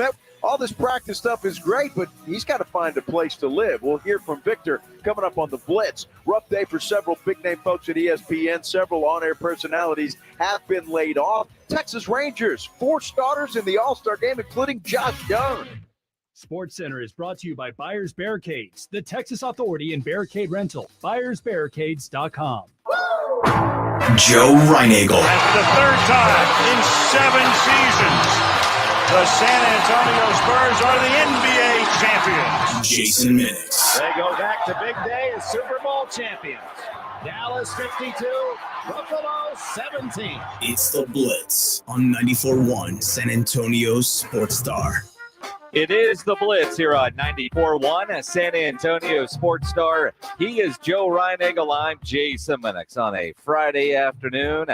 Man, all this practice stuff is great, but he's got to find a place to live. We'll hear from Victor coming up on the Blitz. Rough day for several big-name folks at ESPN. Several on-air personalities have been laid off. Texas Rangers, 4 starters in the All-Star game, including Josh Young. SportsCenter is brought to you by Buyers Barricades, the Texas authority in barricade rental. BuyersBarricades.com. Joe Reinagel. That's the third time in 7 seasons, the San Antonio Spurs are the NBA champions. Jason Minix. They go back to big day as Super Bowl champions. Dallas 52, Buffalo 17. It's the Blitz on 94.1 San Antonio Sports Star. It is the Blitz here on 94.1 San Antonio Sports Star. He is Joe Reinagel. I'm Jason Minix on a Friday afternoon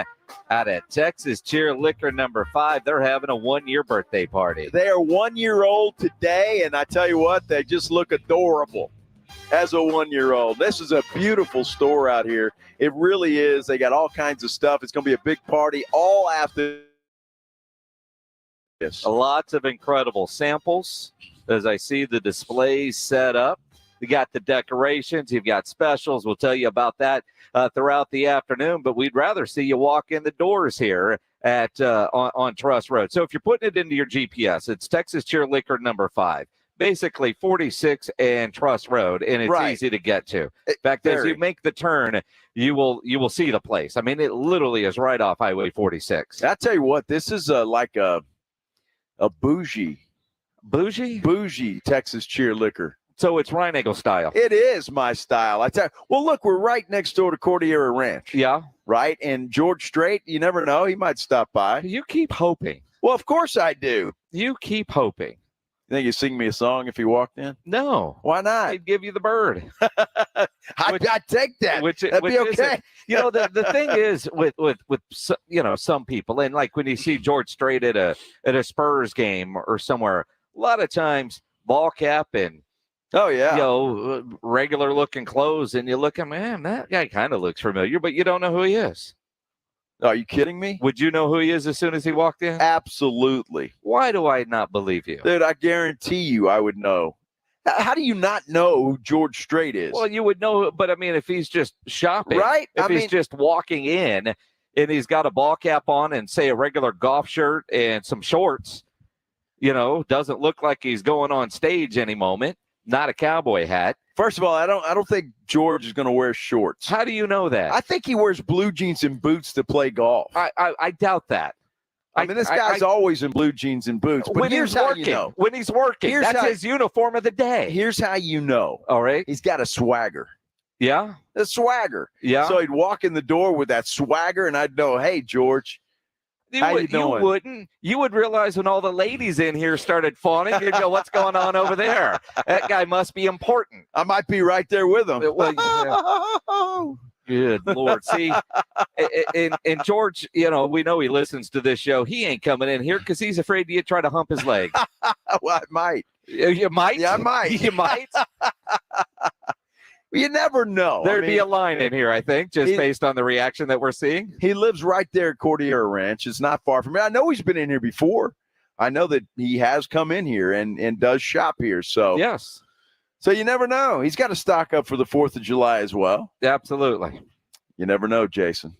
out at Texas Cheer Liquor number 5. They're having a 1-year birthday party. They are 1 year old today, and I tell you what, they just look adorable as a 1-year-old. This is a beautiful store out here. It really is. They got all kinds of stuff. It's going to be a big party all after. Yes. Lots of incredible samples as I see the displays set up. You got the decorations. You've got specials. We'll tell you about that throughout the afternoon, but we'd rather see you walk in the doors here at on Truss Road. So if you're putting it into your GPS, it's Texas Cheer Liquor number 5. Basically 46 and Truss Road, and it's easy to get to. In fact, as you make the turn, you will see the place. I mean, it literally is right off Highway 46. I tell you what, this is like a bougie Texas Cheer Liquor. So it's Reinagel style. It is my style. I tell you. Well, look, we're right next door to Cordillera Ranch. Yeah. Right? And George Strait, you never know. He might stop by. You keep hoping. Well, of course I do. You keep hoping. You think he'd sing me a song if he walked in? No. Why not? I'd give you the bird. I'd take that. That'd be okay. The thing is with some people, and like when you see George Strait at a Spurs game or somewhere, a lot of times ball cap and regular looking clothes, and you look at, man, that guy kind of looks familiar, but you don't know who he is. Are you kidding me? Would you know who he is as soon as he walked in? Absolutely. Why do I not believe you? Dude, I guarantee you I would know. How do you not know who George Strait is? Well, you would know, but I mean, if he's just shopping, right? If he's just walking in and he's got a ball cap on and say a regular golf shirt and some shorts, doesn't look like he's going on stage any moment, not a cowboy hat. First of all, I don't think George is going to wear shorts. How do you know that? I think he wears blue jeans and boots to play golf. I doubt that. I mean, this guy's always in blue jeans and boots. But here's how you know. When he's working, that's his uniform of the day. Here's how you know. All right. He's got a swagger. Yeah? A swagger. Yeah. So he'd walk in the door with that swagger, and I'd know, hey, George, how you doing? You wouldn't. You would realize when all the ladies in here started fawning, you'd go, what's going on over there? That guy must be important. I might be right there with him. Well, good Lord. See, and George, we know he listens to this show. He ain't coming in here because he's afraid you try to hump his leg. Well, I might. You might? Yeah, I might. You might? You never know. There'd be a line in here, I think, just based on the reaction that we're seeing. He lives right there at Cordillera Ranch. It's not far from me. I know he's been in here before. I know that he has come in here and does shop here. So yes. So you never know. He's got to stock up for the 4th of July as well. Absolutely. You never know, Jason.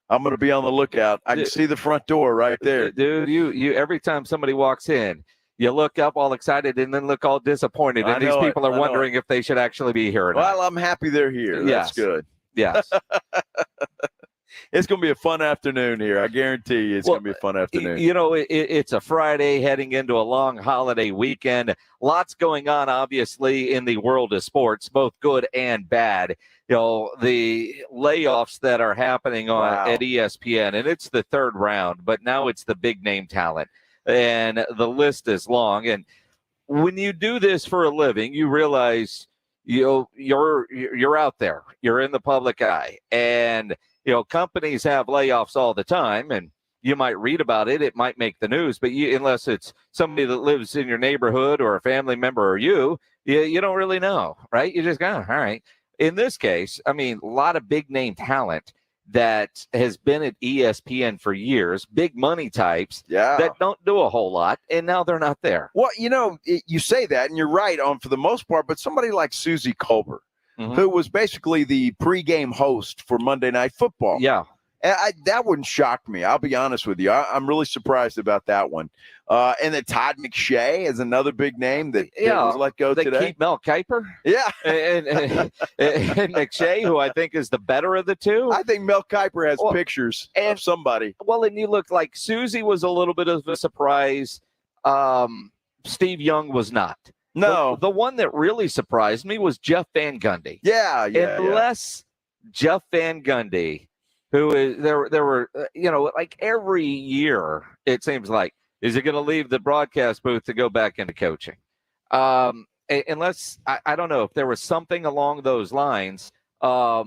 I'm going to be on the lookout. I can see the front door right there. Dude, you every time somebody walks in, you look up all excited and then look all disappointed. And these people are wondering if they should actually be here or not. Well, I'm happy they're here. That's good. Yes. It's going to be a fun afternoon here. I guarantee you it's going to be a fun afternoon. It's a Friday heading into a long holiday weekend. Lots going on, obviously, in the world of sports, both good and bad. The layoffs that are happening at ESPN, and it's the 3rd round, but now it's the big name talent. And the list is long. And when you do this for a living, you realize you're out there. You're in the public eye. And, companies have layoffs all the time. And you might read about it. It might make the news. But unless it's somebody that lives in your neighborhood or a family member or you don't really know, right? You just go, all right. In this case, I mean, a lot of big name talent that has been at ESPN for years, big money types that don't do a whole lot, and now they're not there. Well, you say that, and you're right for the most part, but somebody like Susie Colbert, who was basically the pregame host for Monday Night Football. Yeah. That wouldn't shock me. I'll be honest with you. I'm really surprised about that one. And then Todd McShay is another big name that was let go today. They keep Mel Kiper. Yeah. and McShay, who I think is the better of the two. I think Mel Kiper has pictures of somebody. Well, and you look like Susie was a little bit of a surprise. Steve Young was not. No. The one that really surprised me was Jeff Van Gundy. Yeah. Unless Jeff Van Gundy, who is there were like every year it seems like, is he going to leave the broadcast booth to go back into coaching? Unless I don't know if there was something along those lines. I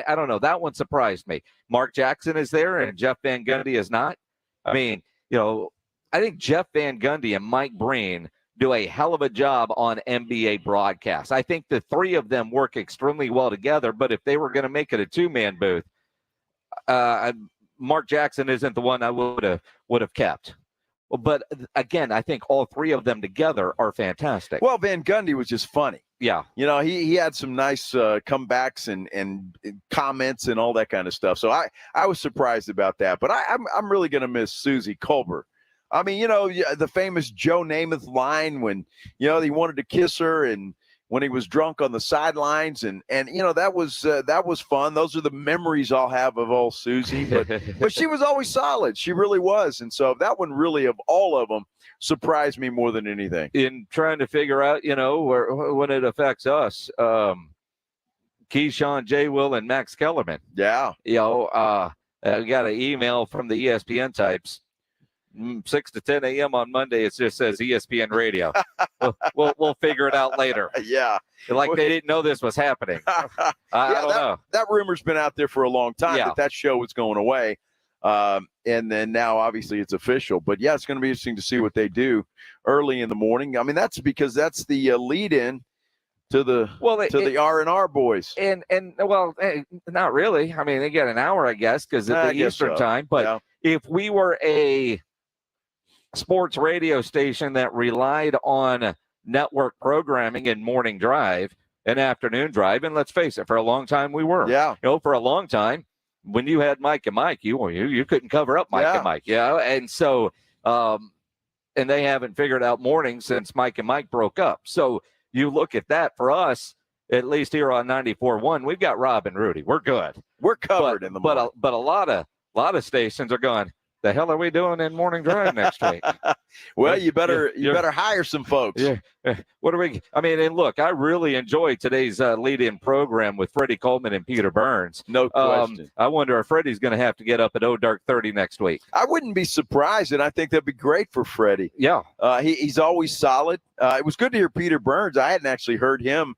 don't know. That one surprised me. Mark Jackson is there and Jeff Van Gundy is not. I mean, I think Jeff Van Gundy and Mike Breen do a hell of a job on NBA broadcasts. I think the three of them work extremely well together, but if they were going to make it a two-man booth, Mark Jackson isn't the one I would have kept. But again, I think all three of them together are fantastic. Well, Van Gundy was just funny. Yeah. He had some nice comebacks and comments and all that kind of stuff. So I was surprised about that. But I'm really going to miss Susie Colbert. I mean, the famous Joe Namath line when, he wanted to kiss her and when he was drunk on the sidelines and that was fun. Those are the memories I'll have of old Susie, but she was always solid. She really was. And so that one really, of all of them, surprised me more than anything. In trying to figure out, when it affects us, Keyshawn, J. Will, and Max Kellerman. Yeah. We got an email from the ESPN types. 6 to 10 a.m. on Monday, it just says ESPN Radio. We'll figure it out later. Yeah. Like they didn't know this was happening. I don't know. That rumor's been out there for a long time that show was going away. And then now, obviously, it's official. But, yeah, it's going to be interesting to see what they do early in the morning. I mean, that's because that's the lead-in to the R&R boys. And not really. I mean, they get an hour, I guess, because it's the Eastern time. But if we were a sports radio station that relied on network programming and morning drive and afternoon drive, and let's face it, for a long time we were. Yeah. For a long time, when you had Mike and Mike, you couldn't cover up Mike and Mike. Yeah. And so, and they haven't figured out mornings since Mike and Mike broke up. So you look at that for us, at least here on 94.1, we've got Rob and Rudy. We're good. We're covered in the morning. But a lot of stations are going, the hell are we doing in morning drive next week? Well, you better hire some folks. Yeah. What are we? I mean, and look, I really enjoyed today's lead-in program with Freddie Coleman and Peter Burns. No question. I wonder if Freddie's going to have to get up at dark 30 next week. I wouldn't be surprised, and I think that'd be great for Freddie. Yeah. He's always solid. It was good to hear Peter Burns. I hadn't actually heard him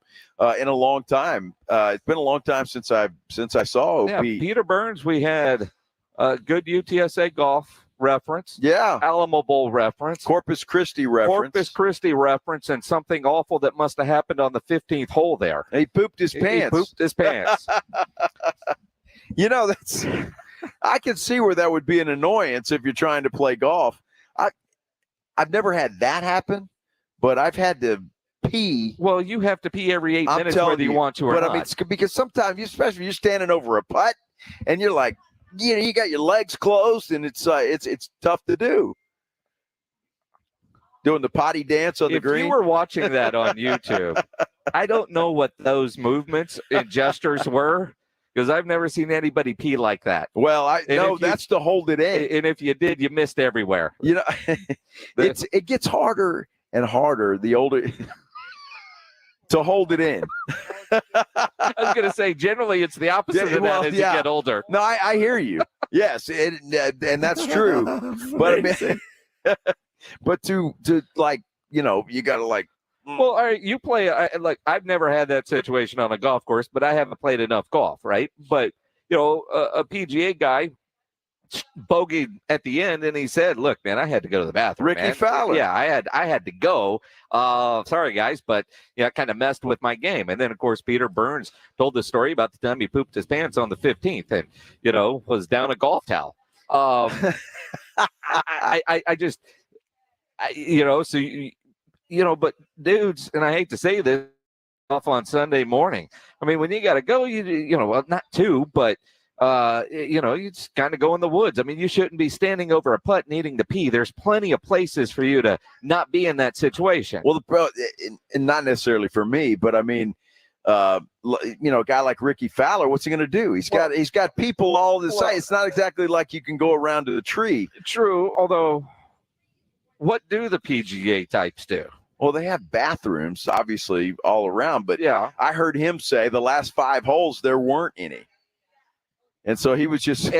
in a long time. It's been a long time since I saw OP. Yeah, Peter Burns, we had good UTSA golf reference. Yeah. Alamo Bowl reference. Corpus Christi reference. And something awful that must have happened on the 15th hole there. He pooped his pants. That's I can see where that would be an annoyance if you're trying to play golf. I've never had that happen, but I've had to pee. Well, you have to pee every 8 minutes whether you want to or not. I mean, because sometimes, especially you're standing over a putt and you're like, you got your legs closed, and it's tough to do. Doing the potty dance on the green. If you were watching that on YouTube, I don't know what those movements and gestures were, because I've never seen anybody pee like that. Well, that's to hold it in. And if you did, you missed everywhere. It gets harder and harder the older to hold it in. I was going to say, generally, it's the opposite of that as you get older. No, I hear you. Yes, and that's true. But I mean, but to like, you got to like. Well, all right, you play. I've never had that situation on a golf course, but I haven't played enough golf, right? But a PGA guy, bogeyed at the end, and he said, "Look, man, I had to go to the bathroom." Ricky man. Fowler. Yeah, I had to go. Sorry, guys, but yeah, kind of messed with my game. And then, of course, Peter Burns told the story about the time he pooped his pants on the 15th, and was down a golf towel. I just, but dudes, and I hate to say this, off on Sunday morning. I mean, when you got to go, well, not two, but. You just kind of go in the woods. I mean, you shouldn't be standing over a putt needing to pee. There's plenty of places for you to not be in that situation. Well, and not necessarily for me, but I mean, a guy like Ricky Fowler, what's he going to do? He's got people all the side. It's not exactly like you can go around to the tree. True, although what do the PGA types do? Well, they have bathrooms, obviously, all around. But yeah, I heard him say the last 5 holes there weren't any. And so he was just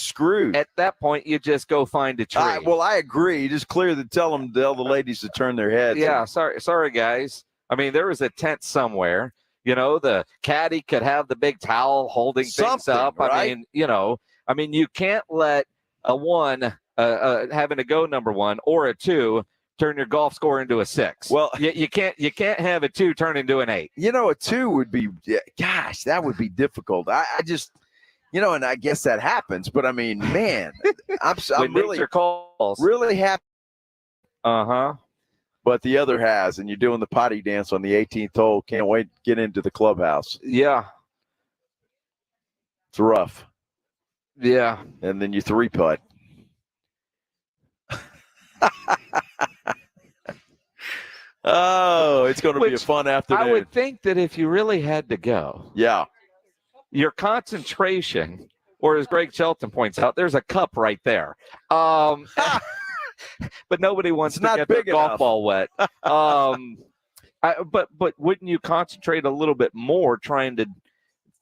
screwed. At that point, you just go find a tree. I agree. You just tell the ladies to turn their heads. Yeah, sorry, guys. I mean, there was a tent somewhere. The caddy could have the big towel holding things up. Right? I mean, you can't let a 1 having to go number 1 or a 2 turn your golf score into a 6. Well, you can't have a 2 turn into an 8. A 2 would be, gosh, that would be difficult. I just. And I guess that happens, but I mean, man, I'm really happy. But the other has, and you're doing the potty dance on the 18th hole. Can't wait to get into the clubhouse. Yeah. It's rough. Yeah. And then you 3-putt. Oh, it's going to be a fun afternoon. I would think that if you really had to go. Yeah. Your concentration, or as Greg Shelton points out, there's a cup right there. But nobody wants to get their golf ball wet. But wouldn't you concentrate a little bit more trying to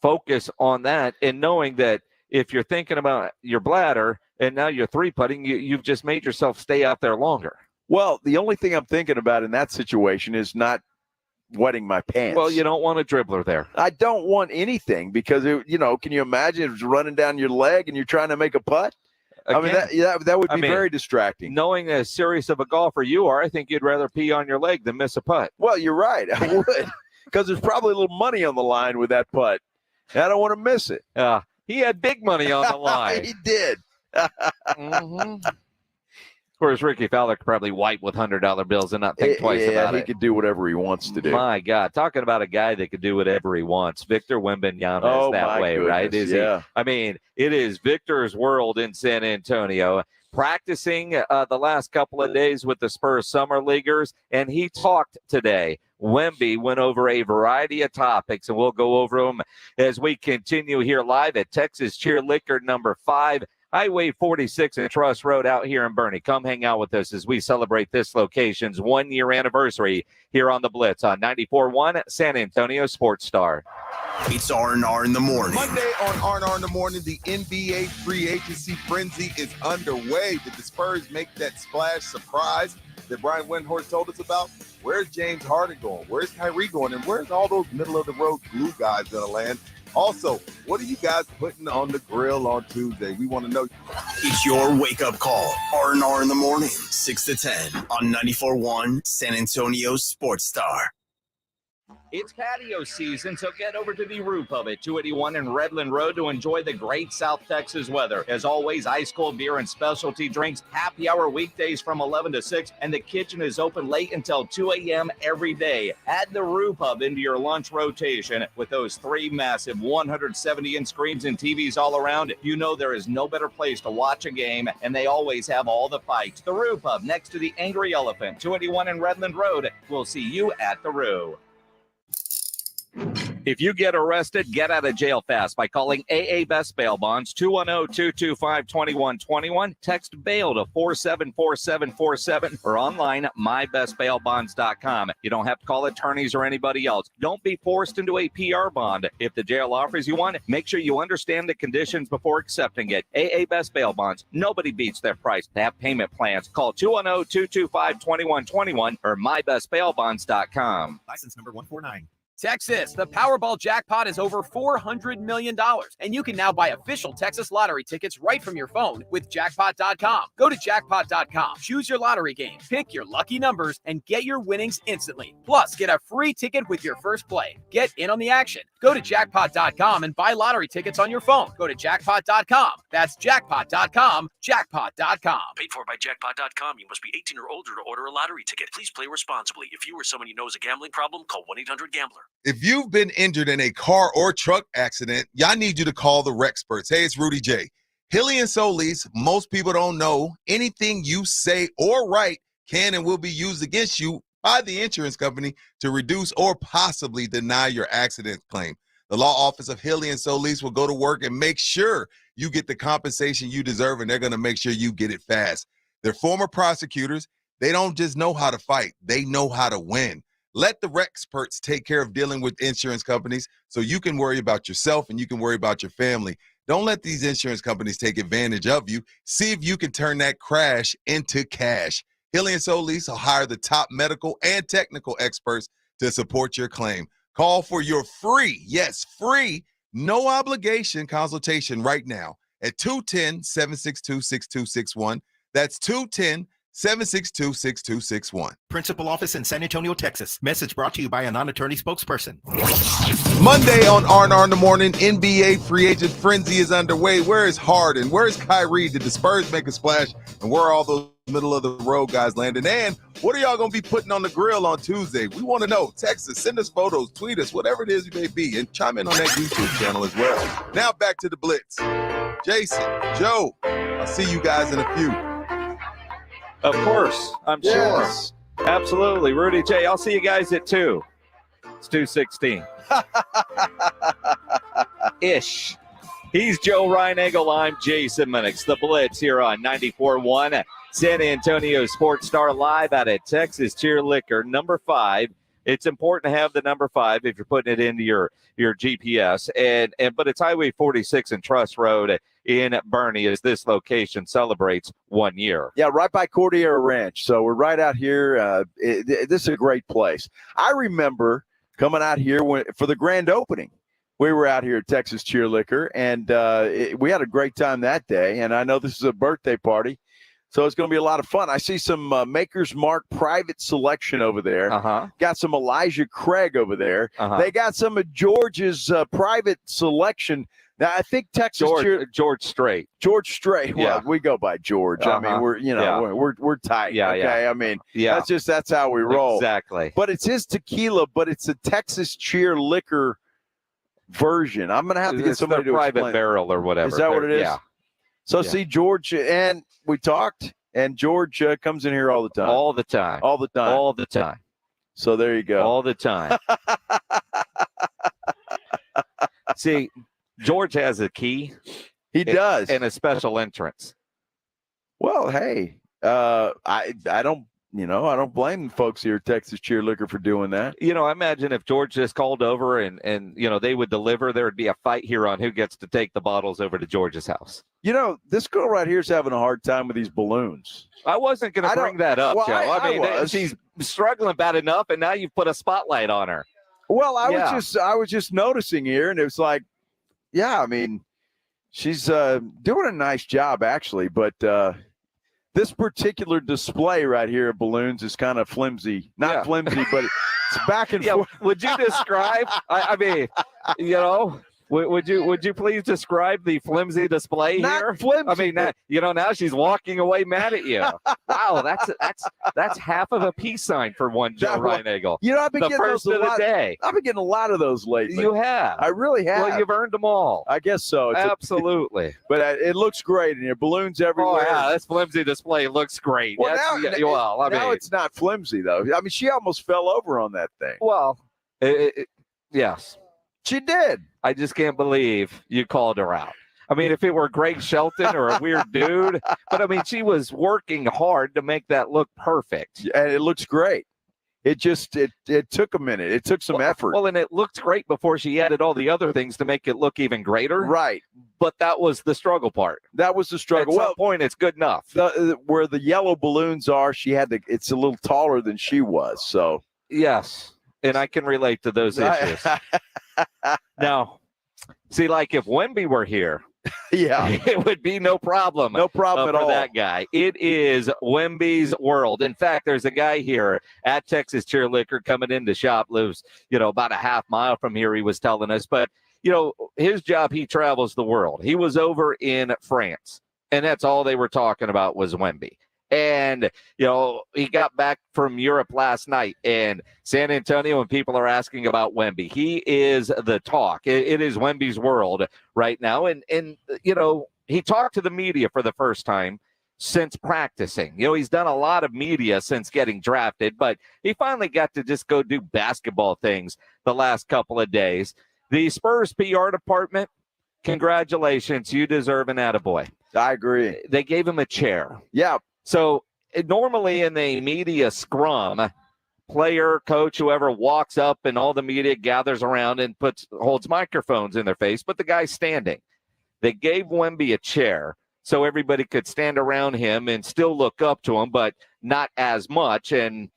focus on that and knowing that if you're thinking about your bladder and now you're 3-putting, you've just made yourself stay out there longer? Well, the only thing I'm thinking about in that situation is not wetting my pants. Well, you don't want a dribbler there. I don't want anything because, can you imagine it's running down your leg and you're trying to make a putt? Again, I mean, that would be very distracting. Knowing as serious of a golfer you are, I think you'd rather pee on your leg than miss a putt. Well, you're right. I would because there's probably a little money on the line with that putt. I don't want to miss it. He had big money on the line. He did. Mm-hmm. Of course, Ricky Fowler could probably wipe with $100 bills and not think twice about it. He could do whatever he wants to do. My God, talking about a guy that could do whatever he wants. Victor Wembanyama is that way, goodness, right? Is he? I mean, it is Victor's world in San Antonio. Practicing the last couple of days with the Spurs Summer Leaguers, and he talked today. Wemby went over a variety of topics, and we'll go over them as we continue here live at Texas Cheer Liquor number 5. Highway 46 and Truss Road out here in Bernie. Come hang out with us as we celebrate this location's 1-year anniversary here on the Blitz on 94.1 San Antonio Sports Star. It's R&R in the morning. Monday on R&R in the morning, the NBA free agency frenzy is underway. Did the Spurs make that splash surprise that Brian Windhorst told us about? Where's James Harden going? Where's Kyrie going? And where's all those middle-of-the-road glue guys going to land? Also, what are you guys putting on the grill on Tuesday? We want to know. It's your wake-up call. R&R in the morning, 6 to 10 on 94.1 San Antonio Sports Star. It's patio season, so get over to the Roo Pub at 281 and Redland Road to enjoy the great South Texas weather. As always, ice cold beer and specialty drinks, happy hour weekdays from 11 to 6, and the kitchen is open late until 2 a.m. every day. Add the Roo Pub into your lunch rotation with those 3 massive 170-inch screens and TVs all around. You know there is no better place to watch a game, and they always have all the fights. The Roo Pub next to the Angry Elephant, 281 and Redland Road. We'll see you at the Roo. If you get arrested, get out of jail fast by calling AA Best Bail Bonds, 210-225-2121. Text bail to 474747 or online mybestbailbonds.com. You don't have to call attorneys or anybody else. Don't be forced into a PR bond. If the jail offers you one, make sure you understand the conditions before accepting it. AA Best Bail Bonds. Nobody beats their price. They have payment plans. Call 210-225-2121 or mybestbailbonds.com. License number 149. Texas, the Powerball jackpot is over $400 million, and you can now buy official Texas lottery tickets right from your phone with jackpot.com. Go to jackpot.com, choose your lottery game, pick your lucky numbers, and get your winnings instantly. Plus, get a free ticket with your first play. Get in on the action. Go to jackpot.com and buy lottery tickets on your phone. Go to jackpot.com. That's jackpot.com, jackpot.com. Paid for by jackpot.com. You must be 18 or older to order a lottery ticket. Please play responsibly. If you or someone you know has a gambling problem, call 1-800-GAMBLER. If you've been injured in a car or truck accident, y'all need you to call the Rexperts. Hey, it's Rudy J. Hilly and Solis, most people don't know anything you say or write can and will be used against you by the insurance company to reduce or possibly deny your accident claim. The law office of Hilly and Solis will go to work and make sure you get the compensation you deserve, and they're going to make sure you get it fast. They're former prosecutors. They don't just know how to fight. They know how to win. Let the Rexperts take care of dealing with insurance companies so you can worry about yourself and you can worry about your family. Don't let these insurance companies take advantage of you. See if you can turn that crash into cash. Hilly and Solis will hire the top medical and technical experts to support your claim. Call for your free, yes, free, no obligation consultation right now at 210-762-6261. That's 210-762-6261. Principal office in San Antonio, Texas. Message brought to you by a non-attorney spokesperson. Monday on R&R in the Morning, NBA free agent frenzy is underway. Where is Harden? Where is Kyrie? Did the Spurs make a splash? And where are all those middle-of-the-road guys landing? And what are y'all going to be putting on the grill on Tuesday? We want to know. Text us, send us photos, tweet us, whatever it is you may be, and chime in on that YouTube channel as well. Now back to the Blitz. Jason, Joe, I'll see you guys in a few. Of course, I'm sure. Absolutely. Rudy J, I'll see you guys at 2. It's 2:16. Ish. He's Joe Reinagel. I'm Jason Minix. The Blitz here on 94.1 San Antonio Sports Star, live out at Texas Cheer Liquor, number 5. It's important to have the number 5 if you're putting it into your GPS. But it's Highway 46 and Trust Road in Bernie as this location celebrates 1 year. Yeah, right by Cordillera Ranch. So we're right out here. This is a great place. I remember coming out here for the grand opening. We were out here at Texas Cheer Liquor, and we had a great time that day. And I know this is a birthday party, so it's going to be a lot of fun. I see some Maker's Mark private selection over there. Got some Elijah Craig over there. They got some of George's private selection. Now, I think Texas George Strait. George Strait. Well, Yeah. we go by George. I mean, we're tight. Yeah, okay. yeah. I mean, Yeah. that's how we roll. Exactly. But it's his tequila, but it's a Texas Cheer Liquor version. I'm gonna have to get somebody to private explain. barrel or whatever. Is that what it is? Yeah. So Yeah. see, George, and we talked, and George comes in here all the time. All the time. All the time. All the time. So there you go. All the time. See, George has a key. He does. And a special entrance. Well, hey, I don't blame folks here at Texas Cheer Liquor for doing that. I imagine if George just called over and they would deliver, there would be a fight here on who gets to take the bottles over to George's house. This girl right here is having a hard time with these balloons. I wasn't going to bring that up, well, Joe. I mean, was. she's struggling bad enough, and now you've put a spotlight on her. Well, I was just noticing here, and it was like, yeah, I mean, she's doing a nice job actually, but this particular display right here of balloons is kind of flimsy. Not flimsy, but it's back and forth. Would you describe? I mean, would you please describe the flimsy display Not here? flimsy. I mean, now she's walking away mad at you. Wow, that's half of a peace sign for one Joe Reinagel. I've been the getting first those of the day. I've been getting a lot of those lately. You have. I really have. Well, you've earned them all. I guess so. Absolutely. But it looks great, and your balloons everywhere. Oh, yeah, this flimsy display looks great. Well, now it's not flimsy, though. I mean, she almost fell over on that thing. Well, yes. She did. I just can't believe you called her out. I mean, if it were Greg Shelton or a weird dude, but I mean, she was working hard to make that look perfect. And it looks great. It just, it took a minute. It took some effort. Well, and it looked great before she added all the other things to make it look even greater. Right. But that was the struggle part. That was the struggle. At some point, it's good enough. Where the yellow balloons are, it's a little taller than she was. So. Yes. and I can relate to those issues. Now, see, like if Wemby were here, yeah, it would be no problem. No problem at for all. that guy. It is Wemby's world. In fact, there's a guy here at Texas Cheer Liquor coming in to shop, lives, about a half mile from here, he was telling us. But, his job, he travels the world. He was over in France, and that's all they were talking about was Wemby. And, he got back from Europe last night in San Antonio, and people are asking about Wemby. He is the talk. It is Wemby's world right now. And he talked to the media for the first time since practicing. He's done a lot of media since getting drafted, but he finally got to just go do basketball things the last couple of days. The Spurs PR department, congratulations. You deserve an attaboy. I agree. They gave him a chair. Yeah. So normally in a media scrum, player, coach, whoever walks up and all the media gathers around and holds microphones in their face, but the guy's standing. They gave Wemby a chair so everybody could stand around him and still look up to him, but not as much. And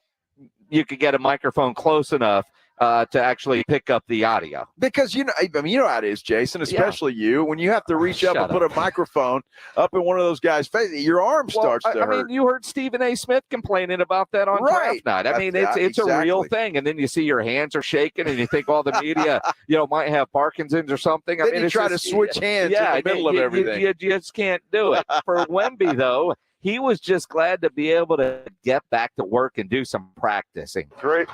you could get a microphone close enough to actually pick up the audio. Because, you know how it is, Jason, especially you, when you have to reach up and put a microphone up in one of those guys' face, your arm starts to hurt. I mean, you heard Stephen A. Smith complaining about that on draft night. I mean, it's a real thing. And then you see your hands are shaking and you think all the media, might have Parkinson's or something. Then you try to switch hands in the middle of everything. You just can't do it. For Wemby, though, he was just glad to be able to get back to work and do some practicing. Great.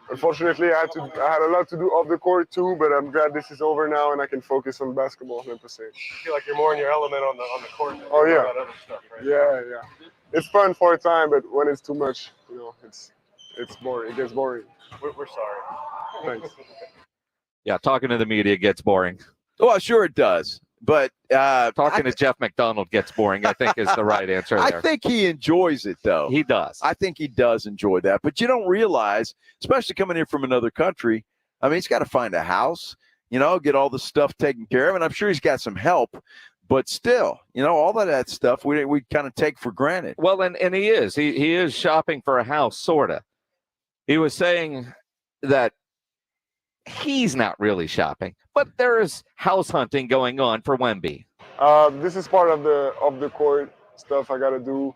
Unfortunately, I had a lot to do off the court too, but I'm glad this is over now and I can focus on basketball 100%. I feel like you're more in your element on the court than oh, yeah. that other stuff, right? Yeah. It's fun for a time, but when it's too much, it's boring. It gets boring. We're sorry. Thanks. Yeah, talking to the media gets boring. Well, sure it does. But talking to Jeff McDonald gets boring, I think, is the right answer there. I think he enjoys it, though. He does. I think he does enjoy that. But you don't realize, especially coming in from another country, he's got to find a house, get all the stuff taken care of. And I'm sure he's got some help. But still, all of that stuff we kind of take for granted. Well, and he is. He is shopping for a house, sort of. He was saying that he's not really shopping, but there is house hunting going on for Wemby. This is part of the court stuff I gotta do,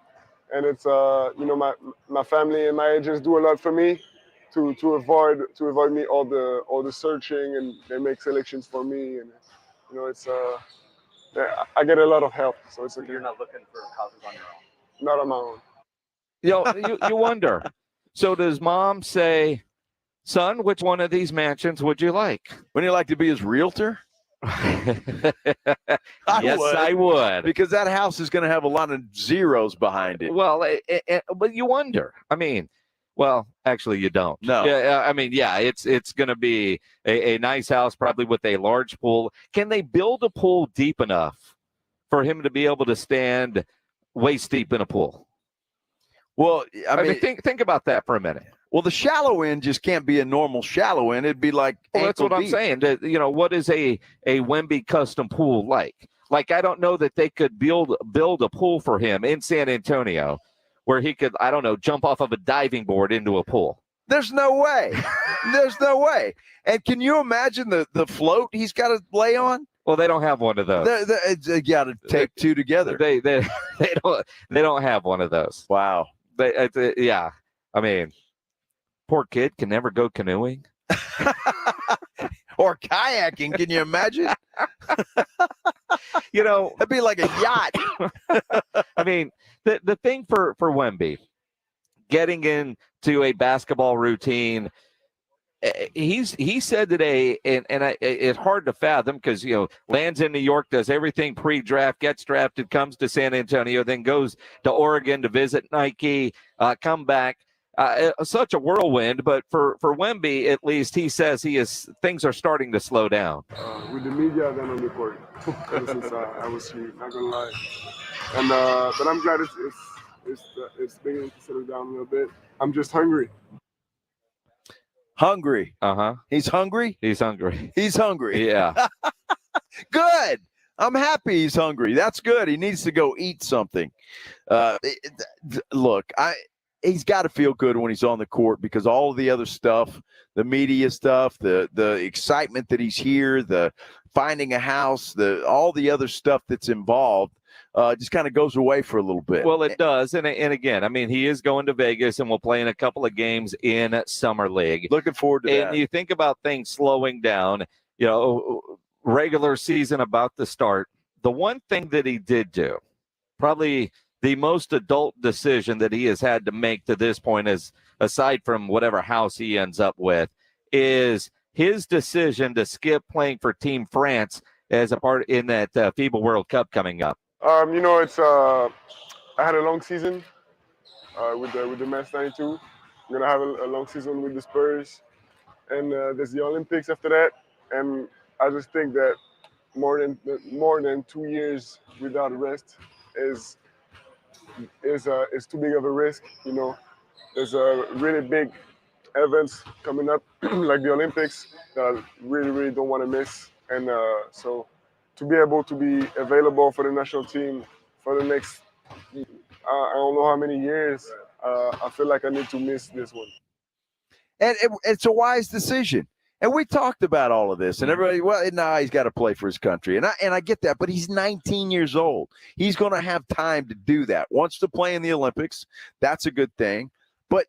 and it's my family and my agents do a lot for me to avoid me all the searching, and they make selections for me, and it's I get a lot of help, so it's okay. You're not looking for houses on your own. Not on my You own. you wonder. So does mom say, son, which one of these mansions would you like? Wouldn't you like to be his realtor? I would. Because that house is going to have a lot of zeros behind it. Well, but you wonder. Well, actually, you don't. No. It's going to be a nice house, probably with a large pool. Can they build a pool deep enough for him to be able to stand waist deep in a pool? Well, think about that for a minute. Well, the shallow end just can't be a normal shallow end. It'd be like that's what I'm saying. What is a Wemby custom pool like? Like, I don't know that they could build a pool for him in San Antonio where he could, jump off of a diving board into a pool. There's no way. There's no way. And can you imagine the float he's got to lay on? Well, they don't have one of those. They got to tape two together. They don't have one of those. Wow. Poor kid can never go canoeing. Or kayaking, can you imagine? It'd be like a yacht. The thing for Wemby, getting into a basketball routine, he said today, and it's hard to fathom because, lands in New York, does everything pre-draft, gets drafted, comes to San Antonio, then goes to Oregon to visit Nike, come back. Such a whirlwind, but for Wemby, at least, he says things are starting to slow down. With the media, then on the court. Ever since I was here, not gonna lie. And but I'm glad it's beginning to settle down a little bit. I'm just hungry. Hungry. He's hungry. He's hungry. Yeah. Good. I'm happy he's hungry. That's good. He needs to go eat something. Look, he's got to feel good when he's on the court because all of the other stuff, the media stuff, the excitement that he's here, the finding a house, all the other stuff that's involved just kind of goes away for a little bit. Well, it does. And again, I mean, he is going to Vegas and will play in a couple of games in Summer League. Looking forward to that. And you think about things slowing down, regular season about to start. The one thing that he did do, probably the most adult decision that he has had to make to this point, is aside from whatever house he ends up with, is his decision to skip playing for Team France as a part in that FIBA World Cup coming up. It's I had a long season with the Mets 92. I'm gonna have a long season with the Spurs, and there's the Olympics after that. And I just think that more than 2 years without rest is too big of a risk. There's really big events coming up like the Olympics that I really, really don't want to miss. And so to be able to be available for the national team for the next, I don't know how many years, I feel like I need to miss this one. And it's a wise decision. And we talked about all of this, and everybody, he's got to play for his country. And I get that, but he's 19 years old. He's going to have time to do that. Wants to play in the Olympics. That's a good thing. But,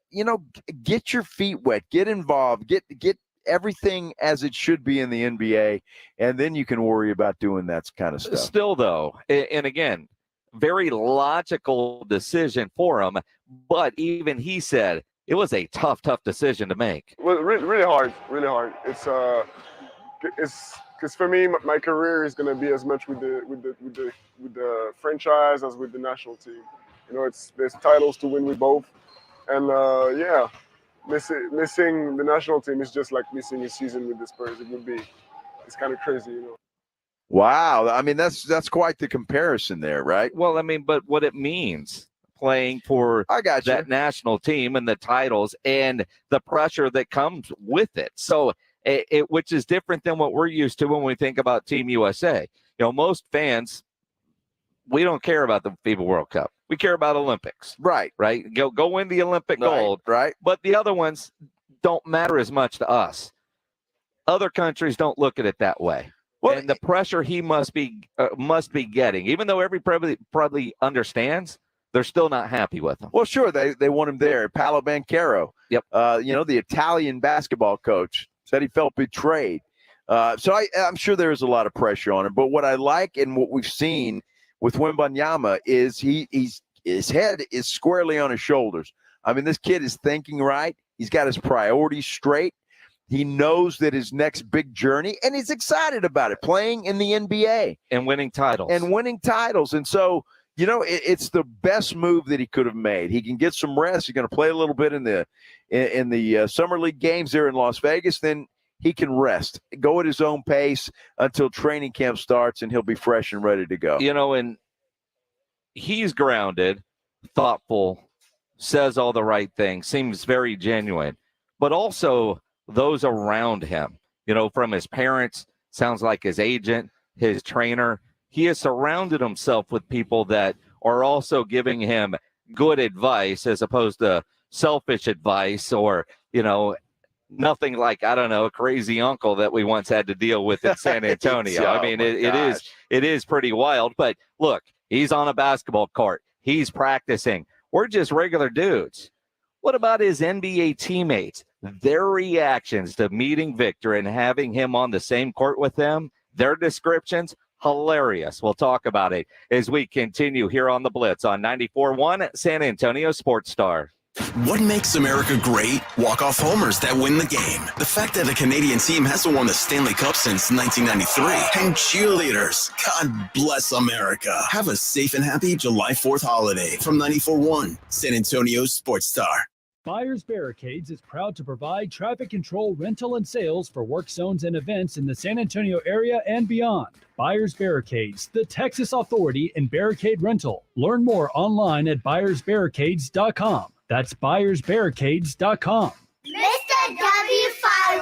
get your feet wet, get involved, get everything as it should be in the NBA, and then you can worry about doing that kind of stuff. Still, though, and again, very logical decision for him, but even he said it was a tough decision to make. Well, really hard. It's because for me, my career is going to be as much with the franchise as with the national team. There's titles to win with both, and missing the national team is just like missing a season with the Spurs. It's kind of crazy, Wow, I mean that's quite the comparison there, right? Well, I mean, but what it means playing for that national team and the titles and the pressure that comes with it. So which is different than what we're used to when we think about Team USA. Most fans, we don't care about the FIBA World Cup. We care about Olympics. Right. Go win the Olympic gold. Right. But the other ones don't matter as much to us. Other countries don't look at it that way. Well, and the pressure he must be getting, even though everybody probably understands, they're still not happy with him. Well, sure, they want him there. Paolo Banchero, yep. The Italian basketball coach, said he felt betrayed. So I'm sure there's a lot of pressure on him. But what I like and what we've seen with Wembanyama is his head is squarely on his shoulders. I mean, this kid is thinking right. He's got his priorities straight. He knows that his next big journey, and he's excited about it, playing in the NBA. And winning titles. And so, it's the best move that he could have made. He can get some rest. He's going to play a little bit in the Summer League games there in Las Vegas. Then he can rest, go at his own pace until training camp starts, and he'll be fresh and ready to go. And he's grounded, thoughtful, says all the right things, seems very genuine. But also those around him, from his parents, sounds like his agent, his trainer. He has surrounded himself with people that are also giving him good advice as opposed to selfish advice or, nothing like, I don't know, a crazy uncle that we once had to deal with in San Antonio. I mean, it is pretty wild. But look, he's on a basketball court. He's practicing. We're just regular dudes. What about his NBA teammates? Their reactions to meeting Victor and having him on the same court with them, their descriptions, hilarious. We'll talk about it as we continue here on the Blitz on 94.1 San Antonio Sports Star. What makes America great? Walk-off homers that win the game. The fact that a Canadian team hasn't won the Stanley Cup since 1993. And cheerleaders. God bless America. Have a safe and happy July 4th holiday from 94.1 San Antonio Sports Star. Buyers Barricades is proud to provide traffic control, rental, and sales for work zones and events in the San Antonio area and beyond. Buyers Barricades, the Texas authority in barricade rental. Learn more online at buyersbarricades.com. That's buyersbarricades.com. Mr. W.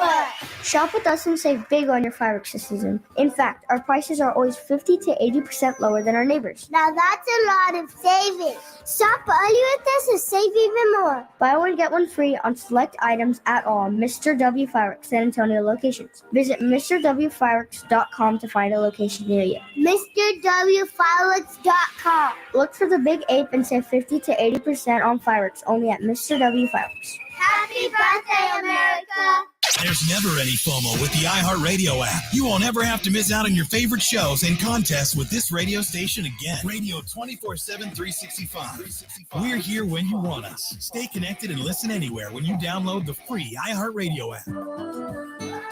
What? Shop with us and save big on your fireworks this season. In fact, our prices are always 50 to 80% lower than our neighbors. Now that's a lot of savings. Shop early with us and save even more. Buy one, get one free on select items at all Mr. W Fireworks San Antonio locations. Visit MrWFireworks.com to find a location near you. MrWFireworks.com. Look for the big ape and save 50 to 80% on fireworks only at Mr. W Fireworks. Happy birthday, America! There's never any FOMO with the iHeartRadio app. You won't ever have to miss out on your favorite shows and contests with this radio station again. Radio 24/7, 365. We're here when you want us. Stay connected and listen anywhere when you download the free iHeartRadio app.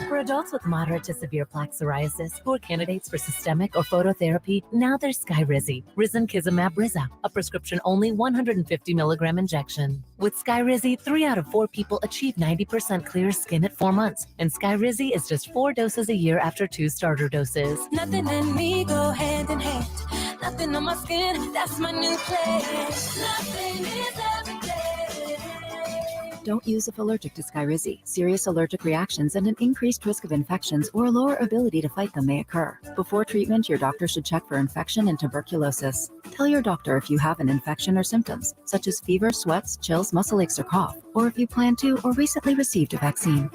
For adults with moderate to severe plaque psoriasis who are candidates for systemic or phototherapy, now there's Skyrizi, Risankizumab Riza, a prescription-only 150 milligram injection. With Skyrizi, 3 out of 4 people achieve 90% clear skin at 4 months, and Skyrizi is just 4 doses a year after 2 starter doses. Nothing and me go hand in hand. Nothing on my skin, that's my new plan. Nothing is every day. Don't use if allergic to Skyrizi. Serious allergic reactions and an increased risk of infections or a lower ability to fight them may occur. Before treatment, your doctor should check for infection and tuberculosis. Tell your doctor if you have an infection or symptoms, such as fever, sweats, chills, muscle aches, or cough, or if you plan to or recently received a vaccine.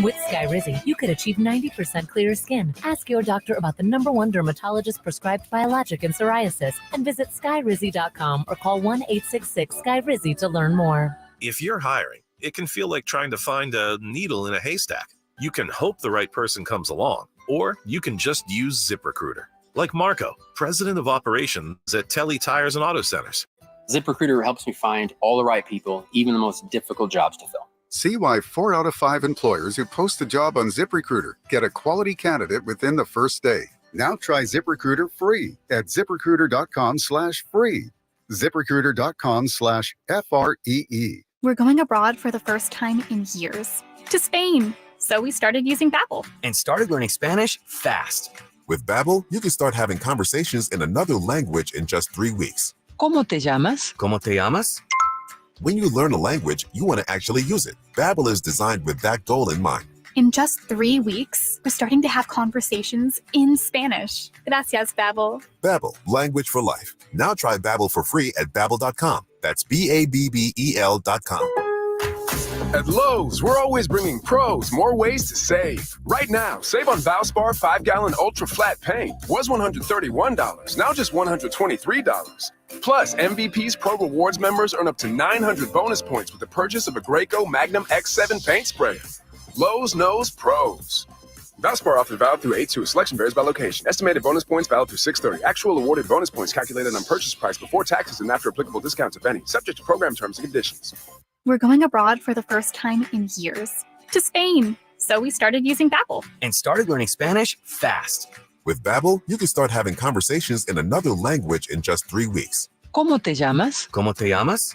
With Skyrizi, you could achieve 90% clearer skin. Ask your doctor about the #1 dermatologist prescribed biologic in psoriasis and visit skyrizi.com or call 1-866-SKYRIZI to learn more. If you're hiring, it can feel like trying to find a needle in a haystack. You can hope the right person comes along, or you can just use ZipRecruiter. Like Marco, president of operations at Telly Tires and Auto Centers. ZipRecruiter helps me find all the right people, even the most difficult jobs to fill. See why 4 out of 5 employers who post a job on ZipRecruiter get a quality candidate within the first day. Now try ZipRecruiter free at ZipRecruiter.com/free. ZipRecruiter.com/FREE. We're going abroad for the first time in years. To Spain. So we started using Babbel. And started learning Spanish fast. With Babbel, you can start having conversations in another language in just 3 weeks. ¿Cómo te llamas? ¿Cómo te llamas? When you learn a language, you want to actually use it. Babbel is designed with that goal in mind. In just 3 weeks, we're starting to have conversations in Spanish. Gracias, Babbel. Babbel, language for life. Now try Babbel for free at Babbel.com. That's BABBEL.com. At Lowe's, we're always bringing pros more ways to save. Right now, save on Valspar 5-gallon Ultra Flat Paint. Was $131, now just $123. Plus, MVP's Pro Rewards members earn up to 900 bonus points with the purchase of a Graco Magnum X7 paint sprayer. Lowe's knows pros. Valspar offer valid through 8/2. Selection varies by location. Estimated bonus points valid through 6/30. Actual awarded bonus points calculated on purchase price before taxes and after applicable discounts, if any. Subject to program terms and conditions. We're going abroad for the first time in years. To Spain. So we started using Babbel. And started learning Spanish fast. With Babbel, you can start having conversations in another language in just 3 weeks. ¿Cómo te llamas? ¿Cómo te llamas?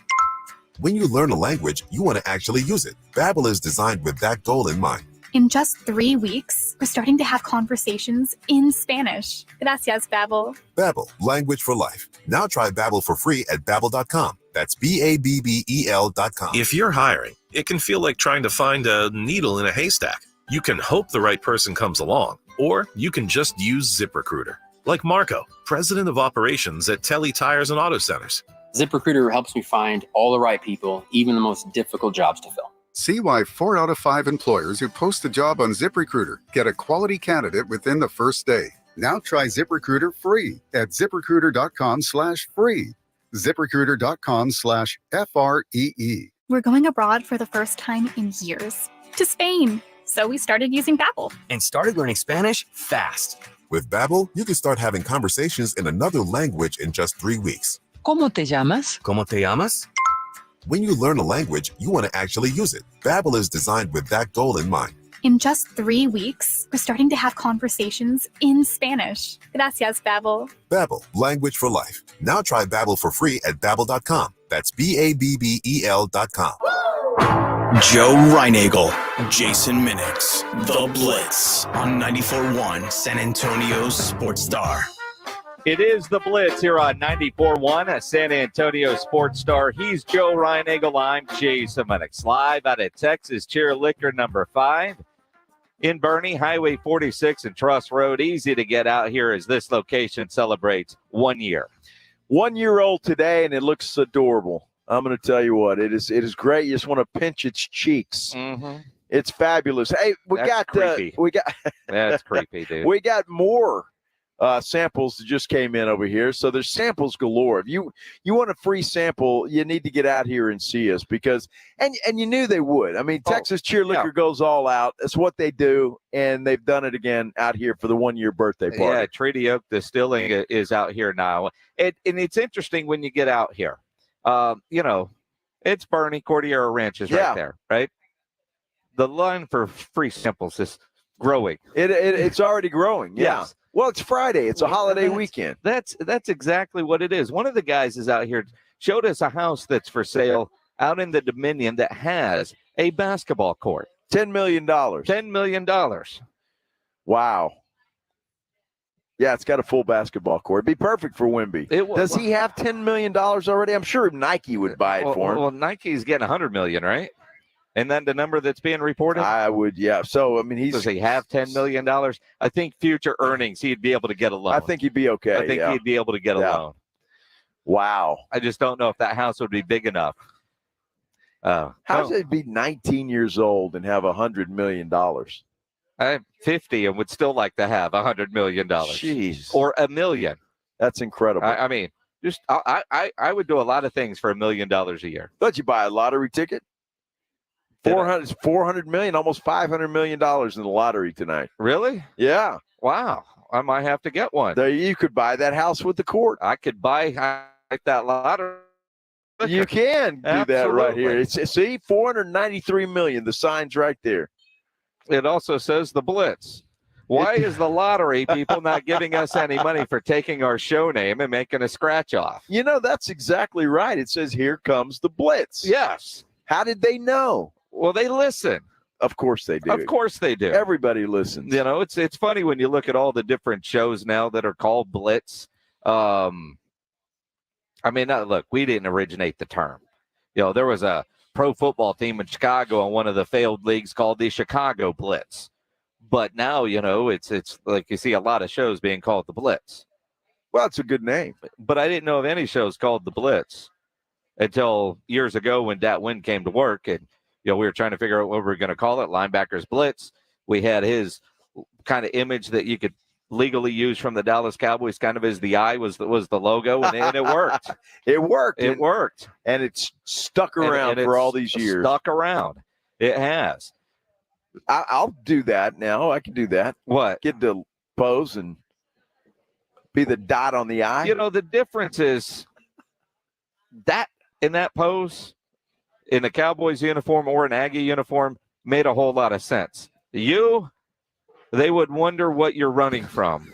When you learn a language, you want to actually use it. Babbel is designed with that goal in mind. In just 3 weeks, we're starting to have conversations in Spanish. Gracias, Babbel. Babbel, language for life. Now try Babbel for free at Babbel.com. That's BABBEL.com. If you're hiring, it can feel like trying to find a needle in a haystack. You can hope the right person comes along, or you can just use ZipRecruiter. Like Marco, president of operations at Telly Tires and Auto Centers. ZipRecruiter helps me find all the right people, even the most difficult jobs to fill. See why 4 out of 5 employers who post a job on ZipRecruiter get a quality candidate within the first day. Now try ZipRecruiter free at ZipRecruiter.com/free. ZipRecruiter.com/FREE. We're going abroad for the first time in years. To Spain. So we started using Babbel. And started learning Spanish fast. With Babbel, you can start having conversations in another language in just 3 weeks. ¿Cómo te llamas? ¿Cómo te llamas? When you learn a language, you want to actually use it. Babbel is designed with that goal in mind. In just 3 weeks, we're starting to have conversations in Spanish. Gracias, Babbel. Babbel, language for life. Now try Babbel for free at Babbel.com. That's BABBEL.com. Joe Reinagel, Jason Minix, The Blitz on 94.1 San Antonio's Sports Star. It is the Blitz here on 94.1, a San Antonio Sports Star. He's Joe Reinagle. I'm Jason Minix, live out at Texas Cheer Liquor number 5 in Bernie, Highway 46 and Truss Road. Easy to get out here as this location celebrates 1 year. 1 year old today, and it looks adorable. I'm going to tell you what, it is great. You just want to pinch its cheeks. Mm-hmm. It's fabulous. Hey, That's creepy. That's creepy, dude. We got more samples that just came in over here. So there's samples galore. If you want a free sample, you need to get out here and see us because and you knew they would. I mean, Texas Cheer Liquor goes all out. That's what they do, and they've done it again out here for the 1 year birthday party. Yeah, Treaty Oak Distilling is out here now. And it's interesting when you get out here. It's Bernie, Cordillera Ranch is right there, right? The line for free samples is growing. It's already growing. Yeah. Yes. Well, it's Friday. It's a holiday weekend. That's exactly what it is. One of the guys is out here, showed us a house that's for sale out in the Dominion that has a basketball court. $10 million. $10 million. Wow. Yeah, it's got a full basketball court. It'd be perfect for Wemby. Does he have $10 million already? I'm sure Nike would buy it for him. Well, Nike's getting $100 million, right? And then the number that's being reported? I would, yeah. So, I mean, does he have $10 million? I think future earnings, he'd be able to get a loan. I think he'd be okay. I think he'd be able to get a loan. Wow. I just don't know if that house would be big enough. How does it be 19 years old and have $100 million? I'm 50 and would still like to have $100 million. Jeez. Or $1 million. That's incredible. I mean, just I would do a lot of things for $1 million a year. Thought you buy a lottery ticket? $400 million, almost $500 million in the lottery tonight. Really? Yeah. Wow. I might have to get one. There, you could buy that house with the court. I could buy that lottery. You can do that right here. See, $493 million. The sign's right there. It also says the Blitz. Why is the lottery people not giving us any money for taking our show name and making a scratch off? You know, that's exactly right. It says, "Here comes the Blitz." Yes. How did they know? Well, they listen. Of course they do. Of course they do. Everybody listens. You know, it's funny when you look at all the different shows now that are called Blitz. I mean, look, we didn't originate the term. You know, there was a pro football team in Chicago in one of the failed leagues called the Chicago Blitz. But now, you know, it's like you see a lot of shows being called the Blitz. Well, it's a good name. But I didn't know of any shows called the Blitz until years ago when Dat Wynn came to work and, you know, we were trying to figure out what we were going to call it, Linebackers Blitz. We had his kind of image that you could legally use from the Dallas Cowboys, kind of as the eye was the logo, and it worked. It worked. It worked. And it's stuck around for all these years. Stuck around. It has. I'll do that now. I can do that. What? Get to pose and be the dot on the eye. You know, the difference is that in that pose, in a Cowboys uniform or an Aggie uniform, made a whole lot of sense. They would wonder what you're running from.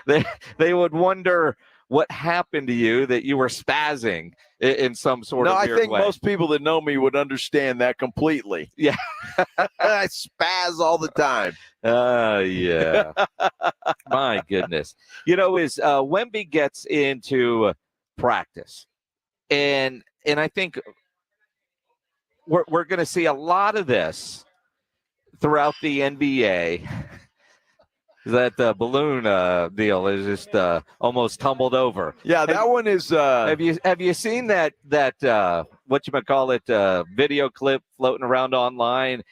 They would wonder what happened to you that you were spazzing in some sort of weird way. No, I think most people that know me would understand that completely. Yeah. I spaz all the time. Yeah. My goodness. You know, as Wemby gets into practice, and I think we're going to see a lot of this throughout the NBA. That balloon deal is just almost tumbled over. Yeah, that one is. Have you seen that whatchamacallit video clip floating around online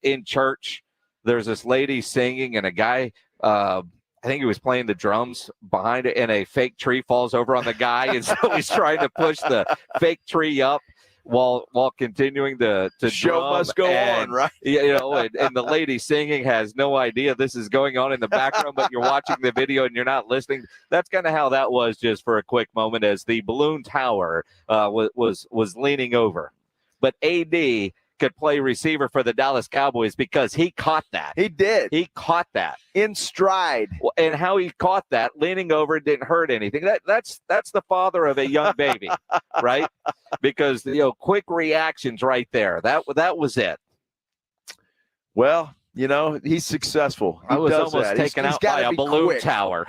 in church? There's this lady singing and a guy. I think he was playing the drums behind it, and a fake tree falls over on the guy, and so he's trying to push the fake tree up while continuing to show must go on, right? You know, and the lady singing has no idea this is going on in the background, but you're watching the video and you're not listening. That's kind of how that was just for a quick moment as the balloon tower was leaning over. But AD could play receiver for the Dallas Cowboys because he caught that. He did. He caught that in stride. And how he caught that, leaning over, didn't hurt anything. That's the father of a young baby, right? Because quick reactions right there. That was it. Well, You know, he's successful. I was does almost that. taken He's out by gotta a be balloon quick. tower.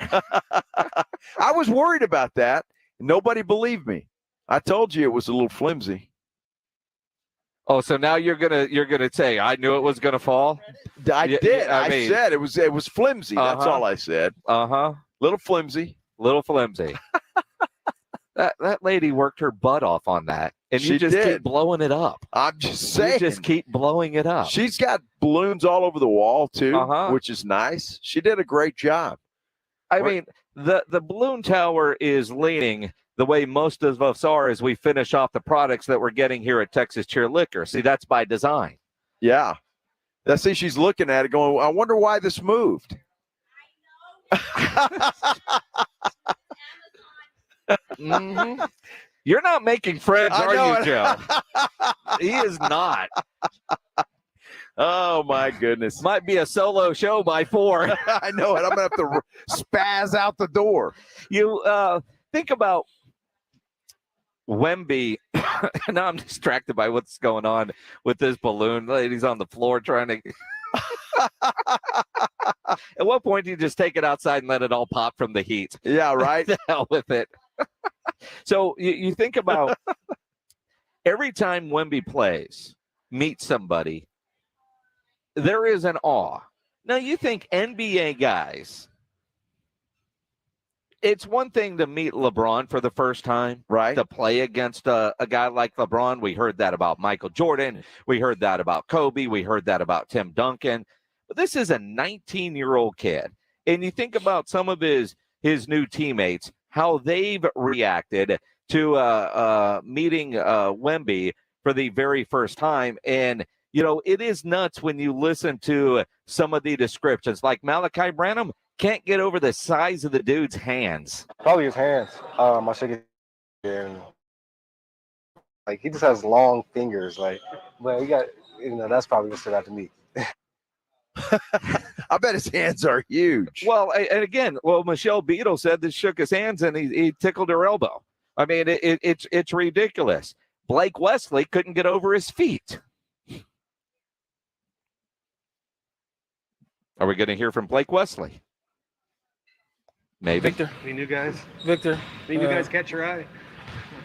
I was worried about that. Nobody believed me. I told you it was a little flimsy. Oh, so now you're gonna say I knew it was gonna fall? I did. I mean, said it was flimsy. That's all I said. Little flimsy. Little flimsy. That lady worked her butt off on that, and you She just did. keep blowing it up. I'm just saying. You just keep blowing it up. She's got balloons all over the wall too, which is nice. She did a great job. I mean, the balloon tower is leaning the way most of us are as we finish off the products that we're getting here at Texas Cheer Liquor. See, that's by design. Yeah. I see she's looking at it going, I wonder why this moved. Mm-hmm. You're not making friends, are you, Joe? He is not. Oh, my goodness. Might be a solo show by 4. I know it. I'm going to have to spaz out the door. You think about Wemby. Now I'm distracted by what's going on with this balloon. Lady's on the floor trying to... At what point do you just take it outside and let it all pop from the heat? Yeah, right. The hell with it. So you think about every time Wemby plays, meets somebody, there is an awe. Now you think NBA guys, it's one thing to meet LeBron for the first time, right? To play against a guy like LeBron. We heard that about Michael Jordan. We heard that about Kobe. We heard that about Tim Duncan. But this is a 19-year-old kid. And you think about some of his new teammates, how they've reacted to meeting Wemby for the very first time. And, you know, it is nuts when you listen to some of the descriptions. Like Malachi Branham can't get over the size of the dude's hands. Probably his hands. I should get and like he just has long fingers. Like, but he got, you know, that's probably what stood out to me. I bet his hands are huge. Well, and again, Michelle Beadle said that shook his hands and he tickled her elbow. I mean, it's ridiculous. Blake Wesley couldn't get over his feet. Are we going to hear from Blake Wesley? Maybe. Victor. Any new guys? Victor. Any new guys catch your eye?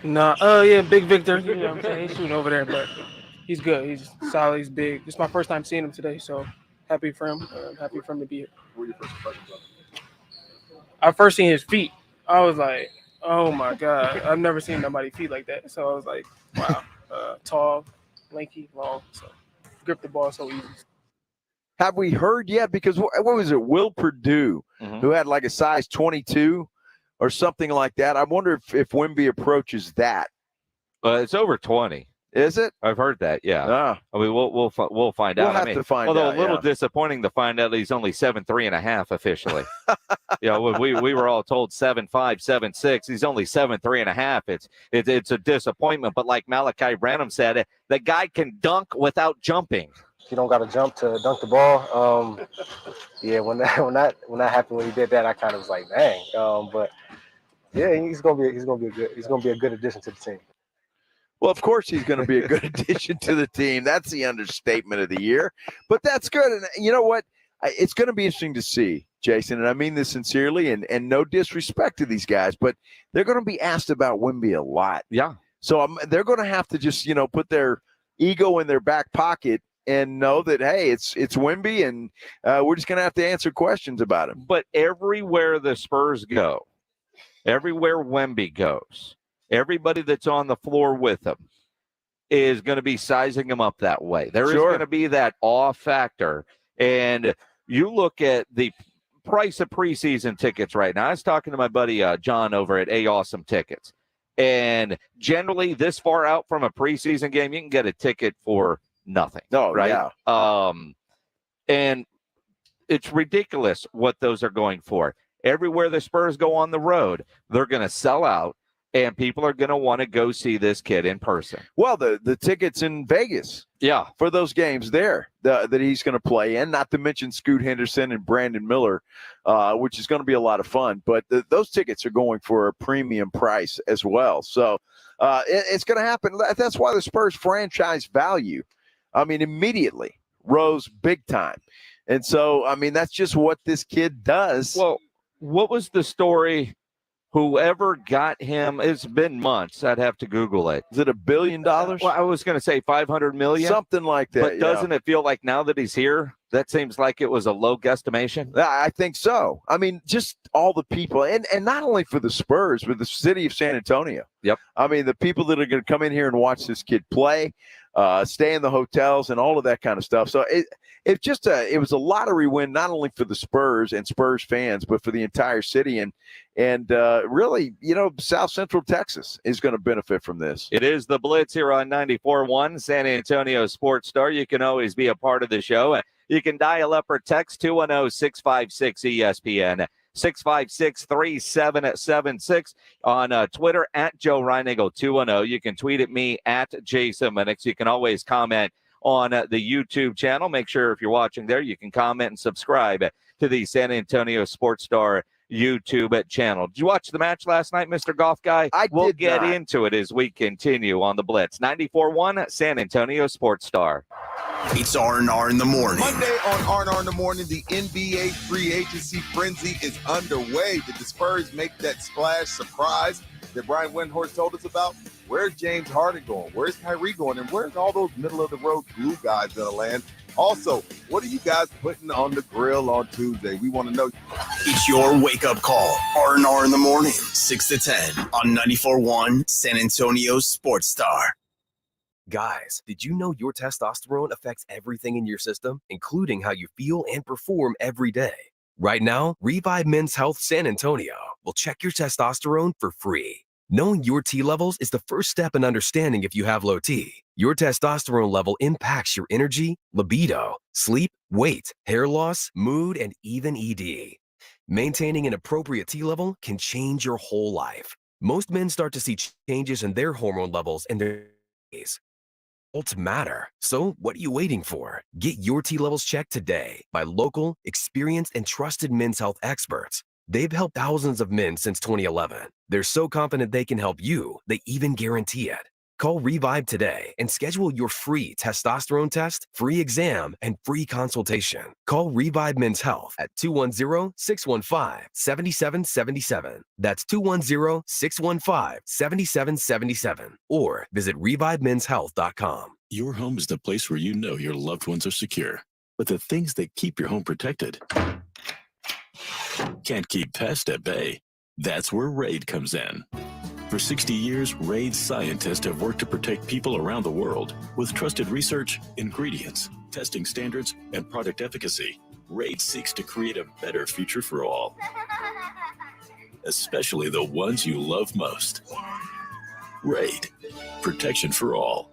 Nah. Oh, yeah, big Victor. You know what I'm saying? He's shooting over there, but he's good. He's solid. He's big. It's my first time seeing him today, so happy for him. Happy for him to be here. What were your first impressions of him? I first seen his feet. I was like, oh, my God. I've never seen nobody's feet like that. So I was like, wow. Tall, lanky, long. So grip the ball so easy. Have we heard yet? Because what was it? Will Perdue, who had like a size 22 or something like that. I wonder if Wemby approaches that. It's over 20. Is it? I've heard that. Yeah. I mean, we'll find out. We'll have to find although out. A little disappointing to find out he's only 7'3.5" officially. You know, we were all told 7'5", 7'6". He's only 7'3.5". It's a disappointment. But like Malachi Branham said, the guy can dunk without jumping. You don't got to jump to dunk the ball. Yeah, when that happened, when he did that, I kind of was like, dang. But yeah, he's gonna be a good addition to the team. Well, of course he's going to be a good addition to the team. That's the understatement of the year. But that's good. And you know what? It's going to be interesting to see, Jason, and I mean this sincerely, and no disrespect to these guys, but they're going to be asked about Wemby a lot. Yeah. So they're going to have to just, put their ego in their back pocket and know that, hey, it's Wemby, and we're just going to have to answer questions about him. But everywhere the Spurs go, everywhere Wemby goes, everybody that's on the floor with him is going to be sizing him up that way. There is going to be that awe factor. And you look at the price of preseason tickets right now. I was talking to my buddy John over at A Awesome Tickets. And generally, this far out from a preseason game, you can get a ticket for nothing. Oh, right? Yeah. And it's ridiculous what those are going for. Everywhere the Spurs go on the road, they're going to sell out. And people are going to want to go see this kid in person. Well, the tickets in Vegas, for those games there that he's going to play in, not to mention Scoot Henderson and Brandon Miller, which is going to be a lot of fun. But those tickets are going for a premium price as well. So it's going to happen. That's why the Spurs franchise value, I mean, immediately rose big time. And so, I mean, that's just what this kid does. Well, what was the story? Whoever got him, it's been months. I'd have to Google it. Is it $1 billion? Well, I was going to say 500 million. Something like that. But doesn't it feel like now that he's here, that seems like it was a low guesstimation? I think so. I mean, just all the people, and not only for the Spurs, but the city of San Antonio. Yep. I mean, the people that are going to come in here and watch this kid play, stay in the hotels and all of that kind of stuff. So it was a lottery win, not only for the Spurs and Spurs fans, but for the entire city. And really, South Central Texas is going to benefit from this. It is the Blitz here on 94.1 San Antonio Sports Star. You can always be a part of the show. You can dial up or text 210-656-ESPN, 656-3776 on Twitter at Joe Reinigle 210. You can tweet at me at Jason Minix. You can always comment on the YouTube channel. Make sure if you're watching there, you can comment and subscribe to the San Antonio Sports Star YouTube channel. Did you watch the match last night, Mr. Golf Guy? We'll get into it as we continue on the Blitz. 94.1 San Antonio Sports Star. It's R&R in the morning. Monday on R&R in the morning, the NBA free agency frenzy is underway. Did the Spurs make that splash surprise that Brian Windhorst told us about? Where's James Harden going? Where's Kyrie going? And where's all those middle-of-the-road glue guys going to land? Also, what are you guys putting on the grill on Tuesday? We want to know. It's your wake-up call. R&R in the morning, 6 to 10 on 94.1 San Antonio Sports Star. Guys, did you know your testosterone affects everything in your system, including how you feel and perform every day? Right now, Revive Men's Health San Antonio will check your testosterone for free. Knowing your T levels is the first step in understanding if you have low T. Your testosterone level impacts your energy, libido, sleep, weight, hair loss, mood, and even ED. Maintaining an appropriate T level can change your whole life. Most men start to see changes in their hormone levels in their days. Matter. So what are you waiting for? Get your T levels checked today by local, experienced, and trusted men's health experts. They've helped thousands of men since 2011. They're so confident they can help you, they even guarantee it. Call Revive today and schedule your free testosterone test, free exam, and free consultation. Call Revive Men's Health at 210-615-7777. That's 210-615-7777. Or visit ReviveMen'sHealth.com. Your home is the place where you know your loved ones are secure. But the things that keep your home protected can't keep pests at bay. That's where RAID comes in. For 60 years, RAID scientists have worked to protect people around the world. With trusted research, ingredients, testing standards, and product efficacy, RAID seeks to create a better future for all, especially the ones you love most. RAID, protection for all.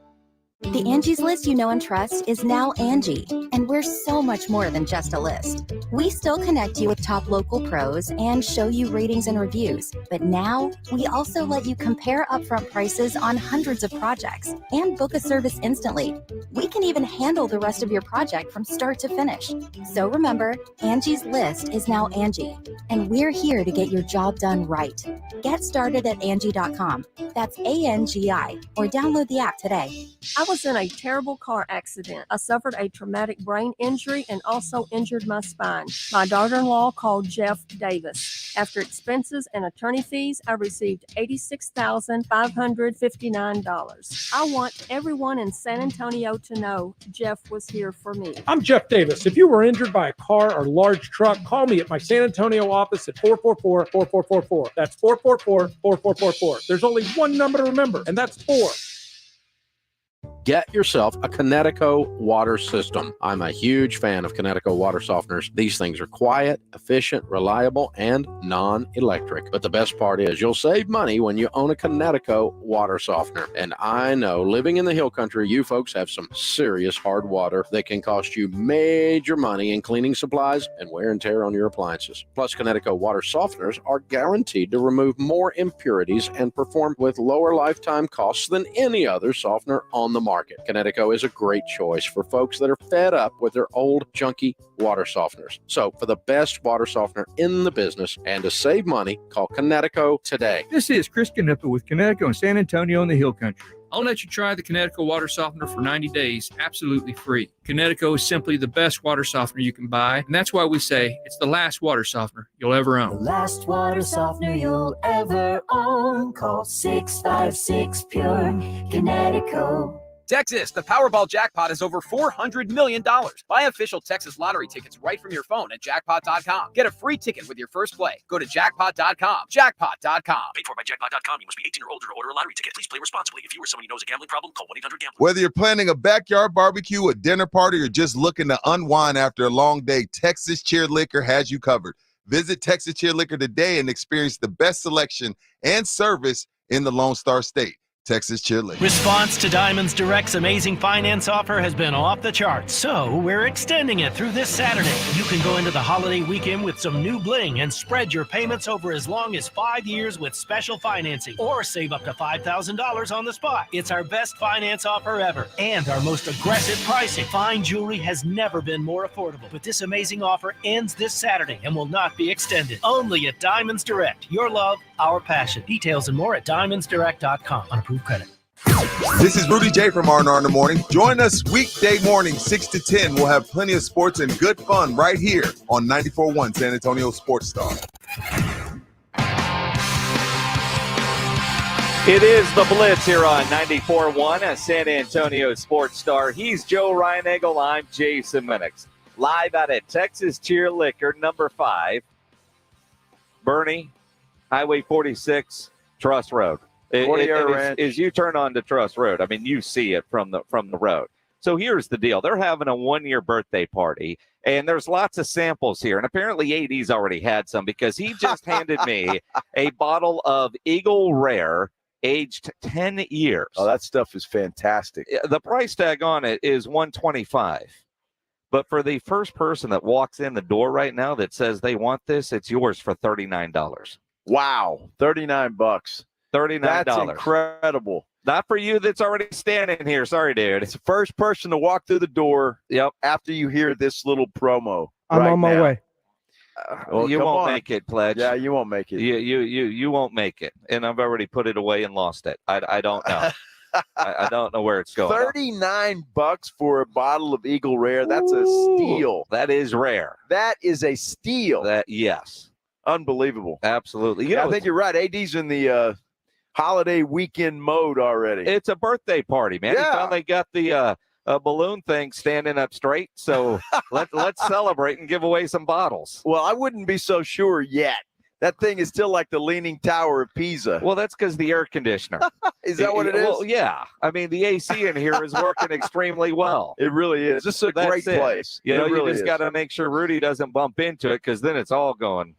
The Angie's List you know and trust is now Angie, and we're so much more than just a list. We still connect you with top local pros and show you ratings and reviews, but now we also let you compare upfront prices on hundreds of projects and book a service instantly. We can even handle the rest of your project from start to finish. So remember, Angie's List is now Angie, and we're here to get your job done right. Get started at Angie.com. That's ANGI, or download the app today. I was in a terrible car accident. I suffered a traumatic brain injury and also injured my spine. My daughter-in-law called Jeff Davis. After expenses and attorney fees, I received $86,559. I want everyone in San Antonio to know Jeff was here for me. I'm Jeff Davis. If you were injured by a car or large truck, call me at my San Antonio office at 444-4444. That's 444-4444. There's only one number to remember, and that's 4. Get yourself a Connecticut water system. I'm a huge fan of Connecticut water softeners. These things are quiet, efficient, reliable, and non-electric. But the best part is you'll save money when you own a Connecticut water softener. And I know, living in the hill country, you folks have some serious hard water that can cost you major money in cleaning supplies and wear and tear on your appliances. Plus, Connecticut water softeners are guaranteed to remove more impurities and perform with lower lifetime costs than any other softener on the market. market. Connecticut is a great choice for folks that are fed up with their old, junky water softeners. So, for the best water softener in the business and to save money, call Connecticut today. This is Chris Knipper with Connecticut and San Antonio in the Hill Country. I'll let you try the Connecticut water softener for 90 days, absolutely free. Connecticut is simply the best water softener you can buy, and that's why we say it's the last water softener you'll ever own. The last water softener you'll ever own. Call 656-PURE, Connecticut. Texas, the Powerball jackpot is over $400 million. Buy official Texas lottery tickets right from your phone at jackpot.com. Get a free ticket with your first play. Go to jackpot.com. Jackpot.com. Paid for by jackpot.com. You must be 18 or older to order a lottery ticket. Please play responsibly. If you or someone you know has a gambling problem, call 1-800-GAMBLER. Whether you're planning a backyard barbecue, a dinner party, or just looking to unwind after a long day, Texas Cheer Liquor has you covered. Visit Texas Cheer Liquor today and experience the best selection and service in the Lone Star State. Texas Cheer Liquor. Response to Diamonds Direct's amazing finance offer has been off the charts, so we're extending it through this Saturday. You can go into the holiday weekend with some new bling and spread your payments over as long as 5 years with special financing, or save up to $5,000 on the spot. It's our best finance offer ever and our most aggressive pricing. Fine jewelry has never been more affordable, but this amazing offer ends this Saturday and will not be extended. Only at Diamonds Direct. Your love, our passion. Details and more at diamondsdirect.com. On approved credit. This is Rudy J from R&R in the Morning. Join us weekday morning, 6 to 10. We'll have plenty of sports and good fun right here on 94.1 San Antonio Sports Star. It is the Blitz here on 94.1 San Antonio Sports Star. He's Joe Reinagel. I'm Jason Minix. Live out at Texas Cheer Liquor, number 5. Bernie, Highway 46, Truss Road. As you turn onto Truss Road, I mean, you see it from the road. So here's the deal. They're having a 1-year birthday party, and there's lots of samples here. And apparently AD's already had some because he just handed me a bottle of Eagle Rare aged 10 years. Oh, that stuff is fantastic. The price tag on it is $125. But for the first person that walks in the door right now that says they want this, it's yours for $39. Wow, $39. $39. That's incredible. Not for you that's already standing here. Sorry, dude. It's the first person to walk through the door after you hear this little promo. I'm on my way. Well, you won't make it, Pledge. Yeah, you won't make it. You won't make it. And I've already put it away and lost it. I don't know. I don't know where it's going. $39 for a bottle of Eagle Rare. That's a steal. That is rare. That is a steal. Yes. Unbelievable. Absolutely. I think you're right. AD's in the holiday weekend mode already. It's a birthday party, man. Yeah. He finally got the balloon thing standing up straight. So let's celebrate and give away some bottles. Well, I wouldn't be so sure yet. That thing is still like the Leaning Tower of Pisa. Well, that's because the air conditioner. Is that what it is? Well, yeah. I mean, the AC in here is working extremely well. It really is. This is a great place. You know, really you just got to make sure Rudy doesn't bump into it because then it's all going.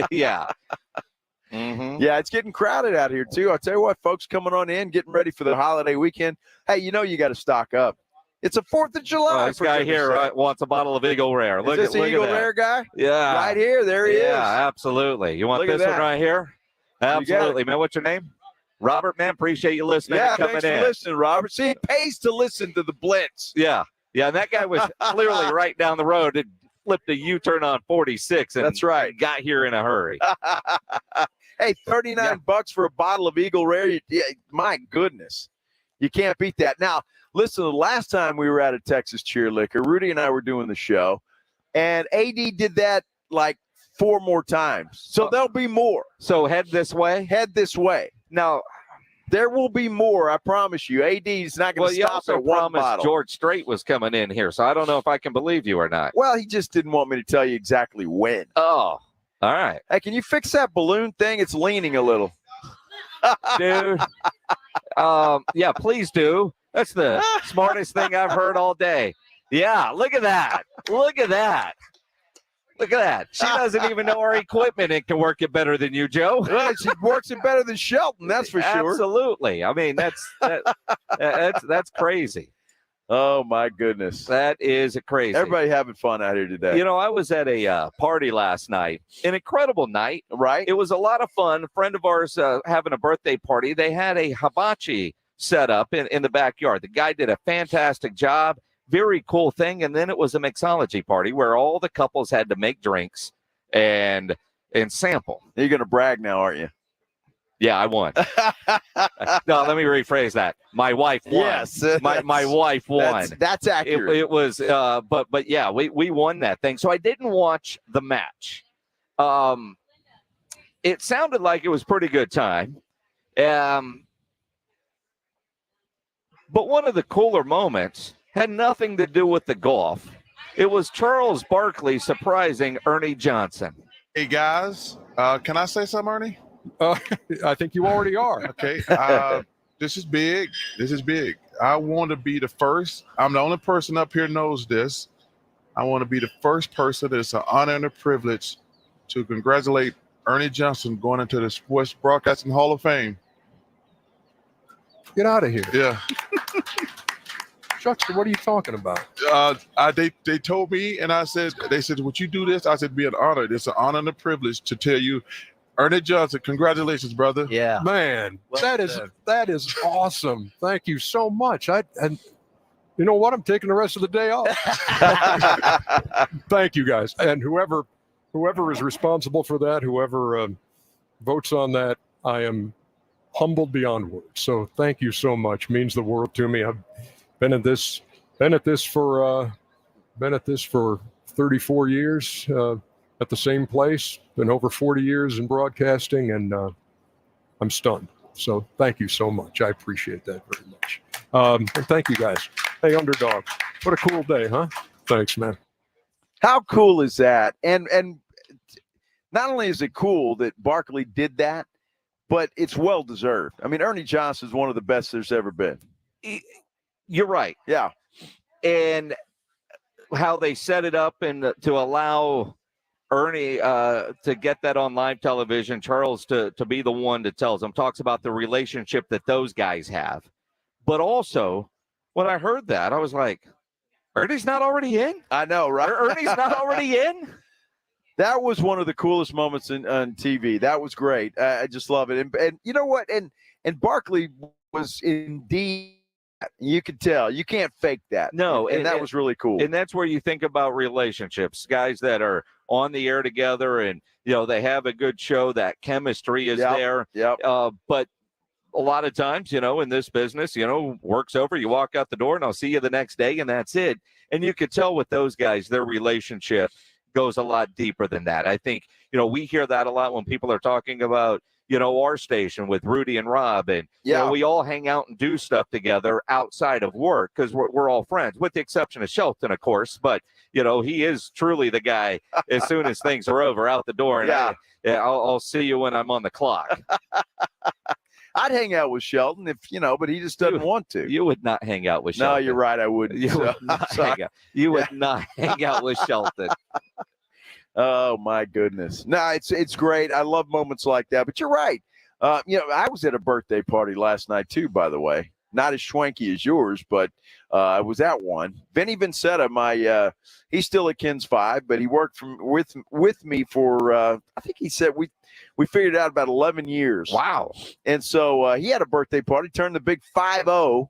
Yeah. Mm-hmm. Yeah, it's getting crowded out here, too. I'll tell you what, folks coming on in, getting ready for the holiday weekend. Hey, you know you got to stock up. It's a 4th of July. This guy here wants a bottle of Eagle Rare. Look is this at Eagle that. Rare guy? Yeah. Right here. There he is. Yeah, absolutely. You want Look this one right here? Absolutely. Man, what's your name? Robert, man, appreciate you listening and coming thanks in. for listening, Robert. See, it pays to listen to the Blitz. Yeah. Yeah, and that guy was clearly right down the road and flipped a U-turn on 46 and that's right. Got here in a hurry. Hey, $39 for a bottle of Eagle Rare. My goodness. You can't beat that. Now, listen, the last time we were at a Texas Cheer Liquor, Rudy and I were doing the show, and AD did that like 4 more times. So there'll be more. So head this way? Head this way. Now, there will be more, I promise you. AD's not going to stop at one bottle. George Strait was coming in here, so I don't know if I can believe you or not. Well, he just didn't want me to tell you exactly when. Oh, all right. Hey, can you fix that balloon thing? It's leaning a little. Dude. Yeah, please do. That's the smartest thing I've heard all day. Yeah, look at that. Look at that. Look at that. She doesn't even know our equipment and can work it better than you, Joe. Well, she works it better than Shelton, that's for sure. Absolutely. I mean, that's crazy. Oh, my goodness. That is crazy. Everybody having fun out here today. You know, I was at a party last night. An incredible night. Right. It was a lot of fun. A friend of ours having a birthday party. They had a hibachi setup in the backyard. The guy did a fantastic job. Very cool thing. And then it was a mixology party where all the couples had to make drinks and sample. You're going to brag now, aren't you? Yeah, I won. No, let me rephrase that. My wife won. Yes, my wife won. That's accurate. It was, but yeah, we won that thing. So I didn't watch the match. It sounded like it was pretty good time. But one of the cooler moments had nothing to do with the golf. It was Charles Barkley surprising Ernie Johnson. Hey, guys, can I say something, Ernie? I think you already are. Okay. This is big. This is big. I want to be the first. I'm the only person up here knows this. I want to be the first person that's an honor and a privilege to congratulate Ernie Johnson going into the Sports Broadcasting Hall of Fame. Get out of here. Yeah. Chuckster, what are you talking about? They told me, and they said, would you do this? I said, be an honor. It's an honor and a privilege to tell you, Ernie Johnson, congratulations, brother. Yeah. Man, Well that is awesome. Thank you so much. And you know what? I'm taking the rest of the day off. Thank you, guys. And whoever is responsible for that, whoever votes on that, I am humbled beyond words. So thank you so much. Means the world to me. I've been at this for 34 years at the same place. Been over 40 years in broadcasting, and I'm stunned. So thank you so much. I appreciate that very much. And thank you, guys. Hey, Underdog, what a cool day, huh? Thanks, man. How cool is that? And not only is it cool that Barkley did that, but it's well deserved. I mean, Ernie Johnson is one of the best there's ever been. You're right. Yeah. And how they set it up and to allow Ernie to get that on live television, Charles to be the one that tells him, talks about the relationship that those guys have. But also, when I heard that, I was like, Ernie's not already in? I know, right? Ernie's not already in? That was one of the coolest moments on TV. That was great. I just love it. And you know what? And Barkley was indeed, you could tell. You can't fake that. No. And that was really cool. And that's where you think about relationships. Guys that are on the air together and, they have a good show. That chemistry is there. Yep. But a lot of times, in this business, work's over. You walk out the door and I'll see you the next day and that's it. And you could tell with those guys, their relationship goes a lot deeper than that. I think, we hear that a lot when people are talking about, our station with Rudy and Rob, and we all hang out and do stuff together outside of work because we're all friends, with the exception of Shelton, of course. But he is truly the guy. As soon as things are over, out the door, and I'll see you when I'm on the clock. I'd hang out with Shelton if but he just doesn't want to. You would not hang out with Shelton. No, you're right. I wouldn't. You would not hang out. You would not hang out with Shelton. Oh my goodness. No, it's great. I love moments like that. But you're right. I was at a birthday party last night too, by the way. Not as schwanky as yours, but I was at one. Vinny Vincetta, he's still at Kins 5, but he worked with me for I think he said we figured it out about 11 years. Wow. And so he had a birthday party, turned the big 5-0.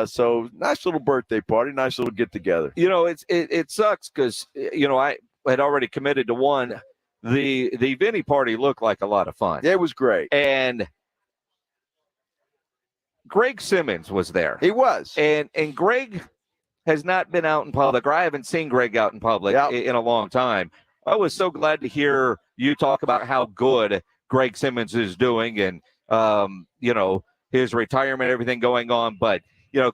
So nice little birthday party, nice little get together. It sucks because I had already committed to one. The Vinny party looked like a lot of fun. It was great. And Greg Simmons was there. He was. And Greg has not been out in public, or I haven't seen Greg out in public in a long time. I was so glad to hear you talk about how good Greg Simmons is doing and his retirement, everything going on, but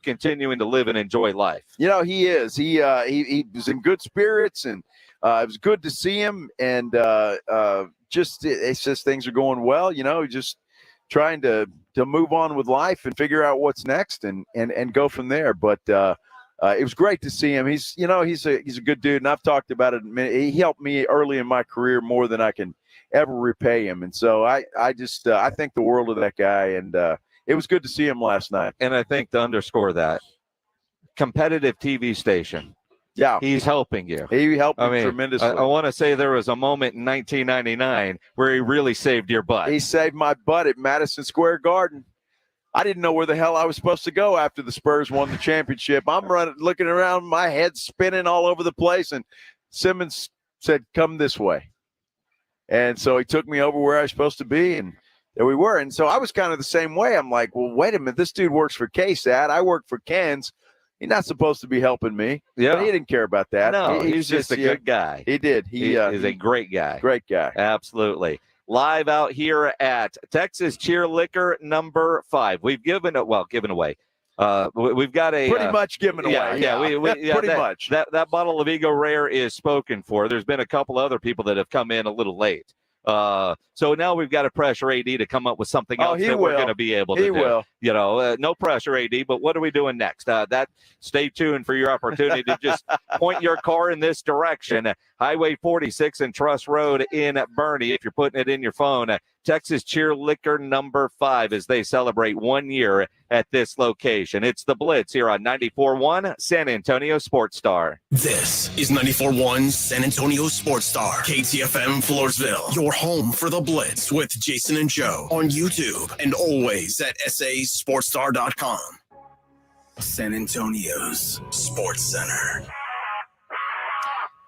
continuing to live and enjoy life. He is. He was in good spirits, and it was good to see him. And it's just things are going well. Just trying to move on with life and figure out what's next, and go from there. But it was great to see him. He's a good dude, and I've talked about it. He helped me early in my career more than I can ever repay him. And so I think the world of that guy, and it was good to see him last night. And I think to underscore that, competitive TV station. Yeah. He's helping you. He helped me tremendously. I want to say there was a moment in 1999 where he really saved your butt. He saved my butt at Madison Square Garden. I didn't know where the hell I was supposed to go after the Spurs won the championship. I'm looking around, my head spinning all over the place, and Simmons said, "Come this way." And so he took me over where I was supposed to be, and there we were. And so I was kind of the same way. I'm like, well, wait a minute. This dude works for KSAT. I work for Ken's. He's not supposed to be helping me. Yeah. But he didn't care about that. No, he's just a good guy. He did. He is a great guy. Great guy. Absolutely. Live out here at Texas Cheer Liquor number 5. We've given away. We've got a pretty much given away. Pretty much. That bottle of Ego Rare is spoken for. There's been a couple other people that have come in a little late. So now we've got to pressure AD to come up with something else that we're going to be able to do. Will. You know, no pressure, AD, but what are we doing next? Stay tuned for your opportunity to just point your car in this direction. Highway 46 and Truss Road in Bernie. If you're putting it in your phone, Texas Cheer Liquor number 5 as they celebrate 1 year at this location. It's the Blitz here on 94.1 San Antonio Sports Star. This is 94.1 San Antonio Sports Star, KTFM Floresville, your home for the Blitz with Jason and Joe on YouTube and always at sasportstar.com. San Antonio's Sports Center.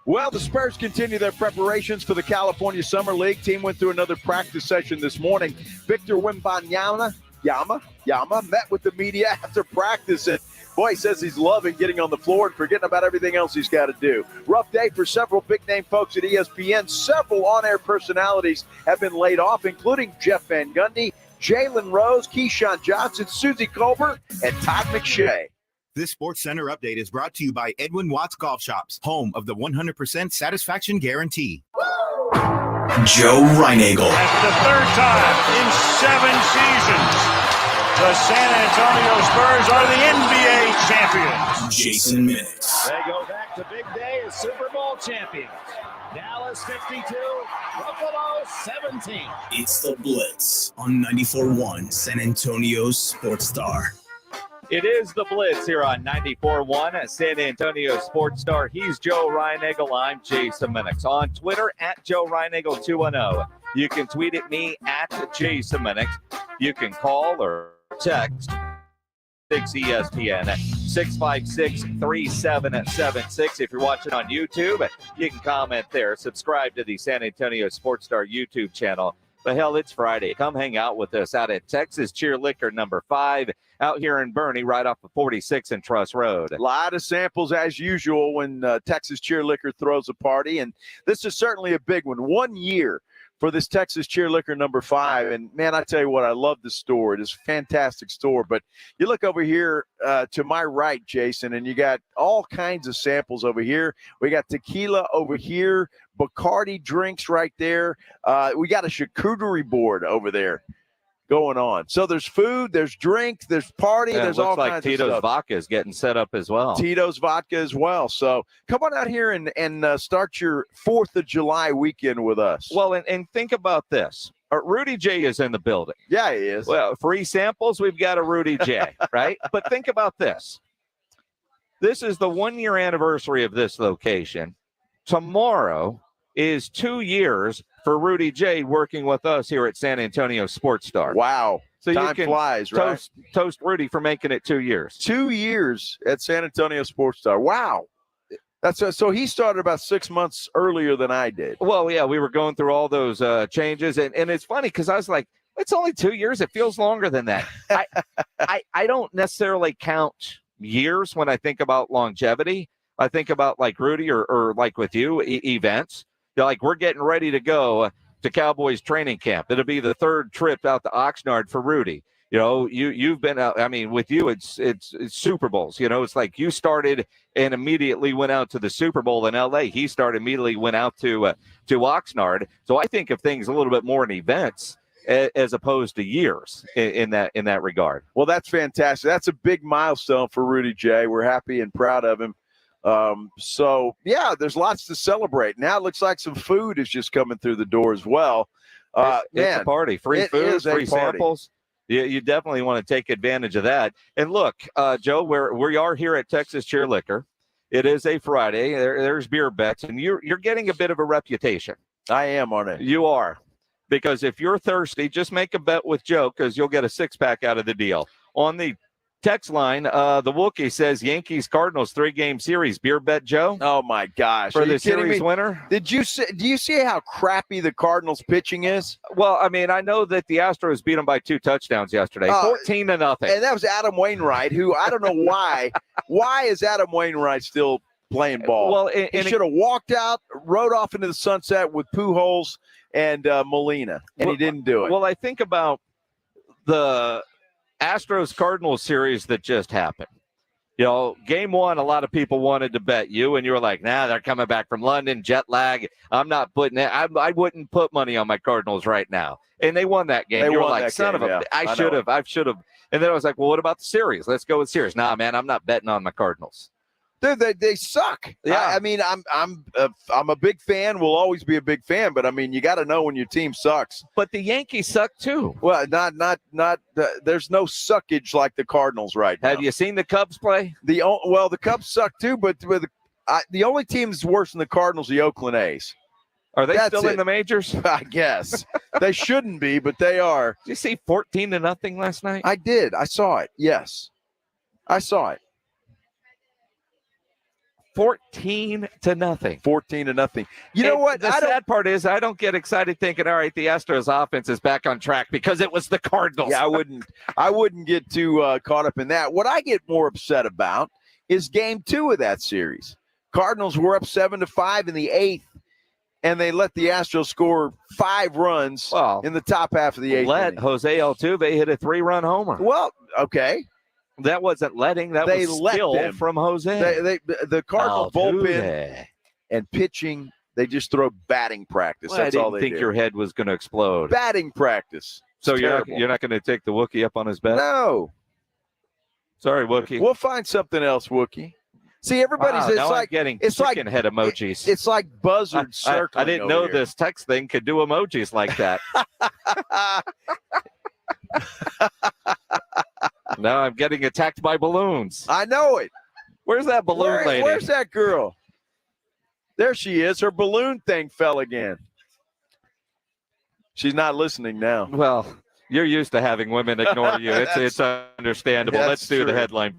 Well, the Spurs continue their preparations for the California Summer League. Team went through another practice session this morning. Victor Wembanyama met with the media after practice, and boy, he says he's loving getting on the floor and forgetting about everything else he's got to do. Rough day for several big-name folks at ESPN. Several on-air personalities have been laid off, including Jeff Van Gundy, Jalen Rose, Keyshawn Johnson, Susie Colbert, and Todd McShay. This Sports Center update is brought to you by Edwin Watts Golf Shops, home of the 100% satisfaction guarantee. Joe Reinagel. For the third time in 7 seasons, the San Antonio Spurs are the NBA champions. Jason Minix. They go back to big day as Super Bowl champions. Dallas 52, Buffalo 17. It's the Blitz on 94.1 San Antonio Sports Star. It is the Blitz here on 94.1 San Antonio Sports Star. He's Joe Reinagel. I'm Jason Minix. On Twitter, at Joe Reinagel 210. You can tweet at me at Jason Minix. You can call or text 6ESPN 656-3776. If you're watching on YouTube, you can comment there. Subscribe to the San Antonio Sports Star YouTube channel. But hell, it's Friday. Come hang out with us out at Texas Cheer Liquor number 5 out here in Bernie, right off of 46 and Truss Road. A lot of samples as usual when Texas Cheer Liquor throws a party, and this is certainly a big one. 1 year for this Texas Cheer Liquor number 5, and man, I tell you what, I love the store. It is a fantastic store, but you look over here to my right, Jason, and you got all kinds of samples over here. We got tequila over here, Bacardi drinks right there. We got a charcuterie board over there going on. So there's food, there's drink, there's party, there's all kinds of stuff. Tito's Vodka is getting set up as well. Tito's Vodka as well. So come on out here and start your 4th of July weekend with us. Well, and think about this. Rudy J is in the building. Yeah, he is. Well, free samples, we've got a Rudy J, right? But think about this. This is the 1-year anniversary of this location. Tomorrow is 2 years for Rudy J working with us here at San Antonio Sports Star. Wow. So time you can flies, right? Toast Rudy for making it 2 years. 2 years at San Antonio Sports Star. Wow. So he started about 6 months earlier than I did. Well, yeah, we were going through all those changes. And it's funny because I was like, it's only 2 years. It feels longer than that. I don't necessarily count years when I think about longevity. I think about like Rudy or like with you, events. Like we're getting ready to go to Cowboys training camp. It'll be the 3rd trip out to Oxnard for Rudy. You know, you've been out. I mean, with you, it's Super Bowls. You know, it's like you started and immediately went out to the Super Bowl in LA. He started immediately went out to Oxnard. So I think of things a little bit more in events as opposed to years in that regard. Well, that's fantastic. That's a big milestone for Rudy J. We're happy and proud of him. So yeah, there's lots to celebrate. Now it looks like some food is just coming through the door as well. It's a party. Free food, free samples. You definitely want to take advantage of that. And look, Joe, we are here at Texas Cheer Liquor. It is a Friday. There's beer bets, and you're getting a bit of a reputation. I am, aren't I? You are. Because if you're thirsty, just make a bet with Joe because you'll get a 6-pack out of the deal. On the text line, the Wookiee says Yankees-Cardinals 3-game series. Beer bet, Joe? Oh, my gosh. For Are you the kidding series me? winner? Do you see how crappy the Cardinals pitching is? Well, I mean, I know that the Astros beat them by 2 touchdowns yesterday, 14-0. And that was Adam Wainwright, who I don't know why. Why is Adam Wainwright still playing ball? Well, he should have walked out, rode off into the sunset with Pujols and Molina, and he didn't do it. Well, I think about the Astros-Cardinals series that just happened. You know, game 1, a lot of people wanted to bet you, and you were like, nah, they're coming back from London, jet lag. I'm not putting it. I wouldn't put money on my Cardinals right now. And they won that game. You were like, son of a, I should have. And then I was like, well, what about the series? Let's go with series. Nah, man, I'm not betting on my Cardinals. Dude, they suck. Yeah. I mean, I'm a big fan. Will always be a big fan. But I mean, you got to know when your team sucks. But the Yankees suck too. Well, not. There's no suckage like the Cardinals right now. Have you seen the Cubs play? The Cubs suck too. But the only team that's worse than the Cardinals, the Oakland A's. Are they still in the majors? I guess they shouldn't be, but they are. Did you see 14-0 last night? I did. I saw it. Yes, I saw it. 14-0. 14-0. You know what? The sad part is I don't get excited thinking, all right, the Astros offense is back on track because it was the Cardinals. Yeah, I wouldn't get too caught up in that. What I get more upset about is game 2 of that series. Cardinals were up 7-5 in the 8th, and they let the Astros score 5 runs in the top half of the 8th. Let inning. Jose Altuve hit a 3-run homer. Well, okay. That wasn't letting. That was skill from Jose. The Cardinal bullpen and pitching, they just throw batting practice. Well, That's all they I didn't think do. your head was going to explode. Batting practice. So It's you're terrible. not going to take the Wookiee up on his bet? No. Sorry, Wookiee. We'll find something else, Wookiee. See, everybody's Wow, it's now like I'm getting it's like chicken head emojis. It's like buzzard circling. I didn't over know here. this text thing could do emojis like that. Now I'm getting attacked by balloons. I know it. Where's that balloon lady? Where's that girl? There she is. Her balloon thing fell again. She's not listening now. Well, you're used to having women ignore you. It's understandable. That's Let's do the true. headline.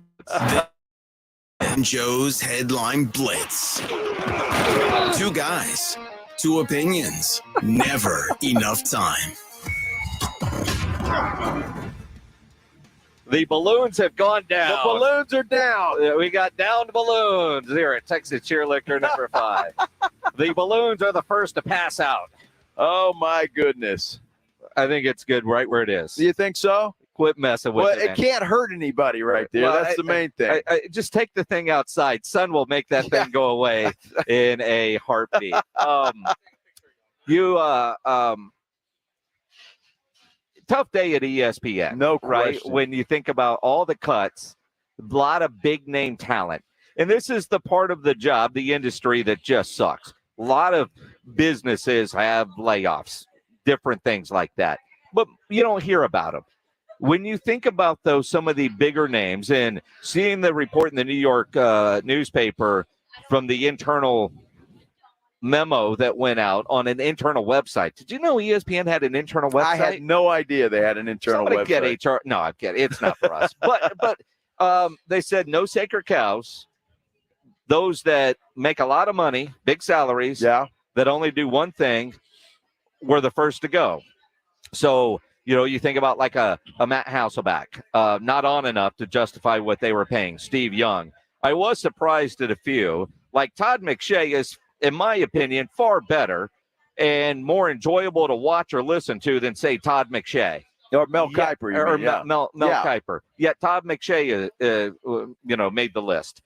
And Joe's Headline Blitz. 2 guys, 2 opinions, never enough time. The balloons have gone down. The balloons are down. We got downed balloons here at Texas Cheerleader number 5. The balloons are the first to pass out. Oh, my goodness. I think it's good right where it is. Do you think so? Quit messing with Well, it. it can't hurt anybody right there. Well, That's the main thing. I just take the thing outside. Sun will make that thing go away in a heartbeat. Tough day at ESPN. No right? question. When you think about all the cuts, a lot of big name talent. And this is the part of the job, the industry that just sucks. A lot of businesses have layoffs, different things like that. But you don't hear about them. When you think about, though, some of the bigger names and seeing the report in the New York newspaper from the internal memo that went out on an internal website. Did you know ESPN had an internal website? I had no idea they had an internal Somebody website. get HR. No, I'm kidding. It's not for us. But they said no sacred cows. Those that make a lot of money, big salaries, that only do one thing, were the first to go. So, you know, you think about like a Matt Hasselbeck, not on enough to justify what they were paying. Steve Young. I was surprised at a few. Like Todd McShay is, in my opinion, far better and more enjoyable to watch or listen to than, say, Todd McShay. Or Mel Kiper. Or Mel Kiper. Yet Todd McShay, made the list.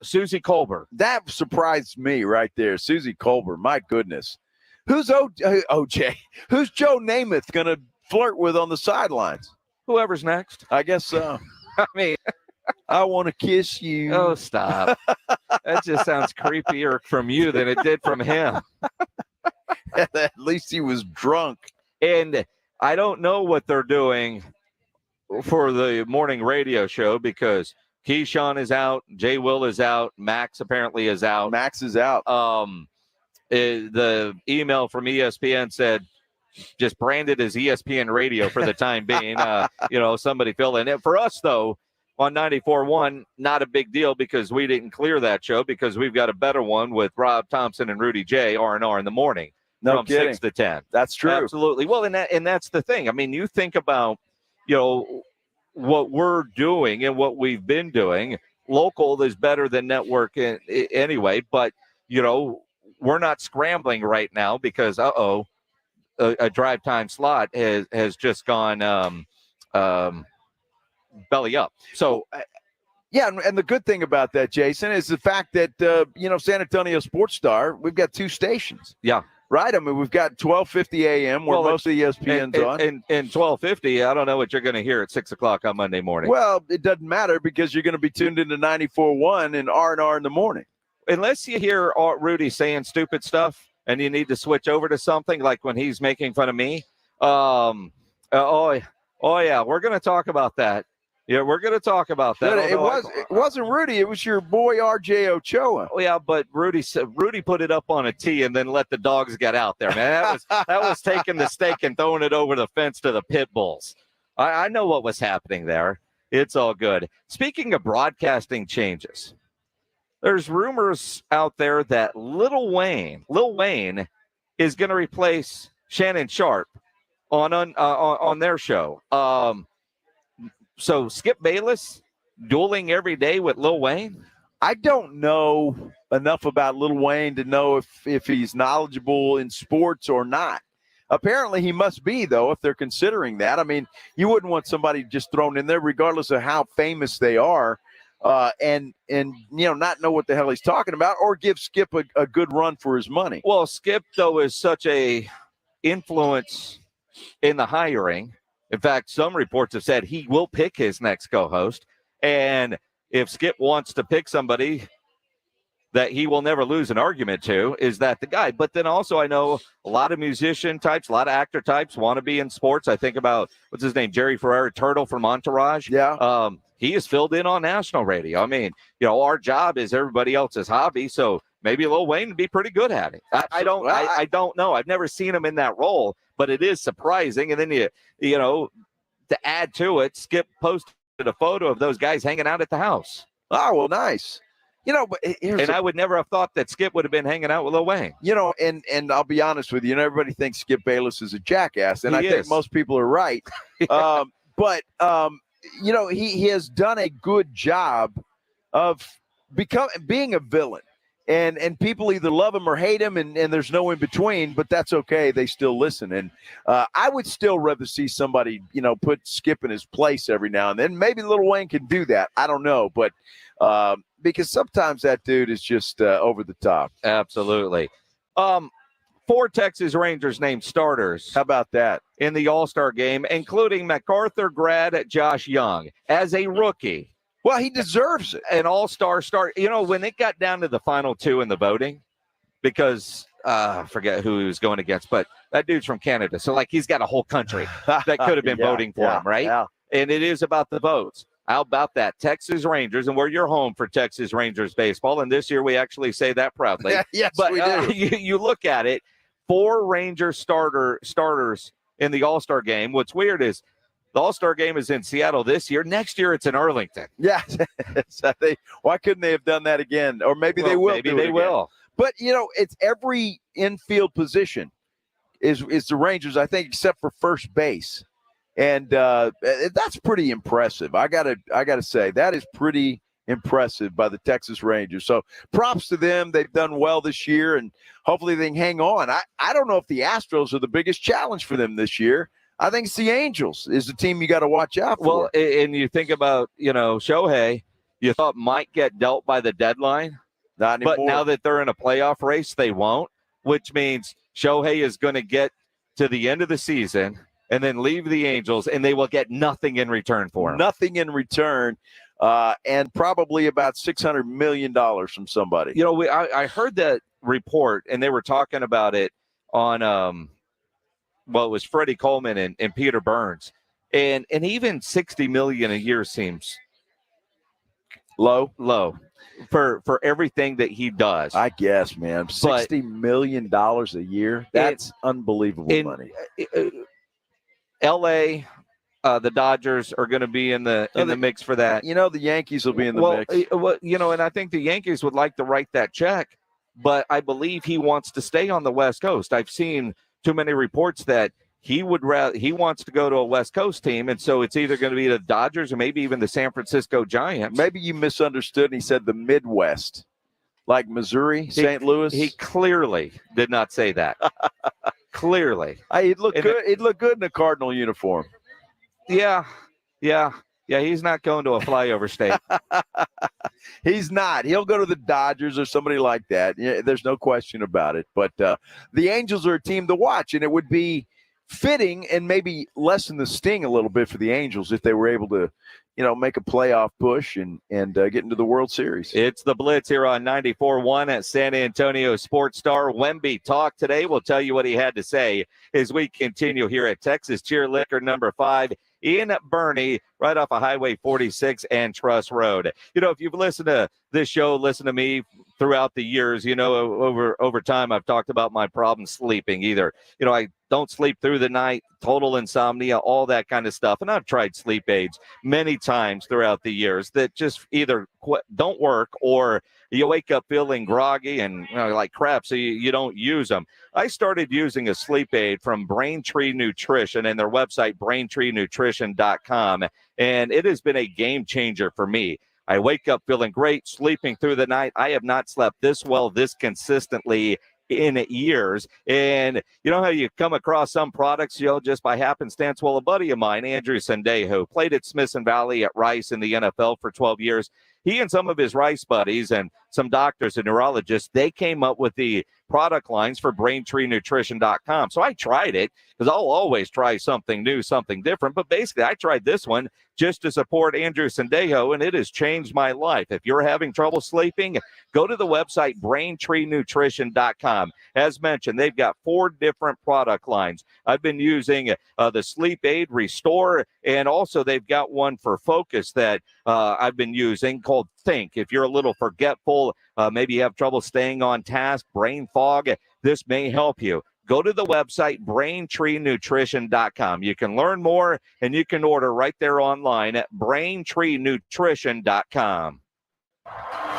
Susie Colbert. That surprised me right there. Susie Colbert. My goodness. Who's OJ? Who's Joe Namath going to flirt with on the sidelines? Whoever's next. I guess so. I mean, I want to kiss you. Oh, stop. That just sounds creepier from you than it did from him. At least he was drunk. And I don't know what they're doing for the morning radio show because Keyshawn is out, Jay Will is out, Max apparently is out. Max is out. The email from ESPN said just branded as ESPN Radio for the time being. Somebody fill in it. For us, though, on 94.1, not a big deal because we didn't clear that show because we've got a better one with Rob Thompson and Rudy J, R&R in the morning from kidding. 6 to 10. That's true. Absolutely. Well, and that's the thing. I mean, you think about, what we're doing and what we've been doing. Local is better than network anyway, but, we're not scrambling right now because, a drive time slot has just gone belly up. So, yeah, and the good thing about that, Jason, is the fact that, San Antonio Sports Star, we've got 2 stations. Yeah. Right? I mean, we've got 1250 a.m. where most of the ESPN's on. And 1250, I don't know what you're going to hear at 6 o'clock on Monday morning. Well, it doesn't matter because you're going to be tuned into 94.1 and R&R in the morning. Unless you hear Rudy saying stupid stuff and you need to switch over to something like when he's making fun of me. Yeah, we're going to talk about that. Yeah, we're going to talk about that. It wasn't Rudy. It was your boy R.J. Ochoa. Oh yeah, but Rudy put it up on a tee and then let the dogs get out there, man. That was taking the steak and throwing it over the fence to the pit bulls. I know what was happening there. It's all good. Speaking of broadcasting changes, there's rumors out there that Lil Wayne is going to replace Shannon Sharp on their show. So Skip Bayless dueling every day with Lil Wayne? I don't know enough about Lil Wayne to know if he's knowledgeable in sports or not. Apparently he must be, though, if they're considering that. I mean, you wouldn't want somebody just thrown in there regardless of how famous they are and not know what the hell he's talking about or give Skip a good run for his money. Well, Skip, though, is such a influence in the hiring. In fact, some reports have said he will pick his next co-host. And if Skip wants to pick somebody that he will never lose an argument to, is that the guy? But then also I know a lot of musician types, a lot of actor types want to be in sports. I think about, what's his name, Jerry Ferrara Turtle from Entourage. Yeah. He is filled in on national radio. I mean, our job is everybody else's hobby. So maybe Lil Wayne would be pretty good at it. I don't know. I've never seen him in that role, but it is surprising. And then to add to it, Skip posted a photo of those guys hanging out at the house. Oh, well, nice. But I would never have thought that Skip would have been hanging out with Lil Wayne. And I'll be honest with you, everybody thinks Skip Bayless is a jackass, and He I think is. most people are right. But he has done a good job of being a villain. And people either love him or hate him, and there's no in between, but that's okay. They still listen. And I would still rather see somebody, put Skip in his place every now and then. Maybe Lil Wayne can do that. I don't know. But because sometimes that dude is just over the top. Absolutely. 4 Texas Rangers named starters. How about that? In the All-Star game, including MacArthur grad Josh Young as a rookie. Well, he deserves it. An all-star start. When it got down to the final 2 in the voting, because I forget who he was going against, but that dude's from Canada. So, he's got a whole country that could have been voting for him, right? Yeah. And it is about the votes. How about that? Texas Rangers, and we're your home for Texas Rangers baseball. And this year we actually say that proudly. Yes, but, we do. You look at it, 4 Ranger starters in the All-Star game. What's weird is the All-Star game is in Seattle this year. Next year, it's in Arlington. Yeah. Why couldn't they have done that again? Or maybe they will. Maybe they will. But, it's every infield position is the Rangers, I think, except for first base. And that's pretty impressive. I gotta say, that is pretty impressive by the Texas Rangers. So props to them. They've done well this year, and hopefully they can hang on. I don't know if the Astros are the biggest challenge for them this year. I think it's the Angels is the team you got to watch out for. Well, and you think about, Shohei, you thought might get dealt by the deadline. Not anymore. But now that they're in a playoff race, they won't, which means Shohei is going to get to the end of the season and then leave the Angels, and they will get nothing in return for him. Nothing in return, and probably about $600 million from somebody. I heard that report, and they were talking about it on it was Freddie Coleman and Peter Burns. And even $60 million a year seems Low for everything that he does. I guess, man. $60 million a year. That's unbelievable money. L.A., the Dodgers are going to be in the mix for that. The Yankees will be in the mix. And I think the Yankees would like to write that check, but I believe he wants to stay on the West Coast. I've seen too many reports that he wants to go to a West Coast team, and so it's either going to be the Dodgers or maybe even the San Francisco Giants. Maybe you misunderstood, and he said the Midwest, like Missouri, St. Louis. He clearly did not say that. Clearly. He'd look good. He'd look good in a Cardinal uniform. Yeah. He's not going to a flyover state. He's not. He'll go to the Dodgers or somebody like that. Yeah, there's no question about it. But the Angels are a team to watch, and it would be fitting and maybe lessen the sting a little bit for the Angels if they were able to, make a playoff push and get into the World Series. It's the Blitz here on 94.1 at San Antonio Sports Star. Wemby talk today. We'll tell you what he had to say as we continue here at Texas Cheer Liquor number 5 in Bernie, right off of Highway 46 and Truss Road. If you've listened to this show, listen to me throughout the years, over time, I've talked about my problem sleeping. Either, I don't sleep through the night, total insomnia, all that kind of stuff. And I've tried sleep aids many times throughout the years that just either don't work or you wake up feeling groggy and like crap, so you don't use them. I started using a sleep aid from Braintree Nutrition and their website, BraintreeNutrition.com, and it has been a game changer for me. I wake up feeling great, sleeping through the night. I have not slept this well, this consistently in years. And you know how you come across some products, just by happenstance? Well, a buddy of mine, Andrew Sendejo, played at Smithson Valley at Rice in the NFL for 12 years. He and some of his Rice buddies and some doctors and neurologists, they came up with the product lines for BrainTreeNutrition.com. So I tried it because I'll always try something new, something different. But basically, I tried this one just to support Andrew Sendejo, and it has changed my life. If you're having trouble sleeping, go to the website BrainTreeNutrition.com. As mentioned, they've got 4 different product lines. I've been using the Sleep Aid Restore, and also they've got one for focus that I've been using called Think. If you're a little forgetful, maybe you have trouble staying on task, brain fog, this may help you. Go to the website, BrainTreeNutrition.com. You can learn more, and you can order right there online at BrainTreeNutrition.com.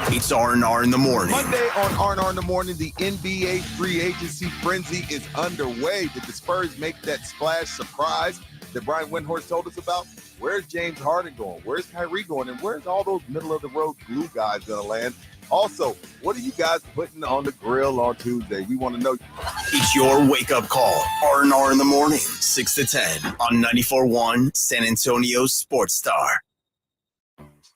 It's R&R in the morning. Monday on R&R in the morning, the NBA free agency frenzy is underway. Did the Spurs make that splash surprise that Brian Windhorst told us about? Where's James Harden going? Where's Kyrie going? And where's all those middle-of-the-road glue guys going to land? Also, what are you guys putting on the grill on Tuesday? We want to know. It's your wake-up call. R&R in the morning, 6 to 10 on 94.1 San Antonio Sports Star.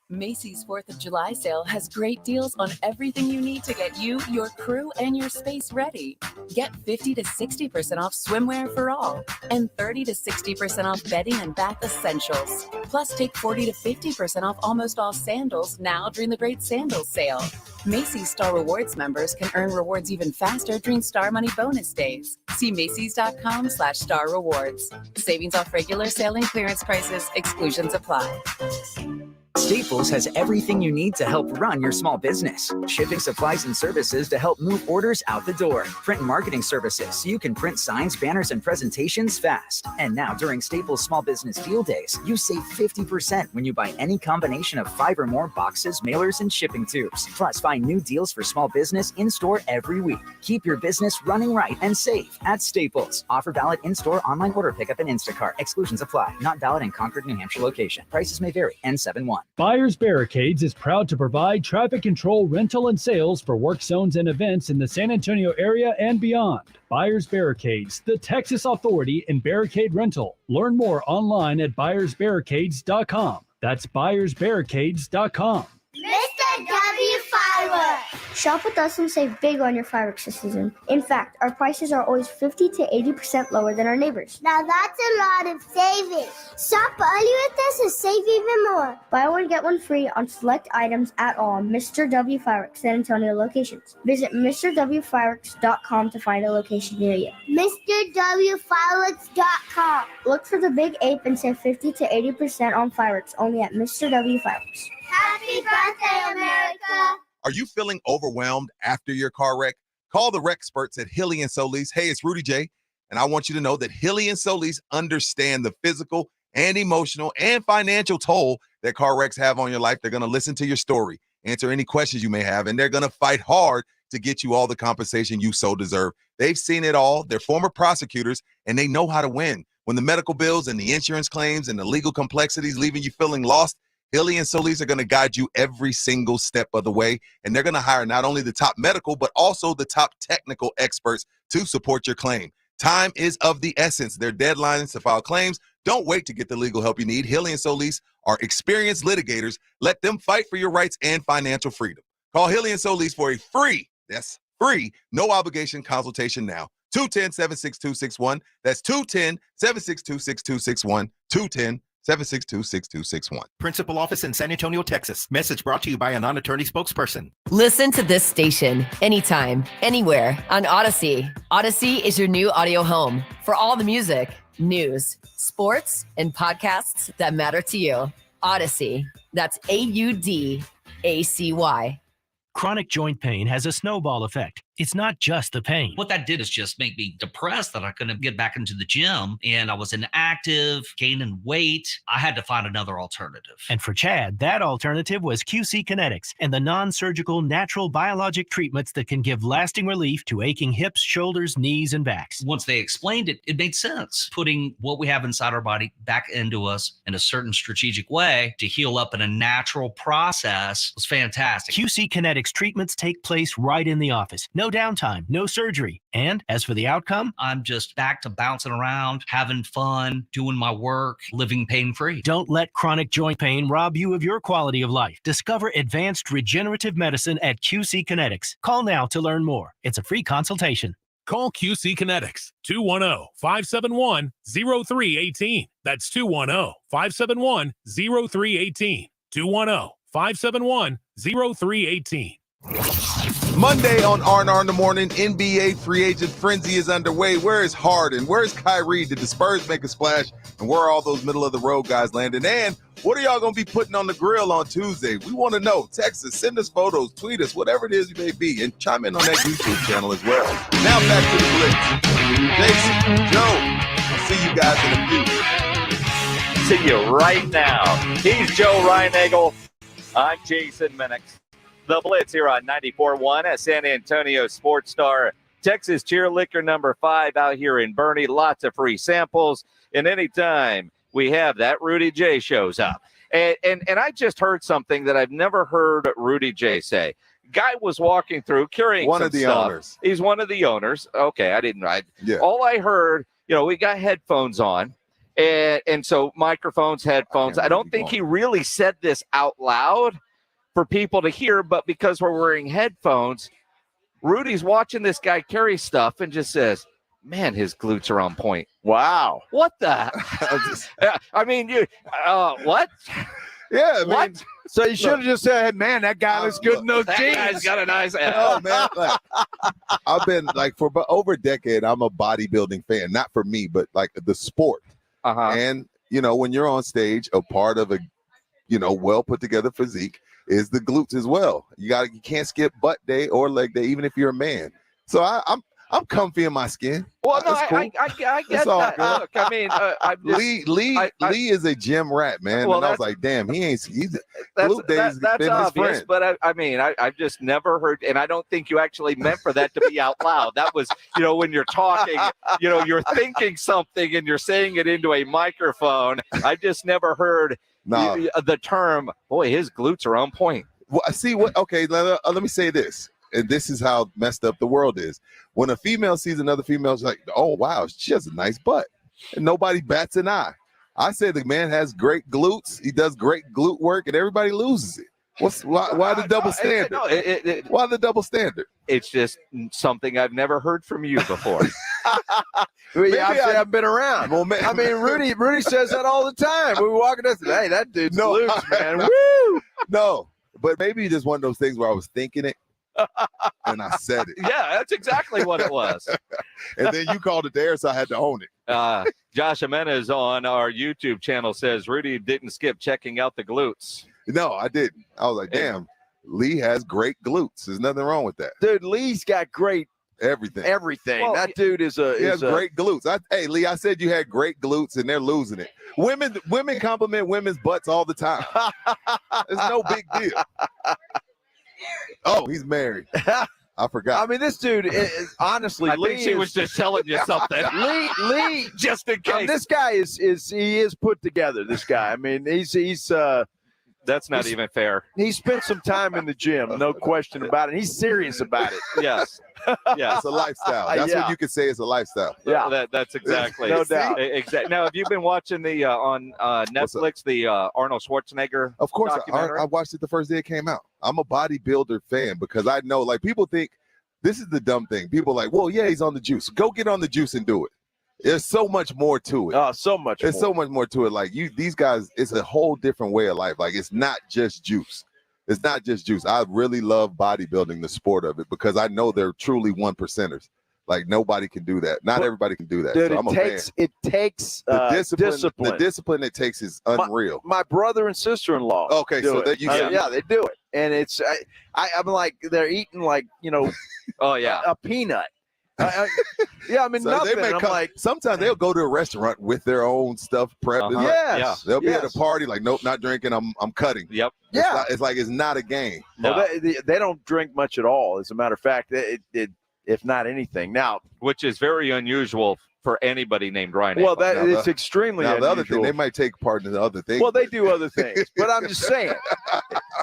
Macy's 4th of July sale has great deals on everything you need to get you, your crew, and your space ready. Get 50 to 60% off swimwear for all and 30 to 60% off bedding and bath essentials. Plus, take 40 to 50% off almost all sandals now during the great sandals sale. Macy's Star Rewards members can earn rewards even faster during Star Money bonus days. See Macys.com/Star Rewards. Savings off regular sale and clearance prices. Exclusions apply. Staples has everything you need to help run your small business. Shipping supplies and services to help move orders out the door. Print and marketing services so you can print signs, banners, and presentations fast. And now during Staples Small Business Deal Days, you save 50% when you buy any combination of 5 or more boxes, mailers, and shipping tubes. Plus, find new deals for small business in-store every week. Keep your business running right and safe at Staples. Offer valid in-store, online order pickup, and Instacart. Exclusions apply. Not valid in Concord, New Hampshire location. Prices may vary. N71. Buyers Barricades is proud to provide traffic control, rental, and sales for work zones and events in the San Antonio area and beyond. Buyers Barricades, the Texas authority in barricade rental. Learn more online at buyersbarricades.com. That's buyersbarricades.com. Mr. W Fireworks! Shop with us and save big on your fireworks this season. In fact, our prices are always 50 to 80% lower than our neighbors. Now that's a lot of savings. Shop early with us and save even more. Buy one, get one free on select items at all Mr. W Fireworks San Antonio locations. Visit MrWFireworks.com to find a location near you. MrWFireworks.com. Look for the big ape and save 50 to 80% on fireworks only at Mr. W Fireworks. Happy birthday, America. Are you feeling overwhelmed after your car wreck? Call the wreck experts at Hilly and Solis. Hey, it's Rudy J, and I want you to know that Hilly and Solis understand the physical and emotional and financial toll that car wrecks have on your life. They're going to listen to your story, answer any questions you may have, and they're going to fight hard to get you all the compensation you so deserve. They've seen it all. They're former prosecutors, and they know how to win. When the medical bills and the insurance claims and the legal complexities leaving you feeling lost, Hilly and Solis are going to guide you every single step of the way, and they're going to hire not only the top medical, but also the top technical experts to support your claim. Time is of the essence. Their deadlines to file claims. Don't wait to get the legal help you need. Hilly and Solis are experienced litigators. Let them fight for your rights and financial freedom. Call Hilly and Solis for a free, no obligation consultation now. 210-762-61. That's 210-762-6261. 210-762-6261. Principal office in San Antonio, Texas. Message brought to you by a non-attorney spokesperson. Listen to this station anytime, anywhere on Odyssey. Odyssey is your new audio home for all the music, news, sports, and podcasts that matter to you. Odyssey. That's AUDACY. Chronic joint pain has a snowball effect. It's not just the pain. What that did is just make me depressed that I couldn't get back into the gym, and I was inactive, gaining weight. I had to find another alternative. And for Chad, that alternative was QC Kinetics and the non-surgical natural biologic treatments that can give lasting relief to aching hips, shoulders, knees, and backs. Once they explained it, it made sense. Putting what we have inside our body back into us in a certain strategic way to heal up in a natural process was fantastic. QC Kinetics treatments take place right in the office. No downtime, no surgery. And as for the outcome, I'm just back to bouncing around, having fun, doing my work, living pain-free. Don't let chronic joint pain rob you of your quality of life. Discover advanced regenerative medicine at QC Kinetics. Call now to learn more. It's a free consultation. Call QC Kinetics, 210-571-0318. That's 210-571-0318. 210-571-0318. Monday on R&R in the Morning, NBA free agent frenzy is underway. Where is Harden? Where's Kyrie? Did the Spurs make a splash? And where are all those middle-of-the-road guys landing? And what are y'all going to be putting on the grill on Tuesday? We want to know. Text us, send us photos, tweet us, whatever it is you may be, and chime in on that YouTube channel as well. Now back to the Blitz. Jason, Joe, I'll see you guys in a few. See you right now. He's Joe Reinagel. I'm Jason Minix. The Blitz here on 94.1 at San Antonio Sports Star. Texas Cheer Liquor number 5 out here in Bernie. Lots of free samples. And anytime we have that, Rudy J shows up. And I just heard something that I've never heard Rudy J say. Guy was walking through carrying one some of the stuff. owners. He's one of the owners. Okay, I didn't. Yeah. All I heard, we got headphones on. And so microphones, headphones. I don't think he really said this out loud for people to hear, but because we're wearing headphones, Rudy's watching this guy carry stuff and just says, man, his glutes are on point. Wow. What the? I mean, what? Yeah, I mean, what? So you should have just said, hey, man, that guy looks good in those that jeans. guy's got a nice ass. Oh, man. I've been, for over a decade, I'm a bodybuilding fan. Not for me, but, the sport. Uh-huh. And, when you're on stage, a part of a, well-put-together physique is the glutes as well. You can't skip butt day or leg day, even if you're a man. So I'm comfy in my skin. Well, no, cool. I get that. Look, I mean, Lee is a gym rat, man. Well, and I was like, damn, he's that's glute days that's been obvious. his friend. But I've just never heard, and I don't think you actually meant for that to be out loud. That was, when you're talking, you're thinking something and you're saying it into a microphone. I just never heard the term, boy, his glutes are on point. Well, see what? Okay, let me say this, and this is how messed up the world is. When a female sees another female, she's like, "Oh wow, she has a nice butt," and nobody bats an eye. I say the man has great glutes. He does great glute work, and everybody loses it. Why the double standard? Why the double standard? It's just something I've never heard from you before. I've been around. Well, I mean, Rudy says that all the time. We were walking up, hey, that dude's glutes, man. Woo! No, but maybe just one of those things where I was thinking it and I said it. Yeah, that's exactly what it was. And then you called it there, so I had to own it. Josh Jimenez on our YouTube channel says Rudy didn't skip checking out the glutes. No, I didn't. I was like, damn, Lee has great glutes. There's nothing wrong with that. Dude, Lee's got great everything. Well, that dude is he has great glutes. Hey, Lee, I said you had great glutes, and they're losing it. Women compliment women's butts all the time. It's no big deal. Oh, he's married. I forgot. I mean, this dude is honestly. I think she was just telling you something. Lee, just in case. This guy is put together. This guy. I mean, he's. That's not even fair. He spent some time in the gym, no question about it. He's serious about it. Yes. Yeah, it's a lifestyle. That's what you could say. It's a lifestyle. Yeah, that's exactly. No doubt. Exactly. Now, have you been watching the on Netflix the Arnold Schwarzenegger? Of course, documentary? I watched it the first day it came out. I'm a bodybuilder fan because I know, like, people think this is the dumb thing. People are like, well, yeah, he's on the juice. Go get on the juice and do it. There's so much more to it. Oh, so much. There's so much more to it. Like these guys, it's a whole different way of life. Like it's not just juice. It's not just juice. I really love bodybuilding, the sport of it, because I know they're truly 1%ers. Like nobody can do that. Not everybody can do that. Dude, so I'm it takes the discipline. The discipline it takes is unreal. My brother and sister-in-law. Okay, so that you yeah, they do it, and it's I'm like they're eating like oh yeah, a peanut. Yeah, I mean, so nothing. They may I'm come, like, sometimes they'll go to a restaurant with their own stuff prepped. Yes. They'll be at a party like, nope, not drinking. I'm cutting. Yep. It's like it's not a game. No. Well, they don't drink much at all. As a matter of fact, if not anything. Now, which is very unusual for anybody named Ryan. Well, it's extremely unusual. The other thing, they might take part in the other things. Well, they do other things, but I'm just saying,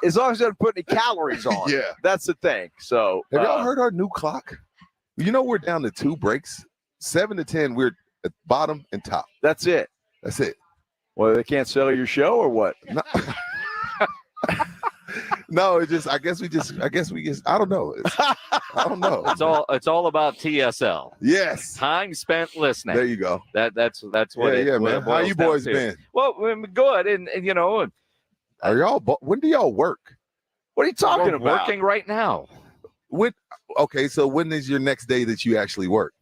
as long as they don't put any calories on, that's the thing. So, have y'all heard our new clock? You know, we're down to 2 breaks, 7 to 10. We're at bottom and top. That's it. That's it. Well, they can't sell your show or what? No, it's just. I guess we just. I don't know. I don't know. It's all about TSL. Yes. Time spent listening. There you go. That's what. Yeah, man. How you boys been? Well, good, and are y'all? When do y'all work? What are you talking about? Working right now. Okay, so when is your next day that you actually work?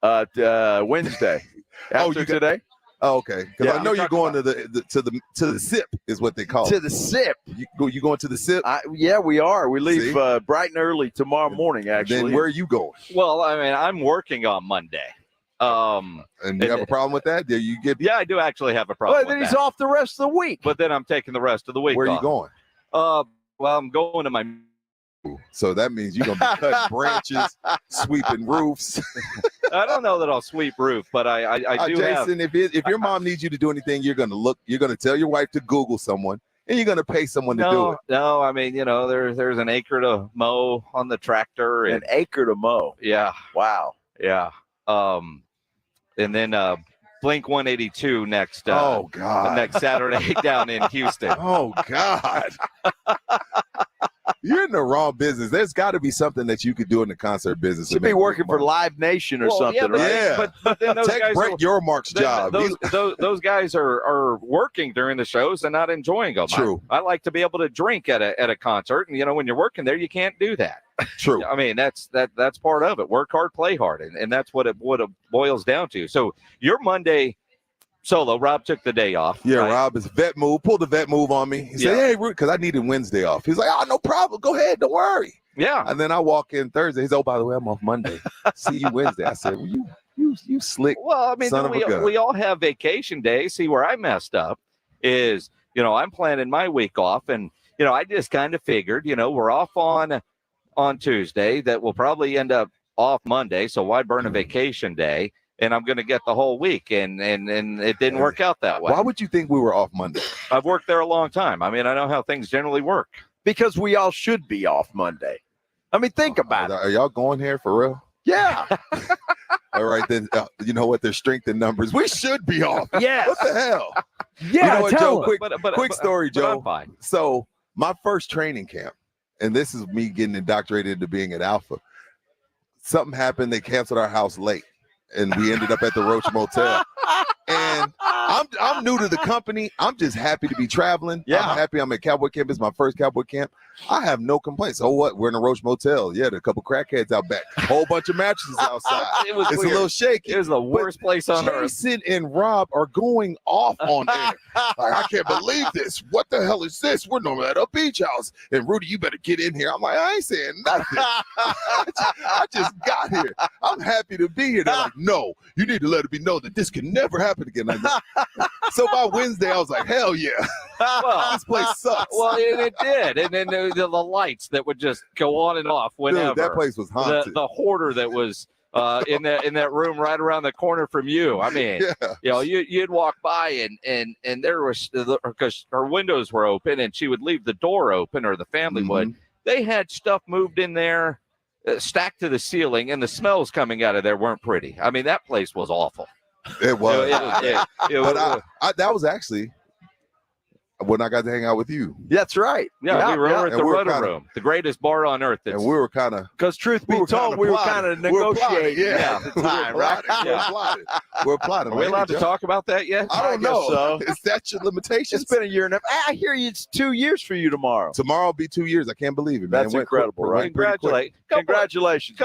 Wednesday. After today. Oh, okay. Because I know you're going to the SIP is what they call it. To the SIP. You going to the SIP? Yeah, we are. We leave bright and early tomorrow morning. Actually. Then where are you going? Well, I mean, I'm working on Monday. And you have a problem with that? Yeah, I do actually have a problem. Well, then he's off the rest of the week. But then I'm taking the rest of the week. Where are you going? Well, I'm going to my. So that means you're gonna be cutting branches, sweeping roofs. I don't know that I'll sweep roof, but I do. Jason, if your mom needs you to do anything, you're gonna tell your wife to Google someone, and you're gonna pay someone to do it. No, I mean, there's an acre to mow on the tractor. An acre to mow. Yeah. Wow. Yeah. And then Blink 182 next. Oh God. Next Saturday down in Houston. Oh God. You're in the wrong business. There's got to be something that you could do in the concert business. You should be working for Live Nation or something, right? Yeah. But then those Take guys Brett Yormark's job. Those guys are working during the shows and not enjoying them. True. I like to be able to drink at a concert, and when you're working there, you can't do that. True. I mean, that's part of it. Work hard, play hard, and that's what it boils down to. So your Monday solo, Rob took the day off. Yeah, right? Rob is vet move. Pulled the vet move on me. He said, "Hey, because I needed Wednesday off." He's like, "Oh, no problem. Go ahead. Don't worry." Yeah. And then I walk in Thursday. He's, "Oh, by the way, I'm off Monday. See you Wednesday." I said, "Well, you slick." Well, I mean, son of a gun. we all have vacation days. See, where I messed up is, I'm planning my week off, and I just kind of figured, we're off on Tuesday. That we'll probably end up off Monday. So why burn a vacation day? And I'm going to get the whole week, and it didn't work out that way. Why would you think we were off Monday? I've worked there a long time. I mean, I know how things generally work. Because we all should be off Monday. I mean, think about it. Are y'all going here for real? Yeah. All right, then. You know what? There's strength in numbers. We should be off. Yes. What the hell? Yeah. You know what, Joe? But Quick story, Joe. I'm fine. So my first training camp, and this is me getting indoctrinated into being at Alpha. Something happened. They canceled our house late. And we ended up at the Roach Motel. And I'm new to the company. I'm just happy to be traveling. Yeah. I'm happy I'm at Cowboy Camp. It's my first Cowboy Camp. I have no complaints. So what? We're in a Roach Motel. Yeah, there are a couple crackheads out back. Whole bunch of mattresses outside. It's a little shaky. It was the worst place on earth. Jason and Rob are going off on air. Like, I can't believe this. What the hell is this? We're normally at a beach house. And Rudy, you better get in here. I'm like, I ain't saying nothing. I just got here. I'm happy to be here. They're like, no, you need to let it be known that this can never happen again. So by Wednesday, I was like, hell yeah. Well, this place sucks. Well, it did. And then the lights that would just go on and off whenever. Dude, that place was haunted. The hoarder that was in that room right around the corner from you. I mean, you'd walk by and there was, because her windows were open and she would leave the door open, or the family would. They had stuff moved in there, stacked to the ceiling, and the smells coming out of there weren't pretty. I mean, that place was awful. It was. But that was actually when I got to hang out with you. That's right. Yeah, we were over at the Rudder Room, the greatest bar on earth. And we were kind of, because truth be told, we were kind of negotiating at the time, right? We're plotting. Are we allowed to talk about that yet? I don't know. So. Is that your limitation? It's been a year and a half. I hear you. It's 2 years for you tomorrow. Tomorrow will be 2 years. I can't believe it, man. That's incredible, right? Congratulations,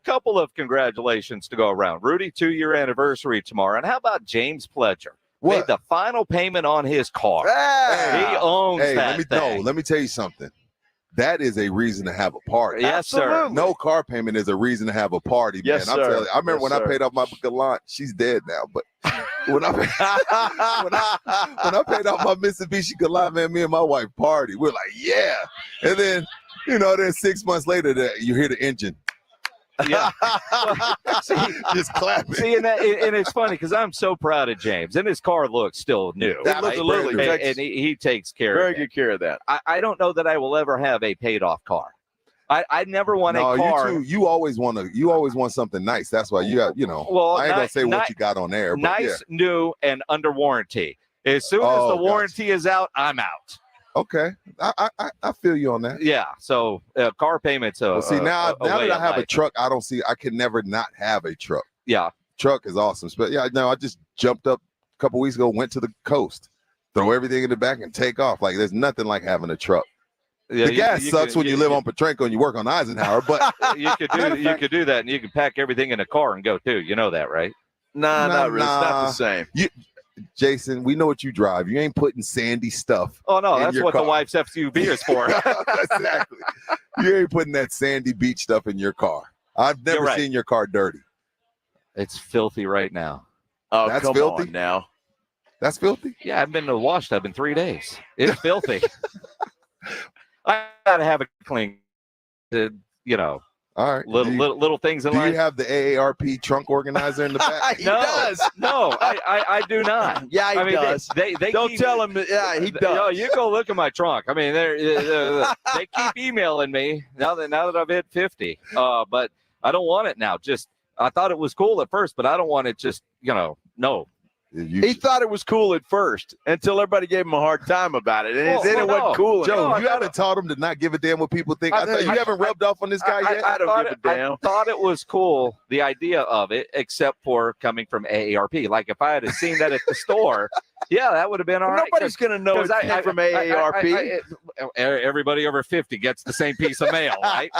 couple of congratulations to go around. Rudy, 2-year anniversary tomorrow. And how about James Pledger? What? Made the final payment on his car. Hey, he owns that thing. Let me tell you something. That is a reason to have a party. Yes, sir. No car payment is a reason to have a party, yes, man. Sir. I'm telling you, I remember when I paid off my Galant. She's dead now, but when I when I paid off my Mitsubishi Galant, man, me and my wife party. We're like, yeah. And then, then 6 months later, you hear the engine. Yeah, just clapping. See, and it's funny because I'm so proud of James, and his car looks still new. Absolutely, and he takes care. Very of good care of that. I don't know that I will ever have a paid off car. I never want a car. You always want something nice. That's why you got, Well, I ain't gonna say what you got on there. But nice, new, and under warranty. As soon as the warranty is out, I'm out. Okay, I feel you on that. Yeah, so car payments. Now that I have a truck, I can never not have a truck. Yeah, truck is awesome. But I just jumped up a couple weeks ago, went to the coast, throw everything in the back and take off. Like there's nothing like having a truck. Yeah, the gas sucks when you live on Petrenko and you work on Eisenhower, but you could do that, and you can pack everything in a car and go too. You know that, right? Nah, not really. It's not the same. Jason, we know what you drive. You ain't putting sandy stuff. Oh no, that's what car. the wife's SUV is for. Exactly. You ain't putting that sandy beach stuff in your car. I've never seen your car dirty. It's filthy right now. Oh, that's come filthy on now. That's filthy. Yeah, I've been to the wash tub in 3 days. It's filthy. I gotta have it clean. All right. Little things in life. Do you have the AARP trunk organizer in the back? He does. No, I do not. Yeah, he does. They don't tell him. Yeah, he does. You go look at my trunk. I mean, they keep emailing me now that I've hit 50. But I don't want it now. I thought it was cool at first, but I don't want it. No. He thought it was cool at first until everybody gave him a hard time about it. And then it wasn't cool. Joe, you haven't taught him to not give a damn what people think. I thought you haven't rubbed off on this guy yet. I don't give a damn. I thought it was cool, the idea of it, except for coming from AARP. Like if I had seen that at the store, yeah, that would have been all right. Nobody's going to know it came from AARP. Everybody over 50 gets the same piece of mail, right?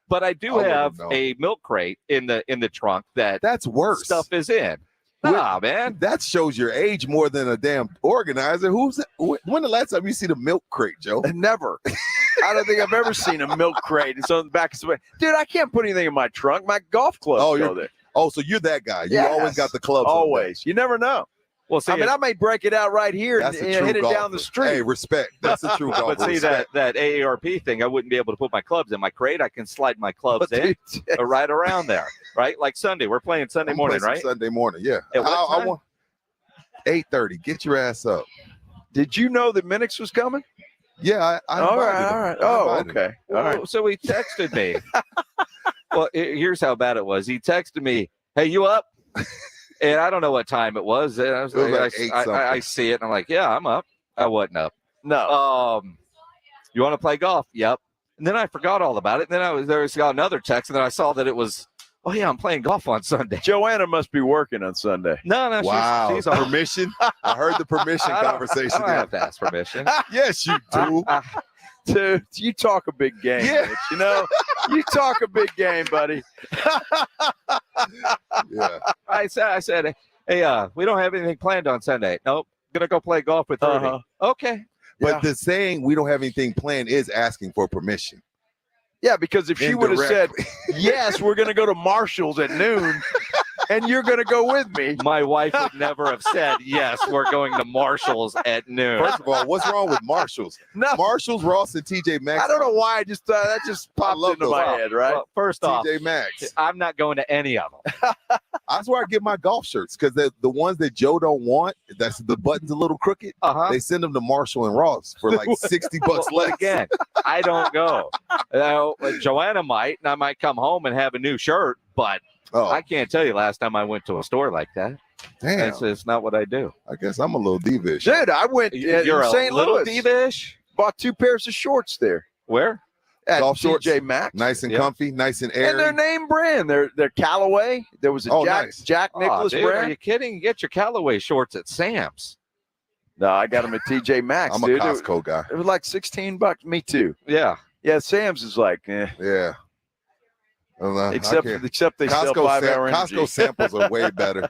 But I do have a milk crate in the trunk that's worse. Stuff is in. Nah, man. That shows your age more than a damn organizer. When the last time you see the milk crate, Joe? Never. I don't think I've ever seen a milk crate. It's on the back of the dude, I can't put anything in my trunk. My golf clubs go there. Oh, so you're that guy. You always got the clubs. Always. You never know. Well, see, I may break it out right here and hit it down the street. Hey, respect. That's a true golfer. But see, that AARP thing, I wouldn't be able to put my clubs in my crate. I can slide my clubs in right around there, right? Like Sunday. We're playing Sunday morning, right? Sunday morning, yeah. At what time? 8:30. Get your ass up. Did you know that Minix was coming? Yeah, I all right. Oh, okay. All right. So he texted me. Well, here's how bad it was. He texted me, "Hey, you up?" And I don't know what time it was. And I see it, and I'm like, "Yeah, I'm up." I wasn't up. No. You want to play golf? Yep. And then I forgot all about it. And then there was another text, and then I saw that it was Oh, yeah, I'm playing golf on Sunday. Joanna must be working on Sunday. No, Wow. she's on Permission? I heard the permission conversation. I don't have to ask permission. Yes, you do. Dude, you talk a big game. Yeah. Mitch, you know, you talk a big game, buddy. Yeah. I said, hey, we don't have anything planned on Sunday. Nope. Gonna go play golf with Rudy. Okay. But the saying we don't have anything planned is asking for permission. Yeah, because if she would have said, Indirectly. yes, we're going to go to Marshall's at noon, and you're going to go with me. My wife would never have said, yes, we're going to Marshall's at noon. First of all, what's wrong with Marshalls? No. Marshalls, Ross, and TJ Maxx. I don't know why. I just that just popped into my head, right? Well, first off, TJ Maxx. I'm not going to any of them. That's where I get my golf shirts, because the ones that Joe don't want, that's the buttons a little crooked. They send them to Marshall and Ross for like $60 less. Again, I don't go. Joanna might, and I might come home and have a new shirt, but I can't tell you last time I went to a store like that. Damn. It's not what I do. I guess I'm a little divish. Dude, I went You're in a St. little Louis. divish? Bought 2 pairs of shorts there. Where? At Golf shorts. TJ Maxx. Nice and comfy, nice and airy. And their name brand. They're Callaway. There was a Jack Nicklaus dude, brand. Are you kidding? Get your Callaway shorts at Sam's. No, I got them at TJ Maxx. I'm a dude. Costco guy. It was like $16. Me too. Yeah. Yeah, Sam's is like, Yeah. Except they sell 5-hour energy. Costco samples are way better.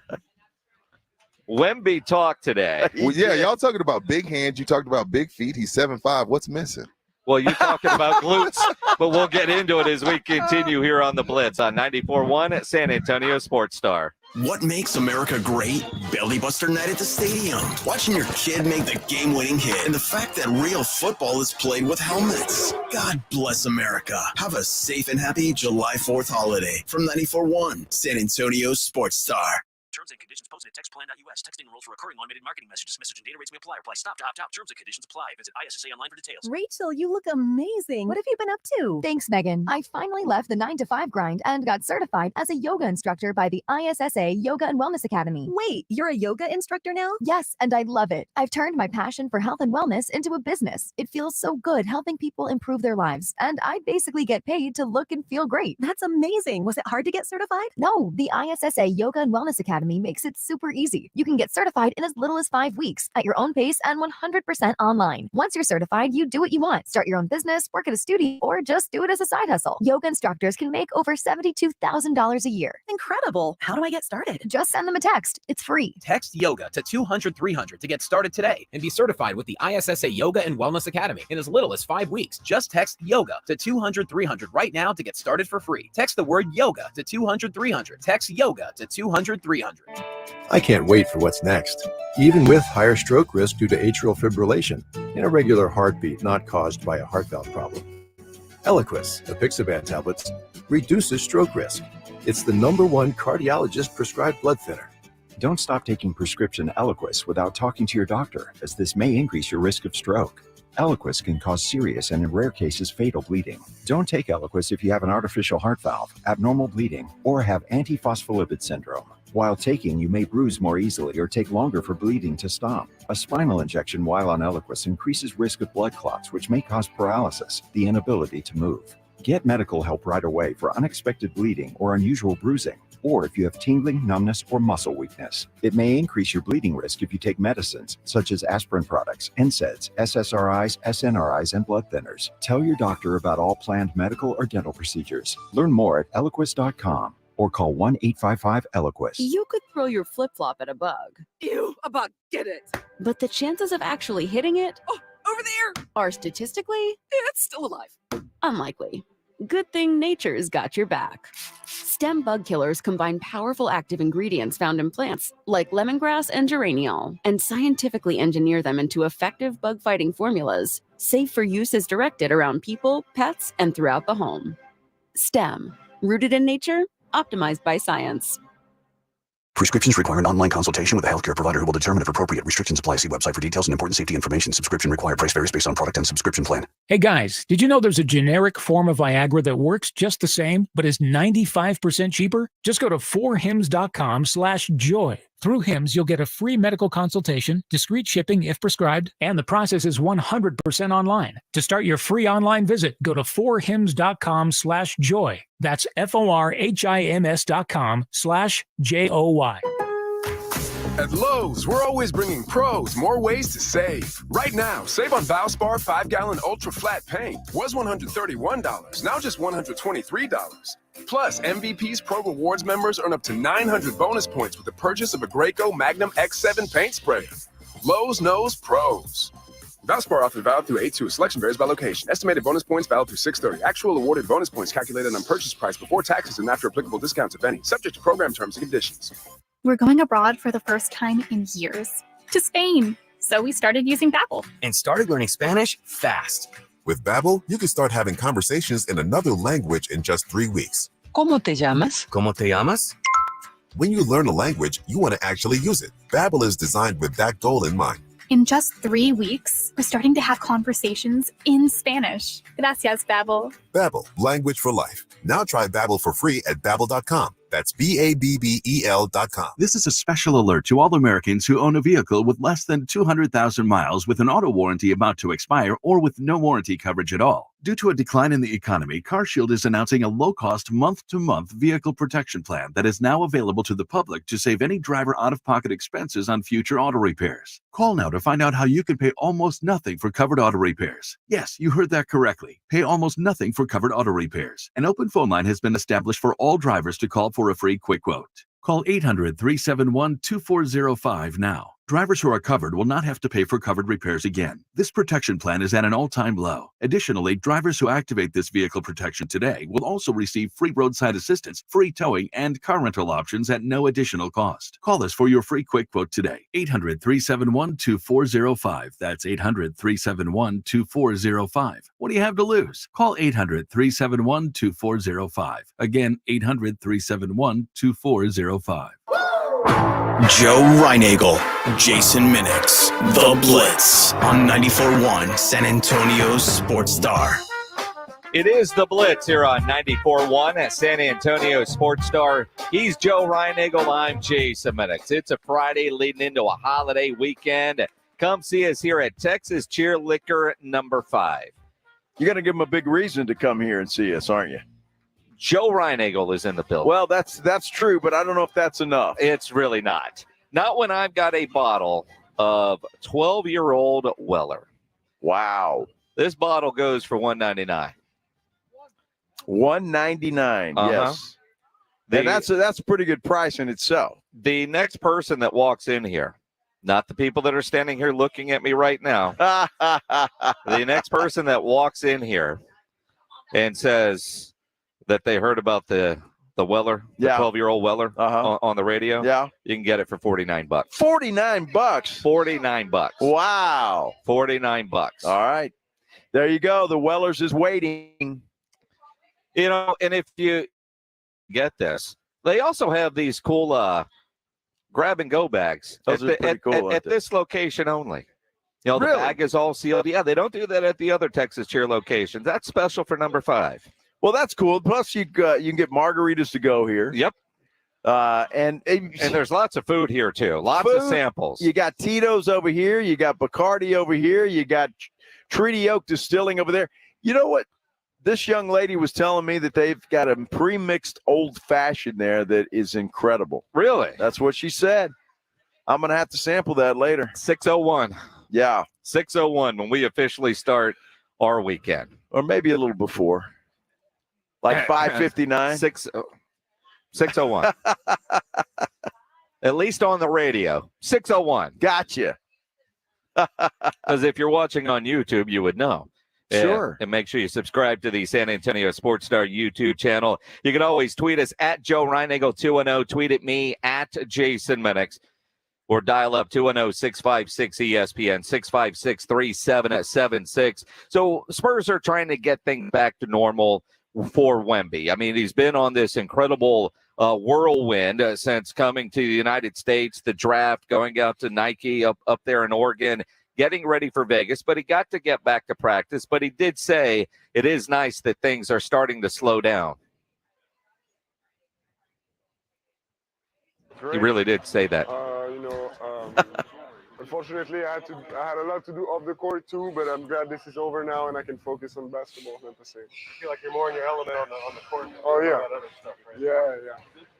Wemby talked today. Well, yeah, y'all talking about big hands. You talked about big feet. He's 7'5". What's missing? Well, you're talking about glutes, but we'll get into it as we continue here on the Blitz on 94.1 at San Antonio Sports Star. What makes America great? Belly Buster night at the stadium. Watching your kid make the game-winning hit. And the fact that real football is played with helmets. God bless America. Have a safe and happy July 4th holiday. From 94.1 San Antonio Sports Star. Terms and conditions posted at textplan.us. Texting enrolls for recurring automated marketing messages. Message and data rates may apply. Reply stop to opt out. Terms and conditions apply. Visit ISSA online for details. Rachel, you look amazing. What have you been up to? Thanks, Megan. I finally left the 9-to-5 grind and got certified as a yoga instructor by the ISSA Yoga and Wellness Academy. Wait, you're a yoga instructor now? Yes, and I love it. I've turned my passion for health and wellness into a business. It feels so good helping people improve their lives, and I basically get paid to look and feel great. That's amazing. Was it hard to get certified? No, the ISSA Yoga and Wellness Academy makes it super easy. You can get certified in as little as 5 weeks at your own pace and 100% online. Once you're certified, you do what you want. Start your own business, work at a studio, or just do it as a side hustle. Yoga instructors can make over $72,000 a year. Incredible. How do I get started? Just send them a text. It's free. Text YOGA to 200-300 to get started today and be certified with the ISSA Yoga and Wellness Academy in as little as 5 weeks. Just text YOGA to 200-300 right now to get started for free. Text the word YOGA to 200-300. Text YOGA to 200-300. I can't wait for what's next. Even with higher stroke risk due to atrial fibrillation, an irregular heartbeat not caused by a heart valve problem. Eliquis, apixaban tablets, reduces stroke risk. It's the #1 cardiologist prescribed blood thinner. Don't stop taking prescription Eliquis without talking to your doctor, as this may increase your risk of stroke. Eliquis can cause serious and in rare cases fatal bleeding. Don't take Eliquis if you have an artificial heart valve, abnormal bleeding, or have antiphospholipid syndrome. While taking, you may bruise more easily or take longer for bleeding to stop. A spinal injection while on Eliquis increases risk of blood clots, which may cause paralysis, the inability to move. Get medical help right away for unexpected bleeding or unusual bruising, or if you have tingling, numbness, or muscle weakness. It may increase your bleeding risk if you take medicines such as aspirin products, NSAIDs, SSRIs, SNRIs, and blood thinners. Tell your doctor about all planned medical or dental procedures. Learn more at Eliquis.com or call 1-855-ELIQUIS. You could throw your flip-flop at a bug. Ew, a bug, get it. But the chances of actually hitting it over there are statistically, it's still alive. Unlikely. Good thing nature's got your back. Stem bug killers combine powerful active ingredients found in plants like lemongrass and geraniol and scientifically engineer them into effective bug-fighting formulas, safe for use as directed around people, pets, and throughout the home. Stem, rooted in nature, optimized by science. Prescriptions require an online consultation with a healthcare provider who will determine if appropriate. Restrictions apply. See website for details and important safety information. Subscription required. Price varies based on product and subscription plan. Hey guys, did you know there's a generic form of Viagra that works just the same, but is 95% cheaper? Just go to 4hims.com/joy. Through Hims, you'll get a free medical consultation, discreet shipping if prescribed, and the process is 100% online. To start your free online visit, go to 4hims.com/joy. That's FORHIMS.com/JOY. At Lowe's, we're always bringing pros more ways to save. Right now, save on Valspar 5-gallon Ultra Flat Paint. Was $131, now just $123. Plus, MVP's Pro Rewards members earn up to 900 bonus points with the purchase of a Graco Magnum X7 paint sprayer. Lowe's knows pros. Valspar offer valid through 8/2. Selection varies by location. Estimated bonus points valid through 6/30. Actual awarded bonus points calculated on purchase price before taxes and after applicable discounts, if any. Subject to program terms and conditions. We're going abroad for the first time in years, to Spain. So we started using Babbel. And started learning Spanish fast. With Babbel, you can start having conversations in another language in just 3 weeks. ¿Cómo te llamas? ¿Cómo te llamas? When you learn a language, you want to actually use it. Babbel is designed with that goal in mind. In just 3 weeks, we're starting to have conversations in Spanish. Gracias, Babbel. Babbel, language for life. Now try Babbel for free at Babbel.com. That's BABBEL.com. This is a special alert to all Americans who own a vehicle with less than 200,000 miles with an auto warranty about to expire or with no warranty coverage at all. Due to a decline in the economy, CarShield is announcing a low-cost month-to-month vehicle protection plan that is now available to the public to save any driver out-of-pocket expenses on future auto repairs. Call now to find out how you can pay almost nothing for covered auto repairs. Yes, you heard that correctly. Pay almost nothing for covered auto repairs. An open phone line has been established for all drivers to call for a free quick quote. Call 800-371-2405 now. Drivers who are covered will not have to pay for covered repairs again. This protection plan is at an all-time low. Additionally, drivers who activate this vehicle protection today will also receive free roadside assistance, free towing, and car rental options at no additional cost. Call us for your free quick quote today. 800-371-2405. That's 800-371-2405. What do you have to lose? Call 800-371-2405. Again, 800-371-2405. Joe Reinagel, Jason Minix, The Blitz on 94.1 San Antonio's Sports Star. It is The Blitz here on 94.1 at San Antonio Sports Star. He's Joe Reinagel. I'm Jason Minix. It's a Friday leading into a holiday weekend. Come see us here at Texas Cheer Liquor number 5. You're going to give them a big reason to come here and see us, aren't you? Joe Reinagel is in the building. Well, that's true, but I don't know if that's enough. It's really not. Not when I've got a bottle of 12-year-old Weller. Wow. This bottle goes for $199. $199, yes. And that's a pretty good price in itself. The next person that walks in here, not the people that are standing here looking at me right now, the next person that walks in here and says that they heard about the Weller, the 12-year-old Weller on the radio, you can get it for $49. $49? $49. Wow. $49. All right. There you go. The Wellers is waiting. You know, and if you get this, they also have these cool grab-and-go bags. Those are pretty cool. At this location only. You know, the Really? bag is all sealed. Yeah, they don't do that at the other Texas Cheer locations. That's special for number 5. Well, that's cool. Plus, you can get margaritas to go here. Yep. And there's lots of food here, too. Lots of samples. You got Tito's over here. You got Bacardi over here. You got Treaty Oak Distilling over there. You know what? This young lady was telling me that they've got a pre-mixed old-fashioned there that is incredible. Really? That's what she said. I'm going to have to sample that later. 6:01. Yeah. 6:01 when we officially start our weekend. Or maybe a little before. Like 5:59? 6:01. At least on the radio. 6:01. Gotcha. Because if you're watching on YouTube, you would know. Sure. And make sure you subscribe to the San Antonio Sports Star YouTube channel. You can always tweet us at Joe Reinagel 210. Tweet at me at Jason Minix. Or dial up 210-656-ESPN, 656-3776. So Spurs are trying to get things back to normal for Wemby. I mean, he's been on this incredible whirlwind since coming to the United States, the draft, going out to Nike up there in Oregon, getting ready for Vegas, but he got to get back to practice. But he did say it is nice that things are starting to slow down. He really did say that. Unfortunately, I had a lot to do off the court too, but I'm glad this is over now and I can focus on basketball 100%. I feel like you're more in your element on the court. Oh yeah. That other stuff, right? Yeah.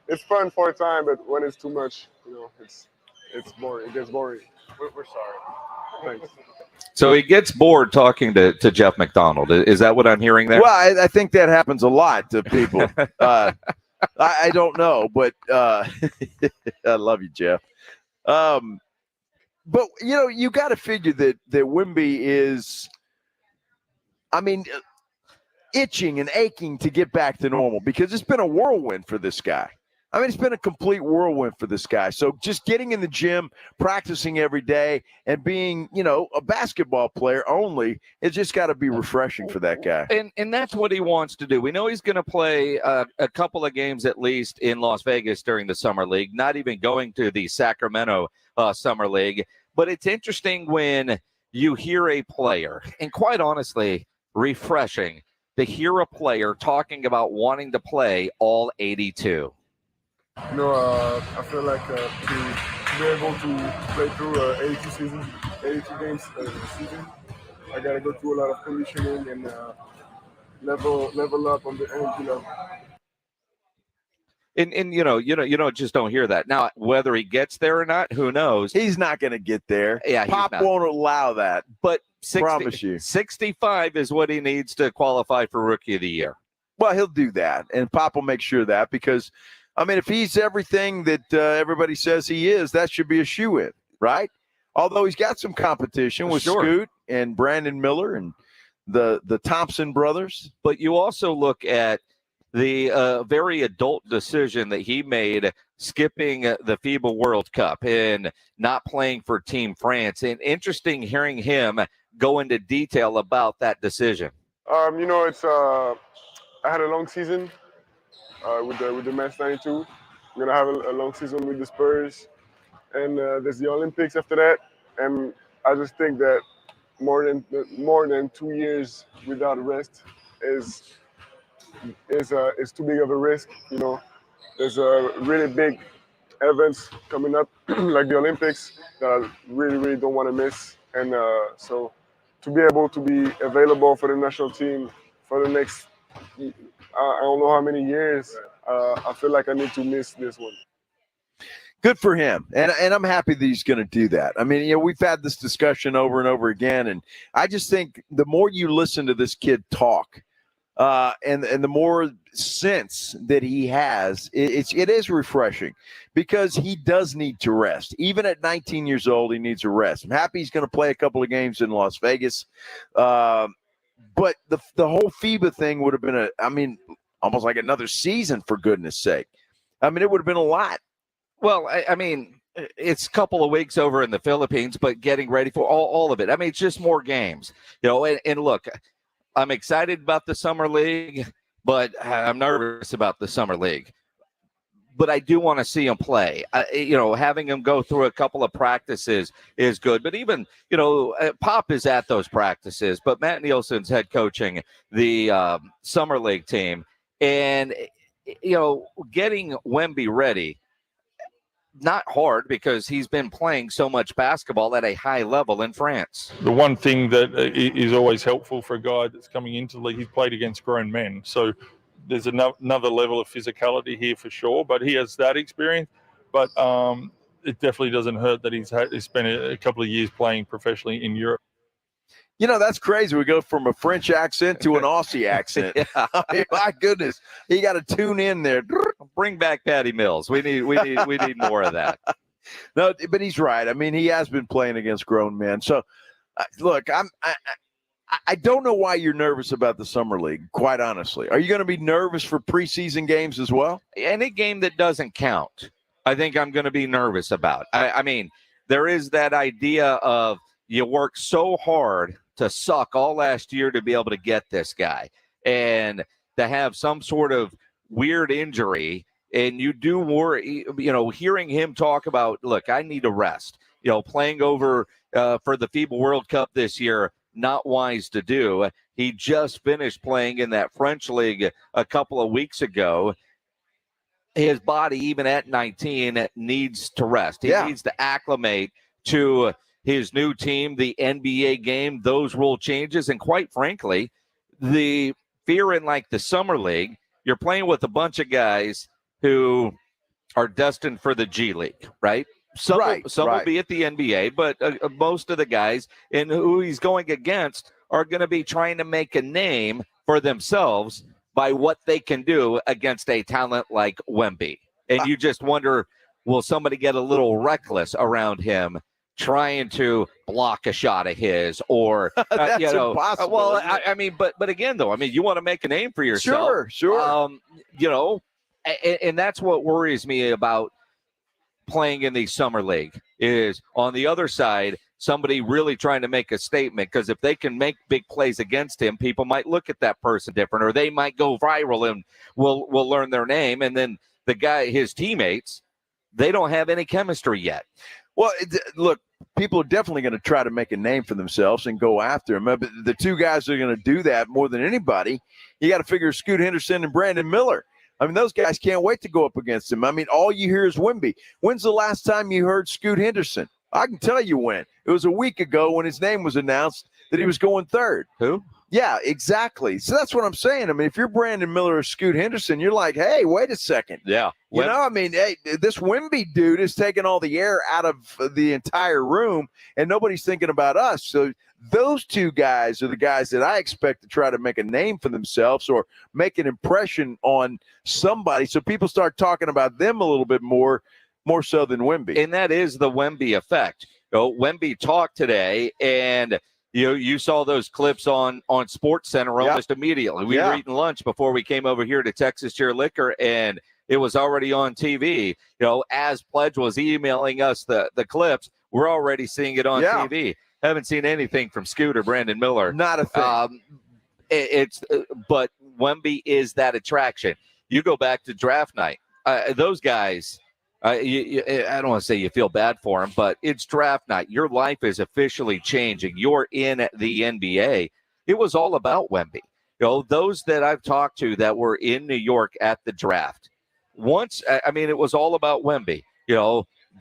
It's fun for a time, but when it's too much, it's boring. It gets boring. We're sorry. Thanks. So he gets bored talking to Jeff McDonald. Is that what I'm hearing there? Well, I think that happens a lot to people. I don't know, but I love you, Jeff. But, you got to figure that Wemby is, itching and aching to get back to normal because it's been a whirlwind for this guy. It's been a complete whirlwind for this guy. So just getting in the gym, practicing every day, and being, a basketball player only, it's just got to be refreshing for that guy. And that's what he wants to do. We know he's going to play a couple of games at least in Las Vegas during the Summer League, not even going to the Sacramento Summer League. But it's interesting when you hear a player, and quite honestly, refreshing to hear a player talking about wanting to play all 82. I feel like to be able to play through 82 games season, I gotta go through a lot of conditioning and level up on the energy level. And you just don't hear that. Now, whether he gets there or not, who knows? He's not going to get there. Yeah, Pop won't allow that. But promise you, 65 is what he needs to qualify for Rookie of the Year. Well, he'll do that, and Pop will make sure of that because, if he's everything that everybody says he is, that should be a shoo-in, right? Although he's got some competition with Scoot and Brandon Miller and the Thompson brothers. But you also look at the very adult decision that he made skipping the FIBA World Cup and not playing for Team France. And interesting hearing him go into detail about that decision. I had a long season with the Match 92. I'm going to have a long season with the Spurs. And there's the Olympics after that. And I just think that more than 2 years without rest is too big of a risk. There's a really big events coming up like the Olympics that I really, really don't want to miss. And so to be able to be available for the national team for the next, I don't know how many years, I feel like I need to miss this one. Good for him. And I'm happy that he's going to do that. We've had this discussion over and over again. And I just think the more you listen to this kid talk, and the more sense that he has, it is refreshing because he does need to rest. Even at 19 years old, he needs a rest. I'm happy he's going to play a couple of games in Las Vegas. But the whole FIBA thing would have been almost like another season, for goodness sake. It would have been a lot. Well, it's a couple of weeks over in the Philippines, but getting ready for all of it. It's just more games, and look, I'm excited about the Summer League, but I'm nervous about the Summer League. But I do want to see him play. Having him go through a couple of practices is good. But even, Pop is at those practices. But Matt Nielsen's head coaching the Summer League team. And, getting Wemby ready, not hard because he's been playing so much basketball at a high level in France. The one thing that is always helpful for a guy that's coming into the league, he's played against grown men. So there's another level of physicality here for sure, but he has that experience. But it definitely doesn't hurt that he's spent a couple of years playing professionally in Europe. That's crazy. We go from a French accent to an Aussie accent. Yeah. My goodness, you got to tune in there. Bring back Patty Mills. We need more of that. No, but he's right. He has been playing against grown men. So, look, I don't know why you're nervous about the Summer League, quite honestly. Are you going to be nervous for preseason games as well? Any game that doesn't count, I think I'm going to be nervous about. There is that idea of you work so hard to suck all last year to be able to get this guy and to have some sort of weird injury. And you do worry, hearing him talk about, look, I need a rest, playing over for the FIBA World Cup this year, not wise to do. He just finished playing in that French league a couple of weeks ago. His body, even at 19, needs to rest. He needs to acclimate to his new team, the NBA game, those rule changes, and quite frankly, the fear in like the summer league, you're playing with a bunch of guys who are destined for the G League, right? Some will be at the NBA, but most of the guys and who he's going against are going to be trying to make a name for themselves by what they can do against a talent like Wemby. And you just wonder, will somebody get a little reckless around him trying to block a shot of his or, That's impossible. well, I mean, but again, though, I mean, you want to make a name for yourself. Sure. And that's what worries me about playing in the summer league is on the other side, somebody really trying to make a statement, because if they can make big plays against him, people might look at that person different, or they might go viral and will learn their name. And then the guy, his teammates, they don't have any chemistry yet. Well, look, people are definitely going to try to make a name for themselves and go after him. But the two guys that are going to do that more than anybody, you got to figure Scoot Henderson and Brandon Miller. I mean, those guys can't wait to go up against him. I mean, all you hear is Wemby. When's the last time you heard Scoot Henderson? I can tell you when. It was a week ago when his name was announced that he was going third. Who? Yeah, exactly. So that's what I'm saying. I mean, if you're Brandon Miller or Scoot Henderson, you're like, hey, wait a second. Yeah. You know, I mean, hey, this Wemby dude is taking all the air out of the entire room, and nobody's thinking about us. So those two guys are the guys that I expect to try to make a name for themselves or make an impression on somebody, so people start talking about them a little bit more so than Wemby. And that is the Wemby effect. Wemby talked today, and you saw those clips on SportsCenter almost immediately. We were eating lunch before we came over here to Texas Chair Liquor, and it was already on TV. As Pledge was emailing us the clips, we're already seeing it on TV. Haven't seen anything from Scoot or Brandon Miller. Not a thing. But Wemby is that attraction. You go back to draft night. Those guys, I don't want to say you feel bad for them, but it's draft night. Your life is officially changing. You're in the NBA. It was all about Wemby. Those that I've talked to that were in New York at the draft, it was all about Wemby.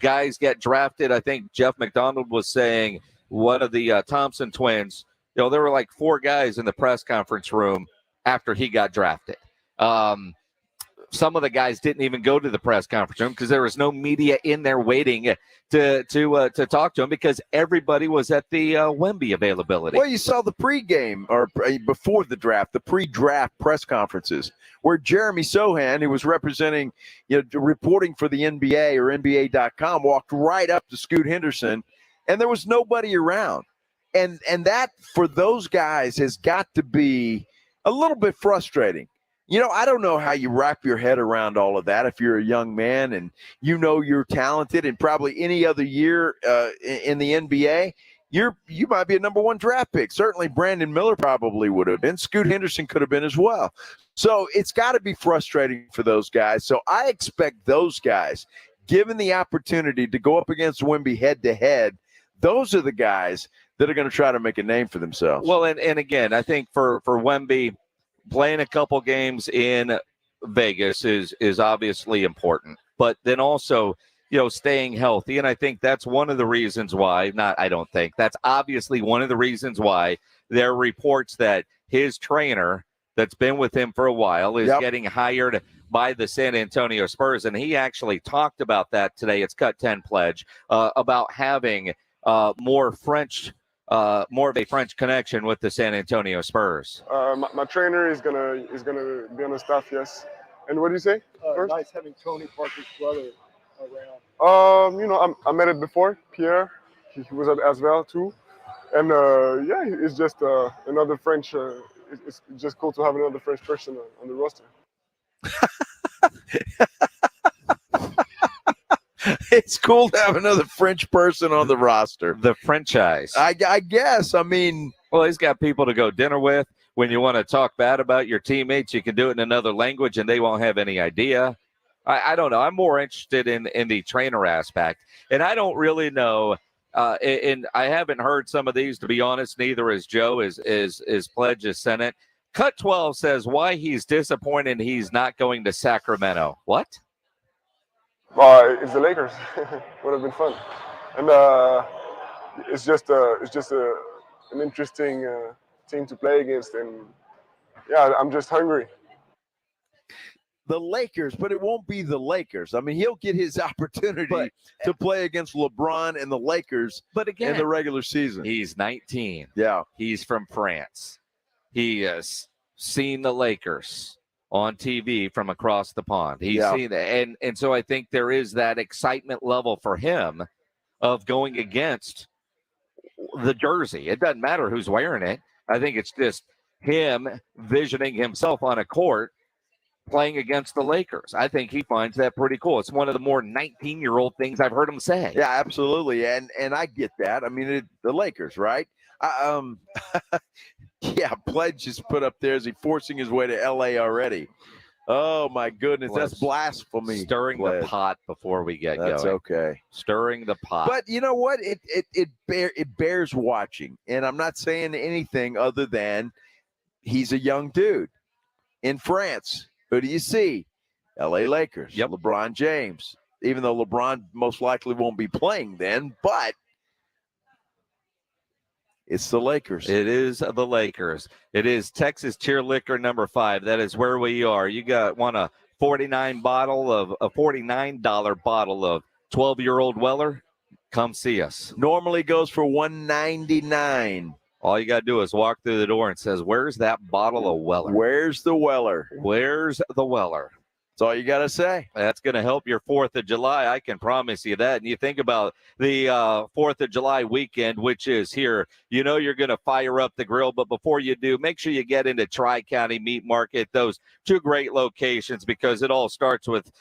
Guys get drafted. I think Jeff McDonald was saying one of the Thompson twins, there were like 4 guys in the press conference room after he got drafted. Some of the guys didn't even go to the press conference room because there was no media in there waiting to talk to him because everybody was at the Wemby availability. Well, you saw the pregame or before the draft, the pre-draft press conferences where Jeremy Sohan, who was representing, reporting for the NBA or NBA.com, walked right up to Scoot Henderson, and there was nobody around. And that, for those guys, has got to be a little bit frustrating. I don't know how you wrap your head around all of that if you're a young man and you're talented, and probably any other year in the NBA, you might be a number 1 draft pick. Certainly Brandon Miller probably would have been. Scoot Henderson could have been as well. So it's got to be frustrating for those guys. So I expect those guys, given the opportunity to go up against Wemby head-to-head, those are the guys that are going to try to make a name for themselves. Well, and again, I think for Wemby, playing a couple games in Vegas is obviously important, but then also, staying healthy. And I think that's one of the reasons why, that's obviously one of the reasons why there are reports that his trainer that's been with him for a while is getting hired by the San Antonio Spurs. And he actually talked about that today. It's Cut 10 Pledge about having more of a French connection with the San Antonio Spurs. My trainer is gonna be on the staff, yes. And what do you say? Nice having Tony Parker's brother around. I met it before. Pierre, he was as well too. And it's just another French. It's just cool to have another French person on the roster. It's cool to have another French person on the roster. The franchise. I guess. I mean, well, he's got people to go dinner with. When you want to talk bad about your teammates, you can do it in another language and they won't have any idea. I don't know. I'm more interested in the trainer aspect. And I don't really know And I haven't heard some of these, to be honest. Neither is Joe. Is Pledge has sent it. Cut 12 says why he's disappointed he's not going to Sacramento. What? It's the Lakers. Would have been fun, and it's just an interesting team to play against, and yeah, I'm just hungry. The Lakers, but it won't be the Lakers. I mean, he'll get his opportunity to play against LeBron and the Lakers, but again, in the regular season. He's 19. Yeah, he's from France. He has seen the Lakers on TV from across the pond. He's seen that, and so I think there is that excitement level for him of going against the jersey. It doesn't matter who's wearing it. I think it's just him visioning himself on a court playing against the Lakers. I think he finds that pretty cool. It's one of the more 19-year-old things I've heard him say. Yeah, absolutely. And I get that. I mean, the Lakers, right? Yeah, Pledge just put up there. Is he forcing his way to L.A. already? Oh, my goodness. That's blasphemy. Stirring the pot before we get going. That's okay. Stirring the pot. But you know what? It bears watching. And I'm not saying anything other than he's a young dude in France. Who do you see? L.A. Lakers. Yep. LeBron James. Even though LeBron most likely won't be playing then, but it's the Lakers. It is the Lakers. It is Texas Cheer Liquor number 5. That is where we are. You want a $49 bottle of 12-year-old Weller? Come see us. Normally goes for $199. All you got to do is walk through the door and says, where's that bottle of Weller? Where's the Weller? Where's the Weller? That's all you got to say. That's going to help your 4th of July. I can promise you that. And you think about the 4th of July weekend, which is here. You know you're going to fire up the grill. But before you do, make sure you get into Tri-County Meat Market, those 2 great locations, because it all starts with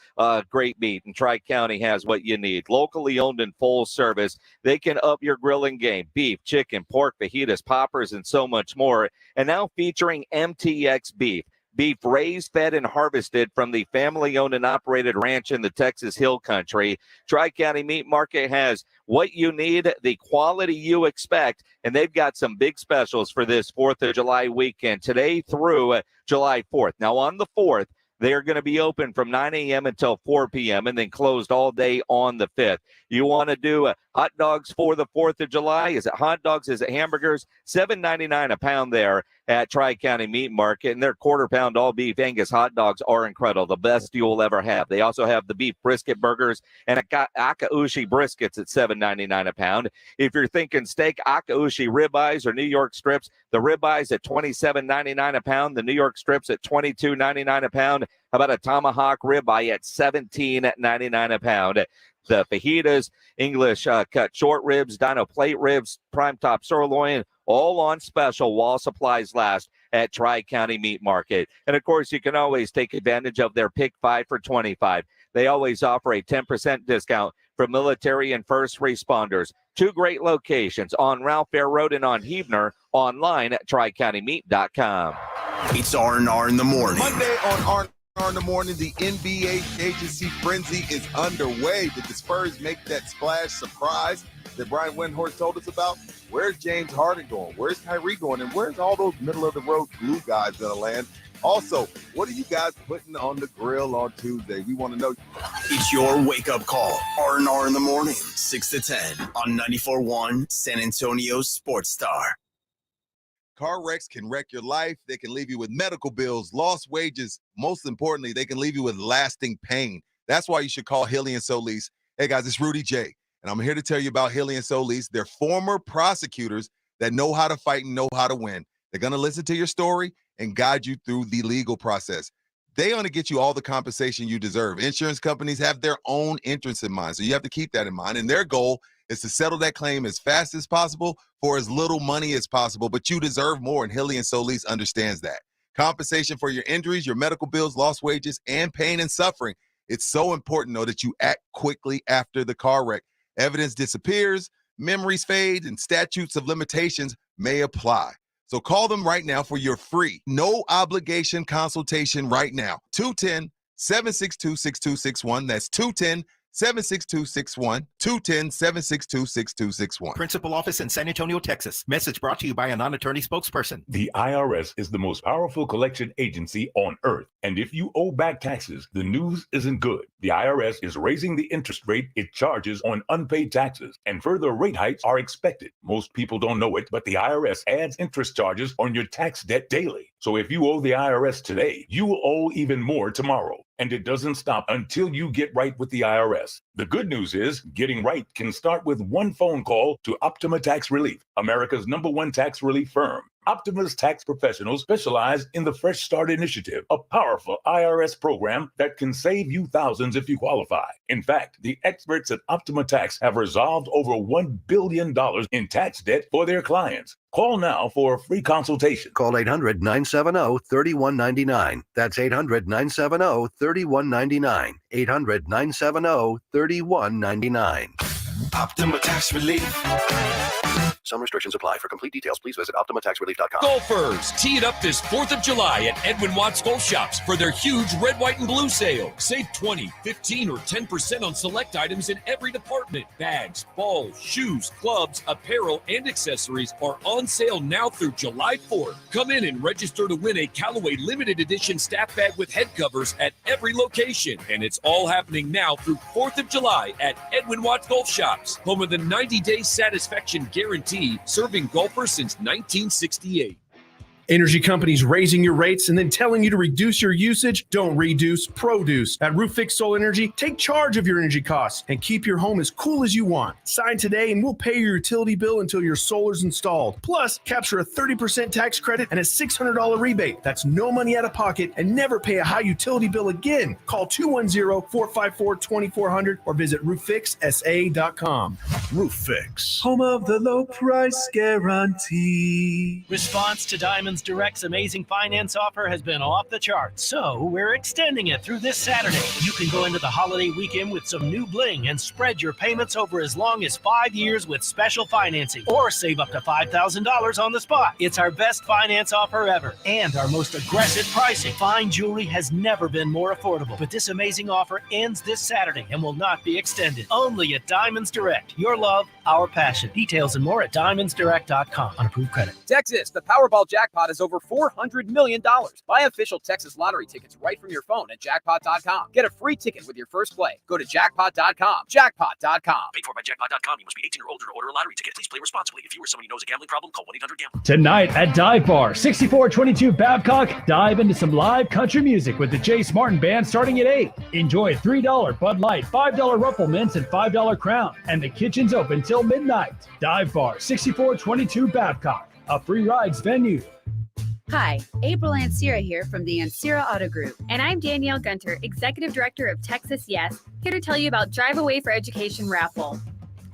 great meat. And Tri-County has what you need. Locally owned and full service. They can up your grilling game. Beef, chicken, pork, fajitas, poppers, and so much more. And now featuring MTX Beef. Beef raised, fed, and harvested from the family-owned and operated ranch in the Texas Hill Country. Tri-County Meat Market has what you need, the quality you expect, and they've got some big specials for this 4th of July weekend, today through July 4th. Now, on the 4th, they are going to be open from 9 a.m. until 4 p.m. and then closed all day on the 5th. You want to do hot dogs for the 4th of July? Is it hot dogs? Is it hamburgers? $7.99 a pound there at Tri-County Meat Market. And their quarter-pound all-beef Angus hot dogs are incredible, the best you'll ever have. They also have the beef brisket burgers and Akaushi briskets at $7.99 a pound. If you're thinking steak, Akaushi ribeyes or New York strips, the ribeyes at $27.99 a pound, the New York strips at $22.99 a pound. How about a tomahawk ribeye at $17.99 a pound? The fajitas, English cut short ribs, dino plate ribs, prime top sirloin, all on special while supplies last at Tri-County Meat Market. And, of course, you can always take advantage of their Pick 5 for $25. They always offer a 10% discount for military and first responders. 2 great locations on Ralph Fair Road and on Heebner, online at tricountymeat.com. It's R&R in the morning. Monday on R&R in the morning, the NBA agency frenzy is underway. Did the Spurs make that splash surprise that Brian Windhorst told us about? Where's James Harden going? Where's Kyrie going? And where's all those middle-of-the-road glue guys going to land? Also, what are you guys putting on the grill on Tuesday? We want to know. It's your wake-up call. R&R in the morning, 6 to 10 on 94.1 San Antonio Sports Star. Car wrecks can wreck your life. They can leave you with medical bills, lost wages. Most importantly, they can leave you with lasting pain. That's why you should call Hilly & Solis. Hey, guys, it's Rudy J, and I'm here to tell you about Hilly & Solis. They're former prosecutors that know how to fight and know how to win. They're going to listen to your story and guide you through the legal process. They want to get you all the compensation you deserve. Insurance companies have their own interests in mind, so you have to keep that in mind. And their goal is to settle that claim as fast as possible for as little money as possible, but you deserve more, and Hilly & Solis understands that. Compensation for your injuries, your medical bills, lost wages, and pain and suffering. It's so important, though, that you act quickly after the car wreck. Evidence disappears, memories fade, and statutes of limitations may apply. So call them right now for your free, no obligation consultation right now. 210-762-6261. That's 210-762-6261. 210-762-6261. Principal office in San Antonio, Texas. Message brought to you by a non-attorney spokesperson. The IRS is the most powerful collection agency on earth. And if you owe back taxes, the news isn't good. The IRS is raising the interest rate it charges on unpaid taxes, and further rate hikes are expected. Most people don't know it, but the IRS adds interest charges on your tax debt daily. So if you owe the IRS today, you will owe even more tomorrow. And it doesn't stop until you get right with the IRS. The good news is getting right can start with one phone call to Optima Tax Relief, America's #1 tax relief firm. Optima's tax professionals specialize in the Fresh Start Initiative, a powerful IRS program that can save you thousands if you qualify. In fact, the experts at Optima Tax have resolved over $1 billion in tax debt for their clients. Call now for a free consultation. Call 800-970-3199. That's 800-970-3199. 800-970-3199. Optima Tax Relief. Some restrictions apply. For complete details, please visit OptimaTaxRelief.com. Golfers, tee it up this 4th of July at Edwin Watts Golf Shops for their huge red, white, and blue sale. Save 20, 15, or 10% on select items in every department. Bags, balls, shoes, clubs, apparel, and accessories are on sale now through July 4th. Come in and register to win a Callaway limited edition staff bag with head covers at every location. And it's all happening now through 4th of July at Edwin Watts Golf Shops, home of the 90-day satisfaction guarantee, serving golfers since 1968. Energy companies raising your rates and then telling you to reduce your usage? Don't reduce, produce. At Roof Fix Solar Energy, take charge of your energy costs and keep your home as cool as you want. Sign today and we'll pay your utility bill until your solar's installed. Plus, capture a 30% tax credit and a $600 rebate. That's no money out of pocket and never pay a high utility bill again. Call 210-454-2400 or visit rooffixsa.com. Roof Fix, home of the low price guarantee. Response to Diamonds Direct's amazing finance offer has been off the charts, so we're extending it through this Saturday. You can go into the holiday weekend with some new bling and spread your payments over as long as 5 years with special financing, or save up to $5,000 on the spot. It's our best finance offer ever and our most aggressive pricing. Fine jewelry has never been more affordable, but this amazing offer ends this Saturday and will not be extended. Only at Diamonds Direct. Your love, our passion. Details and more at diamondsdirect.com on approved credit. Texas, the Powerball jackpot is over $400 million. Buy official Texas lottery tickets right from your phone at jackpot.com. Get a free ticket with your first play. Go to jackpot.com. Jackpot.com. Paid for by jackpot.com. You must be 18 or older to order a lottery ticket. Please play responsibly. If you or someone you know has a gambling problem, call 1-800-GAMBLER. Tonight at Dive Bar, 6422 Babcock, dive into some live country music with the Jace Martin Band starting at 8. Enjoy $3 Bud Light, $5 Ruffle Mints, and $5 Crown. And the kitchen's open till midnight. Dive Bar, 6422 Babcock, a free rides venue. Hi, April Ansira here from the Ansira Auto Group. And I'm Danielle Gunter, Executive Director of Texas Yes, here to tell you about Drive Away for Education raffle.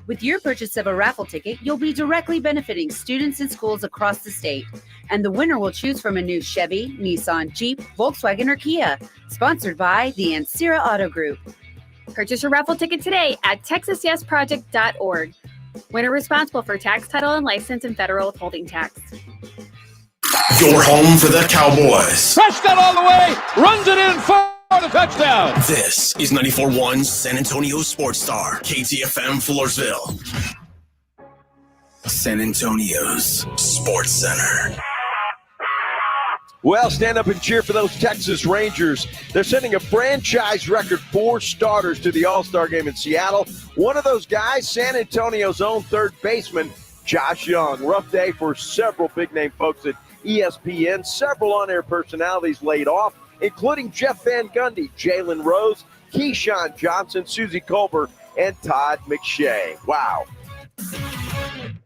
With your purchase of a raffle ticket, you'll be directly benefiting students and schools across the state. And the winner will choose from a new Chevy, Nissan, Jeep, Volkswagen, or Kia. Sponsored by the Ansira Auto Group. Purchase your raffle ticket today at texasyesproject.org. Winner responsible for tax, title, and license and federal withholding tax. Your home for the Cowboys. Prescott all the way, runs it in for the touchdown. This is 94.1 San Antonio Sports Star, KTFM Floresville. San Antonio's Sports Center. Well, stand up and cheer for those Texas Rangers. They're sending a franchise record 4 starters to the All-Star game in Seattle. One of those guys, San Antonio's own third baseman, Josh Young. Rough day for several big-name folks at ESPN. Several on-air personalities laid off, including Jeff Van Gundy, Jalen Rose, Keyshawn Johnson, Susie Colbert, and Todd McShay. Wow.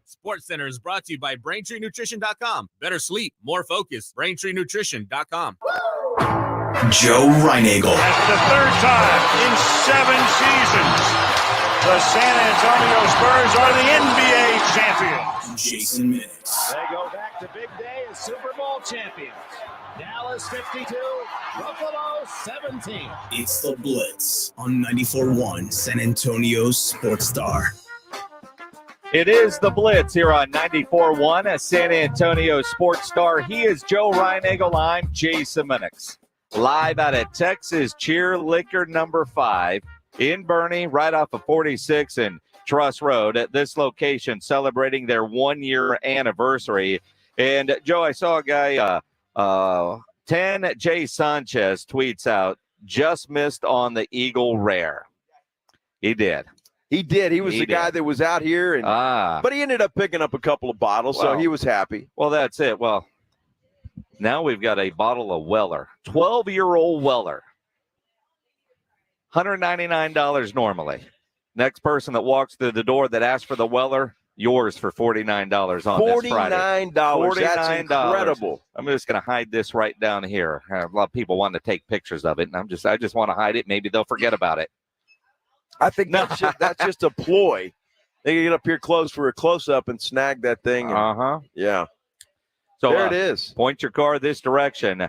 Sports Center is brought to you by BraintreeNutrition.com. Better sleep, more focus. BraintreeNutrition.com. Joe Reinagel. That's the third time in 7 seasons the San Antonio Spurs are the NBA champions. Jason Minix. They go back to big day as Super Bowl champions. Dallas 52, Buffalo 17. It's the Blitz on 94.1 San Antonio's Sports Star. It is the Blitz here on 94.1 at San Antonio Sports Star. He is Joe Reinagel. I'm Jason Minix. Live out of Texas Cheer Liquor number 5. in Bernie, right off of 46 and Truss Road at this location, celebrating their 1-year anniversary. And, Joe, I saw a guy, 10 J. Sanchez tweets out, just missed on the Eagle Rare. He did. He did. He was the guy that was out here, but he ended up picking up a couple of bottles, so he was happy. Well, that's it. Well, now we've got a bottle of Weller, 12-year-old Weller, $199 normally. Next person that walks through the door that asks for the Weller, yours for $49 on this Friday. $49. That's incredible. I'm just going to hide this right down here. A lot of people want to take pictures of it, and I just want to hide it. Maybe they'll forget about it. I think that's just a ploy. They get up here close for a close-up and snag that thing. Yeah. So there it is. Point your car this direction.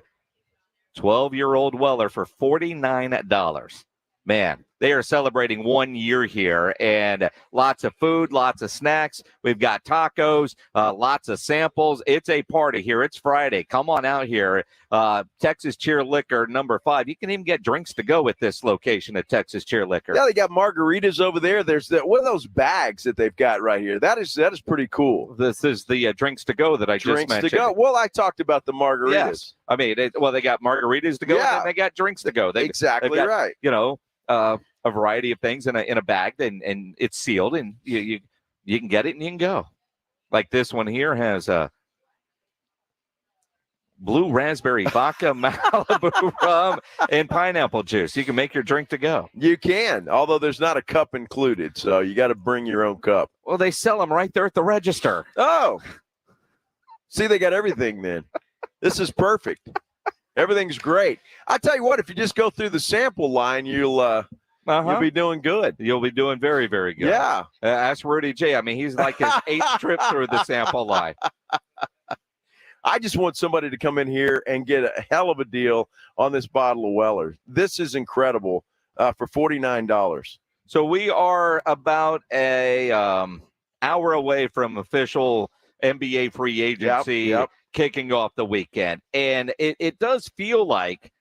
12-year-old Weller for $49. Man, they are celebrating 1 year here, and lots of food, lots of snacks. We've got tacos, lots of samples. It's a party here. It's Friday. Come on out here. Texas Cheer Liquor number 5. You can even get drinks to go at this location at Texas Cheer Liquor. Yeah, they got margaritas over there. There's one of those bags that they've got right here. That is pretty cool. This is the drinks to go that I just mentioned. Drinks to go. Well, I talked about the margaritas. Yes. I mean, they got margaritas to go, and then they got drinks to go. Exactly they've got, right. You know, a variety of things in a bag, and it's sealed, and you can get it and you can go. Like this one here has a blue raspberry vodka, Malibu rum, and pineapple juice. You can make your drink to go. You can, although there's not a cup included, so you got to bring your own cup. Well, they sell them right there at the register. Oh, see, they got everything then. This is perfect. Everything's great. I tell you what, if you just go through the sample line, you'll be doing good. You'll be doing very, very good. Yeah. Ask Rudy J. I mean, he's like his 8th trip through the sample line. I just want somebody to come in here and get a hell of a deal on this bottle of Weller. This is incredible for $49. So we are about a hour away from official NBA free agency kicking off the weekend. And it does feel like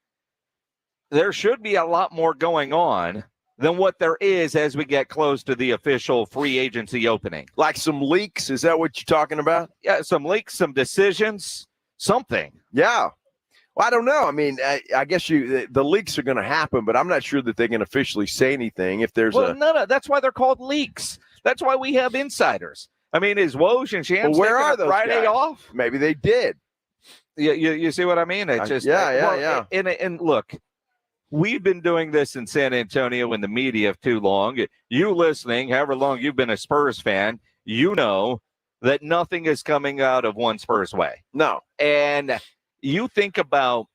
there should be a lot more going on than what there is as we get close to the official free agency opening. Like some leaks? Is that what you're talking about? Yeah, some leaks, some decisions, something. Yeah. Well, I don't know. I mean, I guess the leaks are going to happen, but I'm not sure that they can officially say anything if there's no, that's why they're called leaks. That's why we have insiders. I mean, is Woj and Shams where are those Friday guys? off? Maybe they did. You see what I mean? It's just yeah. And look, we've been doing this in San Antonio in the media too long. You listening, however long you've been a Spurs fan, you know that nothing is coming out of one Spurs way. No. And you think about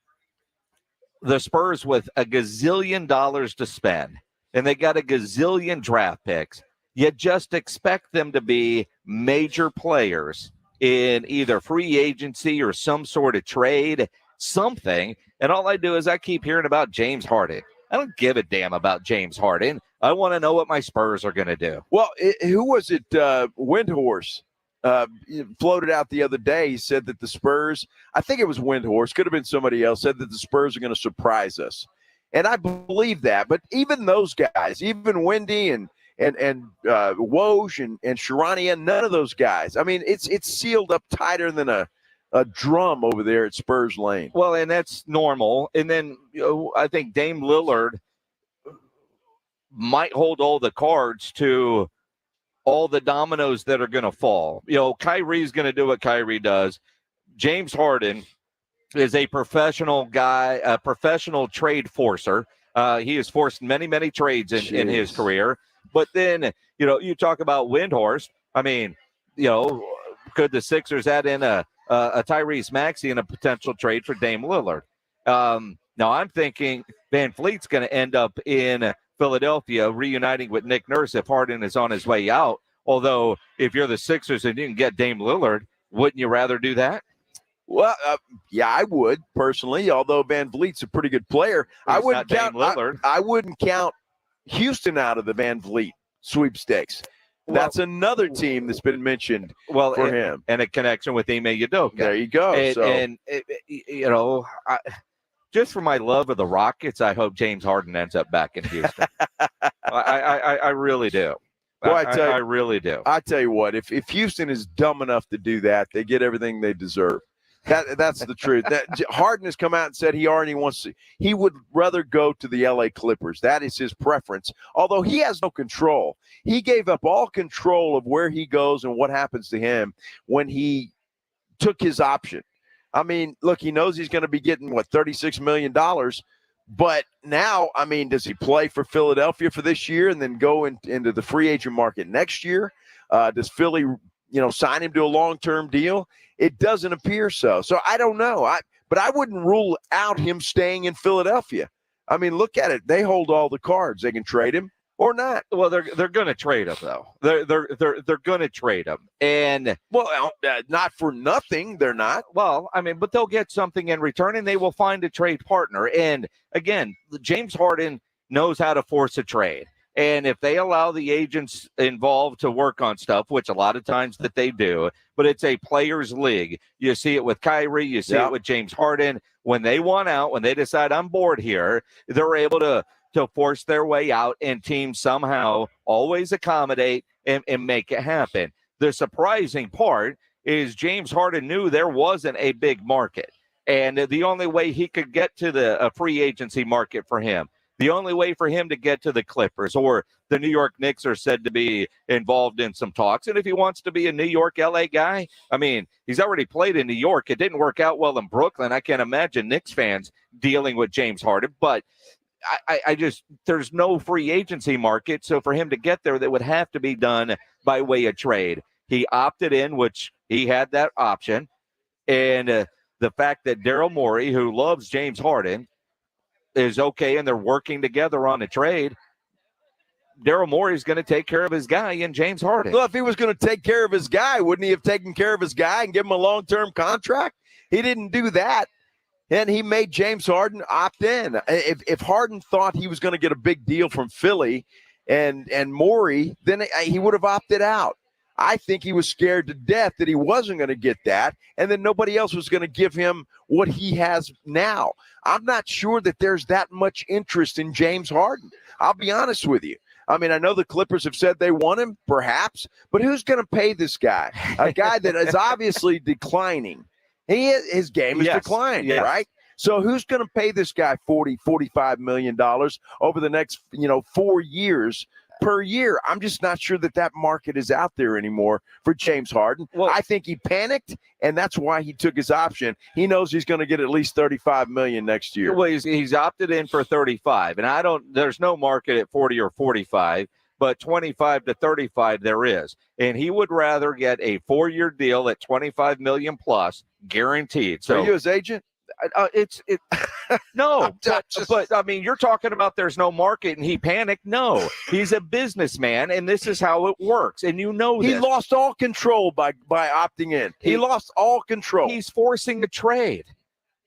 the Spurs with a gazillion dollars to spend, and they got a gazillion draft picks. You just expect them to be major players in either free agency or some sort of trade, something. And all I do is I keep hearing about James Harden. I don't give a damn about James Harden. I want to know what my Spurs are going to do. Well, who was it? Windhorse floated out the other day. He said that the Spurs, I think it was Windhorse, could have been somebody else, said that the Spurs are going to surprise us. And I believe that. But even those guys, even Wendy and Woj and Sharania, none of those guys. I mean, it's sealed up tighter than a drum over there at Spurs Lane. Well, and that's normal. And then I think Dame Lillard might hold all the cards to all the dominoes that are going to fall. Kyrie's going to do what Kyrie does. James Harden is a professional guy, a professional trade forcer. He has forced many, many trades in his career. But then, you talk about Windhorst. I mean, could the Sixers add in a Tyrese Maxey in a potential trade for Dame Lillard? Now, I'm thinking Van Fleet's going to end up in Philadelphia reuniting with Nick Nurse if Harden is on his way out. Although, if you're the Sixers and you can get Dame Lillard, wouldn't you rather do that? Well, yeah, I would personally. Although Van Vliet's a pretty good player, I wouldn't count Lillard. I wouldn't count Houston out of the Van Vliet sweepstakes. That's another team that's been mentioned for him. And a connection with Ime Udoka. There you go. Just for my love of the Rockets, I hope James Harden ends up back in Houston. I really do. Well, I really do. I tell you what, if Houston is dumb enough to do that, they get everything they deserve. That's the truth. Harden has come out and said he would rather go to the LA Clippers. That is his preference. Although he has no control. He gave up all control of where he goes and what happens to him when he took his option. I mean, look, he knows he's going to be getting $36 million. But now, I mean, does he play for Philadelphia for this year and then go into the free agent market next year? Does Philly, sign him to a long-term deal? It doesn't appear so. So I don't know. But I wouldn't rule out him staying in Philadelphia. I mean, look at it. They hold all the cards. They can trade him or not. Well, they're going to trade him though. They're going to trade him, and not for nothing. They're not. Well, I mean, but they'll get something in return, and they will find a trade partner. And again, James Harden knows how to force a trade. And if they allow the agents involved to work on stuff, which a lot of times that they do, but it's a players' league. You see it with Kyrie. You see it with James Harden. When they want out, when they decide I'm bored here, they're able to force their way out, and teams somehow always accommodate and make it happen. The surprising part is James Harden knew there wasn't a big market, and the only way he could get to the free agency market for him, the only way for him to get to the Clippers or the New York Knicks are said to be involved in some talks. And if he wants to be a New York, LA guy, I mean, he's already played in New York. It didn't work out well in Brooklyn. I can't imagine Knicks fans dealing with James Harden, but I just, there's no free agency market. So for him to get there, that would have to be done by way of trade. He opted in, which he had that option. And the fact that Daryl Morey, who loves James Harden, is okay and they're working together on a trade, Daryl Morey is going to take care of his guy in James Harden. Well, if he was going to take care of his guy, wouldn't he have taken care of his guy and give him a long-term contract? He didn't do that. And he made James Harden opt in. If Harden thought he was going to get a big deal from Philly and Morey, then he would have opted out. I think he was scared to death that he wasn't going to get that, and then nobody else was going to give him what he has now. I'm not sure that there's that much interest in James Harden. I'll be honest with you. I mean, I know the Clippers have said they want him, perhaps, but who's going to pay this guy? A guy that is obviously declining. His game is declining, right? So who's going to pay this guy $45 million over the next 4 years per year? I'm just not sure that market is out there anymore for James Harden. Well, I think he panicked, and that's why he took his option. He knows he's going to get at least $35 million next year. Well, he's opted in for 35, and there's no market at 40 or 45, but 25 to 35 there is. And he would rather get a 4-year deal at $25 million plus, guaranteed. So are you his agent? No, but I mean, you're talking about there's no market and he panicked. No, he's a businessman, and this is how it works. And you know he this. Lost all control by opting in. He lost all control. He's forcing a trade.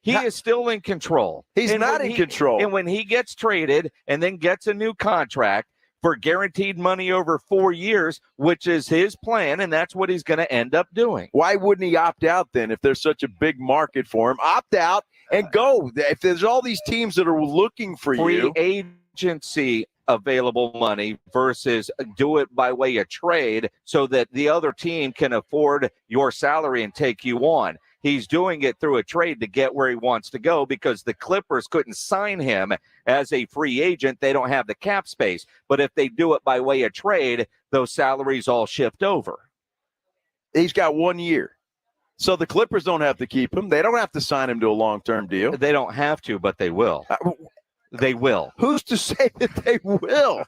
He is still in control. He's not in control. And when he gets traded and then gets a new contract for guaranteed money over 4 years, which is his plan, and that's what he's going to end up doing. Why wouldn't he opt out then if there's such a big market for him? Opt out and go. If there's all these teams that are looking for you. Free agency available money versus do it by way of trade so that the other team can afford your salary and take you on. He's doing it through a trade to get where he wants to go because the Clippers couldn't sign him as a free agent. They don't have the cap space. But if they do it by way of trade, those salaries all shift over. He's got 1 year. So the Clippers don't have to keep him. They don't have to sign him to a long-term deal. They don't have to, but they will. They will. Who's to say that they will?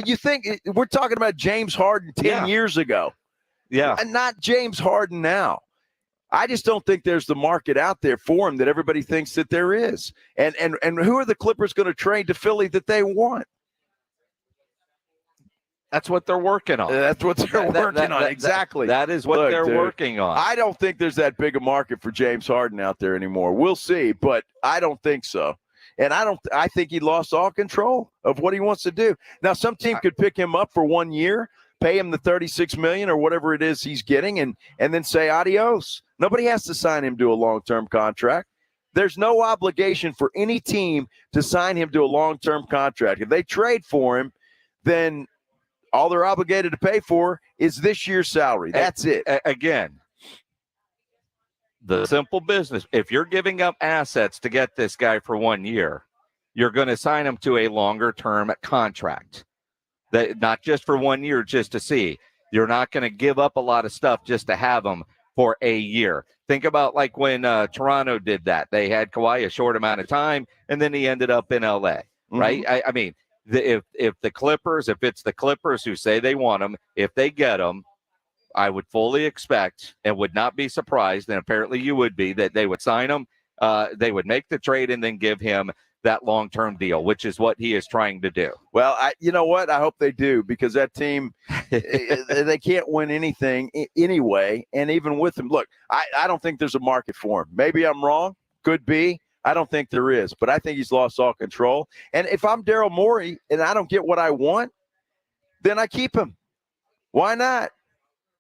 You think we're talking about James Harden 10 years ago. Yeah. And not James Harden now. I just don't think there's the market out there for him that everybody thinks that there is. And who are the Clippers going to trade to Philly that they want? That's what they're working on. That's what they're working on. Exactly. That is what they're working on. I don't think there's that big a market for James Harden out there anymore. We'll see, but I don't think so. And I think he lost all control of what he wants to do. Now, some team could pick him up for 1 year, pay him the $36 million or whatever it is he's getting, and then say adios. Nobody has to sign him to a long-term contract. There's no obligation for any team to sign him to a long-term contract. If they trade for him, then all they're obligated to pay for is this year's salary. That's it. Again, the simple business. If you're giving up assets to get this guy for 1 year, you're going to sign him to a longer-term contract. That not just for 1 year, just to see. You're not going to give up a lot of stuff just to have him for a year. Think about like when Toronto did that. They had Kawhi a short amount of time, and then he ended up in L.A., right? I mean, if it's the Clippers who say they want him, if they get him, I would fully expect and would not be surprised, and apparently you would be, that they would sign him, they would make the trade and then give him that long-term deal, which is what he is trying to do. Well, you know what? I hope they do, because that team, they can't win anything anyway. And even with him, look, I don't think there's a market for him. Maybe I'm wrong. Could be. I don't think there is, but I think he's lost all control. And if I'm Daryl Morey and I don't get what I want, then I keep him. Why not?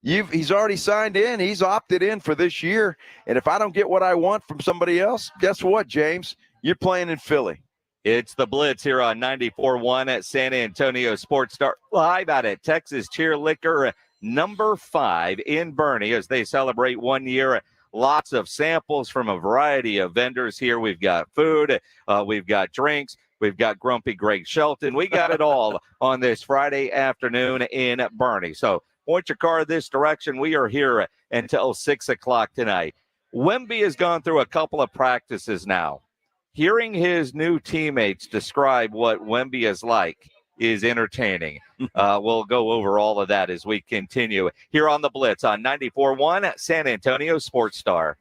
He's already signed in. He's opted in for this year. And if I don't get what I want from somebody else, guess what, James? You're playing in Philly. It's the Blitz here on 94.1 at San Antonio Sports Star, live out at Texas Cheer Liquor number 5 in Bernie as they celebrate 1 year. Lots of samples from a variety of vendors here. We've got food, we've got drinks, we've got Grumpy Greg Shelton. We got it all on this Friday afternoon in Bernie. So point your car this direction. We are here until 6 o'clock tonight. Wemby has gone through a couple of practices now. Hearing his new teammates describe what Wemby is like is entertaining. We'll go over all of that as we continue here on the Blitz on 94.1 San Antonio Sports Star.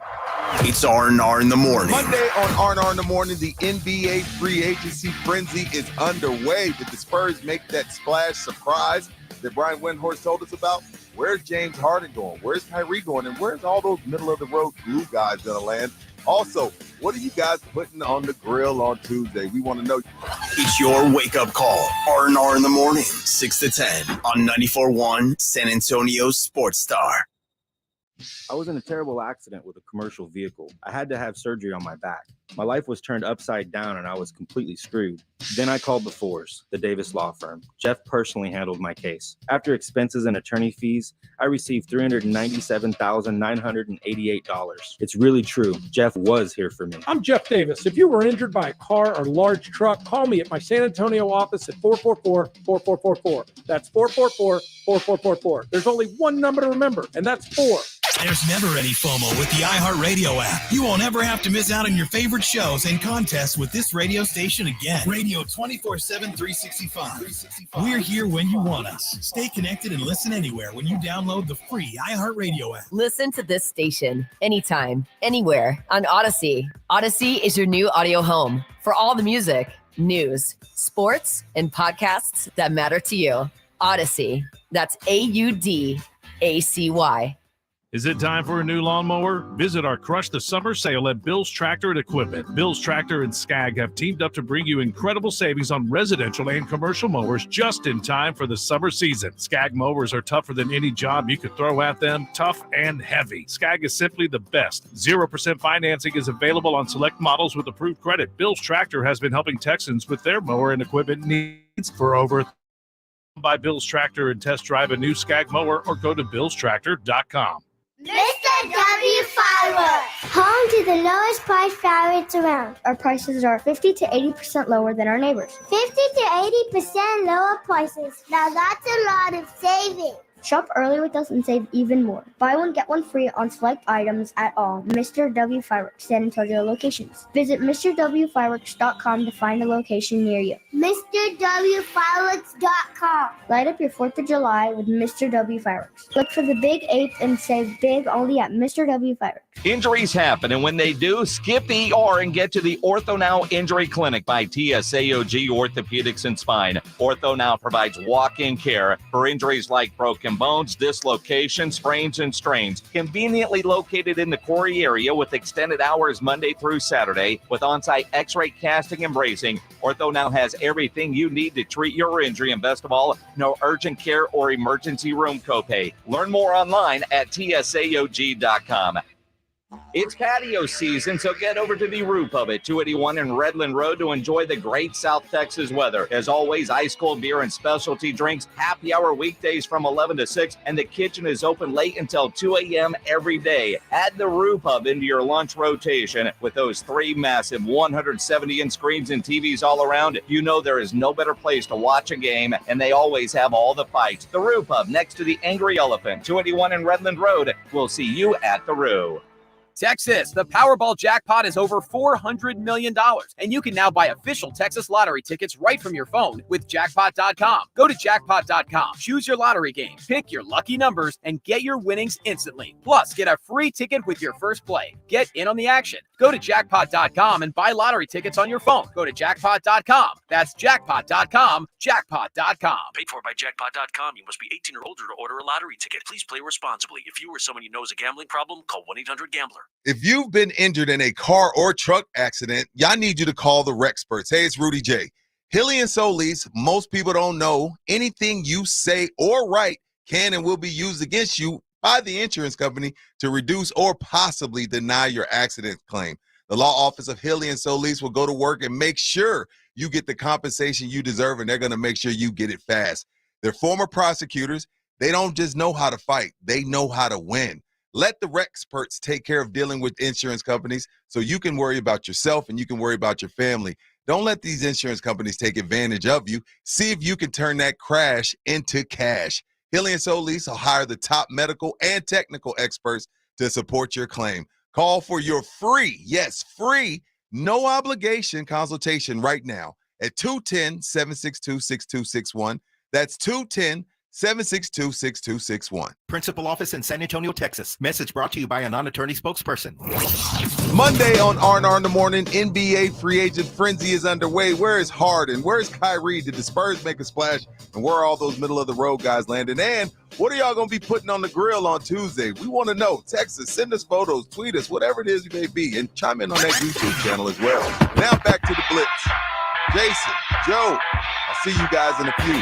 It's R&R in the morning. Monday on R&R in the morning, the NBA free agency frenzy is underway. Did the Spurs make that splash surprise that Brian Windhorst told us about? Where's James Harden going? Where's Kyrie going? And where's all those middle-of-the-road glue guys going to land? Also, what are you guys putting on the grill on Tuesday? We want to know. It's your wake-up call. R&R in the morning, 6 to 10 on 94.1 San Antonio Sports Star. I was in a terrible accident with a commercial vehicle. I had to have surgery on my back. My life was turned upside down and I was completely screwed. Then I called the Force, the Davis law firm. Jeff personally handled my case. After expenses and attorney fees, I received $397,988. It's really true. Jeff was here for me. I'm Jeff Davis. If you were injured by a car or large truck, call me at my San Antonio office at 444-4444. That's 444-4444. There's only one number to remember, and that's 4. There's never any FOMO with the iHeartRadio app. You won't ever have to miss out on your favorite shows and contests with this radio station again. Radio 24/7, 365. We're here when you want us. Stay connected and listen anywhere when you download the free iHeartRadio app. Listen to this station anytime, anywhere on Odyssey. Odyssey is your new audio home for all the music, news, sports, and podcasts that matter to you. Odyssey. That's AUDACY. Is it time for a new lawnmower? Visit our Crush the Summer sale at Bill's Tractor and Equipment. Bill's Tractor and Skag have teamed up to bring you incredible savings on residential and commercial mowers just in time for the summer season. Skag mowers are tougher than any job you could throw at them, tough and heavy. Skag is simply the best. 0% financing is available on select models with approved credit. Bill's Tractor has been helping Texans with their mower and equipment needs for over. Buy Bill's Tractor and test drive a new Skag mower or go to billstractor.com. Mr. W. Fireworks, home to the lowest price fireworks around. Our prices are 50 to 80% lower than our neighbors. 50 to 80% lower prices. Now that's a lot of savings. Shop early with us and save even more. Buy one, get one free on select items at all Mr. W. Fireworks San Antonio locations. Visit MrWFireworks.com to find a location near you. MrWFireworks.com. Light up your 4th of July with Mr. W. Fireworks. Look for the Big 8 and save big only at Mr. W. Fireworks. Injuries happen, and when they do, skip ER and get to the Ortho Now Injury Clinic by TSAOG Orthopedics and Spine. Ortho Now provides walk-in care for injuries like broken bones, dislocations, sprains, and strains. Conveniently located in the Quarry area with extended hours Monday through Saturday with on-site x-ray casting and bracing, Ortho Now has everything you need to treat your injury, and best of all, no urgent care or emergency room copay. Learn more online at TSAOG.com. It's patio season, so get over to the Roo Pub at 281 and Redland Road to enjoy the great South Texas weather. As always, ice-cold beer and specialty drinks, happy hour weekdays from 11 to 6, and the kitchen is open late until 2 a.m. every day. Add the Roo Pub into your lunch rotation. With those 3 massive 170-inch screens and TVs all around, you know there is no better place to watch a game, and they always have all the fights. The Roo Pub, next to the Angry Elephant, 281 and Redland Road. We'll see you at the Roo. Texas, the Powerball jackpot is over $400 million, and you can now buy official Texas lottery tickets right from your phone with jackpot.com. Go to jackpot.com, choose your lottery game, pick your lucky numbers, and get your winnings instantly. Plus, get a free ticket with your first play. Get in on the action. Go to jackpot.com and buy lottery tickets on your phone. Go to jackpot.com. That's jackpot.com, jackpot.com. Paid for by jackpot.com. You must be 18 or older to order a lottery ticket. Please play responsibly. If you or someone you know has a gambling problem, call 1-800-GAMBLER. If you've been injured in a car or truck accident, y'all need you to call the Rexperts. Hey, it's Rudy J. Hilly and Solis, most people don't know anything you say or write can and will be used against you by the insurance company to reduce or possibly deny your accident claim. The law office of Hilly and Solis will go to work and make sure you get the compensation you deserve, and they're going to make sure you get it fast. They're former prosecutors. They don't just know how to fight. They know how to win. Let the Rexperts take care of dealing with insurance companies so you can worry about yourself and you can worry about your family. Don't let these insurance companies take advantage of you. See if you can turn that crash into cash. Hilly and Solis will hire the top medical and technical experts to support your claim. Call for your free, yes, free, no obligation consultation right now at 210-762-6261. That's 210-762-6261. Principal office in San Antonio, Texas. Message brought to you by a non-attorney spokesperson. Monday on R&R in the Morning, NBA free agent frenzy is underway. Where is Harden? Where is Kyrie? Did the Spurs make a splash? And where are all those middle-of-the-road guys landing? And what are y'all going to be putting on the grill on Tuesday? We want to know. Text us, send us photos, tweet us, whatever it is you may be, and chime in on that YouTube channel as well. Now back to the Blitz. Jason, Joe, I'll see you guys in a few.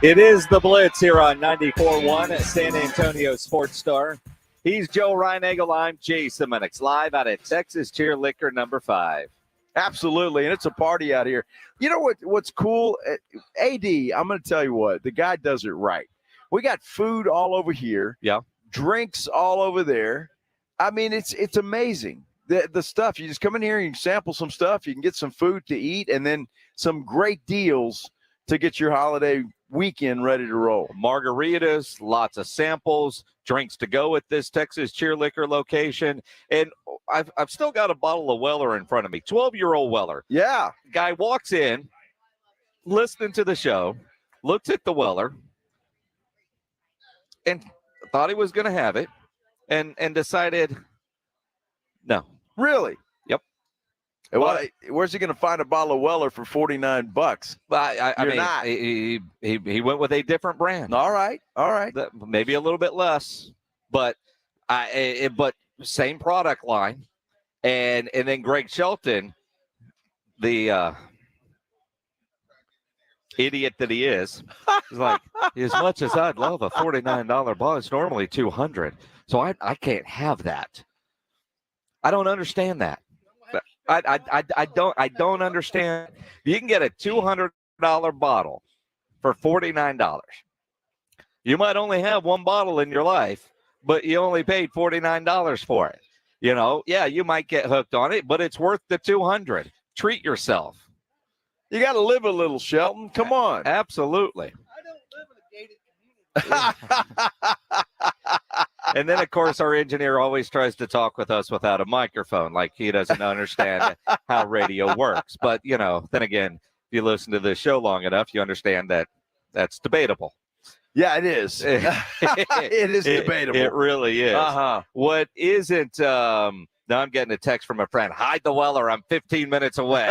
It is the Blitz here on 94.1 at San Antonio Sports Star. He's Joe Reinagel. I'm Jason Minix, live out at Texas Cheer Liquor number 5. Absolutely, and it's a party out here. You know what's cool? AD, I'm going to tell you what, the guy does it right. We got food all over here. Yeah. Drinks all over there. I mean, it's amazing. The stuff, you just come in here and you sample some stuff. You can get some food to eat and then some great deals to get your holiday weekend ready to roll. Margaritas, lots of samples, drinks to go at this Texas Cheer Liquor location. And I've still got a bottle of Weller in front of me, 12-year-old Weller. Yeah. Guy walks in, listening to the show, looks at the Weller, and thought he was going to have it, and decided, no. Really? Yep. Well, where's he going to find a bottle of Weller for $49? I mean, he went with a different brand. All right. Maybe a little bit less, but same product line. And then Greg Shelton, the idiot that he is like, as much as I'd love a $49 bottle, it's normally $200. So I can't have that. I don't understand that. I don't understand. You can get a $200 bottle for $49. You might only have one bottle in your life, but you only paid $49 for it. You know, yeah, you might get hooked on it, but it's worth the $200. Treat yourself. You got to live a little, Shelton. Come on. Absolutely. And then, of course, our engineer always tries to talk with us without a microphone, like he doesn't understand how radio works. But, you know, then again, if you listen to this show long enough, you understand that that's debatable. Yeah, it is. It is debatable. It really is. Uh-huh. What isn't now I'm getting a text from a friend. Hide the Weller. I'm 15 minutes away.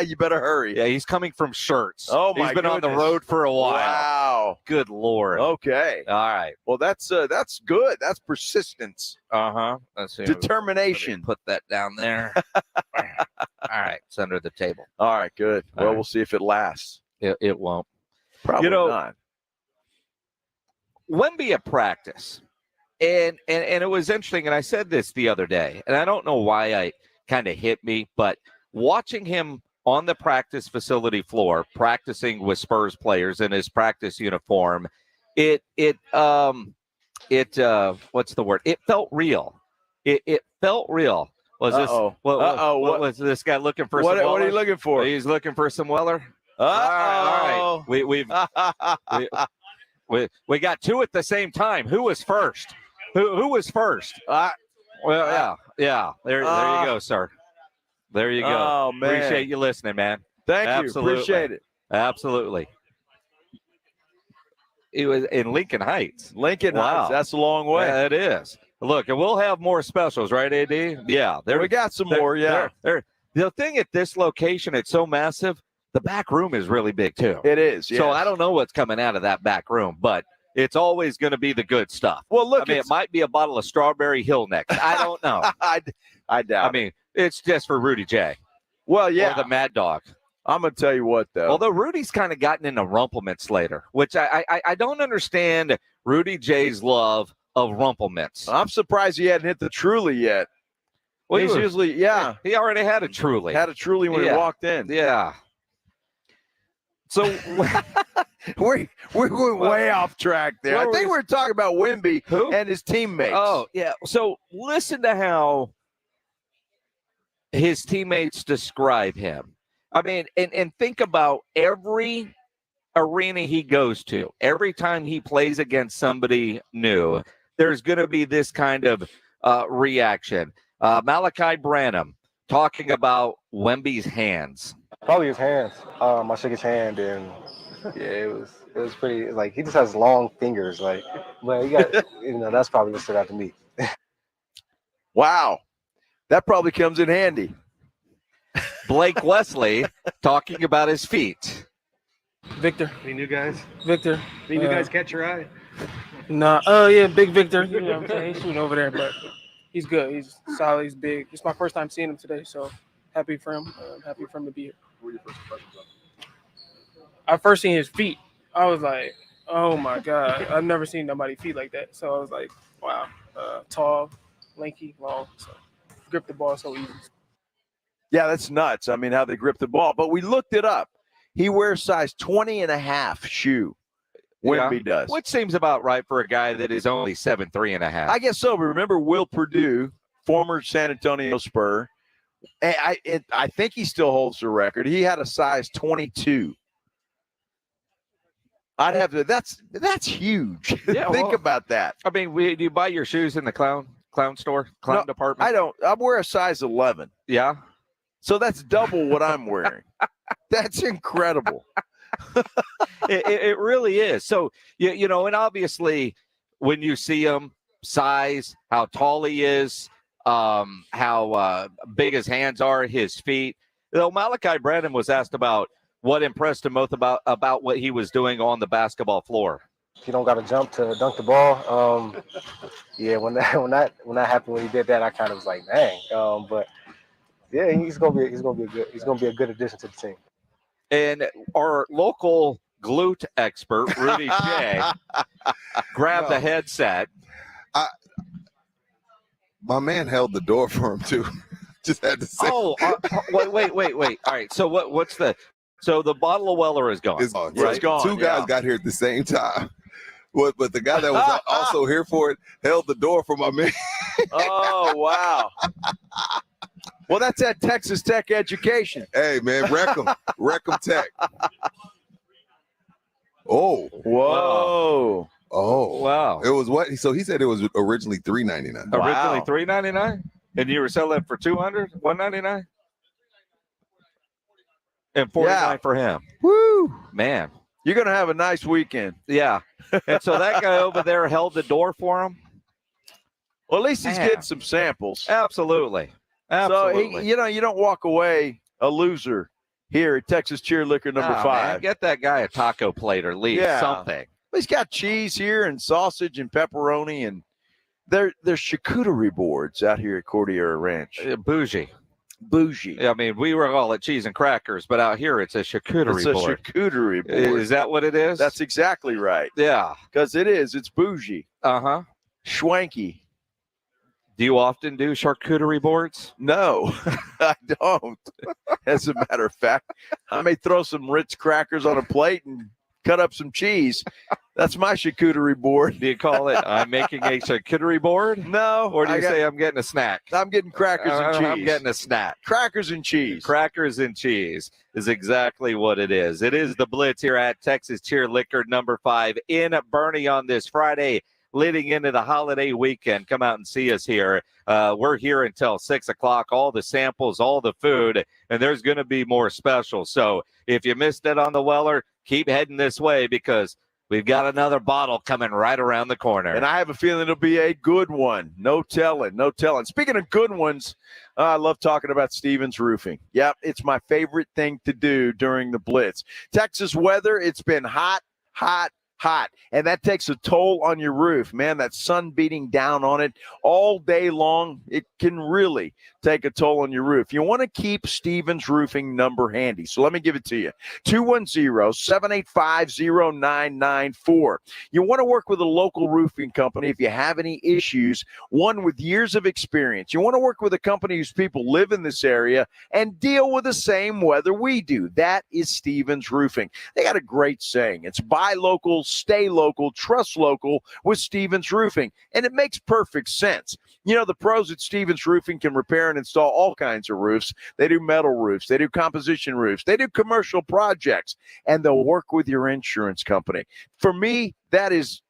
You better hurry. Yeah, he's coming from Shirts. Oh, my He's been on the goodness. road for a while. Wow. Good Lord. Okay. All right. Well, that's good. That's persistence. Uh-huh. Determination. Put that down there. All right. It's under the table. All right, good. All Well, right. we'll see if it lasts. It won't. Probably not. When be a practice, And it was interesting, and I said this the other day, and I don't know why I kind of hit me, but watching him on the practice facility floor, practicing with Spurs players in his practice uniform, it what's the word? It felt real. It felt real. What was this guy looking for? What some are you Weller? looking for? He's looking for some Weller. All right. We got two at the same time. Who was first? Who was first? There you go, sir. There you go. Oh, man. Appreciate you listening, man. Thank you. Appreciate it. Absolutely. It was in Lincoln Heights. Lincoln Heights. That's a long way. It is. Look, and we'll have more specials, right, AD? Yeah. We got some more, yeah. The thing at this location, it's so massive, the back room is really big, too. It is, yes. So I don't know what's coming out of that back room, but it's always going to be the good stuff. Well, look, it might be a bottle of Strawberry Hill next. I don't know. I doubt. I mean, it's just for Rudy J. Well, yeah. Or the Mad Dog. I'm going to tell you what, though. Although Rudy's kind of gotten into Rumplemints later, which I don't understand Rudy J's love of Rumplemints. I'm surprised he hadn't hit the Truly yet. Well, he's usually, he already had a Truly. Had a Truly when he walked in. Yeah. So we're going way off track there. I think we're talking about Wemby and his teammates. Oh, yeah. So listen to how his teammates describe him. I mean, and think about every arena he goes to, every time he plays against somebody new, there's going to be this kind of reaction. Malachi Branham talking about Wemby's hands. Probably his hands. I shook his hand, and yeah, it was pretty. Like, he just has long fingers. Like, but he got, that's probably what stood out to me. Wow, that probably comes in handy. Blake Wesley talking about his feet. Victor. Any new guys? Victor. Any new guys catch your eye? Nah. Oh, yeah, big Victor. You know what I'm saying? He's shooting over there, but he's good. He's solid. He's big. It's my first time seeing him today, so happy for him. Happy for him to be here. What were your first impressions of him? I first seen his feet. I was like, oh, my God. I've never seen nobody feet like that. So I was like, wow. Tall, lanky, long. So grip the ball so easy. Yeah, that's nuts. I mean, how they grip the ball. But we looked it up. He wears size 20.5 shoe. Wemby does. Which seems about right for a guy that is only 7'3.5". I guess so. But remember Will Perdue, former San Antonio Spur. I think he still holds the record. He had a size 22. I'd have to. That's huge. Yeah, Think about that. I mean, do you buy your shoes in the clown store, department? I don't. I wear a size 11. Yeah. So that's double what I'm wearing. That's incredible. It really is. So, and obviously when you see him, size, how tall he is, how big his hands are, his feet. Malachi Branham was asked about what impressed him most about what he was doing on the basketball floor. You don't got to jump to dunk the ball. Yeah, when that happened, when he did that, I kind of was like, dang. But yeah, he's gonna be a good addition to the team. And our local glute expert, Rudy J, grabbed the headset. My man held the door for him too. Just had to say. Oh, wait. All right. So what's the bottle of Weller is gone. It's gone. Right? It's gone. Two guys got here at the same time. But the guy that was also here for it held the door for my man. Oh, wow. Well, that's at Texas Tech education. Hey, man, wreck 'em Tech. Oh. Whoa. Oh. Wow. It was what? So he said it was originally $399. Originally $399? And you were selling it for $200, $199? And $49 for him. Woo. Man. You're going to have a nice weekend. Yeah. And so that guy over there held the door for him. Well, at least he's getting some samples. Absolutely. So, you don't walk away a loser here at Texas Cheer Liquor number 5. Man, get that guy a taco plate or at least something. He's got cheese here and sausage and pepperoni, and there's charcuterie boards out here at Cordillera Ranch. Bougie. Bougie. I mean, we were all at cheese and crackers, but out here it's a charcuterie board. It's a charcuterie board. Is that what it is? That's exactly right. Yeah. Because it is. It's bougie. Uh-huh. Schwanky. Do you often do charcuterie boards? No, I don't. As a matter of fact, I may throw some Ritz crackers on a plate and cut up some cheese. That's my charcuterie board. Do you call it I'm making a charcuterie board? No. Or do you say I'm getting a snack? I'm getting crackers and cheese. I'm getting a snack. Crackers and cheese. Crackers and cheese is exactly what it is. It is the Blitz here at Texas Cheer Liquor number 5 in Bernie on this Friday, leading into the holiday weekend. Come out and see us here. We're here until 6 o'clock. All the samples, all the food, and there's going to be more specials. So if you missed it on the Weller, keep heading this way because we've got another bottle coming right around the corner. And I have a feeling it'll be a good one. No telling, no telling. Speaking of good ones, I love talking about Stevens Roofing. Yep, it's my favorite thing to do during the Blitz. Texas weather, it's been hot, and that takes a toll on your roof. Man, that sun beating down on it all day long, it can really take a toll on your roof. You want to keep Stevens Roofing number handy, so let me give it to you. 210-785-0994. You want to work with a local roofing company if you have any issues, one with years of experience. You want to work with a company whose people live in this area and deal with the same weather we do. That is Stevens Roofing. They got a great saying. It's buy local, stay local, trust local with Stevens Roofing. And it makes perfect sense. You know, the pros at Stevens Roofing can repair and install all kinds of roofs. They do metal roofs. They do composition roofs. They do commercial projects. And they'll work with your insurance company. For me, that is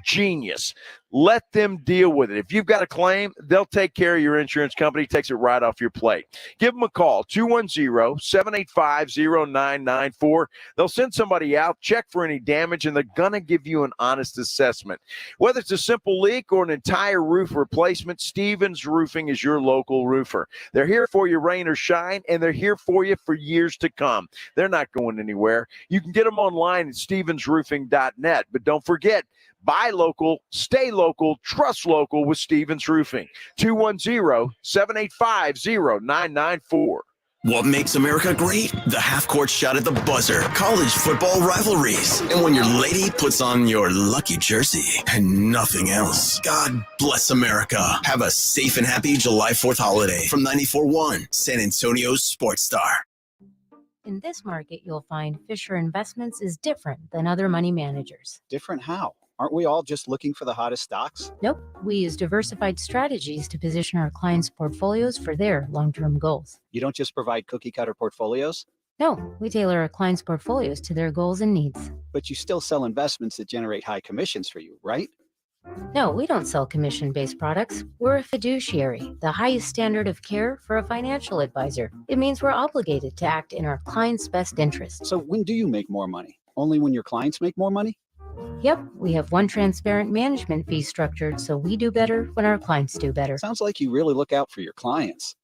genius. Let them deal with it. If you've got a claim, they'll take care of your insurance company, takes it right off your plate. Give them a call, 210-785-0994. They'll send somebody out, check for any damage, and they're going to give you an honest assessment. Whether it's a simple leak or an entire roof replacement, Stevens Roofing is your local roofer. They're here for you rain or shine, and they're here for you for years to come. They're not going anywhere. You can get them online at stevensroofing.net, but don't forget, buy local, stay local, trust local with Stevens Roofing. 210-785-0994. What makes America great? The half-court shot at the buzzer, college football rivalries, and when your lady puts on your lucky jersey and nothing else. God bless America. Have a safe and happy July 4th holiday from 94.1 San Antonio's Sports Star. In this market, you'll find Fisher Investments is different than other money managers. Different how? Aren't we all just looking for the hottest stocks? Nope. We use diversified strategies to position our clients' portfolios for their long-term goals. You don't just provide cookie-cutter portfolios? No, we tailor our clients' portfolios to their goals and needs. But you still sell investments that generate high commissions for you, right? No, we don't sell commission-based products. We're a fiduciary, the highest standard of care for a financial advisor. It means we're obligated to act in our clients' best interest. So when do you make more money? Only when your clients make more money? Yep, we have one transparent management fee structured, so we do better when our clients do better. Sounds like you really look out for your clients.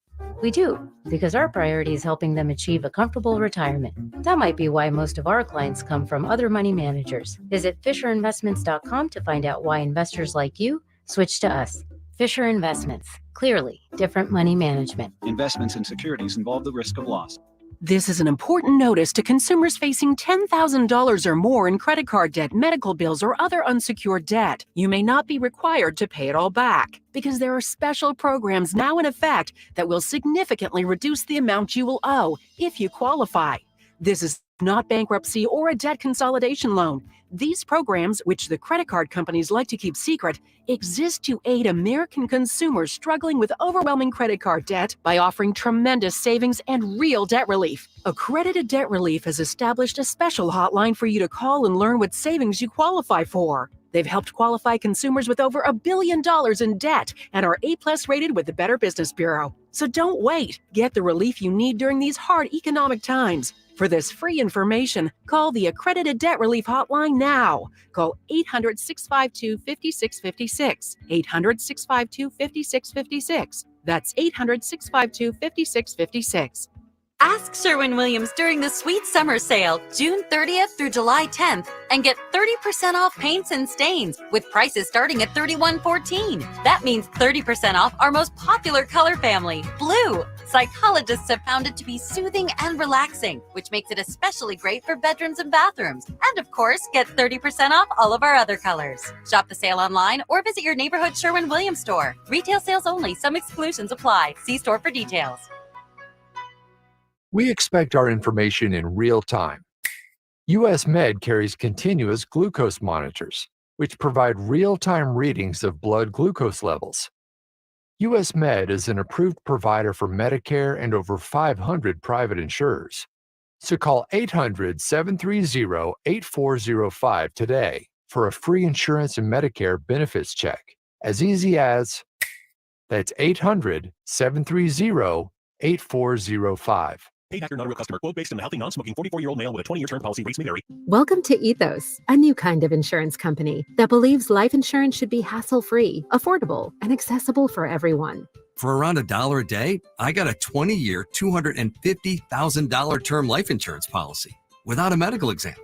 We do, because our priority is helping them achieve a comfortable retirement. That might be why most of our clients come from other money managers. Visit FisherInvestments.com to find out why investors like you switch to us. Fisher Investments, clearly different money management. Investments in securities involve the risk of loss. This is an important notice to consumers facing $10,000 or more in credit card debt, medical bills, or other unsecured debt. You may not be required to pay it all back because there are special programs now in effect that will significantly reduce the amount you will owe if you qualify. This is not bankruptcy or a debt consolidation loan. These programs, which the credit card companies like to keep secret, exist to aid American consumers struggling with overwhelming credit card debt by offering tremendous savings and real debt relief. Accredited Debt Relief has established a special hotline for you to call and learn what savings you qualify for. They've helped qualify consumers with over $1 billion in debt and are A+ rated with the Better Business Bureau. So don't wait. Get the relief you need during these hard economic times. For this free information, call the Accredited Debt Relief Hotline now. Call 800-652-5656. 800-652-5656. That's 800-652-5656. Ask Sherwin-Williams during the Sweet Summer Sale, June 30th through July 10th, and get 30% off paints and stains with prices starting at $31.14. That means 30% off our most popular color family, blue. Psychologists have found it to be soothing and relaxing, which makes it especially great for bedrooms and bathrooms. And of course, get 30% off all of our other colors. Shop the sale online or visit your neighborhood Sherwin-Williams store. Retail sales only. Some exclusions apply. See store for details. We expect our information in real time. US Med carries continuous glucose monitors, which provide real-time readings of blood glucose levels. US Med is an approved provider for Medicare and over 500 private insurers. So call 800-730-8405 today for a free insurance and Medicare benefits check. As easy as, that's 800-730-8405. Paid actor, not a real customer. Quote based on a healthy, non-smoking 44-year-old male with a 20-year term policy. Rates may vary. Welcome to Ethos, a new kind of insurance company that believes life insurance should be hassle-free, affordable, and accessible for everyone. For around $1 a day, I got a 20-year, $250,000 term life insurance policy without a medical exam.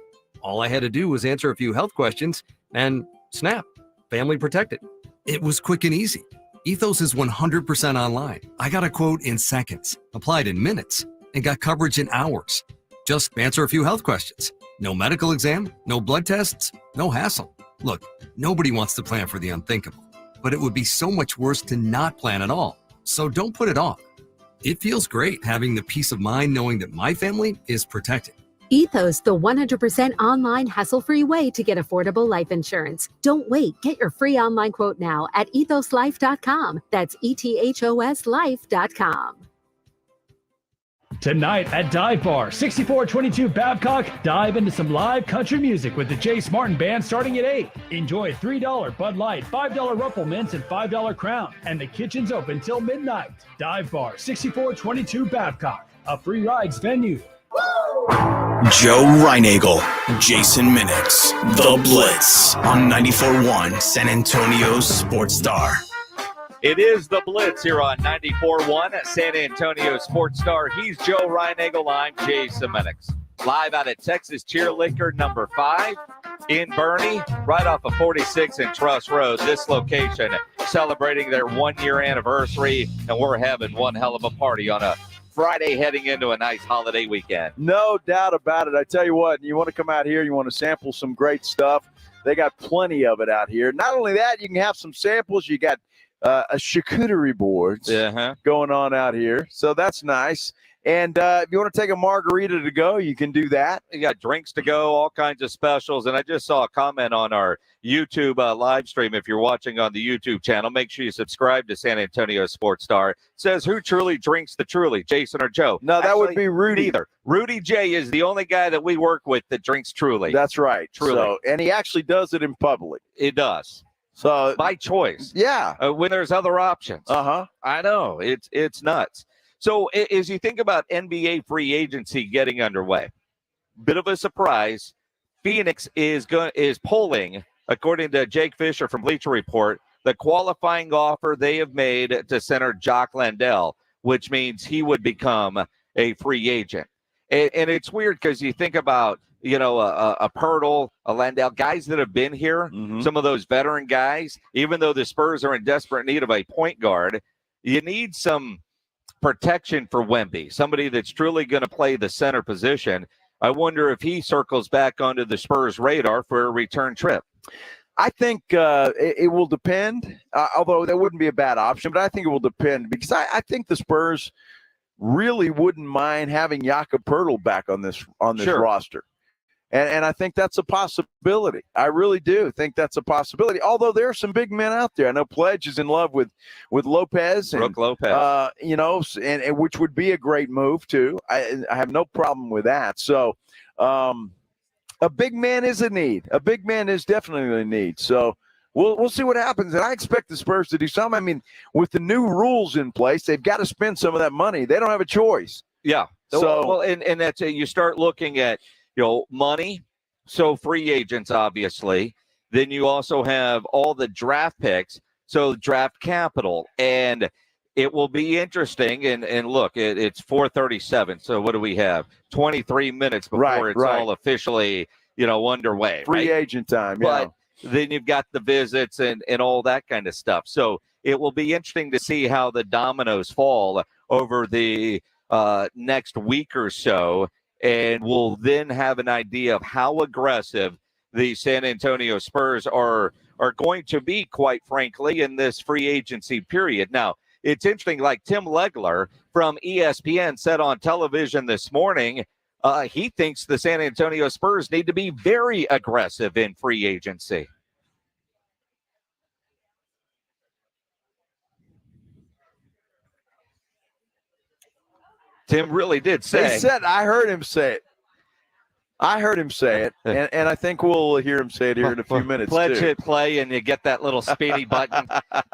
All I had to do was answer a few health questions and snap, family protected. It was quick and easy. Ethos is 100% online. I got a quote in seconds, applied in minutes, and got coverage in hours. Just answer a few health questions. No medical exam, no blood tests, no hassle. Look, nobody wants to plan for the unthinkable, but it would be so much worse to not plan at all. So don't put it off. It feels great having the peace of mind knowing that my family is protected. Ethos, the 100% online hassle-free way to get affordable life insurance. Don't wait. Get your free online quote now at ethoslife.com. That's ethoslife.com. Tonight at Dive Bar, 6422 Babcock, dive into some live country music with the Jace Martin Band starting at 8. Enjoy $3 Bud Light, $5 Ruffle Mints, and $5 Crown. And the kitchen's open till midnight. Dive Bar, 6422 Babcock, a free rides venue. Joe Reinagel, Jason Minix, The Blitz on 94.1 San Antonio's Sports Star. It is The Blitz here on 94.1 San Antonio Sports Star. He's Joe Reinagel. I'm Jason Minix. Live out at Texas Cheer Liquor number 5 in Bernie, right off of 46 and Truss Road. This location celebrating their 1-year anniversary, and we're having one hell of a party on a Friday heading into a nice holiday weekend. No doubt about it. I tell you what, you want to come out here, you want to sample some great stuff. They got plenty of it out here. Not only that, you can have some samples. You got a charcuterie boards going on out here. So that's nice. And if you want to take a margarita to go, you can do that. You got drinks to go, all kinds of specials. And I just saw a comment on our YouTube live stream. If you're watching on the YouTube channel, make sure you subscribe to San Antonio Sports Star. It says, who truly drinks the Truly, Jason or Joe? No, that would be Rudy. Neither. Rudy J is the only guy that we work with that drinks Truly. That's right. Truly. So, and he actually does it in public. It does. So by choice. Yeah. When there's other options. I know. It's nuts. So as you think about NBA free agency getting underway, bit of a surprise. Phoenix is polling, according to Jake Fisher from Bleacher Report, the qualifying offer they have made to center Jock Landale, which means he would become a free agent. And it's weird because you think about, a Pirtle, a Landale, guys that have been here, some of those veteran guys, even though the Spurs are in desperate need of a point guard, you need some protection for Wemby, somebody that's truly going to play the center position. I wonder if he circles back onto the Spurs radar for a return trip. I think it will depend, although that wouldn't be a bad option, but I think it will depend because I think the Spurs really wouldn't mind having Jakob Poeltl back on this roster. And I think that's a possibility. I really do think that's a possibility. Although there are some big men out there. I know Pledge is in love with Lopez. Brooke Lopez. And which would be a great move, too. I have no problem with that. So a big man is a need. A big man is definitely a need. So we'll see what happens. And I expect the Spurs to do something. I mean, with the new rules in place, they've got to spend some of that money. They don't have a choice. Yeah. So and that's you start looking at money, so free agents, obviously. Then you also have all the draft picks, so draft capital. And it will be interesting. And look, it's 4:37. So what do we have? 23 minutes before it's all officially, underway. Free agent time, yeah. But then you've got the visits and all that kind of stuff. So it will be interesting to see how the dominoes fall over the next week or so, and we'll then have an idea of how aggressive the San Antonio Spurs are going to be, quite frankly, in this free agency period. Now, it's interesting, like Tim Legler from ESPN said on television this morning, he thinks the San Antonio Spurs need to be very aggressive in free agency. Tim really did say. They said, I heard him say it. And I think we'll hear him say it here in a few minutes. Pledge too. hit play, and you get that little speedy button.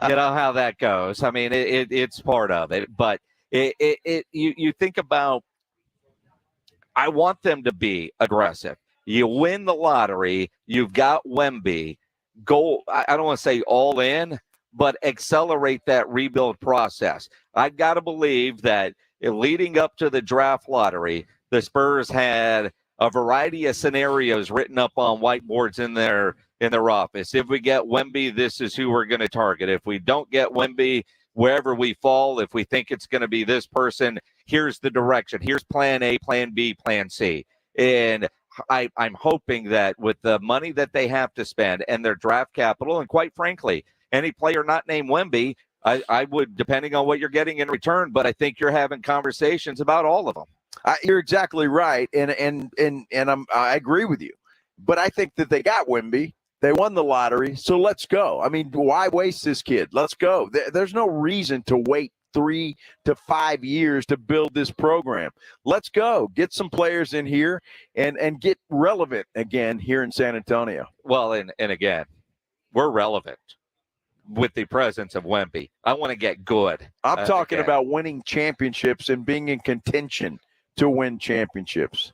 You know how that goes. I mean, it's part of it. But you think about, I want them to be aggressive. You win the lottery, you've got Wemby. Go, I don't want to say all in, but accelerate that rebuild process. I've got to believe that leading up to the draft lottery, the Spurs had a variety of scenarios written up on whiteboards in their office. If we get Wemby, this is who we're going to target. If we don't get Wemby, wherever we fall, if we think it's going to be this person, here's the direction. Here's plan A, plan B, plan C. And I'm hoping that with the money that they have to spend and their draft capital, and quite frankly, any player not named Wemby, I would, depending on what you're getting in return, but I think you're having conversations about all of them. You're exactly right, and I agree with you. But I think that they got Wemby. They won the lottery, so let's go. I mean, why waste this kid? Let's go. There's no reason to wait 3 to 5 years to build this program. Let's go. Get some players in here and get relevant again here in San Antonio. Well, and again, we're relevant with the presence of Wemby. I want to get good. I'm talking about winning championships and being in contention to win championships.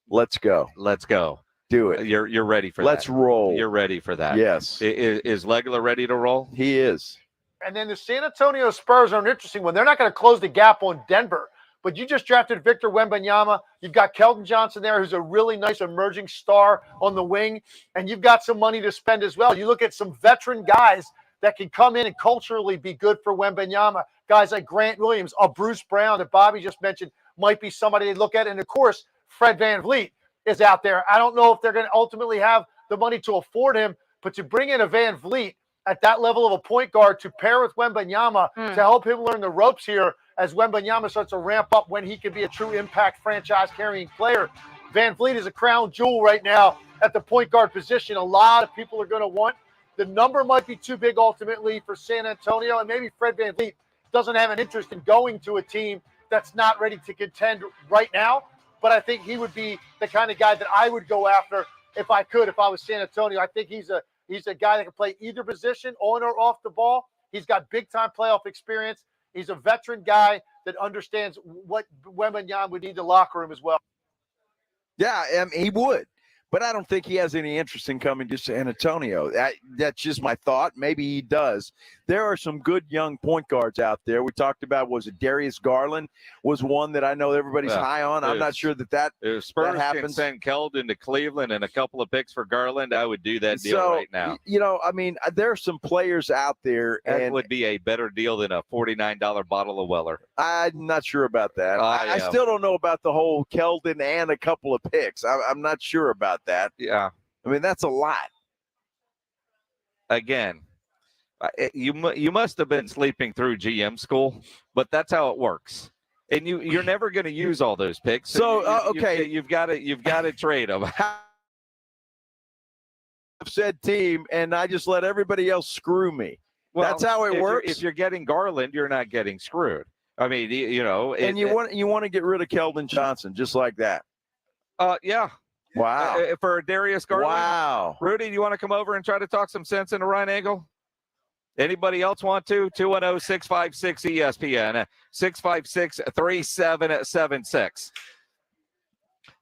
Let's go. Let's go. Do it. You're ready for Let's that. roll. You're ready for that. Yes. Is Legler ready to roll? He is. And then the San Antonio Spurs are an interesting one. They're not going to close the gap on Denver, but you just drafted Victor Wembanyama. You've got Keldon Johnson there, who's a really nice emerging star on the wing, and you've got some money to spend as well. You look at some veteran guys that can come in and culturally be good for Wembanyama. Guys like Grant Williams, Bruce Brown that Bobby just mentioned might be somebody they look at. And, of course, Fred VanVleet is out there. I don't know if they're going to ultimately have the money to afford him, but to bring in a VanVleet at that level of a point guard to pair with Wembanyama to help him learn the ropes here as Wembanyama starts to ramp up when he can be a true impact franchise-carrying player. VanVleet is a crown jewel right now at the point guard position. A lot of people are going to want. The number might be too big ultimately for San Antonio, and maybe Fred VanVleet doesn't have an interest in going to a team that's not ready to contend right now. But I think he would be the kind of guy that I would go after if I could, if I was San Antonio. I think he's a guy that can play either position, on or off the ball. He's got big-time playoff experience. He's a veteran guy that understands what Wembanyama would need the locker room as well. Yeah, he would. But I don't think he has any interest in coming to San Antonio. That's just my thought. Maybe he does. There are some good young point guards out there. We talked about, was it Darius Garland was one that I know everybody's high on. I'm not sure that if Spurs that happens. Can send Keldon to Cleveland and a couple of picks for Garland, I would do that deal right now. You know, I mean, there are some players out there. That would be a better deal than a $49 bottle of Weller. I'm not sure about that. I still don't know about the whole Keldon and a couple of picks. I'm not sure about that. Yeah. I mean, that's a lot. Again, you must have been sleeping through GM school, but that's how it works. And you're never going to use all those picks. So okay, you've got to trade them. Said team, and I just let everybody else screw me. Well, that's how it works. If you're getting Garland, you're not getting screwed. I mean, you know, and you want to get rid of Keldon Johnson just like that. Yeah. Wow. For Darius Garland. Wow. Rudy, do you want to come over and try to talk some sense into Ryan Angle? Anybody else want to? 210-656-ESPN, 656-3776.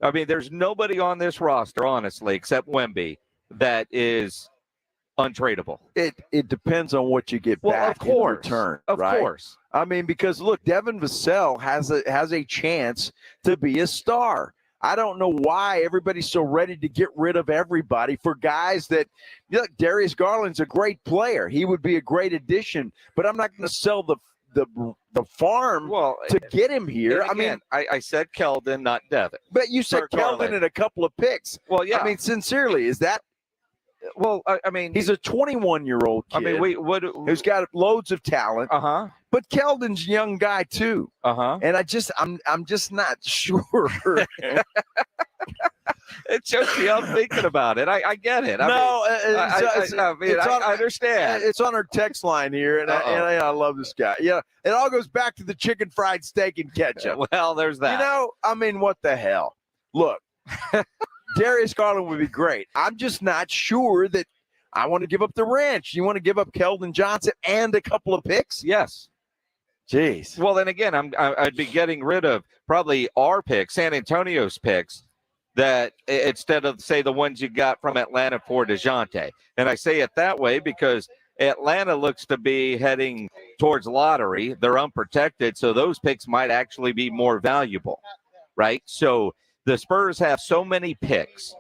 I mean, there's nobody on this roster, honestly, except Wemby, that is untradeable. It depends on what you get back in return. Of course. I mean, because, look, Devin Vassell has a chance to be a star. I don't know why everybody's so ready to get rid of everybody for guys that, look, Darius Garland's a great player. He would be a great addition, but I'm not going to sell the the farm to get him here. I mean, I said Keldon, not Devin. But you said Keldon and a couple of picks. Well, yeah. I mean, sincerely, is that? Well, I mean, he's a 21-year-old kid. I mean, who's got loads of talent. But Keldon's a young guy too. And I'm just not sure. It shows me I'm thinking about it. I get it. I understand. It's on our text line here, and I love this guy. Yeah, it all goes back to the chicken fried steak and ketchup. Well, there's that. You know, I mean, what the hell? Look, Darius Garland would be great. I'm just not sure that I want to give up the ranch. You want to give up Keldon Johnson and a couple of picks? Yes. Jeez. Well, then again, I'd be getting rid of probably our picks, San Antonio's picks, that instead of, say, the ones you got from Atlanta for DeJounte. And I say it that way because Atlanta looks to be heading towards lottery. They're unprotected, so those picks might actually be more valuable, right? So the Spurs have so many picks.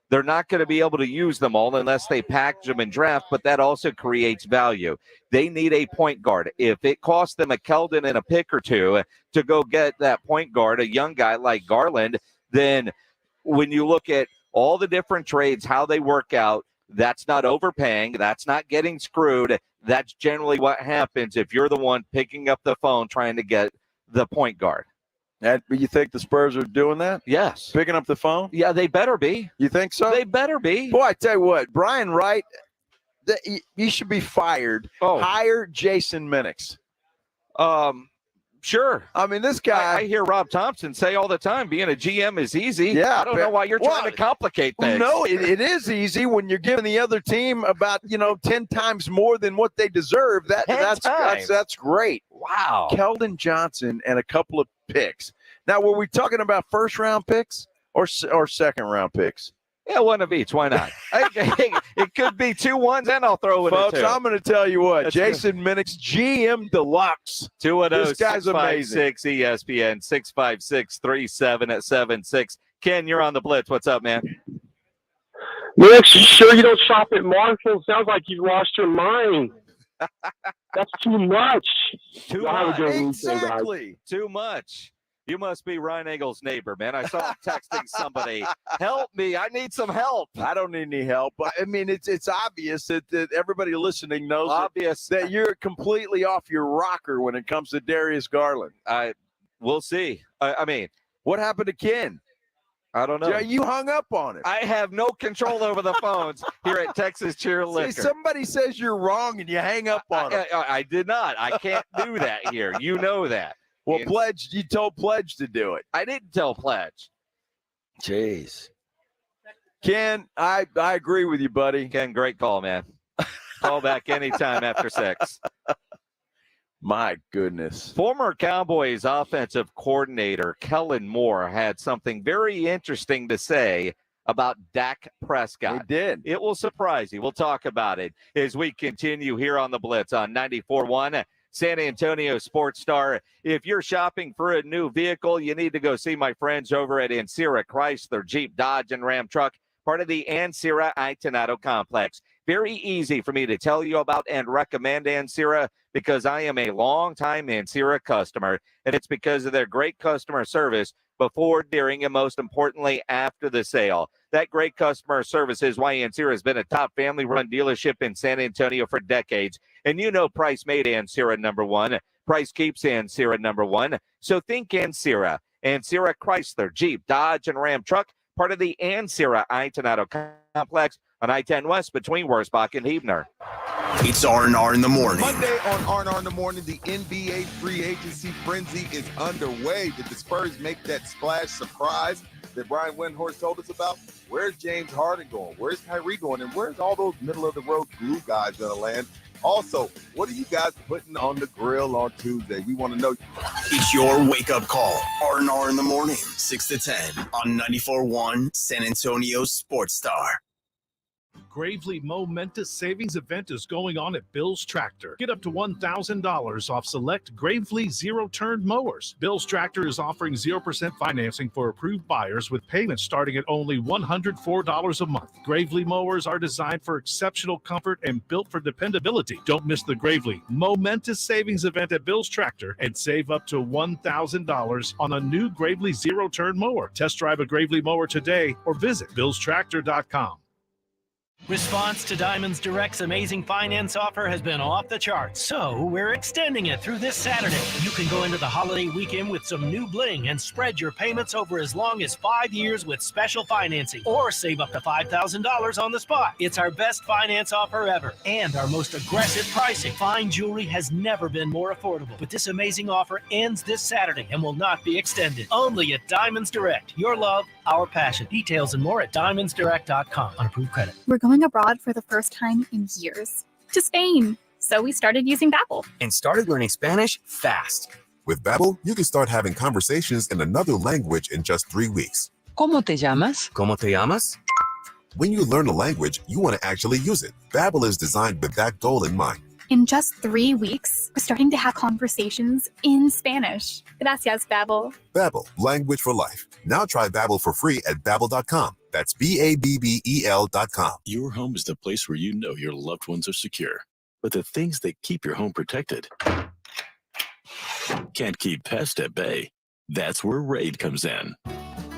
They're not going to be able to use them all unless they package them and draft, but that also creates value. They need a point guard. If it costs them a Keldon and a pick or two to go get that point guard, a young guy like Garland, then when you look at all the different trades, how they work out, that's not overpaying. That's not getting screwed. That's generally what happens if you're the one picking up the phone trying to get the point guard. And you think the Spurs are doing that? Yes. Picking up the phone? Yeah, they better be. You think so? They better be. Boy, I tell you what, Brian Wright, he should be fired. Hire Jason Minix. Sure. I mean, this guy. I hear Rob Thompson say all the time, being a GM is easy. Yeah. I don't know why you're trying to complicate things. No, it is easy when you're giving the other team about 10 times more than what they deserve. That's great. Wow. Keldon Johnson and a couple of picks. Now, were we talking about first round picks or second round picks? Yeah, one of each. Why not? It could be 2 1s, and I'll throw in Folks, a 2. I'm going to tell you what. Jason Minix, GM Deluxe. 210-656 ESPN 656-3776. Ken, you're on the Blitz. What's up, man? Nick, you sure you don't shop at Marshall? Sounds like you've lost your mind. That's too much. Too much. Exactly. Too much. You must be Ryan Eagle's neighbor, man. I saw him texting somebody. Help me. I need some help. I don't need any help. I mean, it's obvious that everybody listening knows that you're completely off your rocker when it comes to Darius Garland. We'll see. I mean, what happened to Ken? I don't know. You hung up on it. I have no control over the phones here at Texas Cheerleader. See, somebody says you're wrong and you hang up on it. I did not. I can't do that here. You know that. Well, Pledge, you told Pledge to do it. I didn't tell Pledge. Jeez. Ken, I agree with you, buddy. Ken, great call, man. Call back anytime after 6. My goodness. Former Cowboys offensive coordinator Kellen Moore had something very interesting to say about Dak Prescott. He did. It will surprise you. We'll talk about it as we continue here on the Blitz on 94.1. San Antonio Sports Star. If you're shopping for a new vehicle, you need to go see my friends over at Ancira Chrysler, Jeep, Dodge, and Ram Truck, part of the Ancira Itinado complex. Very easy for me to tell you about and recommend Ancira because I am a longtime Ancira customer, and it's because of their great customer service before, during, and most importantly, after the sale. That great customer service is why Ancira has been a top family-run dealership in San Antonio for decades. And you know Price made Ancira number one. Price keeps Ancira number one. So think Ancira. Ancira Chrysler, Jeep, Dodge, and Ram Truck, part of the Ancira Itinado complex on I-10 West between Wurzbach and Huebner. It's R&R in the morning. Monday on R&R in the morning, the NBA free agency frenzy is underway. Did the Spurs make that splash surprise that Brian Windhorst told us about? Where's James Harden going? Where's Kyrie going? And where's all those middle-of-the-road glue guys going to land? Also, what are you guys putting on the grill on Tuesday? We want to know. It's your wake-up call. R&R in the morning, 6 to 10 on 94.1 San Antonio Sports Star. Gravely momentous savings event is going on at Bill's Tractor. Get up to $1,000 off select Gravely zero-turn mowers. Bill's Tractor is offering 0% financing for approved buyers with payments starting at only $104 a month. Gravely mowers are designed for exceptional comfort and built for dependability. Don't miss the Gravely momentous savings event at Bill's Tractor and save up to $1,000 on a new Gravely zero-turn mower. Test drive a Gravely mower today or visit billstractor.com. Response to Diamonds Direct's amazing finance offer has been off the charts, so we're extending it through this Saturday. You can go into the holiday weekend with some new bling and spread your payments over as long as 5 years with special financing, or save up to $5,000 on the spot. It's our best finance offer ever and our most aggressive pricing. Fine jewelry has never been more affordable, but this amazing offer ends this Saturday and will not be extended. Only at Diamonds Direct. Your love, our passion. Details and more at diamondsdirect.com. On approved credit. We're going abroad for the first time in years, to Spain. So we started using Babbel. And started learning Spanish fast. With Babbel, you can start having conversations in another language in just 3 weeks. ¿Cómo te llamas? ¿Cómo te llamas? When you learn a language, you want to actually use it. Babbel is designed with that goal in mind. In just 3 weeks, we're starting to have conversations in Spanish. Gracias, Babbel. Babbel, language for life. Now try Babbel for free at Babbel.com. That's Babbel.com. Your home is the place where you know your loved ones are secure. But the things that keep your home protected can't keep pests at bay. That's where RAID comes in.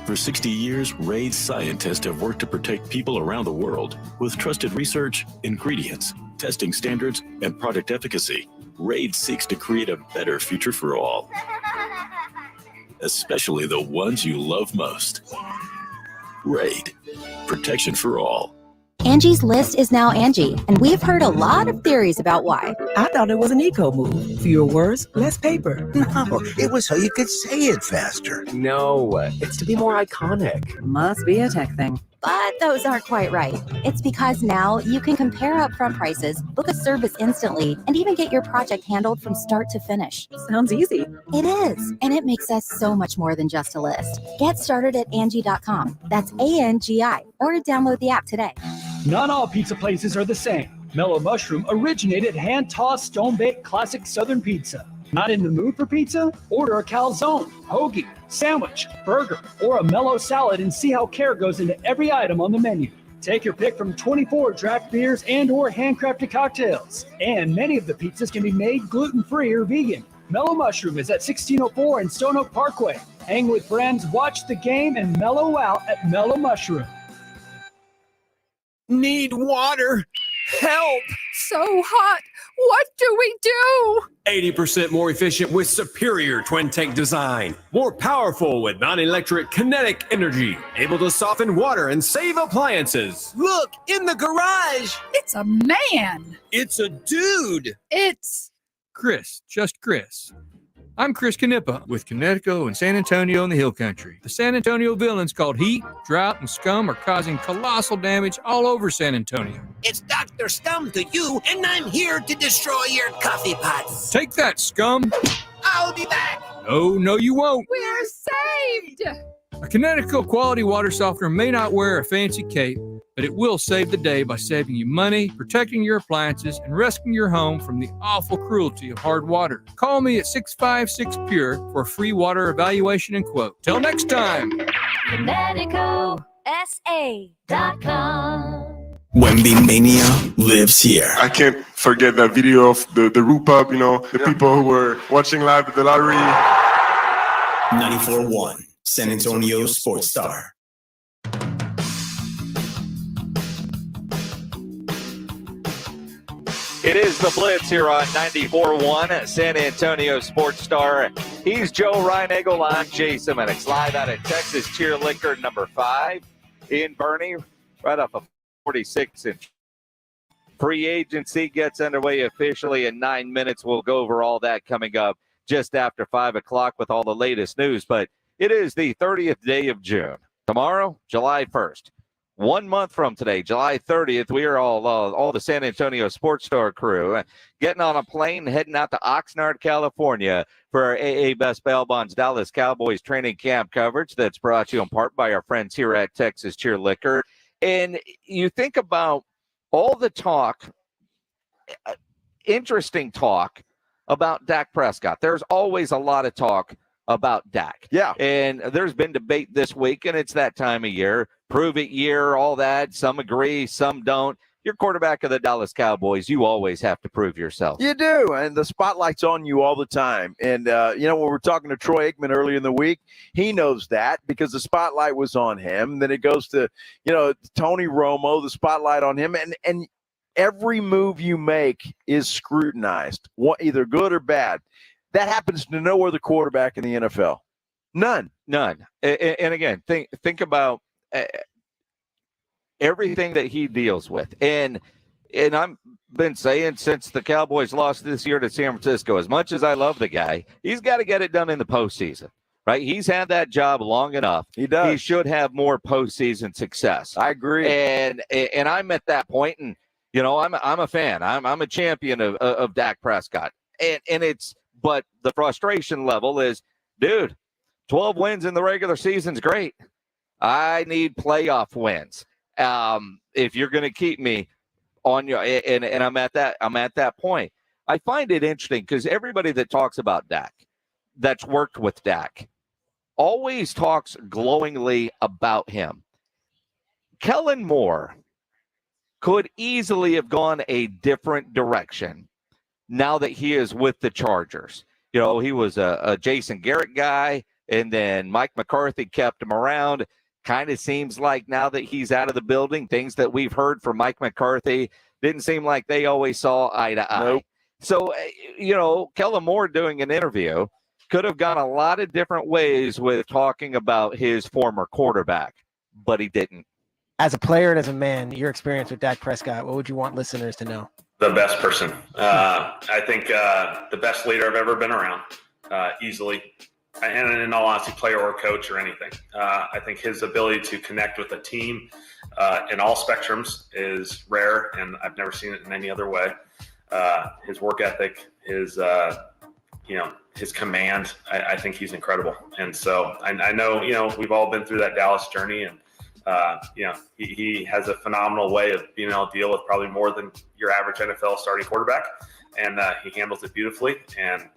For 60 years, RAID scientists have worked to protect people around the world with trusted research, ingredients, testing standards, and product efficacy. RAID seeks to create a better future for all, especially the ones you love most. RAID, protection for all. Angie's List is now Angie, and we've heard a lot of theories about why. I thought it was an eco move. Fewer words, less paper. No, it was so you could say it faster. No, it's to be more iconic. Must be a tech thing. But those aren't quite right. It's because now you can compare upfront prices, book a service instantly, and even get your project handled from start to finish. Sounds easy. It is, and it makes us so much more than just a list. Get started at Angie.com. That's ANGI, or download the app today. Not all pizza places are the same. Mellow Mushroom originated hand-tossed, stone-baked classic Southern pizza. Not in the mood for pizza? Order a calzone, hoagie, sandwich, burger, or a mellow salad and see how care goes into every item on the menu. Take your pick from 24 draft beers and or handcrafted cocktails. And many of the pizzas can be made gluten-free or vegan. Mellow Mushroom is at 1604 and Stone Oak Parkway. Hang with friends, watch the game, and mellow out at Mellow Mushroom. Need water. Help! So hot. What do we do? 80% more efficient with superior twin tank design. More powerful with non-electric kinetic energy. Able to soften water and save appliances. Look, in the garage. It's a man. It's a dude. It's Chris, just Chris. I'm Chris Knippa with Connecticut and San Antonio in the Hill Country. The San Antonio villains called heat, drought, and scum are causing colossal damage all over San Antonio. It's Dr. Scum to you, and I'm here to destroy your coffee pots. Take that, scum. I'll be back. No, you won't. We're saved. A Connecticut quality water softener may not wear a fancy cape, but it will save the day by saving you money, protecting your appliances, and rescuing your home from the awful cruelty of hard water. Call me at 656-PURE for a free water evaluation and quote. Till next time. ConnecticutSA.com. Wemby Mania lives here. I can't forget that video of the Roop Up, the people who were watching live at the lottery. 94.1 San Antonio Sports Star. It is the Blitz here on 94.1 San Antonio Sports Star. He's Joe Reinagel. I'm Jason Minix, live out at Texas Cheer Liquor number 5 in Bernie, right off of 46-inch. Free agency gets underway officially in 9 minutes. We'll go over all that coming up just after 5 o'clock with all the latest news. But it is the 30th day of June. Tomorrow, July 1st. 1 month from today, July 30th, we are all the San Antonio Sports Star crew getting on a plane, heading out to Oxnard, California for our AA Best Bail Bonds Dallas Cowboys training camp coverage that's brought to you in part by our friends here at Texas Cheer Liquor. And you think about all the talk, interesting talk about Dak Prescott. There's always a lot of talk about Dak. Yeah. And there's been debate this week, and it's that time of year. Prove it year, all that. Some agree, some don't. You're quarterback of the Dallas Cowboys. You always have to prove yourself. You do, and the spotlight's on you all the time. And, when we're talking to Troy Aikman earlier in the week, he knows that because the spotlight was on him. Then it goes to, Tony Romo, the spotlight on him. And every move you make is scrutinized, either good or bad. That happens to no other quarterback in the NFL. None. And again, think about everything that he deals with. And I've been saying since the Cowboys lost this year to San Francisco, as much as I love the guy, he's got to get it done in the postseason, right? He's had that job long enough. He does. He should have more postseason success. I agree. And I'm at that point, and I'm a fan. I'm a champion of Dak Prescott. But the frustration level is, dude, 12 wins in the regular season's great. I need playoff wins. If you're going to keep me on your, and I'm at that point. I find it interesting because everybody that talks about Dak, that's worked with Dak, always talks glowingly about him. Kellen Moore could easily have gone a different direction now that he is with the Chargers. He was a Jason Garrett guy, and then Mike McCarthy kept him around. Kind of seems like now that he's out of the building, things that we've heard from Mike McCarthy didn't seem like they always saw eye to eye. Nope. So, Kellen Moore doing an interview could have gone a lot of different ways with talking about his former quarterback, but he didn't. As a player and as a man, your experience with Dak Prescott, what would you want listeners to know? The best person. I think the best leader I've ever been around, easily. And in all honesty, player or coach or anything. I think his ability to connect with a team in all spectrums is rare, and I've never seen it in any other way. His work ethic, his command, I think he's incredible. And so I know, we've all been through that Dallas journey, and he has a phenomenal way of being able to deal with probably more than your average NFL starting quarterback, and he handles it beautifully. And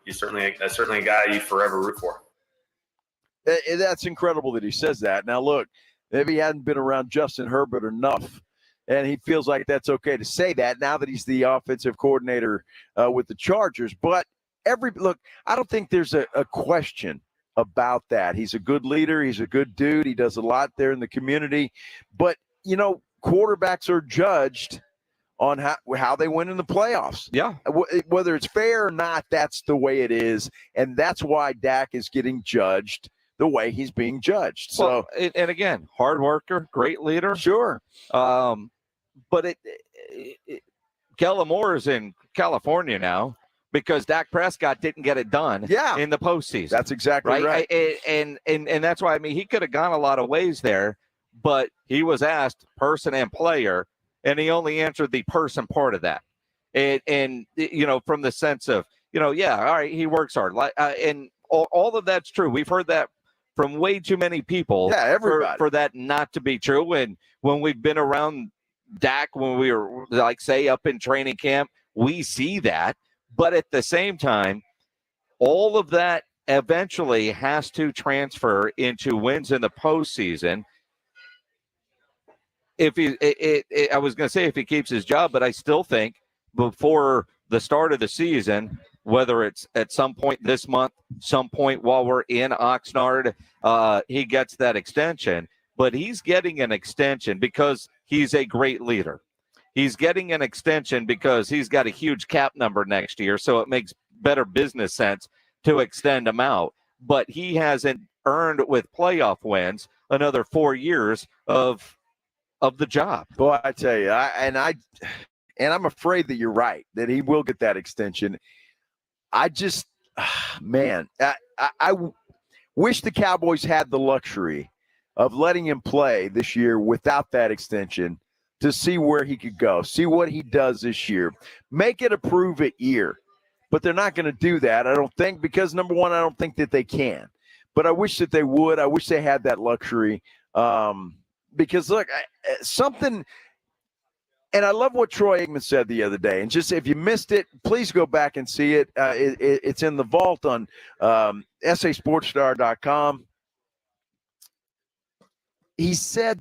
he's certainly a guy you forever root for. That's incredible that he says that. Now, look, maybe he hadn't been around Justin Herbert enough, and he feels like that's okay to say that now that he's the offensive coordinator with the Chargers. But I don't think there's a question about that. He's a good leader. He's a good dude. He does a lot there in the community. But, quarterbacks are judged on how they win in the playoffs. Yeah. Whether it's fair or not, that's the way it is. And that's why Dak is getting judged the way he's being judged. So, and again, hard worker, great leader. Sure. But Kellen Moore is in California now because Dak Prescott didn't get it done in the postseason. That's exactly right. And that's why, he could have gone a lot of ways there, but he was asked person and player, and he only answered the person part of that. And from the sense of, all right, he works hard. And all of that's true. We've heard that from way too many people for that not to be true. And when we've been around Dak, when we were, say, up in training camp, we see that. But at the same time, all of that eventually has to transfer into wins in the postseason. I was going to say if he keeps his job, but I still think before the start of the season, whether it's at some point this month, some point while we're in Oxnard, he gets that extension. But he's getting an extension because he's a great leader. He's getting an extension because he's got a huge cap number next year, so it makes better business sense to extend him out. But he hasn't earned with playoff wins another 4 years of the job. Boy, I tell you, I'm afraid that you're right, that he will get that extension. I just, man, I wish the Cowboys had the luxury of letting him play this year without that extension to see where he could go, see what he does this year, make it a prove-it year. But they're not going to do that, I don't think, because, number one, I don't think that they can. But I wish that they would. I wish they had that luxury. Because, look, something And I love what Troy Aikman said the other day. And just if you missed it, please go back and see it. It's in the vault on sasportstar.com. He said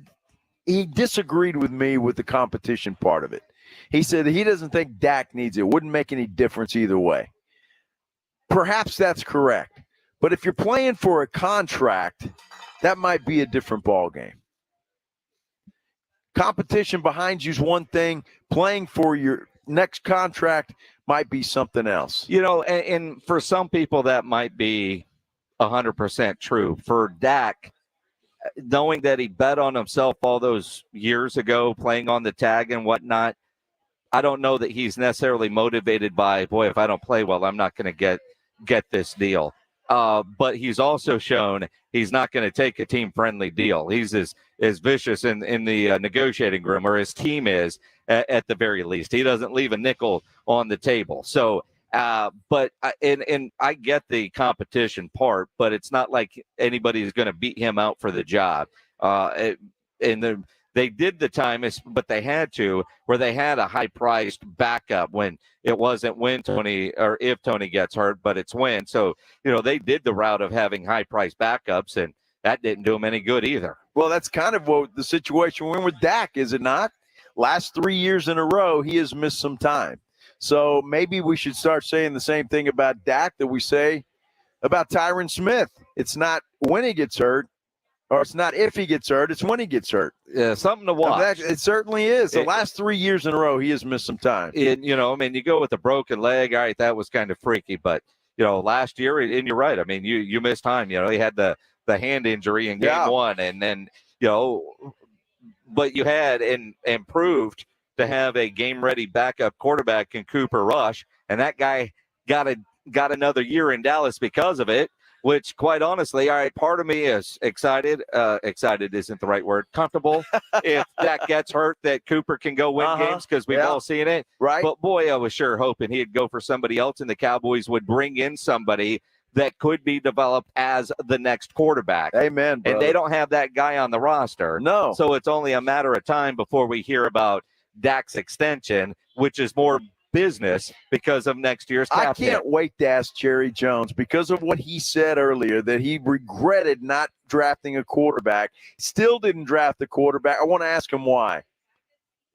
he disagreed with me with the competition part of it. He said he doesn't think Dak needs it. It wouldn't make any difference either way. Perhaps that's correct. But if you're playing for a contract, that might be a different ballgame. Competition behind you is one thing. Playing for your next contract might be something else. You know, and for some people that might be 100% true. For Dak, knowing that he bet on himself all those years ago, playing on the tag and whatnot, I don't know that he's necessarily motivated by, boy, if I don't play well, I'm not going to get this deal. But he's also shown he's not going to take a team-friendly deal. He's as vicious in the negotiating room, or his team is at the very least. He doesn't leave a nickel on the table. So, but I get the competition part, but it's not like anybody's going to beat him out for the job. They did the time, but they had to, where they had a high-priced backup when it wasn't when Tony or if Tony gets hurt, but it's when. So, you know, they did the route of having high-priced backups, and that didn't do them any good either. Well, that's kind of what the situation we're in with Dak, is it not? Last 3 years in a row, he has missed some time. So maybe we should start saying the same thing about Dak that we say about Tyron Smith. It's not when he gets hurt, or it's not if he gets hurt, it's when he gets hurt. Yeah, something to watch. It certainly is. The last 3 years in a row, he has missed some time. And, you know, I mean, you go with a broken leg. All right, that was kind of freaky. But, you know, last year, and you're right. I mean, you missed time. You know, he had the hand injury in game one. And then, you know, but you had and proved to have a game-ready backup quarterback in Cooper Rush. And that guy got another year in Dallas because of it. Which, quite honestly, all right, part of me is excited. Excited isn't the right word. Comfortable if Dak gets hurt that Cooper can go win games, because we've all seen it. Right. But, boy, I was sure hoping he'd go for somebody else, and the Cowboys would bring in somebody that could be developed as the next quarterback. Amen, brother. And they don't have that guy on the roster. No. So it's only a matter of time before we hear about Dak's extension, which is more business because of next year's cap hit. I can't wait to ask Jerry Jones, because of what he said earlier, that he regretted not drafting a quarterback. Still didn't draft the quarterback. I want to ask him why.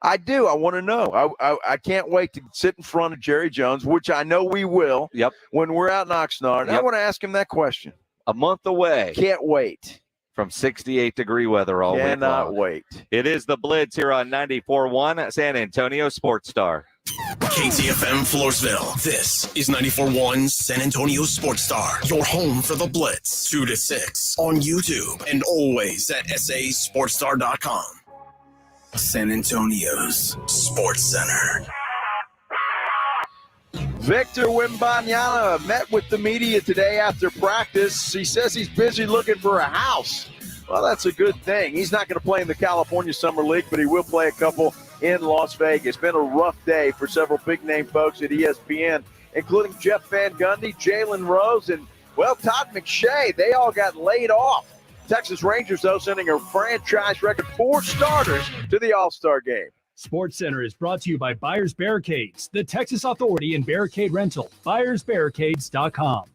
I do. I want to know. I can't wait to sit in front of Jerry Jones, which I know we will. Yep. When we're out in Oxnard. Yep. I want to ask him that question. A month away. Can't wait. From 68-degree weather all week long. Cannot wait. It is the Blitz here on 94.1 San Antonio Sports Star. KTFM Floresville. This is 94.1 San Antonio Sports Star. Your home for the Blitz. 2 to 6 on YouTube and always at sasportstar.com. San Antonio's Sports Center. Victor Wembanyama met with the media today after practice. He says he's busy looking for a house. Well, that's a good thing. He's not going to play in the California Summer League, but he will play a couple in Las Vegas. It's been a rough day for several big-name folks at ESPN, including Jeff Van Gundy, Jalen Rose, and, well, Todd McShay. They all got laid off. Texas Rangers, though, sending a franchise record 4 starters to the All-Star game. Sports Center is brought to you by Buyers Barricades, the Texas Authority in Barricade Rental. BuyersBarricades.com.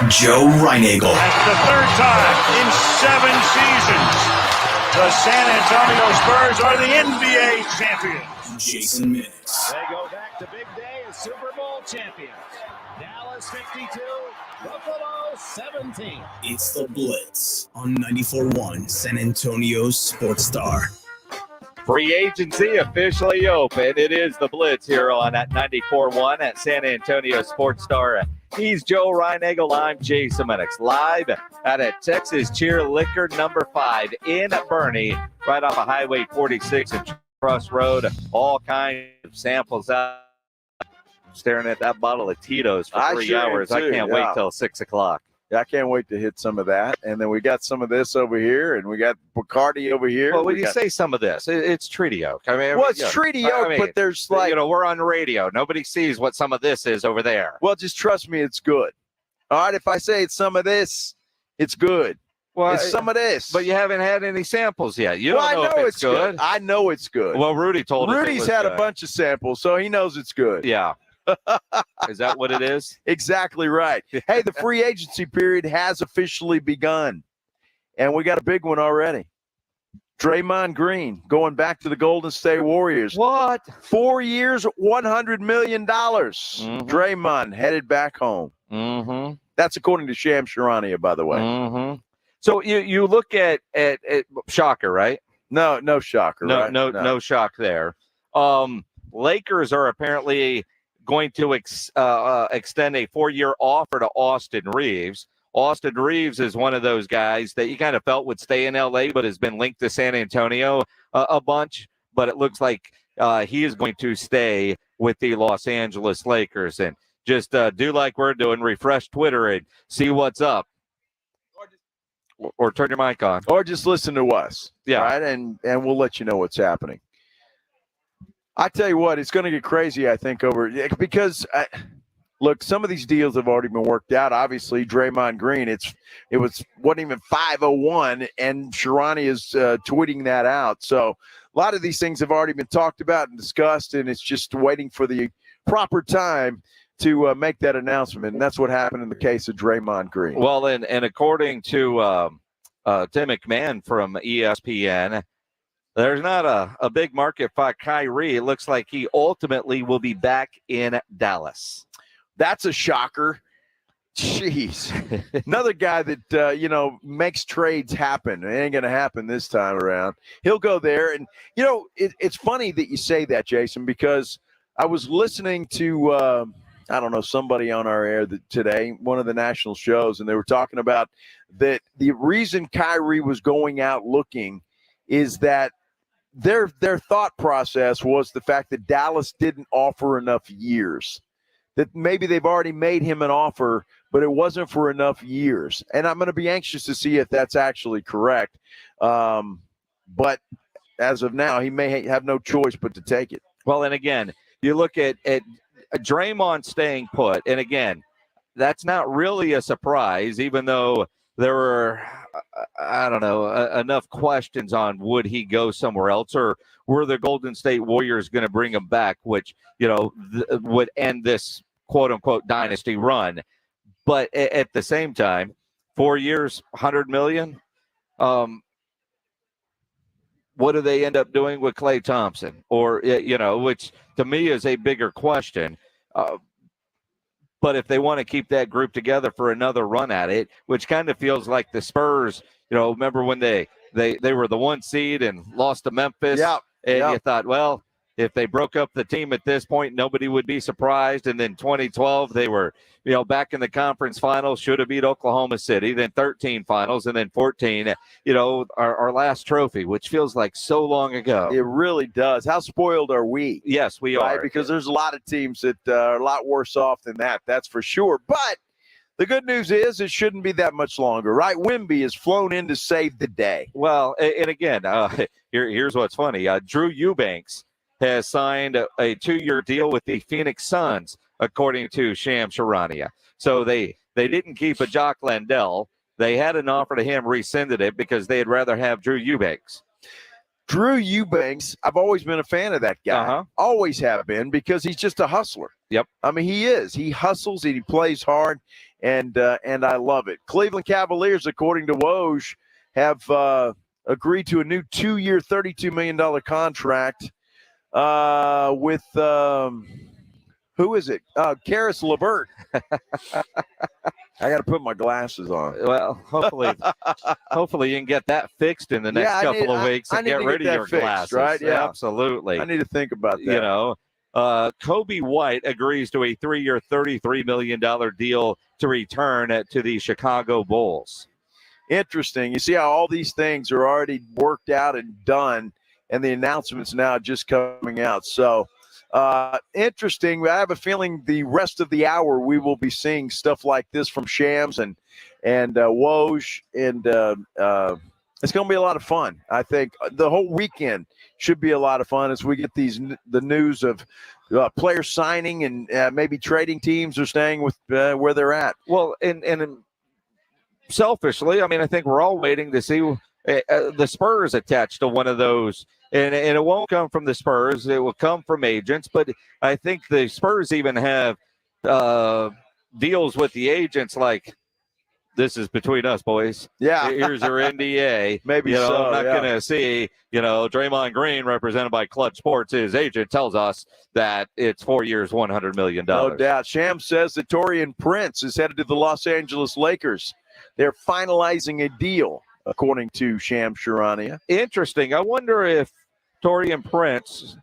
Joe Reinagel. That's the third time in 7 seasons the San Antonio Spurs are the NBA champions. Jason Minix. They go back to big day as Super Bowl champions. Dallas 52, Buffalo 17. It's the Blitz on 94.1 San Antonio Sports Star. Free agency officially open. It is the Blitz here on at 94.1 at San Antonio Sports Star. He's Joe Reinagel. I'm Jason Minix. Live at a Texas Cheer Liquor number 5 in Bernie, right off of Highway 46 and Truss Road. All kinds of samples out. Staring at that bottle of Tito's for 3 hours. Too, I can't wait till 6 o'clock. Yeah, I can't wait to hit some of that. And then we got some of this over here, and we got Bacardi over here. Well, when you say some of this, it's Treaty Oak. I mean, well, it's Treaty Oak, but there's like, you know, we're on radio. Nobody sees what some of this is over there. Well, just trust me, it's good. All right, if I say it's some of this, it's good. Well, it's some of this. But you haven't had any samples yet. You don't know if it's good. I know it's good. Well, Rudy told us Rudy's had a bunch of samples, so he knows it's good. Yeah. Is that what it is? Exactly right. Hey, the free agency period has officially begun, and we got a big one already. Draymond Green going back to the Golden State Warriors. What? 4 years, $100 million. Draymond headed back home. Mm-hmm. That's according to Shams Charania, by the way. Mm-hmm. So you look at shocker, right? No shocker. No, right? no shock there. Lakers are apparently going to extend a 4-year offer to Austin Reeves. Austin Reeves is one of those guys that you kind of felt would stay in L.A., but has been linked to San Antonio a bunch. But it looks like he is going to stay with the Los Angeles Lakers. And just do like we're doing, refresh Twitter and see what's up. Or turn your mic on. Or just listen to us. Yeah. Right? And we'll let you know what's happening. I tell you what, it's going to get crazy, I think, because look, some of these deals have already been worked out. Obviously, Draymond Green, wasn't even 501, and Sharani is tweeting that out. So a lot of these things have already been talked about and discussed, and it's just waiting for the proper time to make that announcement. And that's what happened in the case of Draymond Green. Well, and according to Tim McMahon from ESPN, there's not a big market for Kyrie. It looks like he ultimately will be back in Dallas. That's a shocker. Jeez. Another guy that, makes trades happen. It ain't going to happen this time around. He'll go there. And, it's funny that you say that, Jason, because I was listening to, somebody on our air today, one of the national shows, and they were talking about that the reason Kyrie was going out looking is that their thought process was the fact that Dallas didn't offer enough years, that maybe they've already made him an offer, but it wasn't for enough years. And I'm going to be anxious to see if that's actually correct. But as of now, he may have no choice but to take it. Well, and again, you look at Draymond staying put, and again, that's not really a surprise, even though there were, enough questions on would he go somewhere else, or were the Golden State Warriors going to bring him back, which, would end this quote-unquote dynasty run. But at the same time, 4 years, $100 million, what do they end up doing with Klay Thompson? Or, which to me is a bigger question. But if they want to keep that group together for another run at it, which kind of feels like the Spurs, remember when they were the 1 seed and lost to Memphis? Yeah. And you thought, well, if they broke up the team at this point, nobody would be surprised. And then 2012, they were, back in the conference finals, should have beat Oklahoma City, then 13 finals, and then 14, our last trophy, which feels like so long ago. It really does. How spoiled are we? Yes, we are. Because there's a lot of teams that are a lot worse off than that. That's for sure. But the good news is it shouldn't be that much longer, right? Wemby has flown in to save the day. Well, and again, here's what's funny. Drew Eubanks has signed a 2-year deal with the Phoenix Suns, according to Shams Charania. So they didn't keep a Jock Landale. They had an offer to him, rescinded it because they'd rather have Drew Eubanks. Drew Eubanks, I've always been a fan of that guy. Uh-huh. Always have been, because he's just a hustler. Yep. I mean, he is. He hustles and he plays hard, and I love it. Cleveland Cavaliers, according to Woj, have agreed to a new 2-year, $32 million contract with who is it? Karis LeVert. I got to put my glasses on. Well, hopefully you can get that fixed in the next couple of weeks and get rid of your glasses. Right? Yeah, absolutely. I need to think about that. Kobe White agrees to a 3-year, $33 million deal to return to the Chicago Bulls. Interesting. You see how all these things are already worked out and done, and the announcements now just coming out. So interesting. I have a feeling the rest of the hour we will be seeing stuff like this from Shams and Woj, and it's going to be a lot of fun. I think the whole weekend should be a lot of fun as we get the news of players signing and maybe trading teams or staying with where they're at. Well, and selfishly, I mean, I think we're all waiting to see the Spurs attached to one of those. And it won't come from the Spurs. It will come from agents. But I think the Spurs even have deals with the agents like, this is between us, boys. Yeah. Here's your NDA. Maybe so. I'm not going to see, Draymond Green, represented by Clutch Sports, his agent tells us that it's 4 years, $100 million. No doubt. Shams says that Taurean Prince is headed to the Los Angeles Lakers. They're finalizing a deal, according to Shams Charania. Interesting. I wonder if Taurean Prince,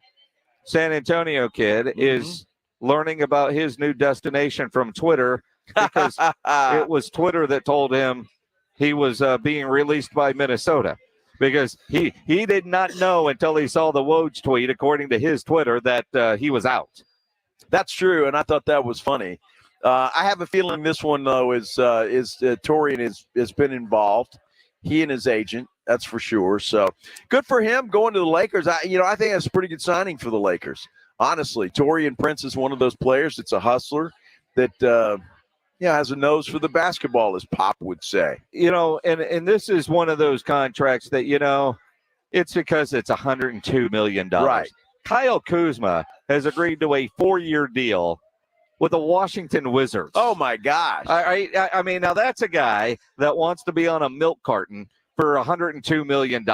San Antonio kid, is learning about his new destination from Twitter, because it was Twitter that told him he was being released by Minnesota, because he did not know until he saw the Woj tweet, according to his Twitter, that he was out. That's true, and I thought that was funny. I have a feeling this one, though, is Taurean has been involved. He and his agent, that's for sure. So good for him going to the Lakers. I think that's a pretty good signing for the Lakers. Honestly, Taurean Prince is one of those players that's a hustler that has a nose for the basketball, as Pop would say. And this is one of those contracts that, it's because it's $102 million. Right. Kyle Kuzma has agreed to a 4-year deal with the Washington Wizards. Oh, my gosh. I mean, now that's a guy that wants to be on a milk carton for $102 million.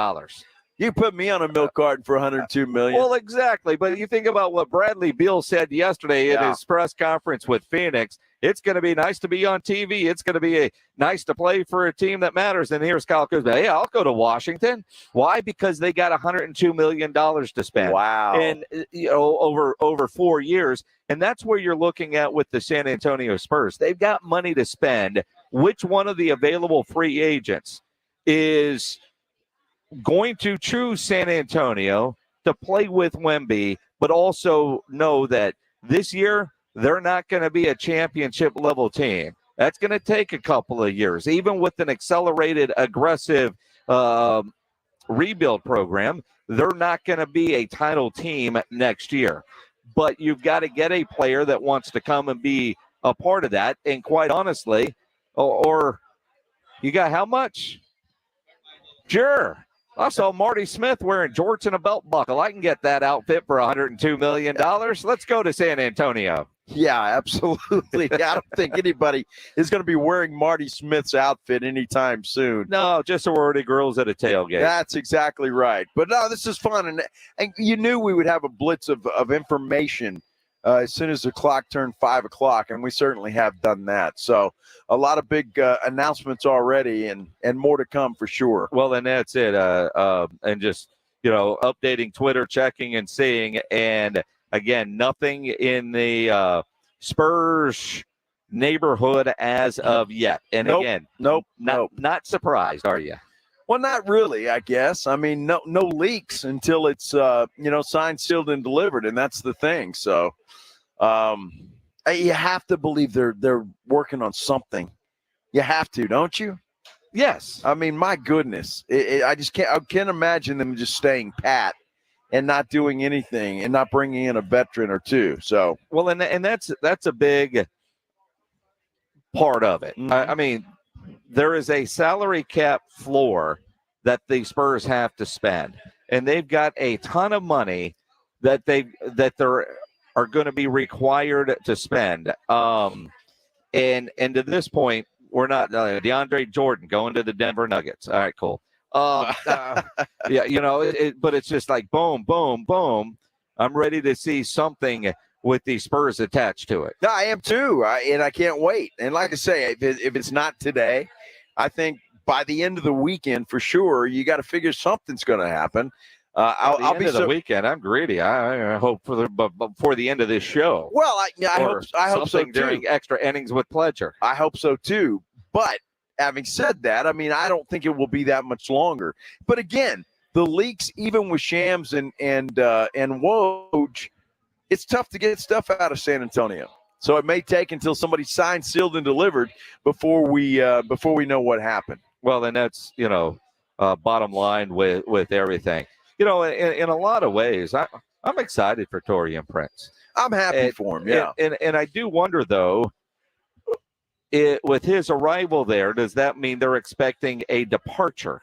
You put me on a milk carton for $102 million. Well, exactly. But you think about what Bradley Beal said yesterday in his press conference with Phoenix. It's going to be nice to be on TV. It's going to be nice to play for a team that matters. And here's Kyle Kuzma. Hey, I'll go to Washington. Why? Because they got $102 million to spend. Wow. And, over 4 years. And that's where you're looking at with the San Antonio Spurs. They've got money to spend. Which one of the available free agents is going to choose San Antonio to play with Wemby, but also know that this year they're not going to be a championship level team? That's going to take a couple of years. Even with an accelerated, aggressive rebuild program, they're not going to be a title team next year. But you've got to get a player that wants to come and be a part of that. And quite honestly, or you got how much? Sure. I saw Marty Smith wearing jorts and a belt buckle. I can get that outfit for $102 million. Let's go to San Antonio. Yeah, absolutely. I don't think anybody is going to be wearing Marty Smith's outfit anytime soon. No, just sorority girls at a tailgate. That's exactly right. But no, this is fun. And you knew we would have a blitz of information as soon as the clock turned 5 o'clock, and we certainly have done that. So a lot of big announcements already and more to come for sure. Well, then that's it. And just, updating Twitter, checking and seeing. And again, nothing in the Spurs neighborhood as of yet. And again, not surprised, are you? Well, not really, I guess. I mean, no leaks until it's signed, sealed, and delivered, and that's the thing. So you have to believe they're working on something. You have to, don't you? Yes. I mean, my goodness, I can't imagine them just staying pat and not doing anything and not bringing in a veteran or two. So well, and that's a big part of it. Mm-hmm. I mean, there is a salary cap floor that the Spurs have to spend, and they've got a ton of money that they are going to be required to spend. And to this point, we're not DeAndre Jordan going to the Denver Nuggets. All right, cool. Yeah, but it's just like boom, boom, boom. I'm ready to see something with the Spurs attached to it. No, I am too, and I can't wait. And like I say, if it's not today, I think by the end of the weekend for sure, you got to figure something's going to happen. I'll be the weekend. I'm greedy. I hope before the end of this show. Well, I hope so too. During extra innings with Pledger. I hope so too. But having said that, I mean, I don't think it will be that much longer. But again, the leaks, even with Shams and Woj, it's tough to get stuff out of San Antonio. So it may take until somebody signed, sealed, and delivered before we know what happened. Well, then that's bottom line with everything. In a lot of ways, I'm excited for Taurean Prince. I'm happy for him. Yeah, and I do wonder though, with his arrival there, does that mean they're expecting a departure?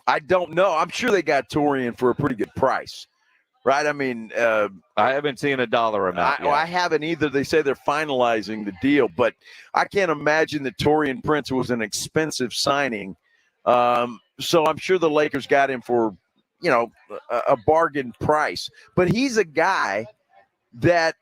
I don't know. I'm sure they got Torian for a pretty good price, right? I mean, I haven't seen a dollar amount yet. I haven't either. They say they're finalizing the deal, but I can't imagine that Torian Prince was an expensive signing. So I'm sure the Lakers got him for, a bargain price. But he's a guy that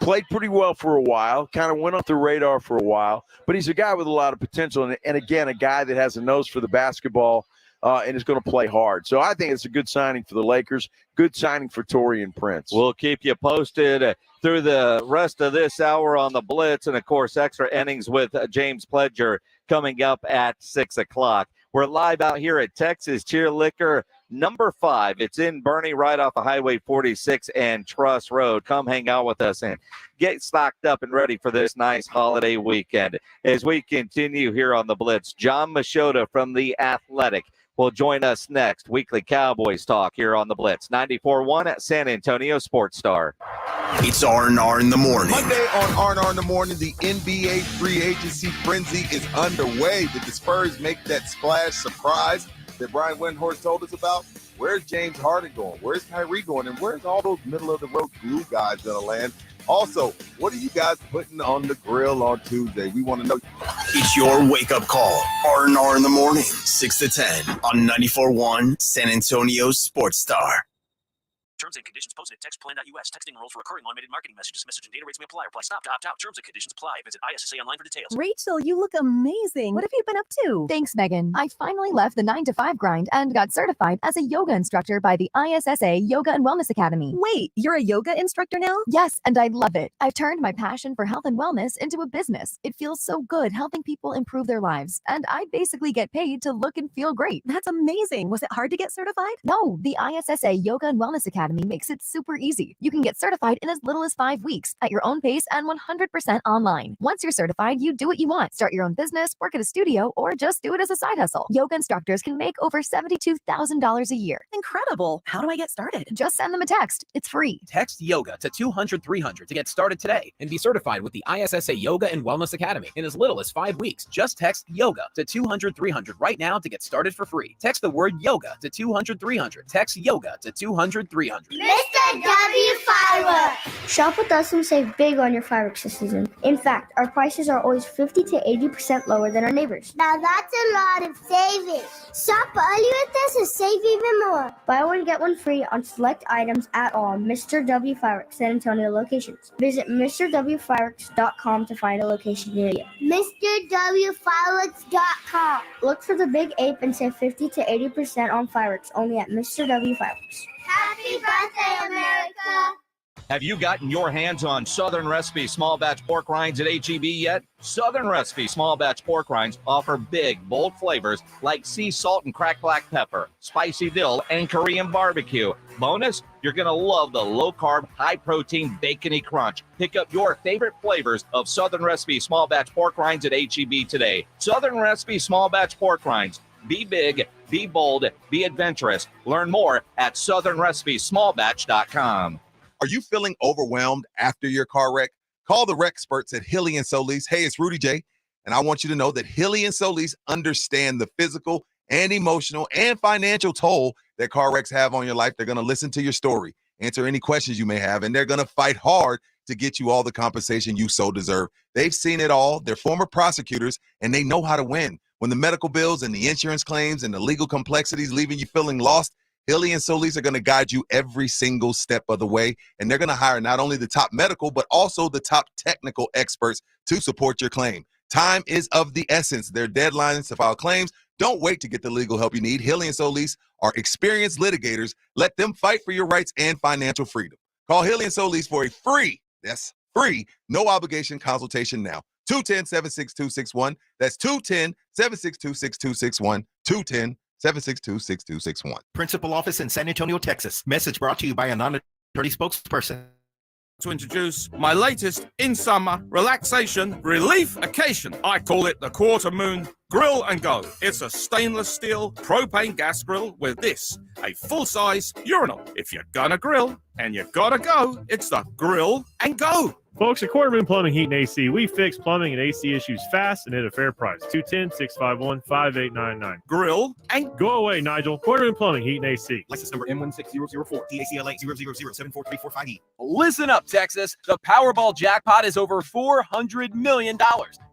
played pretty well for a while, kind of went off the radar for a while, but he's a guy with a lot of potential. And again, a guy that has a nose for the basketball and is going to play hard. So I think it's a good signing for the Lakers, good signing for Torian Prince. We'll keep you posted through the rest of this hour on the Blitz, and, of course, extra innings with James Pledger coming up at 6 o'clock. We're live out here at Texas Cheer Liquor number 5. It's in Bernie, right off of Highway 46 and Truss Road. Come hang out with us and get stocked up and ready for this nice holiday weekend. As we continue here on the Blitz, John Machota from The Athletic will join us next. Weekly Cowboys talk here on the Blitz. 94.1 at San Antonio Sports Star. It's R&R in the morning. Monday on R&R in the morning, the NBA free agency frenzy is underway. Did the Spurs make that splash surprise that Brian Windhorst told us about? Where's James Harden going? Where's Kyrie going? And where's all those middle-of-the-road glue guys going to land? Also, what are you guys putting on the grill on Tuesday? We want to know. It's your wake-up call. R&R in the morning, 6 to 10 on 94.1 San Antonio Sports Star. Terms and conditions posted at textplan.us. Texting enrolls for recurring automated marketing messages. Message and data rates may apply. Apply stop to opt out. Terms and conditions apply. Visit ISSA online for details. Rachel, you look amazing. What have you been up to? Thanks, Megan. I finally left the 9-to-5 grind and got certified as a yoga instructor by the ISSA Yoga and Wellness Academy. Wait, you're a yoga instructor now? Yes, and I love it. I've turned my passion for health and wellness into a business. It feels so good helping people improve their lives, and I basically get paid to look and feel great. That's amazing. Was it hard to get certified? No, the ISSA Yoga and Wellness Academy makes it super easy. You can get certified in as little as 5 weeks at your own pace and 100% online. Once you're certified, you do what you want. Start your own business, work at a studio, or just do it as a side hustle. Yoga instructors can make over $72,000 a year. Incredible. How do I get started? Just send them a text. It's free. Text YOGA to 200-300 to get started today and be certified with the ISSA Yoga and Wellness Academy in as little as 5 weeks. Just text YOGA to 200-300 right now to get started for free. Text the word YOGA to 200-300. Text YOGA to 200-300. Mr. W Fireworks! Shop with us and save big on your fireworks this season. In fact, our prices are always 50 to 80% lower than our neighbors. Now that's a lot of savings. Shop early with us and save even more. Buy one, get one free on select items at all Mr. W Fireworks San Antonio locations. Visit MrWFireworks.com to find a location near you. MrWFireworks.com. Look for the big ape and save 50 to 80% on fireworks only at Mr. W Fireworks. Happy birthday, America! Have you gotten your hands on Southern Recipe Small Batch Pork Rinds at HEB yet? Southern Recipe Small Batch Pork Rinds offer big, bold flavors like sea salt and cracked black pepper, spicy dill, and Korean barbecue. Bonus, you're going to love the low-carb, high-protein, bacony crunch. Pick up your favorite flavors of Southern Recipe Small Batch Pork Rinds at HEB today. Southern Recipe Small Batch Pork Rinds. Be big, be bold, be adventurous. Learn more at southernrecipesmallbatch.com. Are you feeling overwhelmed after your car wreck? Call the wreck experts at Hilly and Solis. Hey, it's Rudy J, and I want you to know that Hilly and Solis understand the physical and emotional and financial toll that car wrecks have on your life. They're going to listen to your story, answer any questions you may have, and they're going to fight hard to get you all the compensation you so deserve. They've seen it all. They're former prosecutors, and they know how to win. When the medical bills and the insurance claims and the legal complexities leaving you feeling lost, Hilly and Solis are going to guide you every single step of the way, and they're going to hire not only the top medical, but also the top technical experts to support your claim. Time is of the essence. Their deadlines to file claims. Don't wait to get the legal help you need. Hilly and Solis are experienced litigators. Let them fight for your rights and financial freedom. Call Hilly and Solis for a free, no obligation consultation now. 210-762-61. That's 210-762-6261. 210-762-6261. Principal office in San Antonio, Texas. Message brought to you by a non-attorney spokesperson. To introduce my latest in-summer relaxation relief occasion. I call it the Quarter Moon Grill and Go. It's a stainless steel propane gas grill with this, a full-size urinal. If you're gonna grill and you gotta go, it's the Grill and Go. Folks at Quarterman Plumbing, Heat, and AC, we fix plumbing and AC issues fast and at a fair price. 210-651-5899. Grill. And go away, Nigel. Quarterman Plumbing, Heat, and AC. License number M16004. DACLA 0007435E. Listen up, Texas. The Powerball jackpot is over $400 million.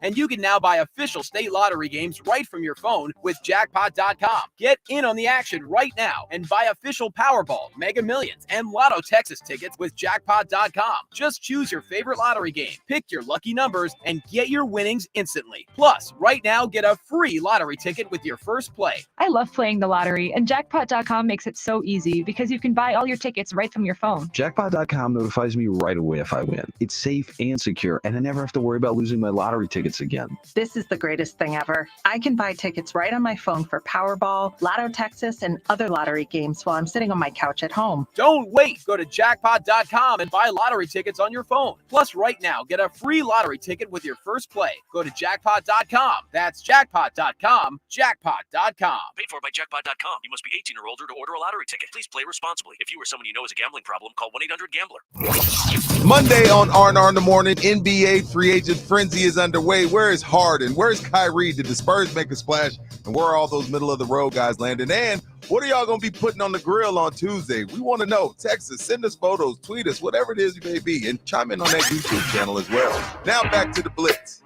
And you can now buy official state lottery games right from your phone with jackpot.com. Get in on the action right now and buy official Powerball, Mega Millions, and Lotto Texas tickets with jackpot.com. Just choose your favorite lottery game, pick your lucky numbers, and get your winnings instantly. Plus, right now, get a free lottery ticket with your first play. I love playing the lottery, and jackpot.com makes it so easy because you can buy all your tickets right from your phone. Jackpot.com notifies me right away if I win. It's safe and secure, and I never have to worry about losing my lottery tickets again. This is the greatest thing ever. I can buy tickets right on my phone for Powerball, Lotto Texas, and other lottery games while I'm sitting on my couch at home. Don't wait. Go to jackpot.com and buy lottery tickets on your phone. Plus, right now, get a free lottery ticket with your first play. Go to jackpot.com. That's jackpot.com. Jackpot.com. Paid for by jackpot.com. You must be 18 or older to order a lottery ticket. Please play responsibly. If you or someone you know has a gambling problem, call 1-800-GAMBLER. Monday on R&R in the morning, NBA free agent frenzy is underway. Where is Harden? Where's Kyrie? Did the Spurs make a splash? And where are all those middle-of-the-road guys landing? And what are y'all going to be putting on the grill on Tuesday? We want to know. Text us, send us photos, tweet us, whatever it is you may be, and chime in on that YouTube channel as well. Now back to the Blitz.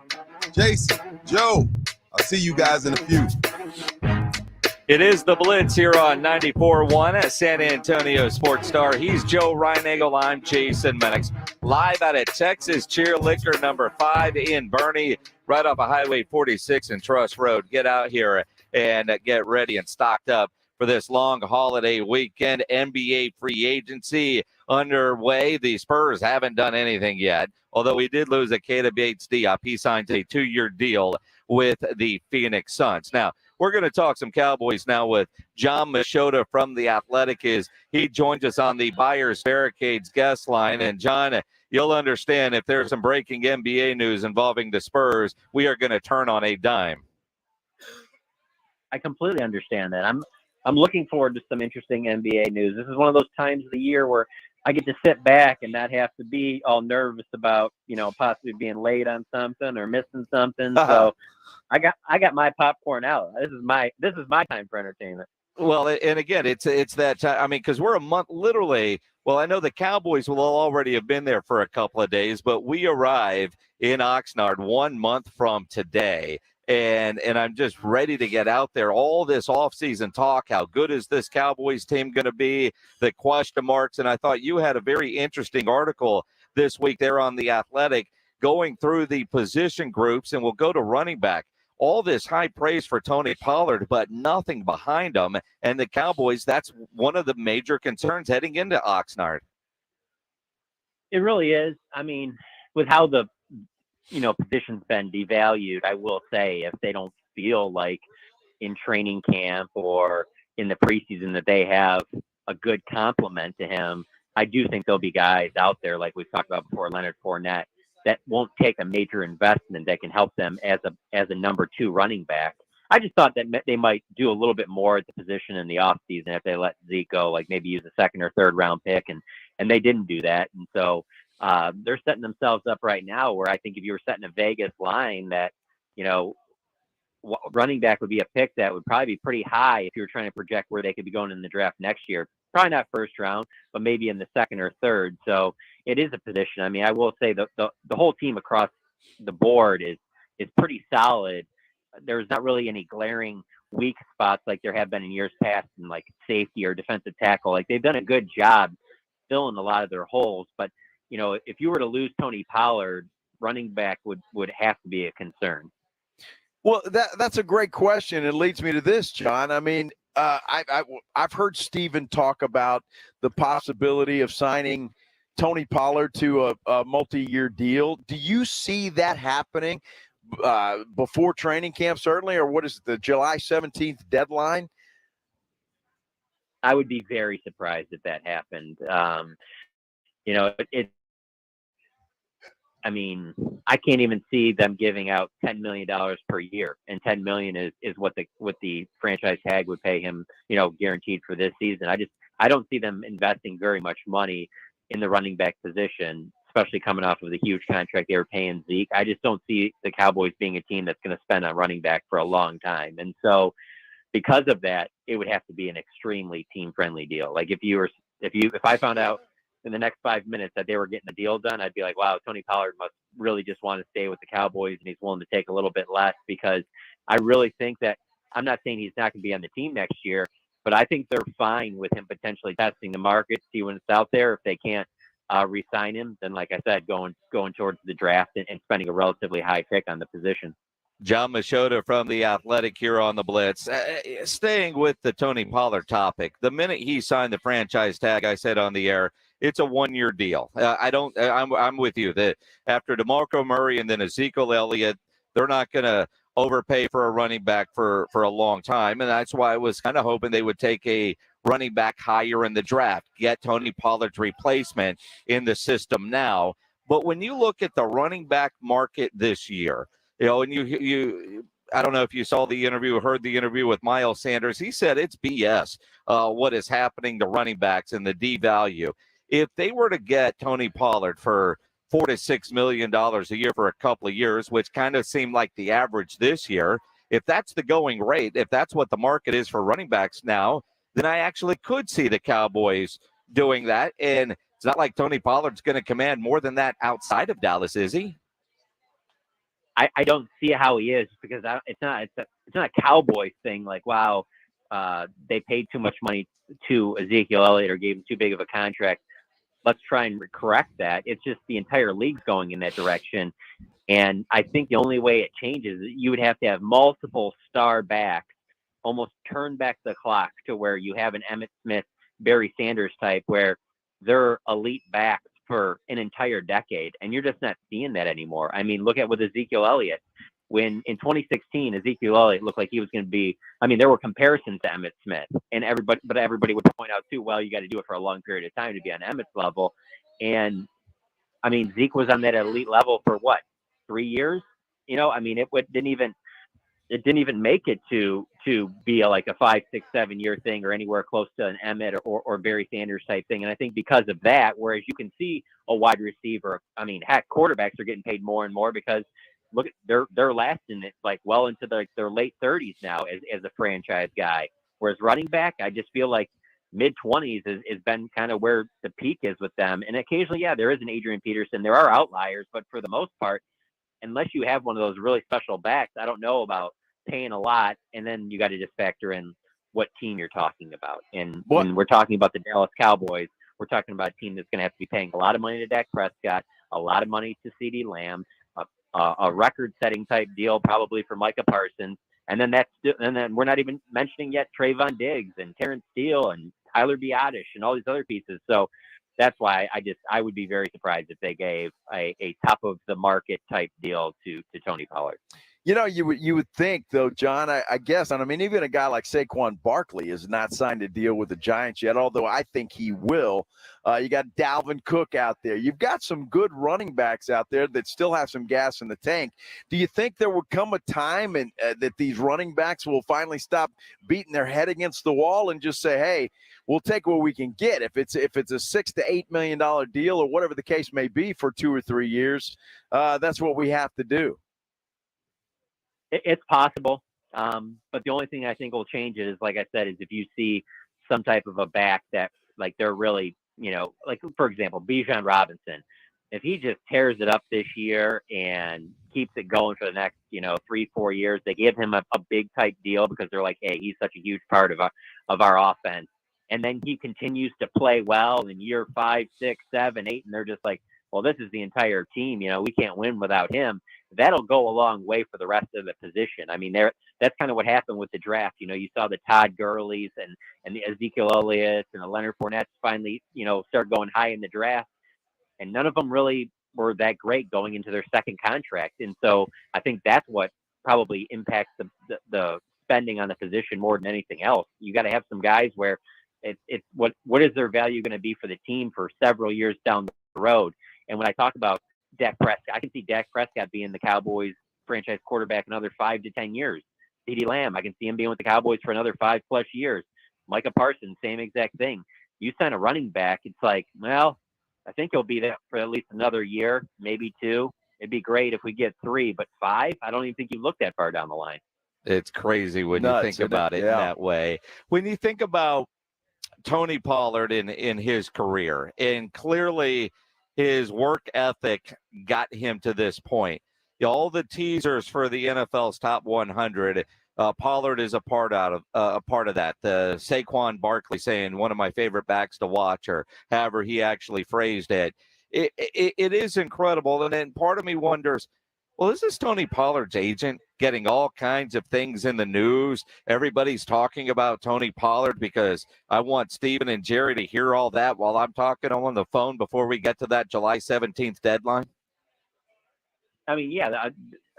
Jason, Joe, I'll see you guys in a few. It is the Blitz here on 94.1 at San Antonio Sports Star. He's Joe Reinagel. I'm Jason Menix. Live out at Texas Cheer Liquor number 5 in Bernie, right off of Highway 46 and Truss Road. Get out here and get ready and stocked up for this long holiday weekend. NBA free agency underway. The Spurs haven't done anything yet, although we did lose Akeda Bates-Diop. He signed a 2-year deal with the Phoenix Suns. Now, we're going to talk some Cowboys now with John Machota from The Athletic. He joins us on the Buyers Barricades guest line. And, John, you'll understand if there's some breaking NBA news involving the Spurs, we are going to turn on a dime. I completely understand that. I'm looking forward to some interesting NBA news. This is one of those times of the year where I get to sit back and not have to be all nervous about, possibly being late on something or missing something. So I got my popcorn out. This is my time for entertainment. Well, and again, it's that time. I mean, because we're a month literally. Well, I know the Cowboys will already have been there for a couple of days, but we arrive in Oxnard 1 month from today. And I'm just ready to get out there. All this offseason talk, how good is this Cowboys team going to be, the question marks. And I thought you had a very interesting article this week there on The Athletic going through the position groups, and we'll go to running back. All this high praise for Tony Pollard, but nothing behind him. And the Cowboys, that's one of the major concerns heading into Oxnard. It really is. I mean, with how the position's been devalued, I will say, if they don't feel like in training camp or in the preseason that they have a good complement to him, I do think there'll be guys out there, like we've talked about before, Leonard Fournette, that won't take a major investment that can help them as a number 2 running back. I just thought that they might do a little bit more at the position in the offseason if they let Zeke go, like maybe use a 2nd or 3rd round pick, and they didn't do that. And so they're setting themselves up right now where I think if you were setting a Vegas line that, running back would be a pick that would probably be pretty high if you were trying to project where they could be going in the draft next year. Probably not 1st round, but maybe in the 2nd or 3rd. So it is a position. I mean, I will say the whole team across the board is pretty solid. There's not really any glaring weak spots like there have been in years past in like safety or defensive tackle. Like they've done a good job filling a lot of their holes, but if you were to lose Tony Pollard, running back would have to be a concern. Well, that's a great question. It leads me to this, John. I mean, I've heard Steven talk about the possibility of signing Tony Pollard to a multi-year deal. Do you see that happening before training camp, certainly, or what is the July 17th deadline? I would be very surprised if that happened. I mean, I can't even see them giving out $10 million per year, and $10 million is what the franchise tag would pay him, guaranteed for this season. I don't see them investing very much money in the running back position. especially coming off of the huge contract they were paying Zeke. I just don't see the Cowboys being a team that's going to spend on running back for a long time. And so because of that, it would have to be an extremely team-friendly deal. Like if I found out in the next 5 minutes that they were getting a deal done, I'd be like, wow, Tony Pollard must really just want to stay with the Cowboys, and he's willing to take a little bit less, because I really think that, I'm not saying he's not going to be on the team next year, but I think they're fine with him potentially testing the market, see what's out there. If they can't re-sign him, then like I said, going towards the draft and spending a relatively high pick on the position. John Machota from The Athletic here on the Blitz. Staying with the Tony Pollard topic, the minute he signed the franchise tag, I said on the air, it's a one-year deal. I'm with you that after DeMarco Murray and then Ezekiel Elliott, they're not going to overpay for a running back for a long time. And that's why I was kind of hoping they would take a running back higher in the draft, get Tony Pollard's replacement in the system now. But when you look at the running back market this year, and you I don't know if you saw the interview or heard the interview with Miles Sanders. He said it's BS what is happening to running backs and the D value. If they were to get Tony Pollard for $4 to $6 million a year for a couple of years, which kind of seemed like the average this year, if that's the going rate, if that's what the market is for running backs now, then I actually could see the Cowboys doing that. And it's not like Tony Pollard's going to command more than that outside of Dallas, is he? I don't see how he is, because it's not a Cowboys thing. Like, wow, they paid too much money to Ezekiel Elliott or gave him too big of a contract. Let's try and correct that. It's just the entire league's going in that direction. And I think the only way it changes, you would have to have multiple star backs, almost turn back the clock to where you have an Emmitt Smith, Barry Sanders type, where they're elite backs for an entire decade. And you're just not seeing that anymore. I mean, look at with Ezekiel Elliott. When in 2016, Ezekiel Elliott looked like he was going to be, I mean, there were comparisons to Emmitt Smith, and everybody would point out too, well, you got to do it for a long period of time to be on Emmitt's level. And I mean, Zeke was on that elite level for what, 3 years? I mean, it didn't even make it to be like a 5, 6, 7 year thing or anywhere close to an Emmitt or Barry Sanders type thing. And I think because of that, whereas you can see a wide receiver, I mean, heck, quarterbacks are getting paid more and more because look, they're lasting it like well into their late 30s now as a franchise guy. Whereas running back, I just feel like mid-20s has been kind of where the peak is with them. And occasionally, yeah, there is an Adrian Peterson. There are outliers, but for the most part, unless you have one of those really special backs, I don't know about paying a lot. And then you got to just factor in what team you're talking about. And when we're talking about the Dallas Cowboys, we're talking about a team that's going to have to be paying a lot of money to Dak Prescott, a lot of money to CeeDee Lamb, a record-setting type deal probably for Micah Parsons, and then we're not even mentioning yet Trayvon Diggs and Terrence Steele and Tyler Biadasz and all these other pieces. So that's why I would be very surprised if they gave a top of the market type deal to Tony Pollard. You would think, though, John, I guess, and I mean, even a guy like Saquon Barkley has not signed a deal with the Giants yet, although I think he will. You got Dalvin Cook out there. You've got some good running backs out there that still have some gas in the tank. Do you think there will come a time that these running backs will finally stop beating their head against the wall and just say, hey, we'll take what we can get? If it's a $6 to $8 million deal or whatever the case may be for 2 or 3 years, that's what we have to do. It's possible. But the only thing I think will change it is, like I said, is if you see some type of a back that like they're really, like for example, Bijan Robinson, if he just tears it up this year and keeps it going for the next, 3-4 years, they give him a big type deal because they're like, hey, he's such a huge part of our offense. And then he continues to play well in year 5, 6, 7, 8. And they're just like, well, this is the entire team. We can't win without him. That'll go a long way for the rest of the position. I mean, that's kind of what happened with the draft. You saw the Todd Gurley's and the Ezekiel Elliott's and the Leonard Fournette's finally, start going high in the draft. And none of them really were that great going into their second contract. And so I think that's what probably impacts the spending on the position more than anything else. You got to have some guys where it's what is their value going to be for the team for several years down the road. And when I talk about Dak Prescott, I can see Dak Prescott being the Cowboys franchise quarterback another 5 to 10 years. CeeDee Lamb, I can see him being with the Cowboys for another 5+ years. Micah Parsons, same exact thing. You sign a running back, it's like, well, I think he'll be there for at least another year, maybe 2. It'd be great if we get 3, but 5, I don't even think you look that far down the line. It's crazy when Nuts, you think about it in that way. When you think about Tony Pollard in his career, and clearly his work ethic got him to this point. All the teasers for the NFL's top 100, Pollard is a part of that. The Saquon Barkley saying one of my favorite backs to watch, or however he actually phrased it. It is incredible, and then part of me wonders, well, is this Tony Pollard's agent getting all kinds of things in the news? Everybody's talking about Tony Pollard because I want Steven and Jerry to hear all that while I'm talking on the phone before we get to that July 17th deadline. I mean, yeah,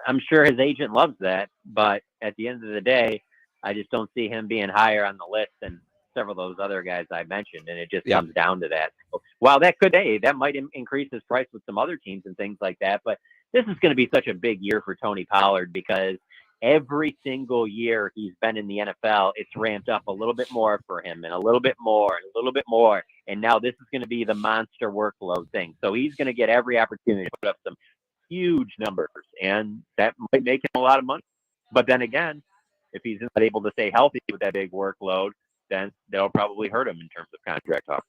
I'm sure his agent loves that, but at the end of the day, I just don't see him being higher on the list than several of those other guys I mentioned, and it just comes down to that. So, while that might increase his price with some other teams and things like that, but this is going to be such a big year for Tony Pollard because every single year he's been in the NFL, it's ramped up a little bit more for him and a little bit more and a little bit more. And now this is going to be the monster workload thing. So he's going to get every opportunity to put up some huge numbers, and that might make him a lot of money. But then again, if he's not able to stay healthy with that big workload, then they'll probably hurt him in terms of contract talk.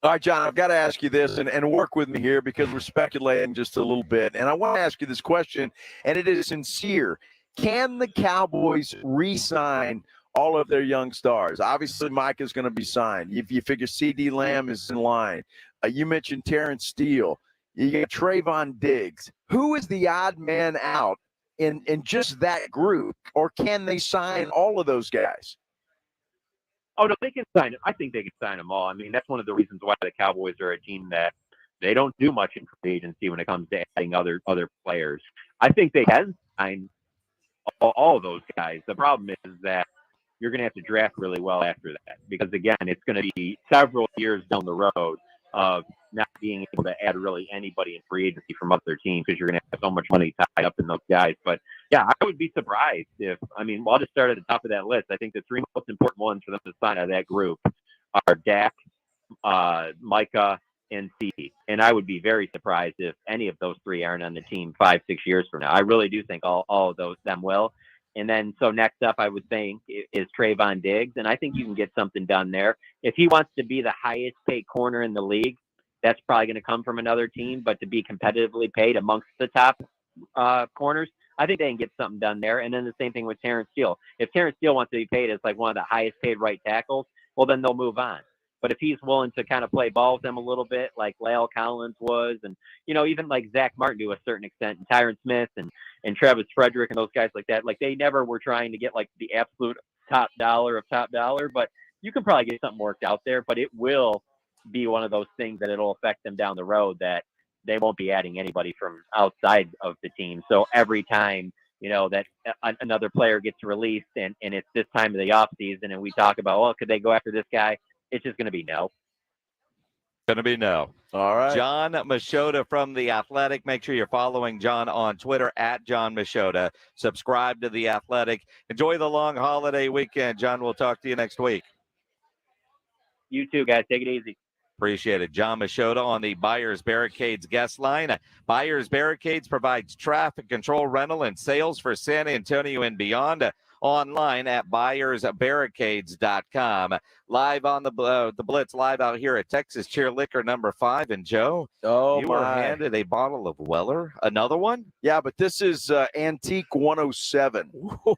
All right, John, I've got to ask you this and work with me here because we're speculating just a little bit. And I want to ask you this question, and it is sincere. Can the Cowboys re-sign all of their young stars? Obviously, Mike is going to be signed. If you figure C.D. Lamb is in line. You mentioned Terrence Steele. You got Trayvon Diggs. Who is the odd man out in just that group, or can they sign all of those guys? Oh, no, they can sign him. I think they can sign them all. I mean, that's one of the reasons why the Cowboys are a team that they don't do much in free agency when it comes to adding other players. I think they can sign all of those guys. The problem is that you're going to have to draft really well after that because, again, it's going to be several years down the road of not being able to add really anybody in free agency from other teams because you're going to have so much money tied up in those guys. But, yeah, I would be surprised if – I'll just start at the top of that list. I think the 3 most important ones for them to sign out of that group are Dak, Micah, and CD. And I would be very surprised if any of those 3 aren't on the team 5-6 years from now. I really do think all of them will. And then, so next up, I would think is Trayvon Diggs. And I think you can get something done there. If he wants to be the highest paid corner in the league, that's probably going to come from another team. But to be competitively paid amongst the top corners, I think they can get something done there. And then the same thing with Terrence Steele. If Terrence Steele wants to be paid as like one of the highest paid right tackles, well, then they'll move on. But if he's willing to kind of play ball with them a little bit, like La'el Collins was, and, even like Zach Martin to a certain extent, and Tyron Smith and Travis Frederick and those guys like that, like they never were trying to get like the absolute top dollar, but you can probably get something worked out there. But it will be one of those things that it'll affect them down the road that they won't be adding anybody from outside of the team. So every time, that another player gets released and it's this time of the offseason and we talk about, well, could they go after this guy? It's just going to be no. Going to be no. All right. John Machota from The Athletic. Make sure you're following John on Twitter at John Machota. Subscribe to The Athletic. Enjoy the long holiday weekend. John, we'll talk to you next week. You too, guys. Take it easy. Appreciate it. John Machota on the Buyers Barricades guest line. Buyers Barricades provides traffic control, rental, and sales for San Antonio and beyond. Online at buyersbarricades.com. Live on the Blitz, live out here at Texas Cheer Liquor number 5. And Joe, you were handed a bottle of Weller. Another one? Yeah, but this is Antique 107.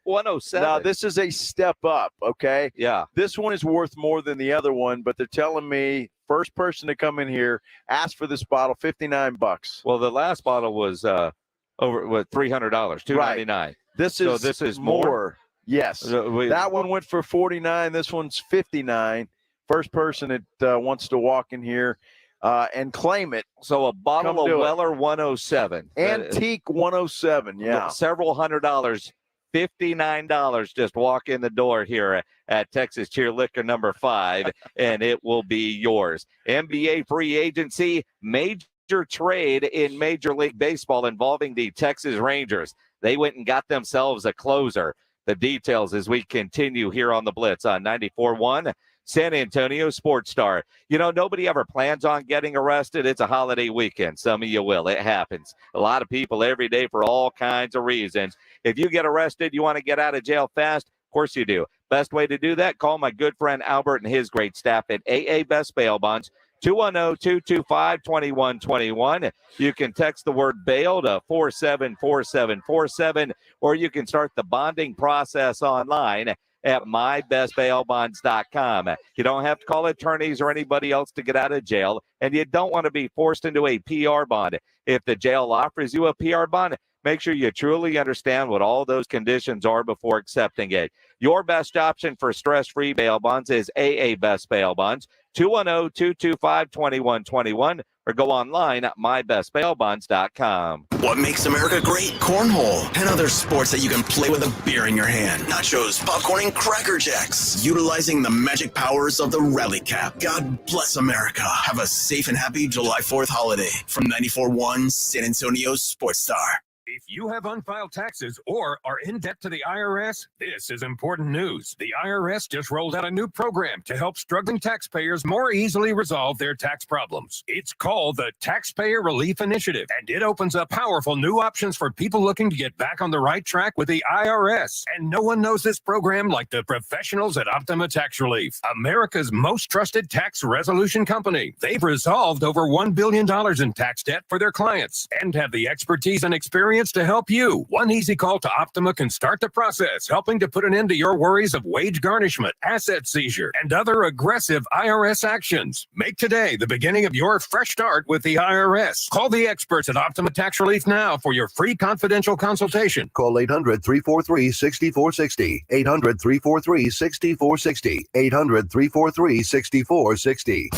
107. Now, this is a step up, okay? Yeah. This one is worth more than the other one, but they're telling me first person to come in here, ask for this bottle, $59. Well, the last bottle was over $300, $299. Right. This is more. Yes. That one went for $49. This one's $59. First person that wants to walk in here and claim it. So a bottle of Weller 107. Antique 107, yeah. Several $100, $59. Just walk in the door here at Texas Cheer Liquor number 5, and it will be yours. NBA free agency, major trade in Major League Baseball involving the Texas Rangers. They went and got themselves a closer. The details as we continue here on the Blitz on 94.1, San Antonio Sports Star. You know, nobody ever plans on getting arrested. It's a holiday weekend. Some of you will. It happens. A lot of people every day for all kinds of reasons. If you get arrested, you want to get out of jail fast? Of course you do. Best way to do that, call my good friend Albert and his great staff at AA Best Bail Bonds, 210-225-2121. You can text the word bail to 474747, or you can start the bonding process online at mybestbailbonds.com. You don't have to call attorneys or anybody else to get out of jail, and you don't want to be forced into a PR bond. If the jail offers you a PR bond, make sure you truly understand what all those conditions are before accepting it. Your best option for stress-free bail bonds is AA Best Bail Bonds, 210-225-2121, or go online at mybestbailbonds.com. What makes America great? Cornhole and other sports that you can play with a beer in your hand. Nachos, popcorn, and Cracker Jacks. Utilizing the magic powers of the Rally Cap. God bless America. Have a safe and happy July 4th holiday. From 94.1 San Antonio Sports Star. If you have unfiled taxes or are in debt to the IRS, this is important news. The IRS just rolled out a new program to help struggling taxpayers more easily resolve their tax problems. It's called the Taxpayer Relief Initiative, and it opens up powerful new options for people looking to get back on the right track with the IRS. And no one knows this program like the professionals at Optima Tax Relief, America's most trusted tax resolution company. They've resolved over $1 billion in tax debt for their clients and have the expertise and experience to help you. One easy call to Optima can start the process, helping to put an end to your worries of wage garnishment, asset seizure, and other aggressive IRS actions. Make today the beginning of your fresh start with the IRS. Call the experts at Optima Tax Relief now for your free confidential consultation. Call 800-343-6460. 800-343-6460. 800-343-6460.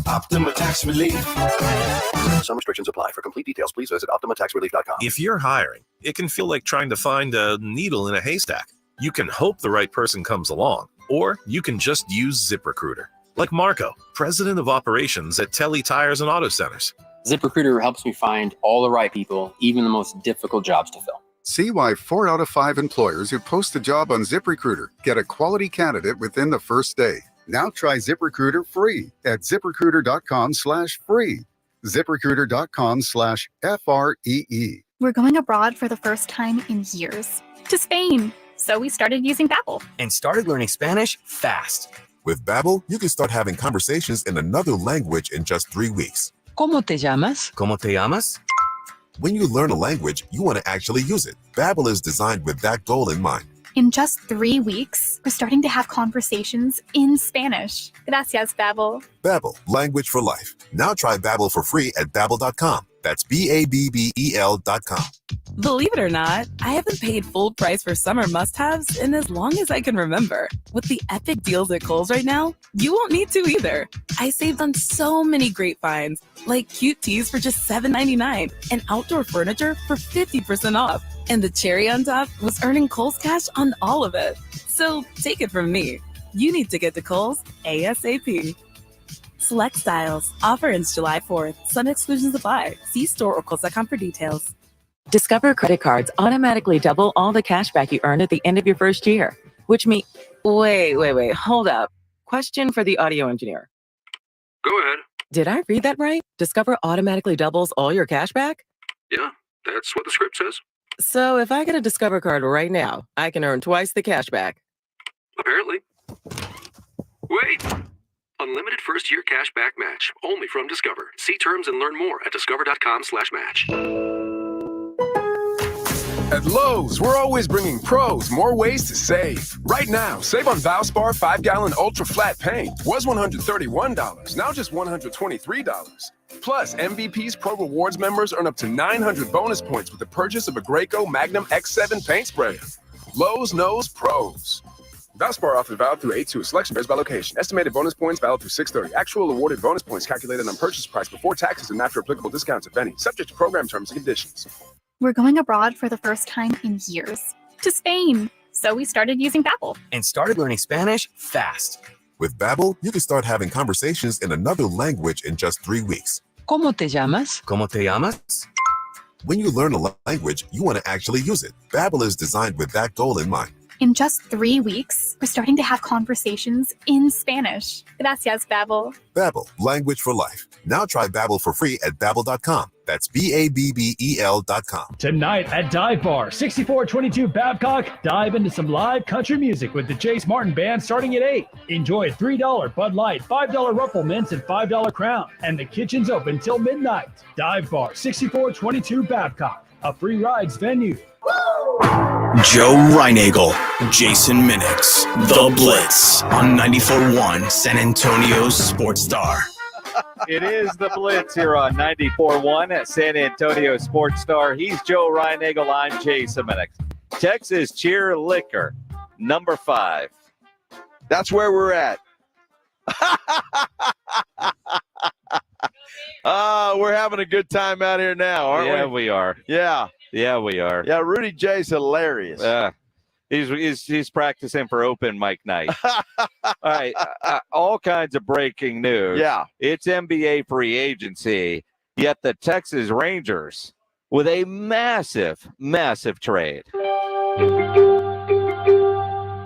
Optima Tax Relief. Some restrictions apply. For complete details, please visit OptimaTaxRelief.com. If you're hiring, it can feel like trying to find a needle in a haystack. You can hope the right person comes along, or you can just use ZipRecruiter. Like Marco, president of operations at Telly Tires and Auto Centers. ZipRecruiter helps me find all the right people, even the most difficult jobs to fill. See why 4 out of 5 employers who post a job on ZipRecruiter get a quality candidate within the first day. Now try ZipRecruiter free at ZipRecruiter.com/free. ZipRecruiter.com/FREE. We're going abroad for the first time in years. To Spain. So we started using Babbel. And started learning Spanish fast. With Babbel, you can start having conversations in another language in just 3 weeks. ¿Cómo te llamas? ¿Cómo te llamas? When you learn a language, you want to actually use it. Babbel is designed with that goal in mind. In just 3 weeks, we're starting to have conversations in Spanish. Gracias, Babbel. Babbel, language for life. Now try Babbel for free at Babbel.com. That's BABBEL.com. Believe it or not, I haven't paid full price for summer must-haves in as long as I can remember. With the epic deals at Kohl's right now, you won't need to either. I saved on so many great finds, like cute tees for just $7.99 and outdoor furniture for 50% off. And the cherry on top was earning Kohl's cash on all of it. So take it from me. You need to get to Kohl's ASAP. Select styles. Offer ends July 4th. Some exclusions apply. See store or Kohl's.com for details. Discover credit cards automatically double all the cash back you earn at the end of your first year, which means... Wait, hold up. Question for the audio engineer. Go ahead. Did I read that right? Discover automatically doubles all your cash back? Yeah, that's what the script says. So if I get a Discover card right now, I can earn twice the cash back. Apparently. Wait! Unlimited first-year cash back match, only from Discover. See terms and learn more at discover.com/match. At Lowe's, we're always bringing pros more ways to save. Right now, save on Valspar 5-gallon Ultra Flat Paint. Was $131, now just $123. Plus, MVP's Pro Rewards members earn up to 900 bonus points with the purchase of a Graco Magnum X7 paint sprayer. Lowe's knows pros. Valspar offer valid through 8/2. Selection varies by location. Estimated bonus points valid through 6/30. Actual awarded bonus points calculated on purchase price before taxes and after applicable discounts, if any. Subject to program terms and conditions. We're going abroad for the first time in years. To Spain. So we started using Babbel. And started learning Spanish fast. With Babbel, you can start having conversations in another language in just 3 weeks. ¿Cómo te llamas? ¿Cómo te llamas? When you learn a language, you want to actually use it. Babbel is designed with that goal in mind. In just 3 weeks, we're starting to have conversations in Spanish. Gracias, Babbel. Babbel, language for life. Now try Babbel for free at Babbel.com. That's BABBEL.com. Tonight at Dive Bar, 6422 Babcock, dive into some live country music with the Chase Martin Band starting at 8. Enjoy $3 Bud Light, $5 Ruffle Mints, and $5 Crown. And the kitchen's open till midnight. Dive Bar, 6422 Babcock, a free rides venue. Joe Reinagel, Jason Minix, The Blitz on 94.1 San Antonio's Sports Star. It is the Blitz here on 94.1 at San Antonio Sports Star. He's Joe Reinagel. I'm Jason Minix. Texas Cheer Liquor, number 5. That's where we're at. We're having a good time out here now, aren't we? Yeah, we are. Yeah. Yeah, we are. Yeah, Rudy J's hilarious. He's practicing for open mic night. All right, all kinds of breaking news. Yeah. It's NBA free agency, yet the Texas Rangers with a massive, massive trade.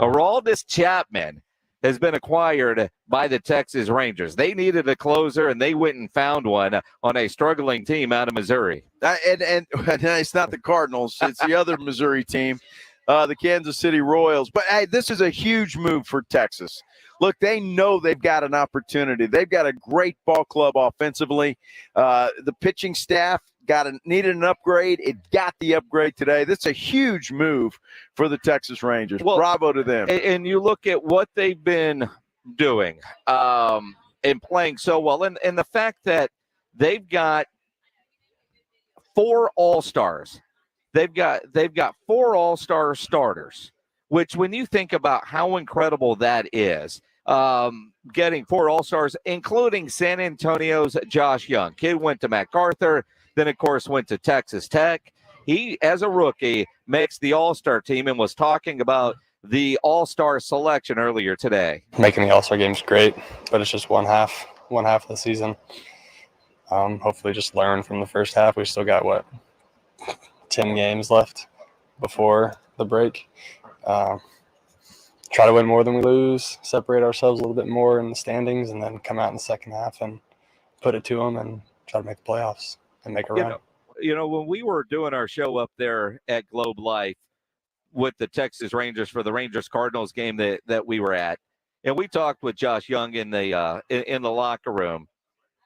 Aroldis Chapman has been acquired by the Texas Rangers. They needed a closer, and they went and found one on a struggling team out of Missouri. And it's not the Cardinals. It's the other Missouri team, the Kansas City Royals. But, hey, this is a huge move for Texas. Look, they know they've got an opportunity. They've got a great ball club offensively. The pitching staff needed an upgrade. It got the upgrade today. This is a huge move for the Texas Rangers. Well, bravo to them. And you look at what they've been doing and playing so well, and the fact that they've got 4 All-Stars. They've got 4 All-Star starters, which when you think about how incredible that is, getting 4 All-Stars, including San Antonio's Josh Young. Kid went to MacArthur, then, of course, went to Texas Tech. He, as a rookie, makes the All-Star team and was talking about the All-Star selection earlier today. Making the All-Star game's great, but it's just one half of the season. Hopefully just learn from the first half. We still got, 10 games left before the break. Try to win more than we lose, separate ourselves a little bit more in the standings, and then come out in the second half and put it to them and try to make the playoffs and make a run. You know, when we were doing our show up there at Globe Life with the Texas Rangers for the Rangers-Cardinals game that we were at, and we talked with Josh Young in the locker room,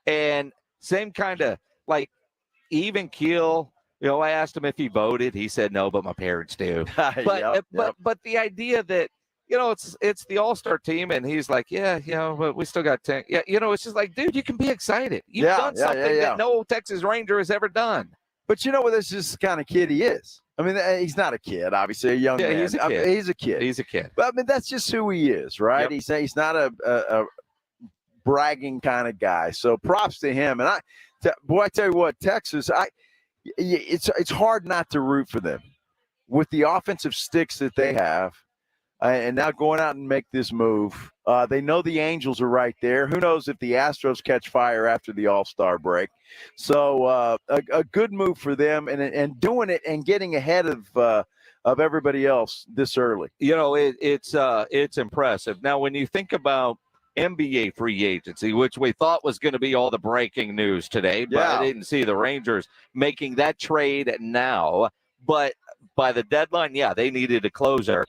and same kind of even keel. You know, I asked him if he voted. He said no, but my parents do. But the idea that, you know, it's the All-Star team, and he's like, yeah, you know, but we still got 10. Yeah, you know, it's just like, dude, you can be excited. You've done something that no Texas Ranger has ever done. But you know what? This is the kind of kid he is. I mean, he's not a kid, obviously, a young man. He's a kid. He's a kid. He's a kid. But I mean, that's just who he is, right? Yep. He's not a bragging kind of guy. So props to him. And I tell you what, Texas, it's hard not to root for them with the offensive sticks that they have. And now going out and make this move. They know the Angels are right there. Who knows if the Astros catch fire after the All-Star break. So a good move for them and doing it and getting ahead of everybody else this early. You know, it's impressive. Now, when you think about NBA free agency, which we thought was going to be all the breaking news today, but I didn't see the Rangers making that trade now. But by the deadline, they needed a closer.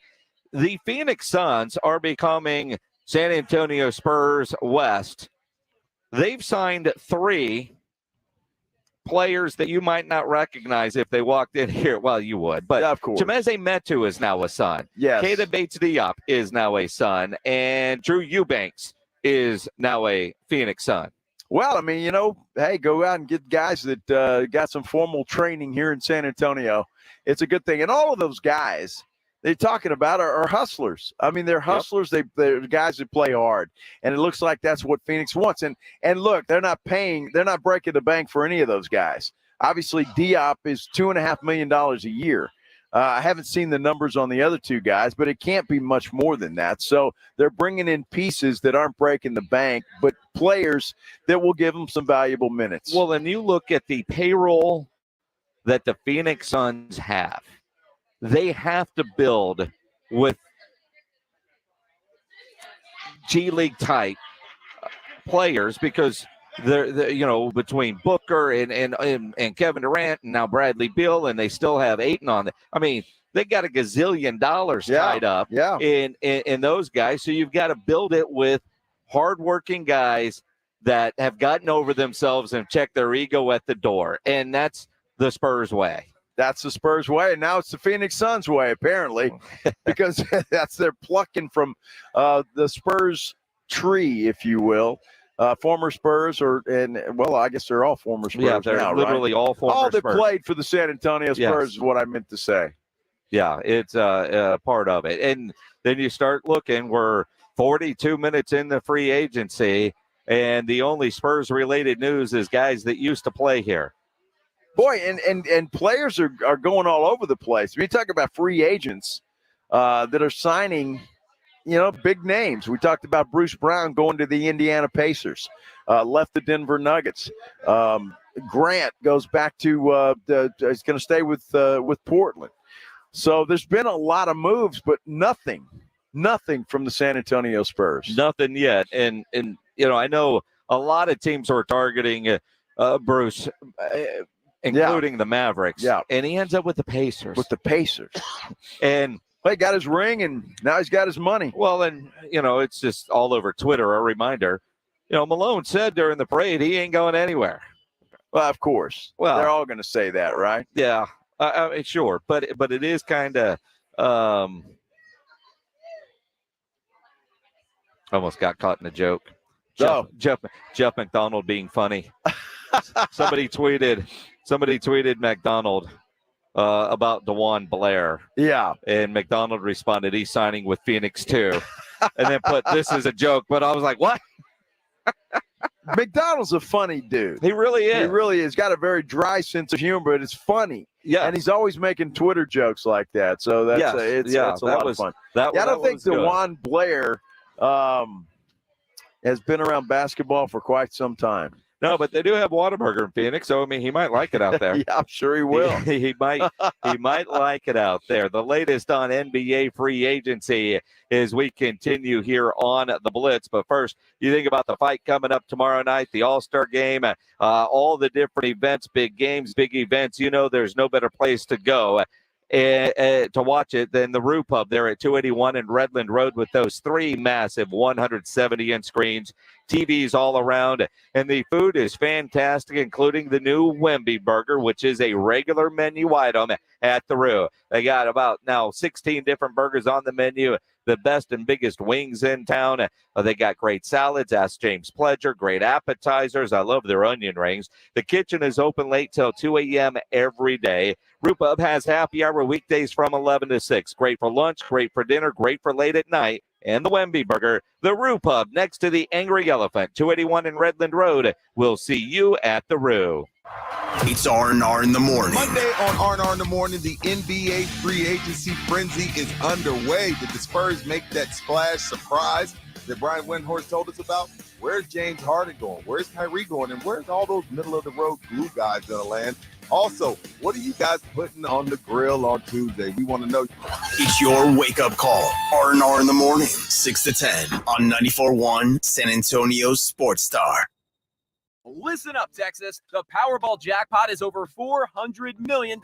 The Phoenix Suns are becoming San Antonio Spurs West. They've signed 3 players that you might not recognize if they walked in here. Well, you would, but of course. Chimeze Metu is now a Sun. Yes. Keita Bates-Diop is now a Sun, and Drew Eubanks is now a Phoenix Sun. Well, I mean, you know, hey, go out and get guys that got some formal training here in San Antonio. It's a good thing. And all of those guys they're talking about are hustlers. I mean, they're hustlers. Yep. They're guys that play hard, and it looks like that's what Phoenix wants. And look, they're not breaking the bank for any of those guys. Obviously, Diop is $2.5 million a year. I haven't seen the numbers on the other 2 guys, but it can't be much more than that. So they're bringing in pieces that aren't breaking the bank, but players that will give them some valuable minutes. Well, and you look at the payroll that the Phoenix Suns have. They have to build with G League type players because they're between Booker and Kevin Durant and now Bradley Beal, and they still have Ayton on it. I mean, they got $1 gazillion tied up in those guys. So you've got to build it with hardworking guys that have gotten over themselves and checked their ego at the door. And that's the Spurs way. That's the Spurs way, and now it's the Phoenix Suns way, apparently, because they're plucking from the Spurs tree, if you will. Former Spurs, I guess they're all former Spurs. Yeah, they're now, literally right? all former that Spurs. played for the San Antonio Spurs is what I meant to say. Yeah, it's part of it. And then you start looking, we're 42 minutes in the free agency, and the only Spurs-related news is guys that used to play here. Boy, and players are going all over the place. When you talk about free agents that are signing, big names. We talked about Bruce Brown going to the Indiana Pacers, left the Denver Nuggets. Grant goes back to he's going to stay with Portland. So there's been a lot of moves, but nothing from the San Antonio Spurs. Nothing yet. And I know a lot of teams are targeting Bruce, including the Mavericks. Yeah. And he ends up with the Pacers. And he got his ring, and now he's got his money. Well, and, it's just all over Twitter, a reminder. Malone said during the parade he ain't going anywhere. Well, of course. Well, they're all going to say that, right? Yeah. Sure, but it is kind of almost got caught in a joke. Jeff McDonald being funny. Somebody tweeted McDonald about DeJuan Blair. Yeah, and McDonald responded, "He's signing with Phoenix too," and then put, "This is a joke." But I was like, "What?" McDonald's a funny dude. He really is. He really is. Got a very dry sense of humor, but it's funny. Yeah, and he's always making Twitter jokes like that. So that's it's a lot of fun. I don't think DeJuan Blair has been around basketball for quite some time. No, but they do have Whataburger in Phoenix, so I mean, he might like it out there. Yeah, I'm sure he will. He might like it out there. The latest on NBA free agency as we continue here on the Blitz. But first, you think about the fight coming up tomorrow night, the All-Star game, all the different events, big games, big events. There's no better place to go to watch it than the Rue Pub there at 281 and Redland Road with those 3 massive 170-inch screens, TVs all around, and the food is fantastic, including the new Wemby Burger, which is a regular menu item at the Rue. They got about now 16 different burgers on the menu, the best and biggest wings in town. They got great salads. Ask James Pledger. Great appetizers. I love their onion rings. The kitchen is open late till 2 a.m. every day. Rue Pub has happy hour weekdays from 11 to 6. Great for lunch, great for dinner, great for late at night. And the Wemby Burger, the Rue Pub next to the Angry Elephant, 281 in Redland Road. We'll see you at the Rue. It's R&R in the morning. Monday on R&R in the morning, the NBA free agency frenzy is underway. Did the Spurs make that splash surprise that Brian Windhorst told us about? Where's James Harden going? Where's Kyrie going? And where's all those middle-of-the-road glue guys going to land? Also, what are you guys putting on the grill on Tuesday? We want to know. It's your wake-up call. R&R in the morning, 6 to 10 on 94.1 San Antonio's Sports Star. Listen up, Texas. The Powerball jackpot is over $400 million,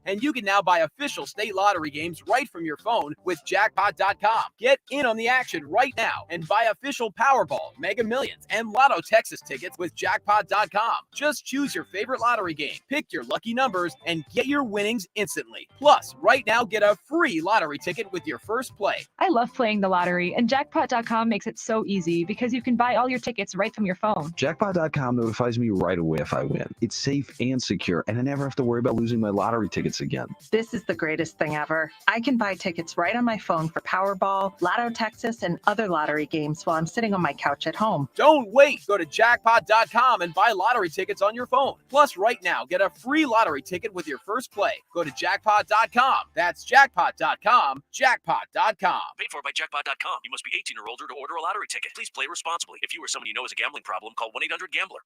and you can now buy official state lottery games right from your phone with Jackpot.com. Get in on the action right now and buy official Powerball, Mega Millions, and Lotto Texas tickets with Jackpot.com. Just choose your favorite lottery game, pick your lucky numbers, and get your winnings instantly. Plus, right now, get a free lottery ticket with your first play. I love playing the lottery, and Jackpot.com makes it so easy because you can buy all your tickets right from your phone. Jackpot.com notifies me right away if I win. It's safe and secure, and I never have to worry about losing my lottery tickets again. This is the greatest thing ever. I can buy tickets right on my phone for Powerball, Lotto Texas, and other lottery games while I'm sitting on my couch at home. Don't wait. Go to Jackpot.com and buy lottery tickets on your phone. Plus, right now, get a free lottery ticket with your first play. Go to Jackpot.com. That's Jackpot.com. Jackpot.com. Paid for by Jackpot.com. You must be 18 or older to order a lottery ticket. Please play responsibly. If you or someone you know has a gambling problem, call 1-800-GAMBLER.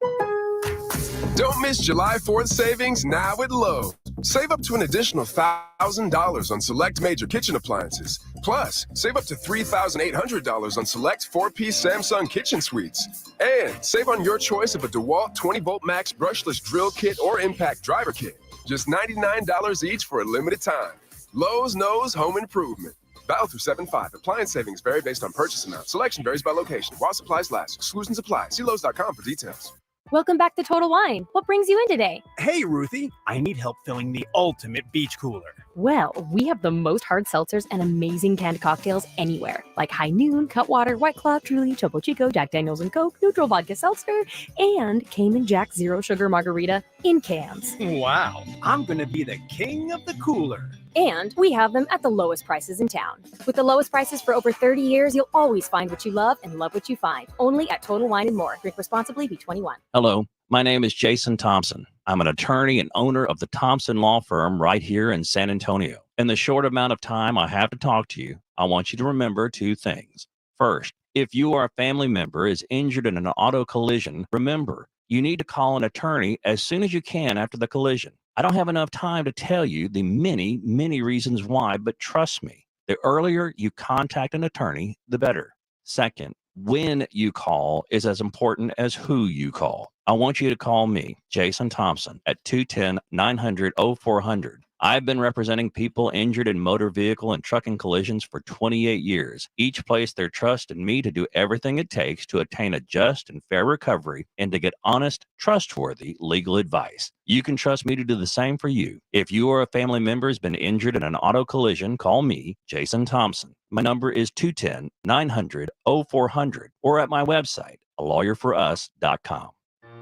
Don't miss July 4th savings now at Lowe's. Save up to an additional $1,000 on select major kitchen appliances. Plus, save up to $3,800 on select 4-piece Samsung kitchen suites. And save on your choice of a DeWalt 20-volt max brushless drill kit or impact driver kit. Just $99 each for a limited time. Lowe's knows home improvement. Valid through 7/5. Appliance savings vary based on purchase amount. Selection varies by location. While supplies last. Exclusions apply. See Lowe's.com for details. Welcome back to Total Wine. What brings you in today? Hey, Ruthie. I need help filling the ultimate beach cooler. Well, we have the most hard seltzers and amazing canned cocktails anywhere, like High Noon, Cutwater, White Claw, Truly, Topo Chico, Jack Daniels and Coke, Neutral Vodka Seltzer, and Cayman Jack Zero Sugar Margarita in cans. Wow. I'm going to be the king of the cooler. And we have them at the lowest prices in town. With the lowest prices for over 30 years, you'll always find what you love and love what you find. Only at Total Wine & More. Drink responsibly, be 21. Hello, my name is Jason Thompson. I'm an attorney and owner of the Thompson Law Firm right here in San Antonio. In the short amount of time I have to talk to you, I want you to remember two things. First, if you or a family member is injured in an auto collision, remember, you need to call an attorney as soon as you can after the collision. I don't have enough time to tell you the many, many reasons why, but trust me, the earlier you contact an attorney, the better. Second, when you call is as important as who you call. I want you to call me, Jason Thompson, at 210-900-0400. I've been representing people injured in motor vehicle and trucking collisions for 28 years. Each placed their trust in me to do everything it takes to attain a just and fair recovery and to get honest, trustworthy legal advice. You can trust me to do the same for you. If you or a family member has been injured in an auto collision, call me, Jason Thompson. My number is 210-900-0400 or at my website, alawyerforus.com.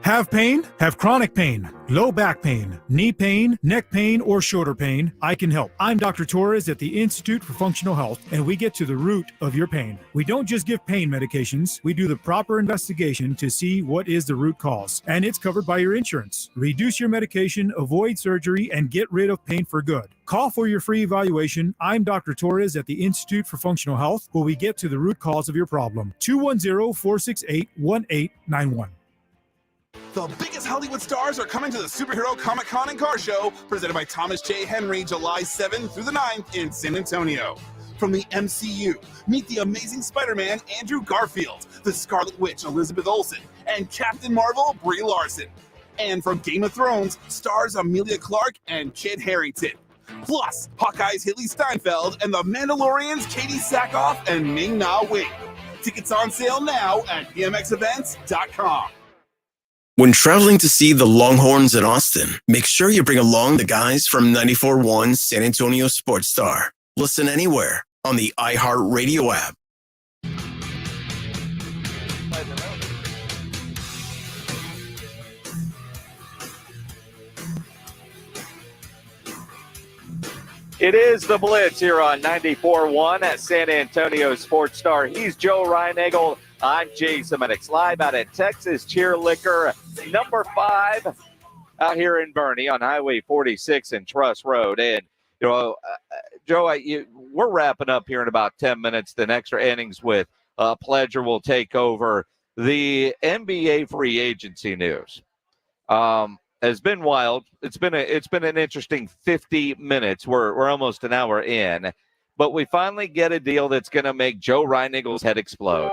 Have pain? Have chronic pain, low back pain, knee pain, neck pain, or shoulder pain? I can help. I'm Dr. Torres at the Institute for Functional Health, and we get to the root of your pain. We don't just give pain medications. We do the proper investigation to see what is the root cause, and it's covered by your insurance. Reduce your medication, avoid surgery, and get rid of pain for good. Call for your free evaluation. I'm Dr. Torres at the Institute for Functional Health, where we get to the root cause of your problem. 210-468-1891. The biggest Hollywood stars are coming to the Superhero Comic-Con and Car Show, presented by Thomas J. Henry, July 7th through the 9th in San Antonio. From the MCU, meet the Amazing Spider-Man, Andrew Garfield, the Scarlet Witch, Elizabeth Olsen, and Captain Marvel, Brie Larson. And from Game of Thrones, stars Emilia Clarke and Kit Harington. Plus, Hawkeye's Haley Steinfeld and the Mandalorians, Katie Sackhoff and Ming-Na Wen. Tickets on sale now at bmxevents.com. When traveling to see the Longhorns in Austin, make sure you bring along the guys from 94.1 San Antonio Sports Star. Listen anywhere on the iHeartRadio app. It is the Blitz here on 94.1 at San Antonio Sports Star. He's Joe Reinagel. I'm Jason Minix, live out at Texas Cheer Liquor, number 5, out here in Bernie on Highway 46 and Truss Road. And, you know, Joe, we're wrapping up here in about 10 minutes. The extra innings with Pledger will take over. The NBA free agency news has been wild. It's been an interesting 50 minutes. We're almost an hour in, but we finally get a deal that's going to make Joe Reinagel's head explode.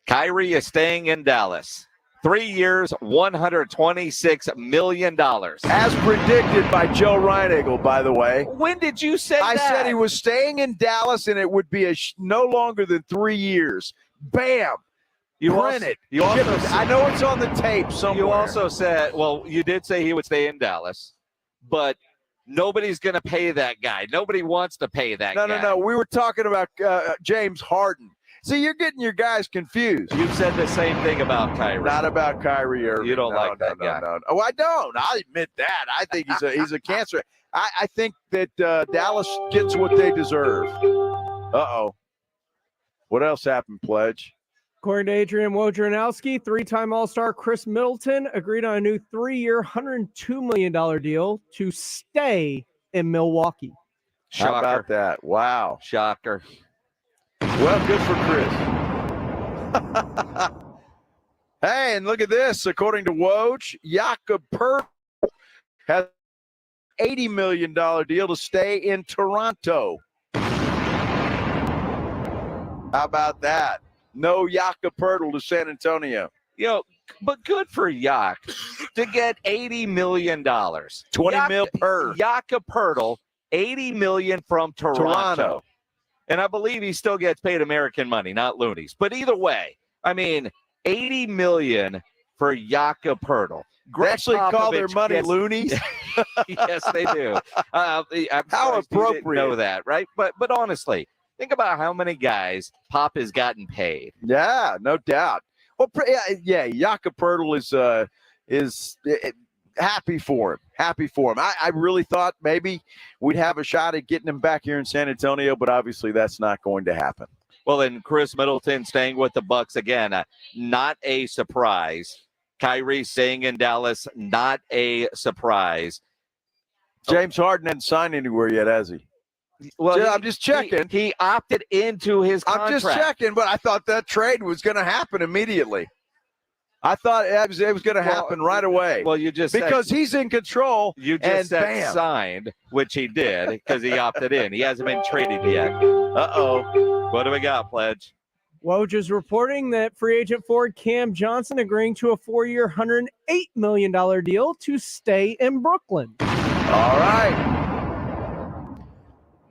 Kyrie is staying in Dallas. 3 years, $126 million. As predicted by Joe Reinagel, by the way. When did you say I that? said he was staying in Dallas, and it would be no longer than 3 years. Bam! Print it. I know it's on the tape somewhere. You also said, well, you did say he would stay in Dallas, but nobody's going to pay that guy. Nobody wants to pay that guy. No. We were talking about James Harden. See, you're getting your guys confused. You've said the same thing about Kyrie. Not about Kyrie Irving. You don't like that guy. No. Oh, I don't. I admit that. I think he's a cancer. I think that Dallas gets what they deserve. Uh-oh. What else happened, Pledge? According to Adrian Wojnarowski, 3-time All-Star Chris Middleton agreed on a new 3-year, $102 million deal to stay in Milwaukee. Shocker. How about that? Wow. Shocker. Well, good for Chris. Hey, and look at this. According to Woj, Jakob Poeltl has an $80 million deal to stay in Toronto. How about that? No Jakob Poeltl to San Antonio. But good for Yak to get $80 million. 20 mil per. Jakob Poeltl, $80 million from Toronto. And I believe he still gets paid American money, not loonies. But either way, I mean, $80 million for Jakob Poeltl. They actually call their money loonies? Yes, they do. How appropriate. Know that, right? But honestly, think about how many guys Pop has gotten paid. Yeah, no doubt. Well, yeah, Jakob Poeltl is happy for him. Happy for him. I really thought maybe we'd have a shot at getting him back here in San Antonio, but obviously that's not going to happen. Well, and Chris Middleton staying with the Bucks again, not a surprise. Kyrie staying in Dallas, not a surprise. James Harden hasn't signed anywhere yet, has he? Well, I'm just checking. He opted into his contract. I'm just checking, but I thought that trade was going to happen immediately. I thought it was going to happen right away. Well, you just because said, he's in control. You just said bam. Signed, which he did because he opted in. He hasn't been traded yet. Uh-oh. What do we got, Pledge? Woj is reporting that free agent forward Cam Johnson agreeing to a 4-year, $108 million deal to stay in Brooklyn. All right.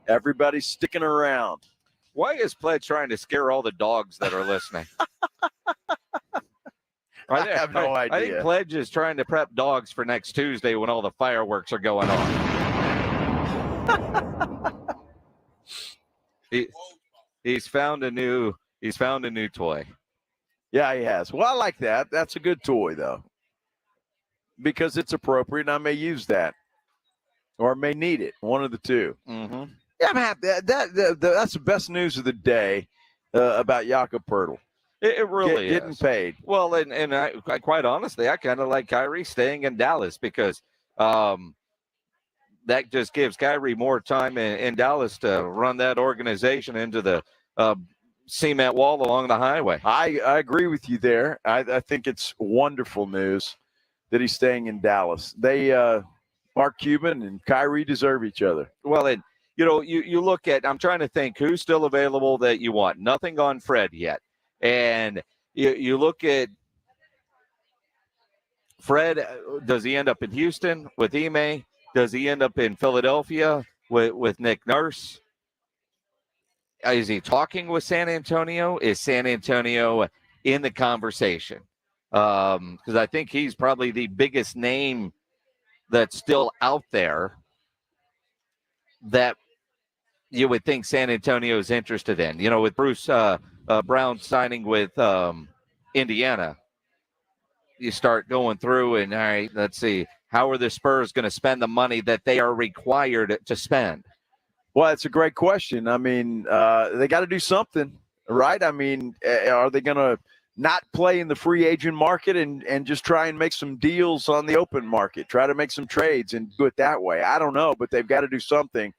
Everybody's sticking around. Why is Pledge trying to scare all the dogs that are listening? I have no idea. I think Pledge is trying to prep dogs for next Tuesday when all the fireworks are going on. He's found a new toy. Yeah, he has. Well, I like that. That's a good toy, though, because it's appropriate, and I may use that, or may need it. One of the two. Mm-hmm. Yeah, I'm happy. That's the best news of the day about Jakob Poeltl. It really is. Getting paid. Well, and I quite honestly, I kind of like Kyrie staying in Dallas because that just gives Kyrie more time in Dallas to run that organization into the cement wall along the highway. I agree with you there. I think it's wonderful news that he's staying in Dallas. Mark Cuban and Kyrie deserve each other. Well, and you look at, I'm trying to think who's still available that you want. Nothing on Fred yet. And you look at Fred, does he end up in Houston with Ime? Does he end up in Philadelphia with Nick Nurse? Is he talking with San Antonio? Is San Antonio in the conversation? Because I think he's probably the biggest name that's still out there that you would think San Antonio is interested in. With Bruce Brown signing with Indiana, you start going through and, all right, let's see. How are the Spurs going to spend the money that they are required to spend? Well, it's a great question. I mean, they got to do something, right? I mean, are they going to not play in the free agent market and just try and make some deals on the open market, try to make some trades and do it that way? I don't know, but they've got to do something.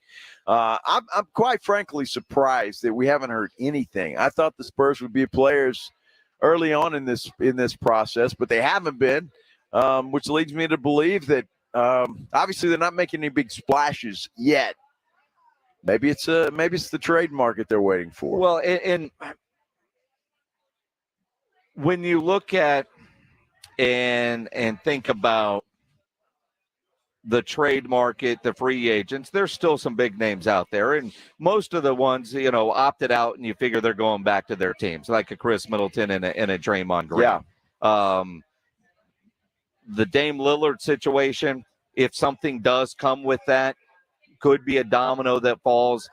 I'm quite frankly surprised that we haven't heard anything. I thought the Spurs would be players early on in this process, but they haven't been, which leads me to believe that obviously they're not making any big splashes yet. Maybe it's the trade market they're waiting for. Well, and when you look at and think about the trade market, the free agents, there's still some big names out there. And most of the ones, opted out and you figure they're going back to their teams, like a Chris Middleton and a Draymond Green. Yeah. The Dame Lillard situation, if something does come with that, could be a domino that falls,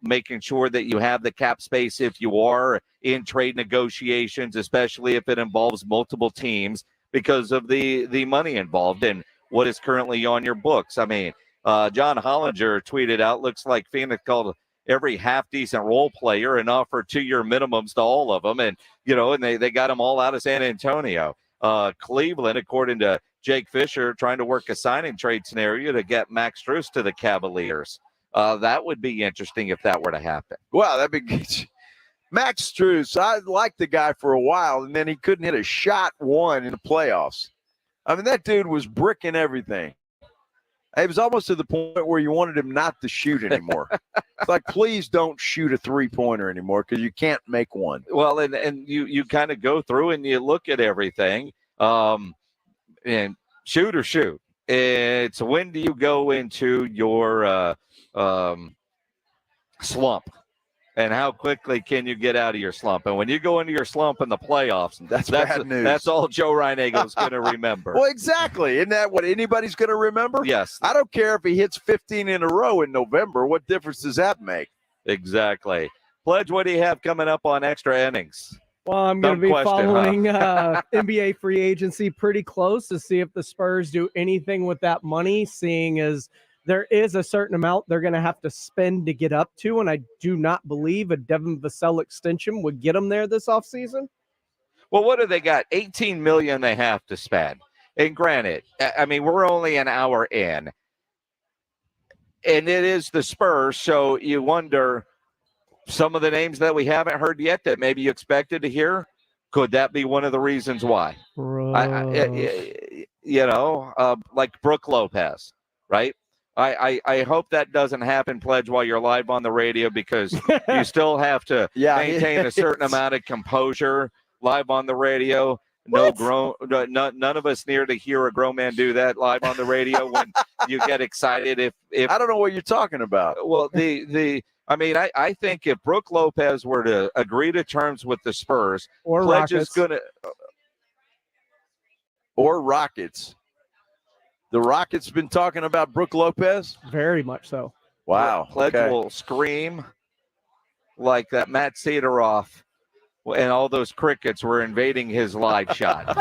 making sure that you have the cap space if you are in trade negotiations, especially if it involves multiple teams because of the money involved and what is currently on your books. I mean, John Hollinger tweeted out, looks like Phoenix called every half-decent role player and offered 2-year minimums to all of them. And, and they got them all out of San Antonio. Cleveland, according to Jake Fisher, trying to work a sign-and trade scenario to get Max Strus to the Cavaliers. That would be interesting if that were to happen. Wow, that'd be good. Max Strus, I liked the guy for a while, and then he couldn't hit a shot one in the playoffs. I mean, that dude was bricking everything. It was almost to the point where you wanted him not to shoot anymore. It's like, please don't shoot a three-pointer anymore because you can't make one. Well, and you kind of go through and you look at everything, and shoot or shoot. It's when do you go into your slump, and how quickly can you get out of your slump? And when you go into your slump in the playoffs, that's bad news. That's all Joe Reinegel's going to remember. Well, exactly. Isn't that what anybody's going to remember? Yes. I don't care if he hits 15 in a row in November. What difference does that make? Exactly. Pledge, what do you have coming up on Extra Innings? Well, I'm going to be following NBA free agency pretty close to see if the Spurs do anything with that money, seeing as there is a certain amount they're going to have to spend to get up to, and I do not believe a Devin Vassell extension would get them there this offseason. Well, what do they got? $18 million they have to spend. And granted, I mean, we're only an hour in, and it is the Spurs, so you wonder some of the names that we haven't heard yet that maybe you expected to hear. Could that be one of the reasons why? Like Brooke Lopez, right? I hope that doesn't happen, Pledge, while you're live on the radio, because you still have to maintain a certain amount of composure live on the radio. None of us near to hear a grown man do that live on the radio when you get excited. If I don't know what you're talking about. Well, I think if Brooke Lopez were to agree to terms with the Spurs, or Pledge Rockets. is gonna or Rockets. The Rockets been talking about Brooke Lopez? Very much so. Wow. Pledge will scream like that Matt Cedoroff and all those crickets were invading his live shot.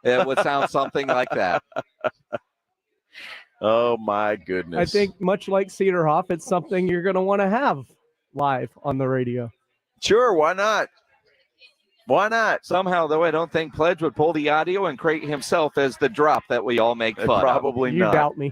It would sound something like that. Oh, my goodness. I think much like Cedorhoff, it's something you're going to want to have live on the radio. Sure, why not? Why not? Somehow, though, I don't think Pledge would pull the audio and create himself as the drop that we all make fun of. Probably You not. doubt me.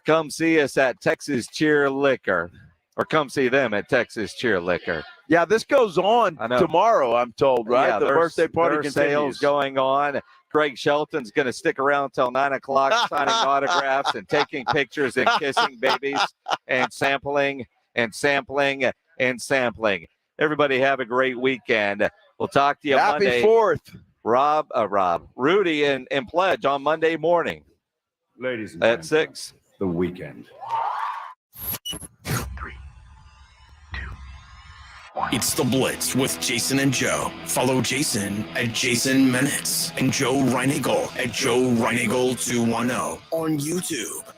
Come see us at Texas Cheer Liquor, or come see them at Texas Cheer Liquor. Yeah, this goes on tomorrow, I'm told, right? Yeah, the birthday party there's continues. sales going on. Greg Shelton's going to stick around till 9 o'clock signing autographs and taking pictures and kissing babies and sampling and sampling and sampling. Everybody have a great weekend. We'll talk to you Monday. Happy 4th. Rudy and Pledge on Monday morning. Ladies and at 6. The weekend. It's The Blitz with Jason and Joe. Follow Jason at Jason Minutes and Joe Reinagel at Joe Reinagel 210 on YouTube.